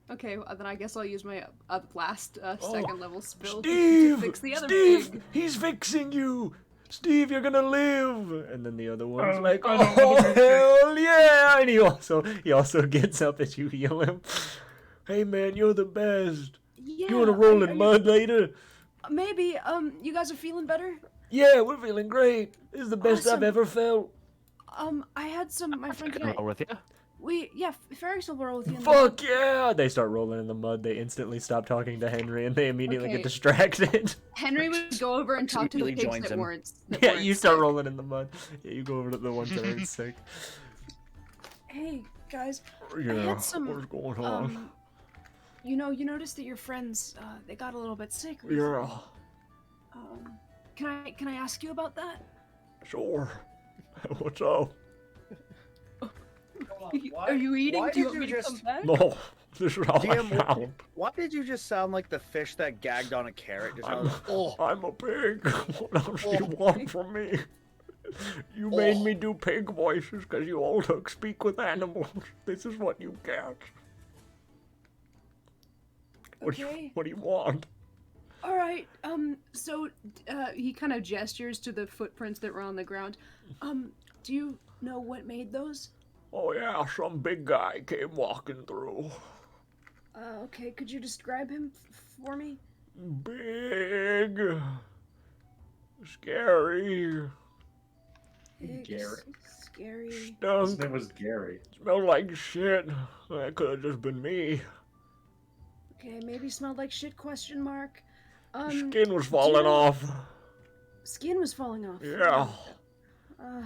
Okay, well, then I guess I'll use my last second level spell Steve! to fix the other Steve! pig. He's fixing you! Steve, you're gonna live! And then the other one's Oh, like, I don't oh, wanna be hell yeah! And he also gets up as you heal him. Hey man, you're the best. Yeah. You wanna roll are in you- mud later? Maybe. You guys are feeling better? Yeah, we're feeling great. This is the best I've Awesome. ever felt. I had my friend and I. Roll with you. Ferrex will roll with you. Fuck yeah! They start rolling in the mud. They instantly stop talking to Henry, and they immediately get Okay. distracted. Henry would go over and talk to the Immediately pigs joins that him. weren't. Yeah, weren't you start sick. rolling in the mud. Yeah, you go over to the ones that aren't sick. Hey guys, Yeah, had some, what's going on? you noticed that your friends they got a little bit sick Yeah, recently. Can I ask you about that? sure. What's up? Are you eating? why Do you did want you me to come just- back? No, this is how DM, I found. why did you just sound like the fish that gagged on a carrot? Just I'm, oh, I'm a pig. What else do you want from me? You made me do pig voices because you all took speak with animals. This is what you get. Okay. What do you want? All right. So he kind of gestures to the footprints that were on the ground. Do you know what made those? Oh yeah, some big guy came walking through. Okay. Could you describe him for me? Big. Scary. Big, Gary. Scary. His Stunk. name was Gary. Smelled like shit. That could have just been me. Okay. Maybe smelled like shit? Question mark. Skin was do you falling know- off. Skin was falling off. Yeah.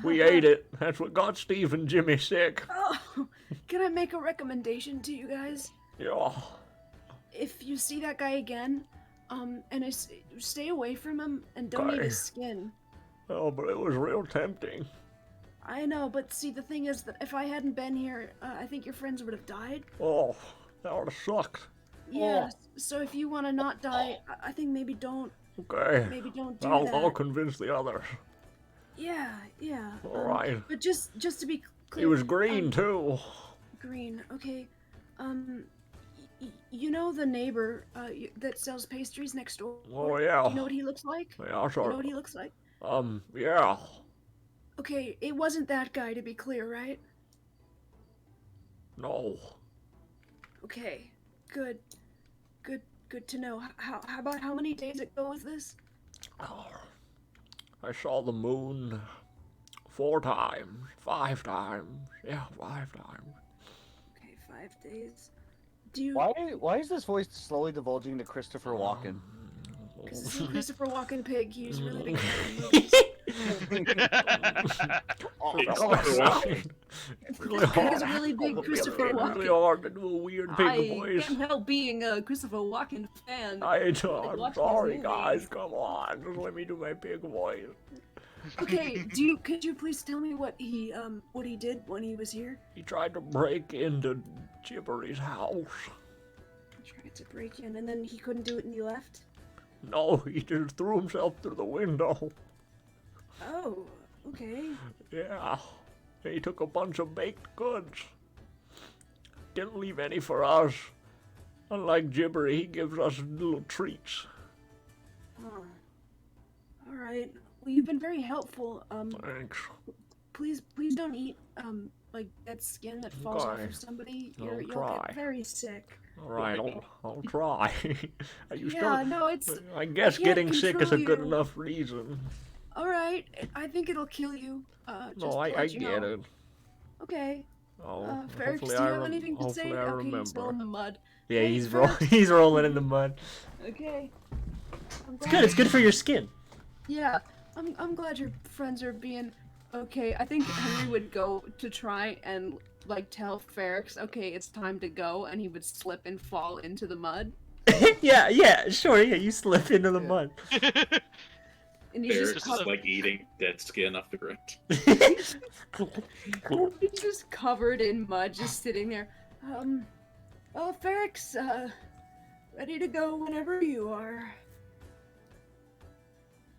We ate it. That's what got Steve and Jimmy sick. Oh, can I make a recommendation to you guys? Yeah. If you see that guy again, stay away from him and don't eat Okay. his skin. Oh, but it was real tempting. I know, but see, the thing is that if I hadn't been here, I think your friends would have died. Oh, that would have sucked. Yeah. So if you want to not die, I think maybe don't Okay. do I'll that. convince the others. Yeah. All right. But just to be clear, He was green too. Green. Okay. You know the neighbor that sells pastries next door? Oh yeah. Do you know what he looks like? Yeah, You know sure. what he looks like? Yeah. Okay, it wasn't that guy, to be clear, right? No. Okay, good to know. How about how many days ago was this? Oh, I saw the moon 4 times, 5 times. Yeah, 5 times. Okay, 5 days. Do you? why is this voice slowly divulging to Christopher Walken? Because it's a Christopher Walken pig. He was really big in movies. It's really hard. He's a really big Christopher It's Walken. really hard to do a weird pig I voice. can't help being a Christopher Walken fan. I'm watch his sorry, movies. guys. Come on, just let me do my pig voice. Okay, could you please tell me what he did when he was here? He tried to break into Gibbery's house. He tried to break in, and then he couldn't do it, and he left. No, he just threw himself through the window. Oh, okay. Yeah, he took a bunch of baked goods. Didn't leave any for us. Unlike Gibbery, he gives us little treats. Huh. All right. Well, you've been very helpful. Thanks. Please don't eat like that skin that falls off Okay. of somebody. I'll You'll try. get very sick. All right, I'll try. You Yeah, no, it's. I guess can't getting sick is a control good you. enough reason. All right. I think it'll kill you. Just No, to I let you get know. it. Okay. Oh, Ferrex, do hopefully you I have anything to say? hopefully I Okay, he's still remember. in the mud. Yeah, Hey, he's Ferrex. he's rolling in the mud. Okay. I'm It's glad- good. It's good for your skin. Yeah, I'm glad your friends are being okay. I think Henry would go to try and like tell Ferrex, okay, it's time to go, and he would slip and fall into the mud. yeah, sure. Yeah, you slip into the mud. And he's They're just, just like eating dead skin off the ground. he's just covered in mud, just sitting there. Oh, Ferrex, ready to go whenever you are.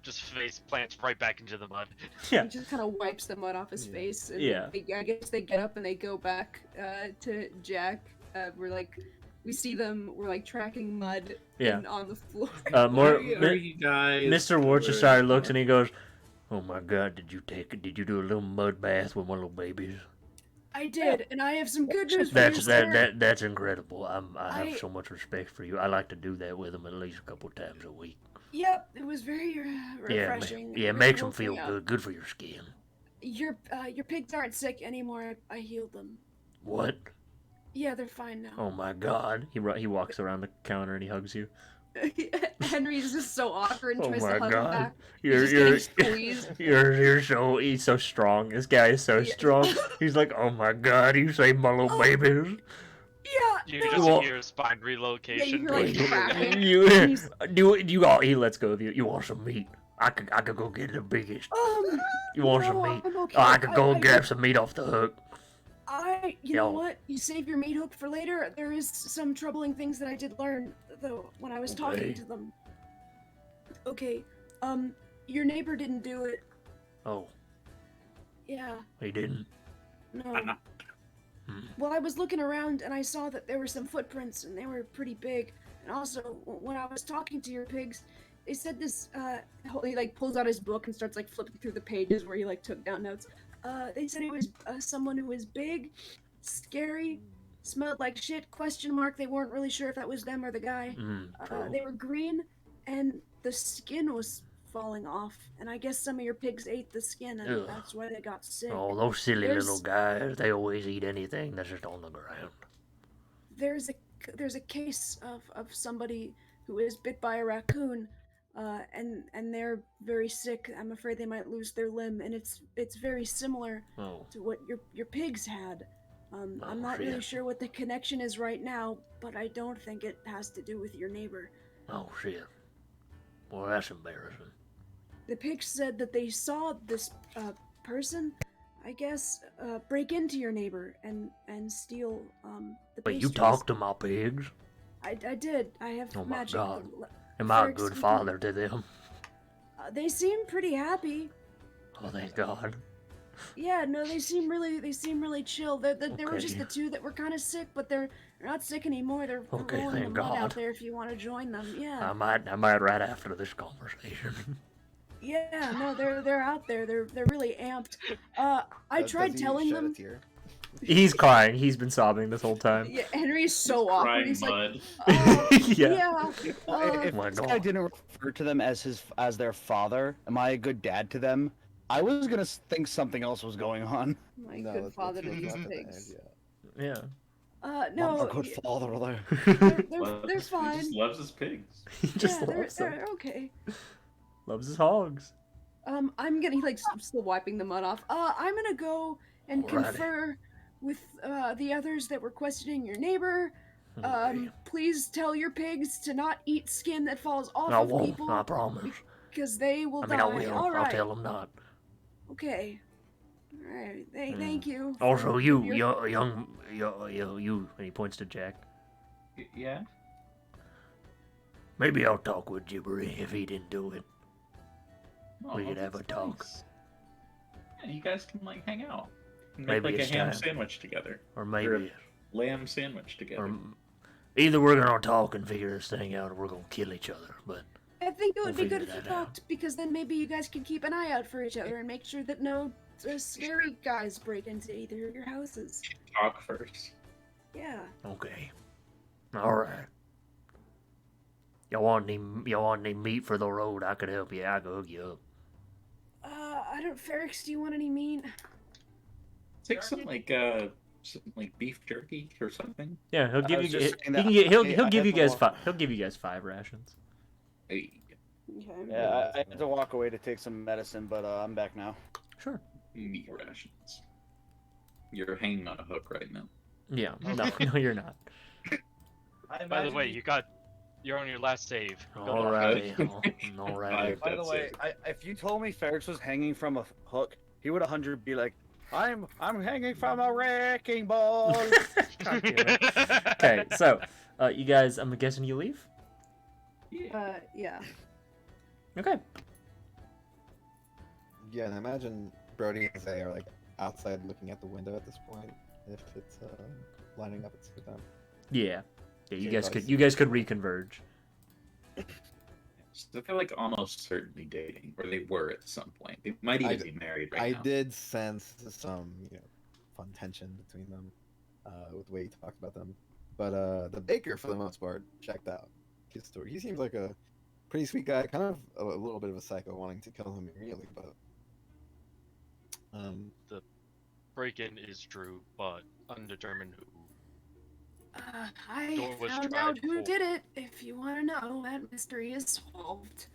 Just face plants right back into the mud. Yeah. He just kind of wipes the mud off his face. And Yeah. I guess they get up and they go back to Jack. We're like, We see them. We're like tracking mud on the floor. Are you guys? Mr. Worcestershire looks and he goes, "Oh my God! Did you do a little mud bath with my little babies?" I did, and I have some good news for you, sir. That's incredible. I have so much respect for you. I like to do that with them at least a couple times a week. Yep, it was very refreshing. Yeah, it makes them feel good. Good for your skin. Your pigs aren't sick anymore. I healed them. What? Yeah, they're fine now. Oh my God! He walks around the counter and he hugs you. Henry's just so awkward and Oh tries my to hug him God! back. He's so strong. This guy is so strong. He's like, oh my God! You say my little babies? Yeah. You just hear spine relocation. You all. He lets go of you. You want some meat? I could go get the biggest. You want some meat? Okay. I could go and grab some meat off the hook. You know what? You save your meat hook for later. There is some troubling things that I did learn, though, when I was talking to them. Okay, your neighbor didn't do it. Oh. Yeah. He didn't? No. Well, I was looking around and I saw that there were some footprints and they were pretty big. And also, when I was talking to your pigs, they said this, he like pulls out his book and starts like flipping through the pages where he like took down notes. They said it was someone who was big, scary, smelled like shit, ? They weren't really sure if that was them or the guy. They were green, and the skin was falling off, and I guess some of your pigs ate the skin, and that's why they got sick. Oh, those silly little guys, they always eat anything that's just on the ground. There's a case of somebody who is bit by a raccoon, and they're very sick. I'm afraid they might lose their limb, and it's very similar to what your pigs had. I'm not really sure what the connection is right now, but I don't think it has to do with your neighbor. Oh shit. Well, that's embarrassing. The pigs said that they saw this person, I guess, break into your neighbor and steal the Wait, pastries. you talked to my pigs? I did. I have magic. Oh my God. Am I a good father to them? They seem pretty happy. Oh, thank God. Yeah, no, they seem really chill. There were just the two that were kind of sick, but they're not sick anymore. They're rolling the mud out there if you want to join them. Yeah. I might right after this conversation. Yeah, no, they're out there. They're really amped. I tried telling them. He's crying. He's been sobbing this whole time. Yeah, Henry's so awkward. He's mud. like, yeah. If this guy didn't refer to them as their father, am I a good dad to them? I was gonna think something else was going on. My good father to these pigs. Yeah. No. I'm a good father there. They're fine. He just loves his pigs. He just loves them. They're okay. Loves his hogs. I'm gonna still wiping the mud off. I'm gonna go and confer with the others that were questioning your neighbor. Please tell your pigs to not eat skin that falls off of people. I promise. Because they will die. I will. All right. I'll tell them not. Okay. All right. Thank you. Also, you, young, and he points to Jack. Yeah? Maybe I'll talk with Gibbery if he didn't do it. Oh, we could have a talk. Nice. Yeah, you guys can hang out. Make Maybe a ham time. sandwich together. Or maybe Or a lamb sandwich together. Or either we're gonna talk and figure this thing out, or we're gonna kill each other. But I think it would be good if you talked, because then maybe you guys can keep an eye out for each other and make sure that no scary guys break into either of your houses. Talk first. Yeah. Okay. All right. Y'all want any meat for the road? I could help you. I could hook you up. I don't. Ferrix, do you want any meat? Take some beef jerky or something. Yeah, he'll give you. He'll give you guys 5. He'll give you guys 5 rations. Hey. Okay. Yeah, I had to walk away to take some medicine, but I'm back now. Sure. Meat rations. You're hanging on a hook right now. Yeah. No, you're not. By the way, you're on your last save. Alright. By the way, if you told me Ferrix was hanging from a hook, he would 100 be like, I'm hanging from a wrecking ball. Okay, so you guys, I'm guessing you leave. Yeah. Okay. Yeah, and I imagine Brody and Zay are like outside looking at the window at this point, if it's lining up at the same time. Yeah. Yeah, Okay, you guys could reconverge. So I feel like almost certainly dating, or they were at some point. They might even be married right I now. did sense some, fun tension between them, with the way he talked about them. But the baker, for the most part, checked out his story. He seems like a pretty sweet guy, kind of a little bit of a psycho, wanting to kill him immediately. But The break-in is true, but undetermined who. I Door was found tried out who before. did it. If you want to know, that mystery is solved.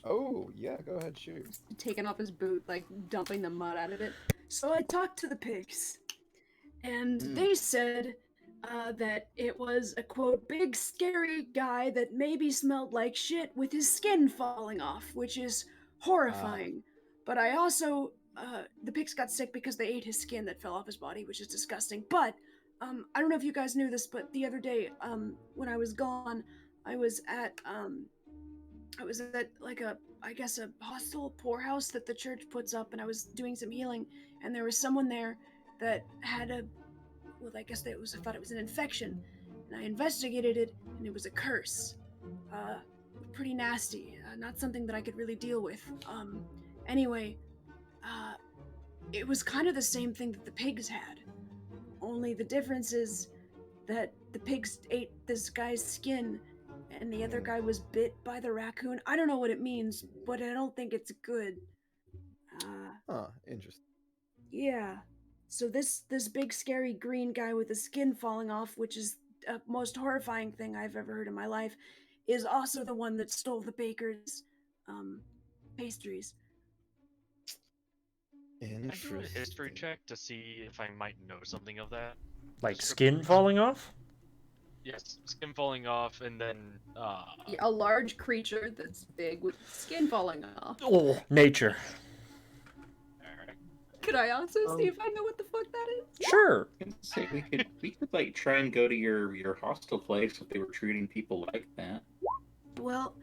oh yeah, go ahead, shoot. Taking off his boot, like dumping the mud out of it. So I talked to the pigs, and they said that it was a quote big scary guy that maybe smelled like shit with his skin falling off, which is horrifying. But I also the pigs got sick because they ate his skin that fell off his body, which is disgusting. But I don't know if you guys knew this, but the other day when I was gone, I was at like I guess a hostel poorhouse that the church puts up, and I was doing some healing, and there was someone there that had I guess I thought it was an infection, and I investigated it, and it was a curse. Pretty nasty. Not something that I could really deal with. Anyway, it was kind of the same thing that the pigs had. Only the difference is that the pigs ate this guy's skin, and the other guy was bit by the raccoon. I don't know what it means, but I don't think it's good. Interesting. Yeah. So this big scary green guy with the skin falling off, which is the most horrifying thing I've ever heard in my life, is also the one that stole the baker's pastries. Can I do a history Interesting. check to see if I might know something of that? Like skin falling off? Yes, skin falling off, and then A large creature that's big with skin falling off. Oh, nature. Alright. Could I also see if I know what the fuck that is? Sure. I can say we could like try and go to your hostel place if they were treating people like that. Well,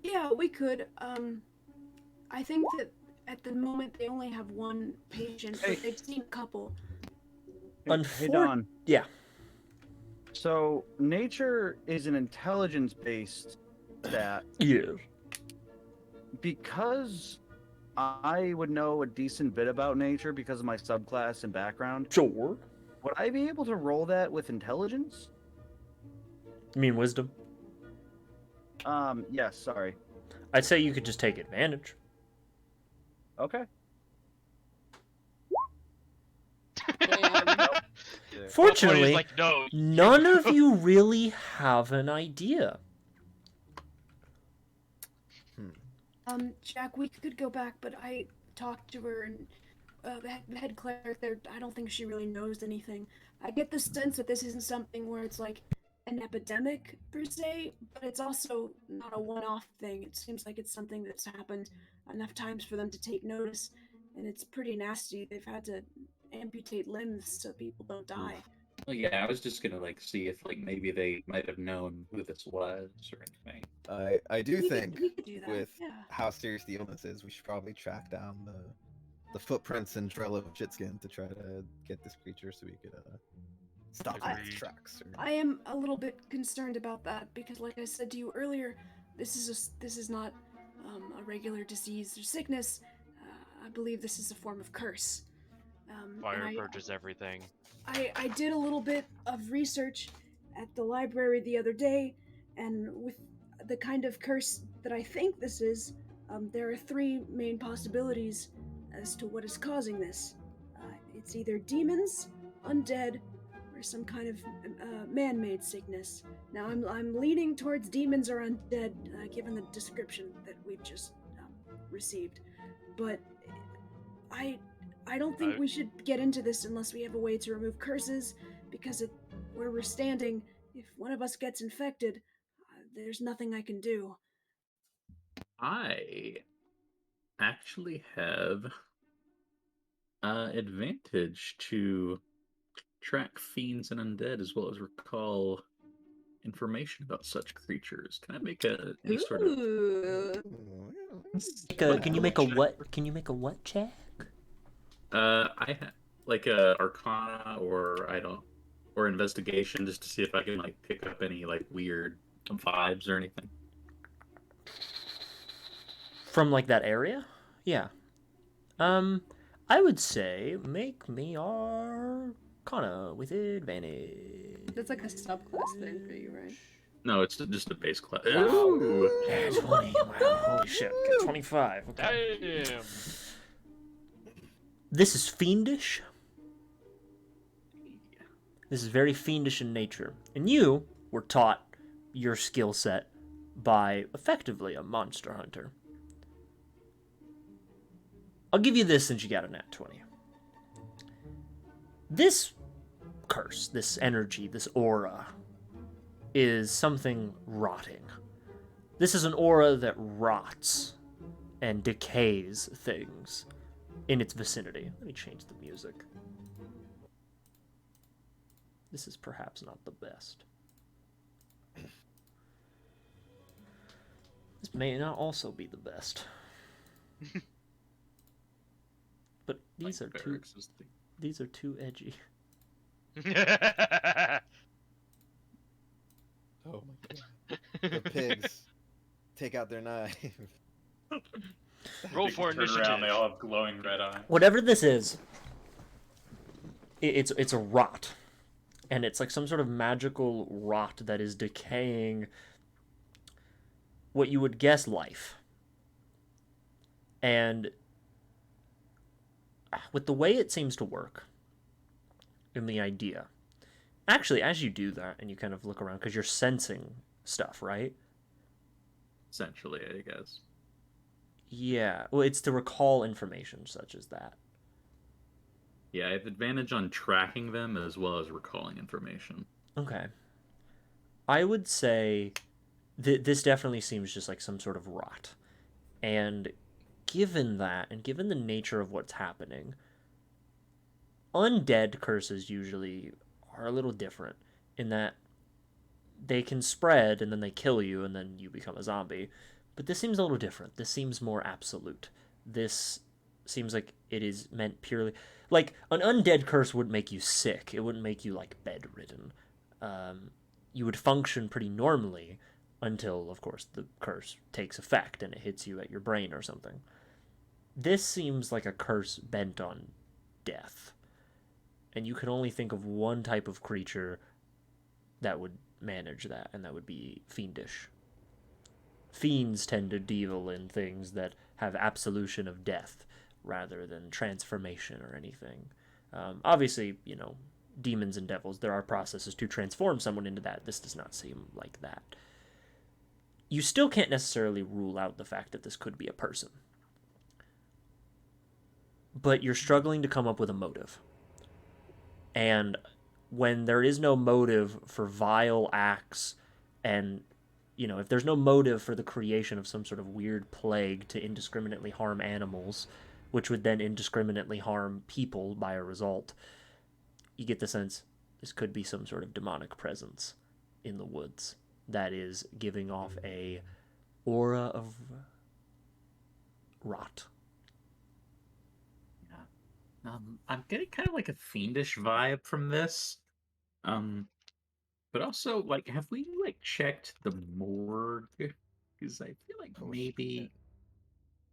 yeah, we could. I think that at the moment they only have one patient, but they've seen a couple. Hey, Don. Yeah. So, nature is an intelligence-based stat. Yeah. Because I would know a decent bit about nature because of my subclass and background. Sure. Would I be able to roll that with intelligence? You mean wisdom? Yes, sorry. I'd say you could just take advantage. Okay. Fortunately, like, no. none of you really have an idea. Jack, we could go back, but I talked to her, and the head cleric there, I don't think she really knows anything. I get the sense that this isn't something where it's like an epidemic per se, but it's also not a one-off thing. It seems like it's something that's happened enough times for them to take notice, and it's pretty nasty. They've had to amputate limbs so people don't die. Well, yeah, I was just gonna like see if like maybe they might have known who this was or anything. I do think we could do that, with yeah. how serious the illness is, we should probably track down the footprints in Trello Shitskin to try to get this creature so we could stop it in its tracks. I am a little bit concerned about that because, like I said to you earlier, this is not a regular disease or sickness. I believe this is a form of curse. Fire purges everything. I did a little bit of research at the library the other day, and with the kind of curse that I think this is, there are three main possibilities as to what is causing this. It's either demons, undead, or some kind of man-made sickness. Now I'm leaning towards demons or undead, given the description that we've just received, but I don't think we should get into this unless we have a way to remove curses, because where we're standing, if one of us gets infected, there's nothing I can do. I actually have advantage to track fiends and undead as well as recall information about such creatures. Can I make any sort of? Can you make a what? Can you make a what check? I like a Arcana or or investigation just to see if I can like pick up any like weird vibes or anything? From like that area? Yeah. I would say make me Arcana with advantage. That's like a subclass thing for you, right? No, it's just a base class. Wow. Ooh. Yeah, 20. Wow, holy shit. Get 25. Okay. Damn. This is fiendish. This is very fiendish in nature. And you were taught your skill set by effectively a monster hunter. I'll give you this since you got a nat 20. This curse, this energy, this aura, is something rotting. This is an aura that rots and decays things in its vicinity. Let me change the music. This is perhaps not the best. This may not also be the best. But these are too edgy. Oh my god. The pigs take out their knife. Roll for Turn initiative. around, they all have glowing red eyes. Whatever this is, it's a rot. And it's like some sort of magical rot that is decaying what you would guess life. And with the way it seems to work, in the idea, actually, as you do that and you kind of look around, because you're sensing stuff, right? Essentially, I guess. Yeah, well, it's to recall information such as that. Yeah, I have advantage on tracking them as well as recalling information. Okay. I would say this definitely seems just like some sort of rot. And given that, and given the nature of what's happening, undead curses usually are a little different in that they can spread and then they kill you and then you become a zombie. But this seems a little different. This seems more absolute. This seems like it is meant purely... Like, an undead curse wouldn't make you sick. It wouldn't make you, like, bedridden. You would function pretty normally until, of course, the curse takes effect and it hits you at your brain or something. This seems like a curse bent on death. And you can only think of one type of creature that would manage that, and that would be fiendish. Fiends tend to deal in things that have absolution of death rather than transformation or anything. Obviously, you know, demons and devils, there are processes to transform someone into that. This does not seem like that. You still can't necessarily rule out the fact that this could be a person. But you're struggling to come up with a motive. And when there is no motive for vile acts and, you know, if there's no motive for the creation of some sort of weird plague to indiscriminately harm animals, which would then indiscriminately harm people by a result, you get the sense this could be some sort of demonic presence in the woods that is giving off a aura of rot. Yeah. I'm getting kind of like a fiendish vibe from this. But also, like, have we like checked the morgue? Because I feel like maybe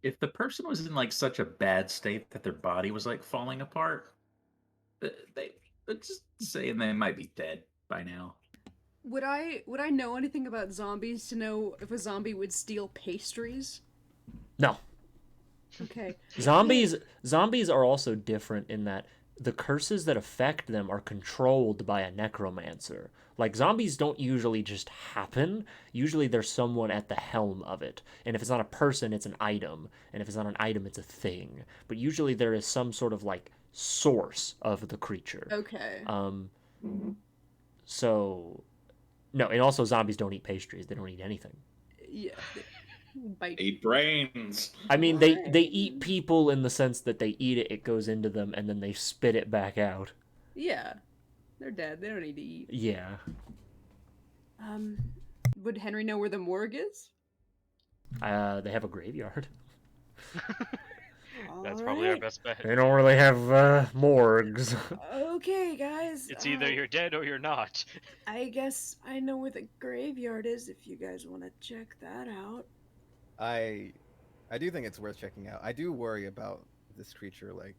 if the person was in like such a bad state that their body was like falling apart, let's just saying they might be dead by now. Would I know anything about zombies to know if a zombie would steal pastries? No. Okay. Zombies are also different in that the curses that affect them are controlled by a necromancer. Like, zombies don't usually just happen. Usually there's someone at the helm of it. And if it's not a person, it's an item. And if it's not an item, it's a thing. But usually there is some sort of, like, source of the creature. Okay. So, no, and also zombies don't eat pastries. They don't eat anything. Yeah. Bite. Eat brains. I mean, they eat people in the sense that they eat it, it goes into them, and then they spit it back out. Yeah. They're dead. They don't need to eat. Yeah. Would Henry know where the morgue is? They have a graveyard. That's probably our Alright. best bet. They don't really have morgues. Okay, guys. It's either you're dead or you're not. I guess I know where the graveyard is if you guys want to check that out. I do think it's worth checking out. I do worry about this creature, like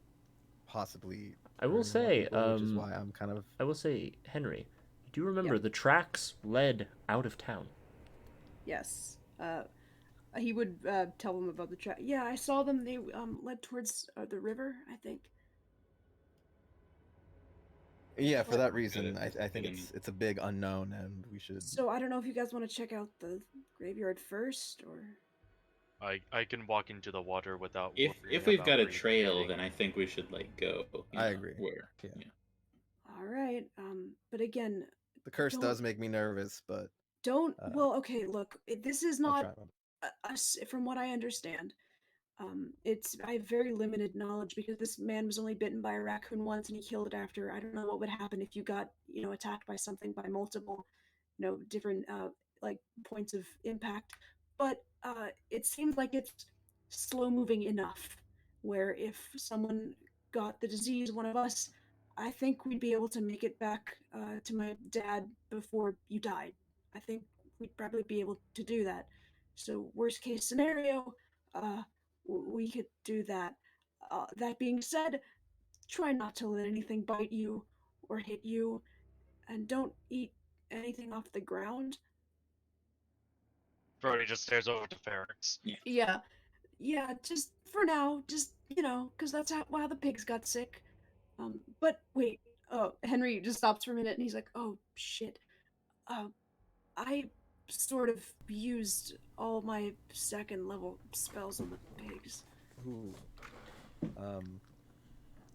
possibly. I will hurting more say, people, which is why I'm kind of. I will say, Henry, do you remember Yeah. the tracks led out of town? Yes. He would tell them about the track. Yeah, I saw them. They led towards the river, I think. Yeah, for that reason, I think it's a big unknown, and we should. So I don't know if you guys want to check out the graveyard first, or. I can walk into the water without. If we've got a breathing trail, anything. then I think we should go. I agree. Where? Yeah. All right. But again, The curse don't- does make me nervous, but don't. Well, okay. Look, this is I'll not try my us. From what I understand, I have very limited knowledge because this man was only bitten by a raccoon once and he killed it after. I don't know what would happen if you got attacked by something by multiple different like points of impact, but it seems like it's slow moving enough where if someone got the disease, one of us, I think we'd be able to make it back to my dad before you died. I think we'd probably be able to do that. So worst case scenario, we could do that. That being said, try not to let anything bite you or hit you, and don't eat anything off the ground. Brody just stares over to Ferrex. Yeah, just for now, just because that's how the pigs got sick. But wait, Henry just stops for a minute and he's like, "Oh shit, I sort of used all my second level spells on the pigs." Ooh.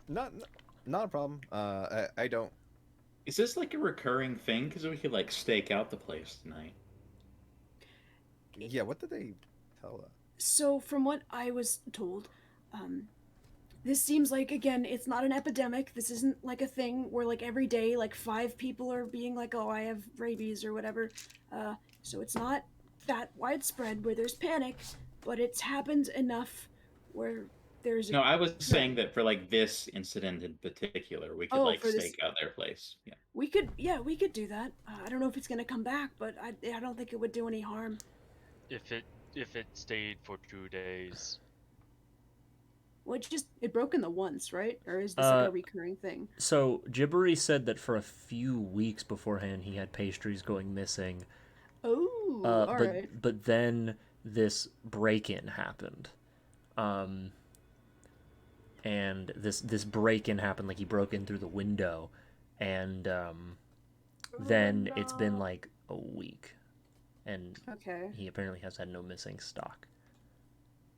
Not a problem. I don't. Is this like a recurring thing? Because we could stake out the place tonight. Yeah, what did they tell us? So from what I was told, this seems like, again, it's not an epidemic. This isn't like a thing where every day 5 people are being like, "Oh, I have rabies" or whatever. So it's not that widespread where there's panic, but it's happened enough where there's No, I was saying that for this incident in particular, we could stake out their place. Yeah. we could do that. I don't know if it's gonna come back, but I don't think it would do any harm. If it stayed for 2 days. Well, it broke in the once, right? Or is this like a recurring thing? So Gibbery said that for a few weeks beforehand he had pastries going missing. Oh, all right. But then this break-in happened. And this break-in happened, he broke in through the window, and then it's been a week, and okay. he apparently has had no missing stock.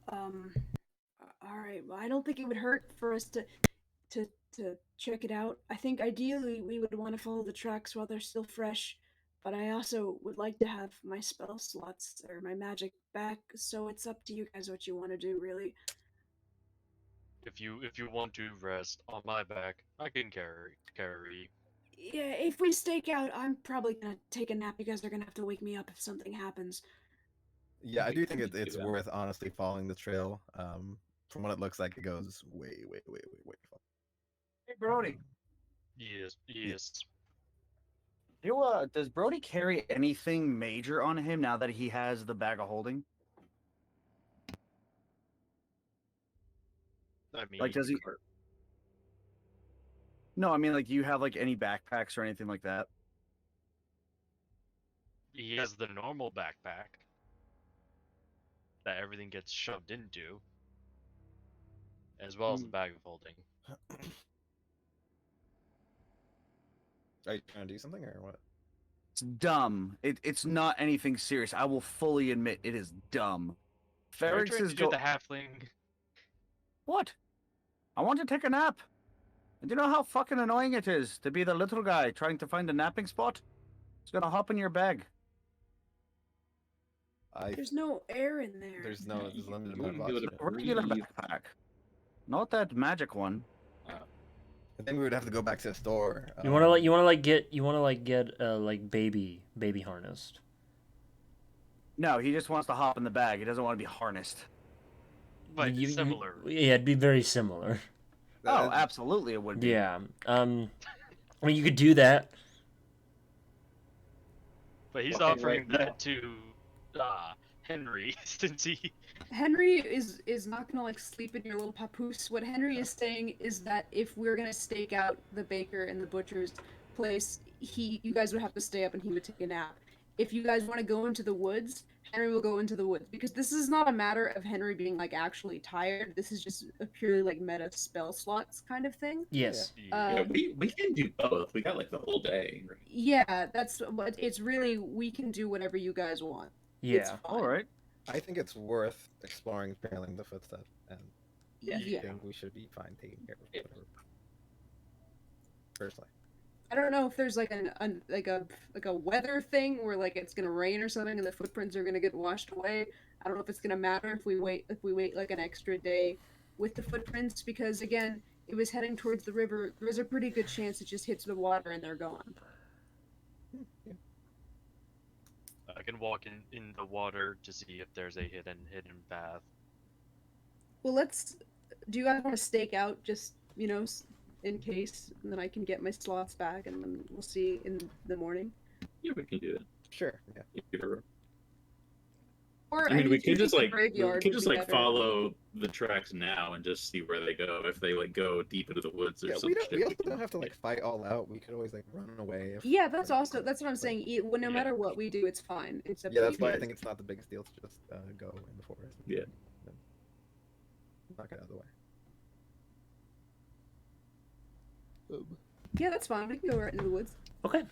All right. Well, I don't think it would hurt for us to check it out. I think ideally we would want to follow the tracks while they're still fresh, but I also would like to have my spell slots or my magic back. So it's up to you guys what you want to do, really. If you want to rest on my back, I can carry. Yeah, if we stake out, I'm probably gonna take a nap. You guys are gonna have to wake me up if something happens. Yeah, I do think it's worth honestly following the trail. From what it looks like, it goes way far. Hey, Brody. Yes. Does Brody carry anything major on him now that he has the bag of holding? I mean, Does he? No, I mean, do you have any backpacks or anything like that? he has the normal backpack that everything gets shoved into, as well as the bag of holding. Are you trying to do something or what? It's dumb. It's not anything serious. I will fully admit it is dumb. Ferrex is do the halfling. What? I want to take a nap. And do you know how fucking annoying it is to be the little guy trying to find a napping spot? It's gonna hop in your bag. There's no air in there. There's limited amount of A oxygen. regular backpack, not that magic one. I think we would have to go back to the store. You want to get baby harnessed. No, he just wants to hop in the bag. He doesn't want to be harnessed. but similar. Yeah, it'd be very similar. Oh, absolutely, it would be. Yeah. I mean, you could do that. But he's Okay, offering right, that to Henry, since he. Henry is not gonna like sleep in your little papoose. What Henry is saying is that if we're gonna stake out the baker and the butcher's place, you guys would have to stay up and he would take a nap. If you guys want to go into the woods, Henry will go into the woods because this is not a matter of Henry being like actually tired. This is just a purely like meta spell slots kind of thing. Yes. Yeah, we can do both. We got like the whole day. Right? Yeah, that's what it's really. We can do whatever you guys want. It's Yeah. fine. All right. I think it's worth exploring, trailing the footsteps, and Yeah. I think we should be fine taking care of whatever. Personally. I don't know if there's like a weather thing where like it's gonna rain or something and the footprints are gonna get washed away. I don't know if it's gonna matter if we wait like an extra day with the footprints because again it was heading towards the river. There's a pretty good chance it just hits the water and they're gone. I can walk in the water to see if there's a hidden path. Well, do you guys want to stake out just in case, and then I can get my slots back and then we'll see in the morning. Yeah, we can do that. Sure. Yeah. Either. Or I mean, we could think just the like graveyard would be better. follow the tracks now and just see where they go. If they like go deep into the woods or Yeah, some we shit. also don't have to like fight all out. We could always like run away. If, Yeah, that's like, what I'm saying. No matter what we do, it's fine. It's up Yeah, to that's you why I guys. think it's not the biggest deal to just go in the forest. Yeah. Knock it out of the way. Yeah, that's fine. We can go right into the woods. Okay.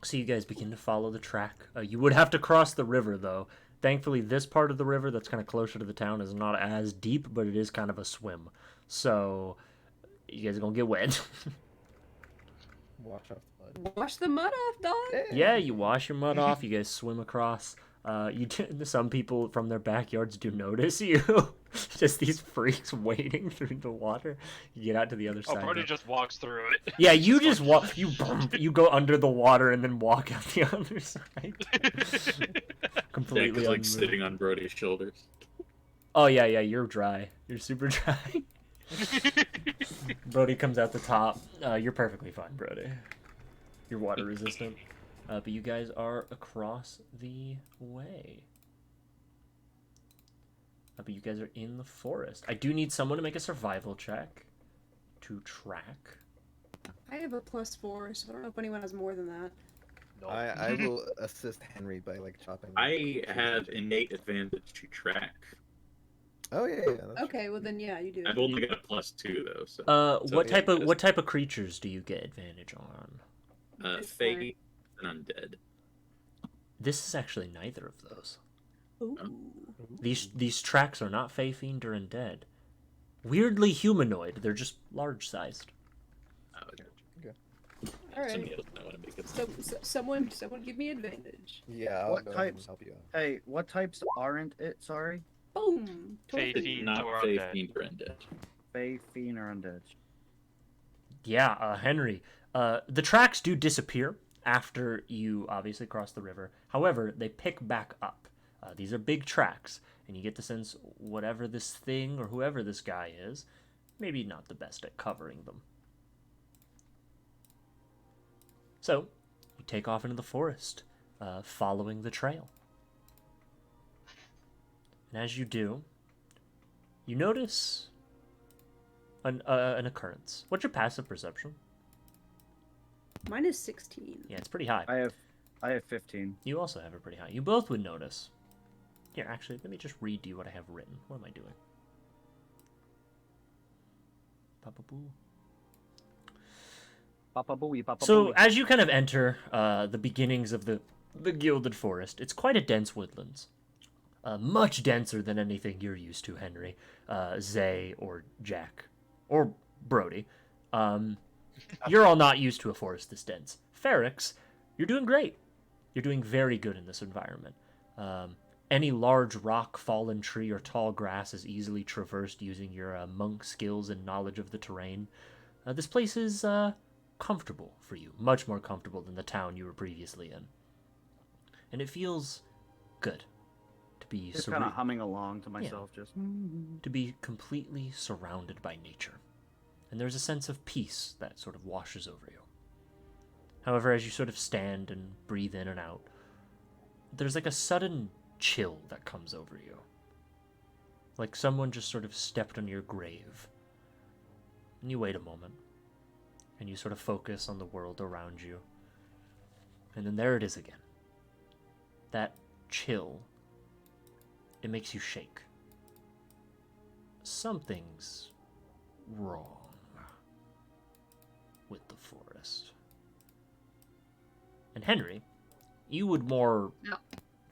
So you guys begin to follow the track. You would have to cross the river, though. Thankfully, this part of the river that's kind of closer to the town is not as deep, but it is kind of a swim. So you guys are going to get wet. Wash off the mud. Wash the mud off, dog. Yeah, you wash your mud off. You guys swim across. Some people from their backyards do notice you. Just these freaks wading through the water. You get out to the other Oh, side. Brody just walks through it. Yeah, you just walk. You go under the water and then walk out the other side. Completely like unmoved. sitting on Brody's shoulders. Oh yeah, you're dry. You're super dry. Brody comes out the top. You're perfectly fine, Brody. You're water resistant. But you guys are across the way. But you guys are in the forest. I do need someone to make a survival check to track. I have a +4, so I don't know if anyone has more than that. No. I will assist Henry by like chopping. I have innate advantage to track. Oh yeah. That's Okay, well then yeah, you do. I've only got a +2 though. So. What yeah, type of creatures do you get advantage on? Fate and undead. This is actually neither of those. Ooh. These tracks are not Fey, Fiend, or Undead. Weirdly humanoid. They're just large sized. Oh, okay. All right. Somebody else might want to make it. So someone give me advantage. Yeah. I'll What go ahead and types? help you out. Hey, what types aren't it? Sorry. Boom. Fey, Told you. Fiend, Not or Fey, undead. Fiend, or undead. Fey, Fiend, or undead? Yeah, Henry. The tracks do disappear after you obviously cross the river. However, they pick back up. These are big tracks, and you get the sense whatever this thing or whoever this guy is, maybe not the best at covering them. So, you take off into the forest, following the trail. And as you do, you notice an occurrence. What's your passive perception? Mine is 16. Yeah, it's pretty high. I have 15. You also have it pretty high. You both would notice. Here, actually, let me just read you what I have written. What am I doing? Ba-ba-boo. Papa booey, papa So, booey. as you kind of enter the beginnings of the Gilded Forest, it's quite a dense woodlands. Much denser than anything you're used to, Henry, Zay, or Jack, or Brody. You're all not used to a forest this dense. Ferrix, you're doing great. You're doing very good in this environment. Any large rock, fallen tree, or tall grass is easily traversed using your monk skills and knowledge of the terrain. This place is comfortable for you, much more comfortable than the town you were previously in. And it feels good to be Just kind of humming along to myself, just to be completely surrounded by nature. And there's a sense of peace that sort of washes over you. However, as you sort of stand and breathe in and out, there's like a sudden chill that comes over you. Like someone just sort of stepped on your grave. And you wait a moment, and you sort of focus on the world around you. And then there it is again. That chill, it makes you shake. Something's wrong with the forest. And Henry, you would more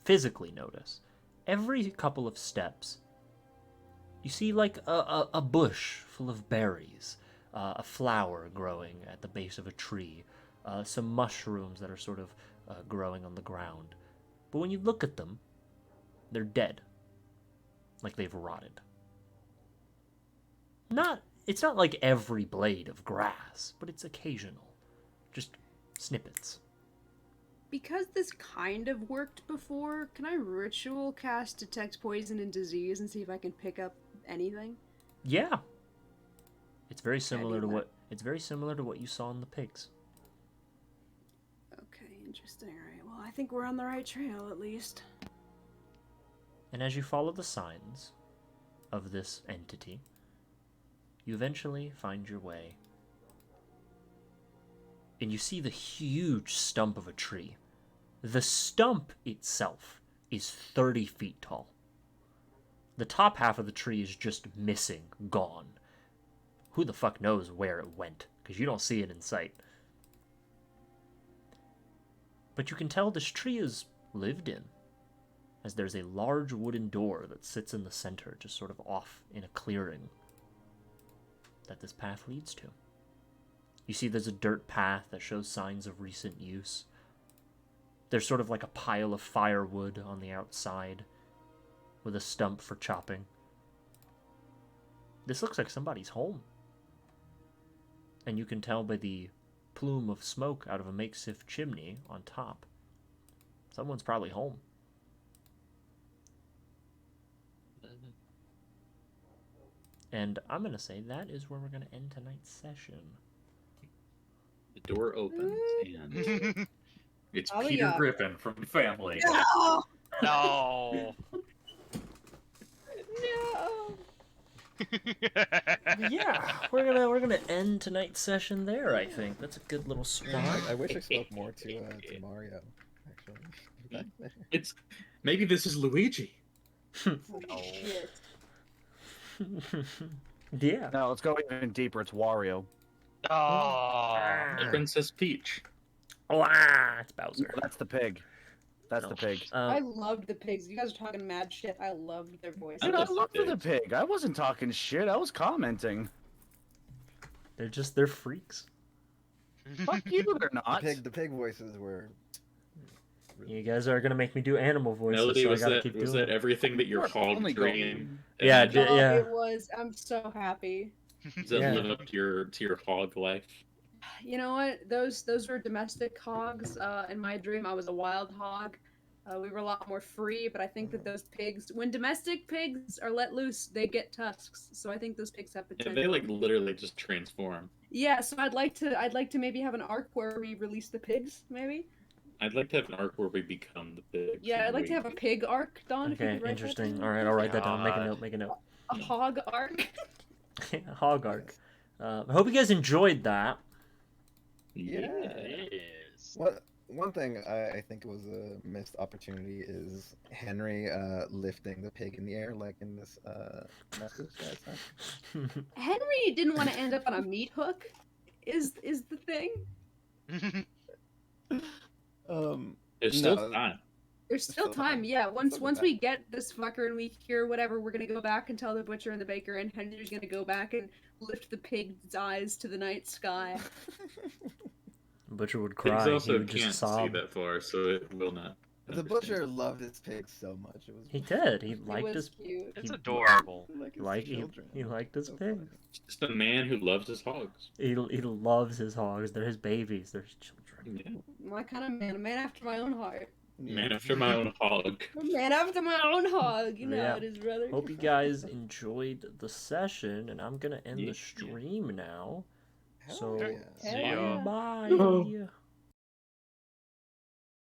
physically notice. Every couple of steps, you see like a bush full of berries, a flower growing at the base of a tree, some mushrooms that are sort of growing on the ground. But when you look at them, they're dead. Like they've rotted. It's not like every blade of grass, but it's occasional. Just snippets. Because this kind of worked before, can I ritual cast Detect Poison and Disease and see if I can pick up anything? Yeah. It's very similar to what you saw in the pigs. Okay, interesting. Alright, well, I think we're on the right trail, at least. And as you follow the signs of this entity, you eventually find your way. And you see the huge stump of a tree. The stump itself is 30 feet tall. The top half of the tree is just missing, gone. Who the fuck knows where it went, because you don't see it in sight. But you can tell this tree is lived in, as there's a large wooden door that sits in the center, just sort of off in a clearing that this path leads to. You see there's a dirt path that shows signs of recent use. There's sort of like a pile of firewood on the outside with a stump for chopping. This looks like somebody's home. And you can tell by the plume of smoke out of a makeshift chimney on top. Someone's probably home. And I'm going to say that is where we're going to end tonight's session. The door opens and it's Oh, Peter yeah. Griffin from Family. No! No. No! Yeah, we're gonna end tonight's session there. I think that's a good little spot. I wish I spoke more to Mario. Actually, It's maybe this is Luigi. Shit. Yeah. no. Let's go even deeper. It's Wario. Oh. Princess Peach. It's Bowser. That's the pig. That's the pig. I loved the pigs. You guys are talking mad shit. I loved their voices. Dude, I loved the pig. I wasn't talking shit. I was commenting. They're freaks. Fuck you, they're not. the pig voices were. You guys are gonna make me do animal voices, Melody, so was I gotta that keep was doing that it. everything that your We're hog only dream? Yeah, Oh, yeah. it was. I'm so happy. Does that Yeah. live up to your hog life? You know what? Those were domestic hogs. In my dream, I was a wild hog. We were a lot more free, but I think that those pigs, when domestic pigs are let loose, they get tusks. So I think those pigs have Yeah, potential. they like literally just transform. Yeah, so I'd like to maybe have an arc where we release the pigs, maybe. I'd like to have an arc where we become the pigs. Yeah, and I'd like to we- have a pig arc, Don. if you Okay, could write that interesting. down. All right, I'll write that down. Make a God. note. Make a note. A hog arc. Hog arc. I hope you guys enjoyed that. Yeah. Yes. One thing I think was a missed opportunity is Henry lifting the pig in the air, like in this message. Henry didn't want to end up on a meat hook. Is the thing? There's still No. time. There's still time, yeah. Once we get this fucker and we cure whatever, we're gonna go back and tell the butcher and the baker, and Henry's gonna go back and lift the pig's eyes to the night sky. Butcher would Pigs cry. He also would can't just see sob. that far, so it will not. The butcher loved his pig so much. It was. He did. He It liked was his. cute. It's He- adorable. He liked his pig. Just a man who loves his hogs. He loves his hogs. They're his babies. They're his children. Yeah. My kind of man, a man after my own heart. Man after my own hog. Man after my own hog. You know how it is, brother. Hope you guys enjoyed the session, and I'm gonna end the stream now. So, See ya. bye.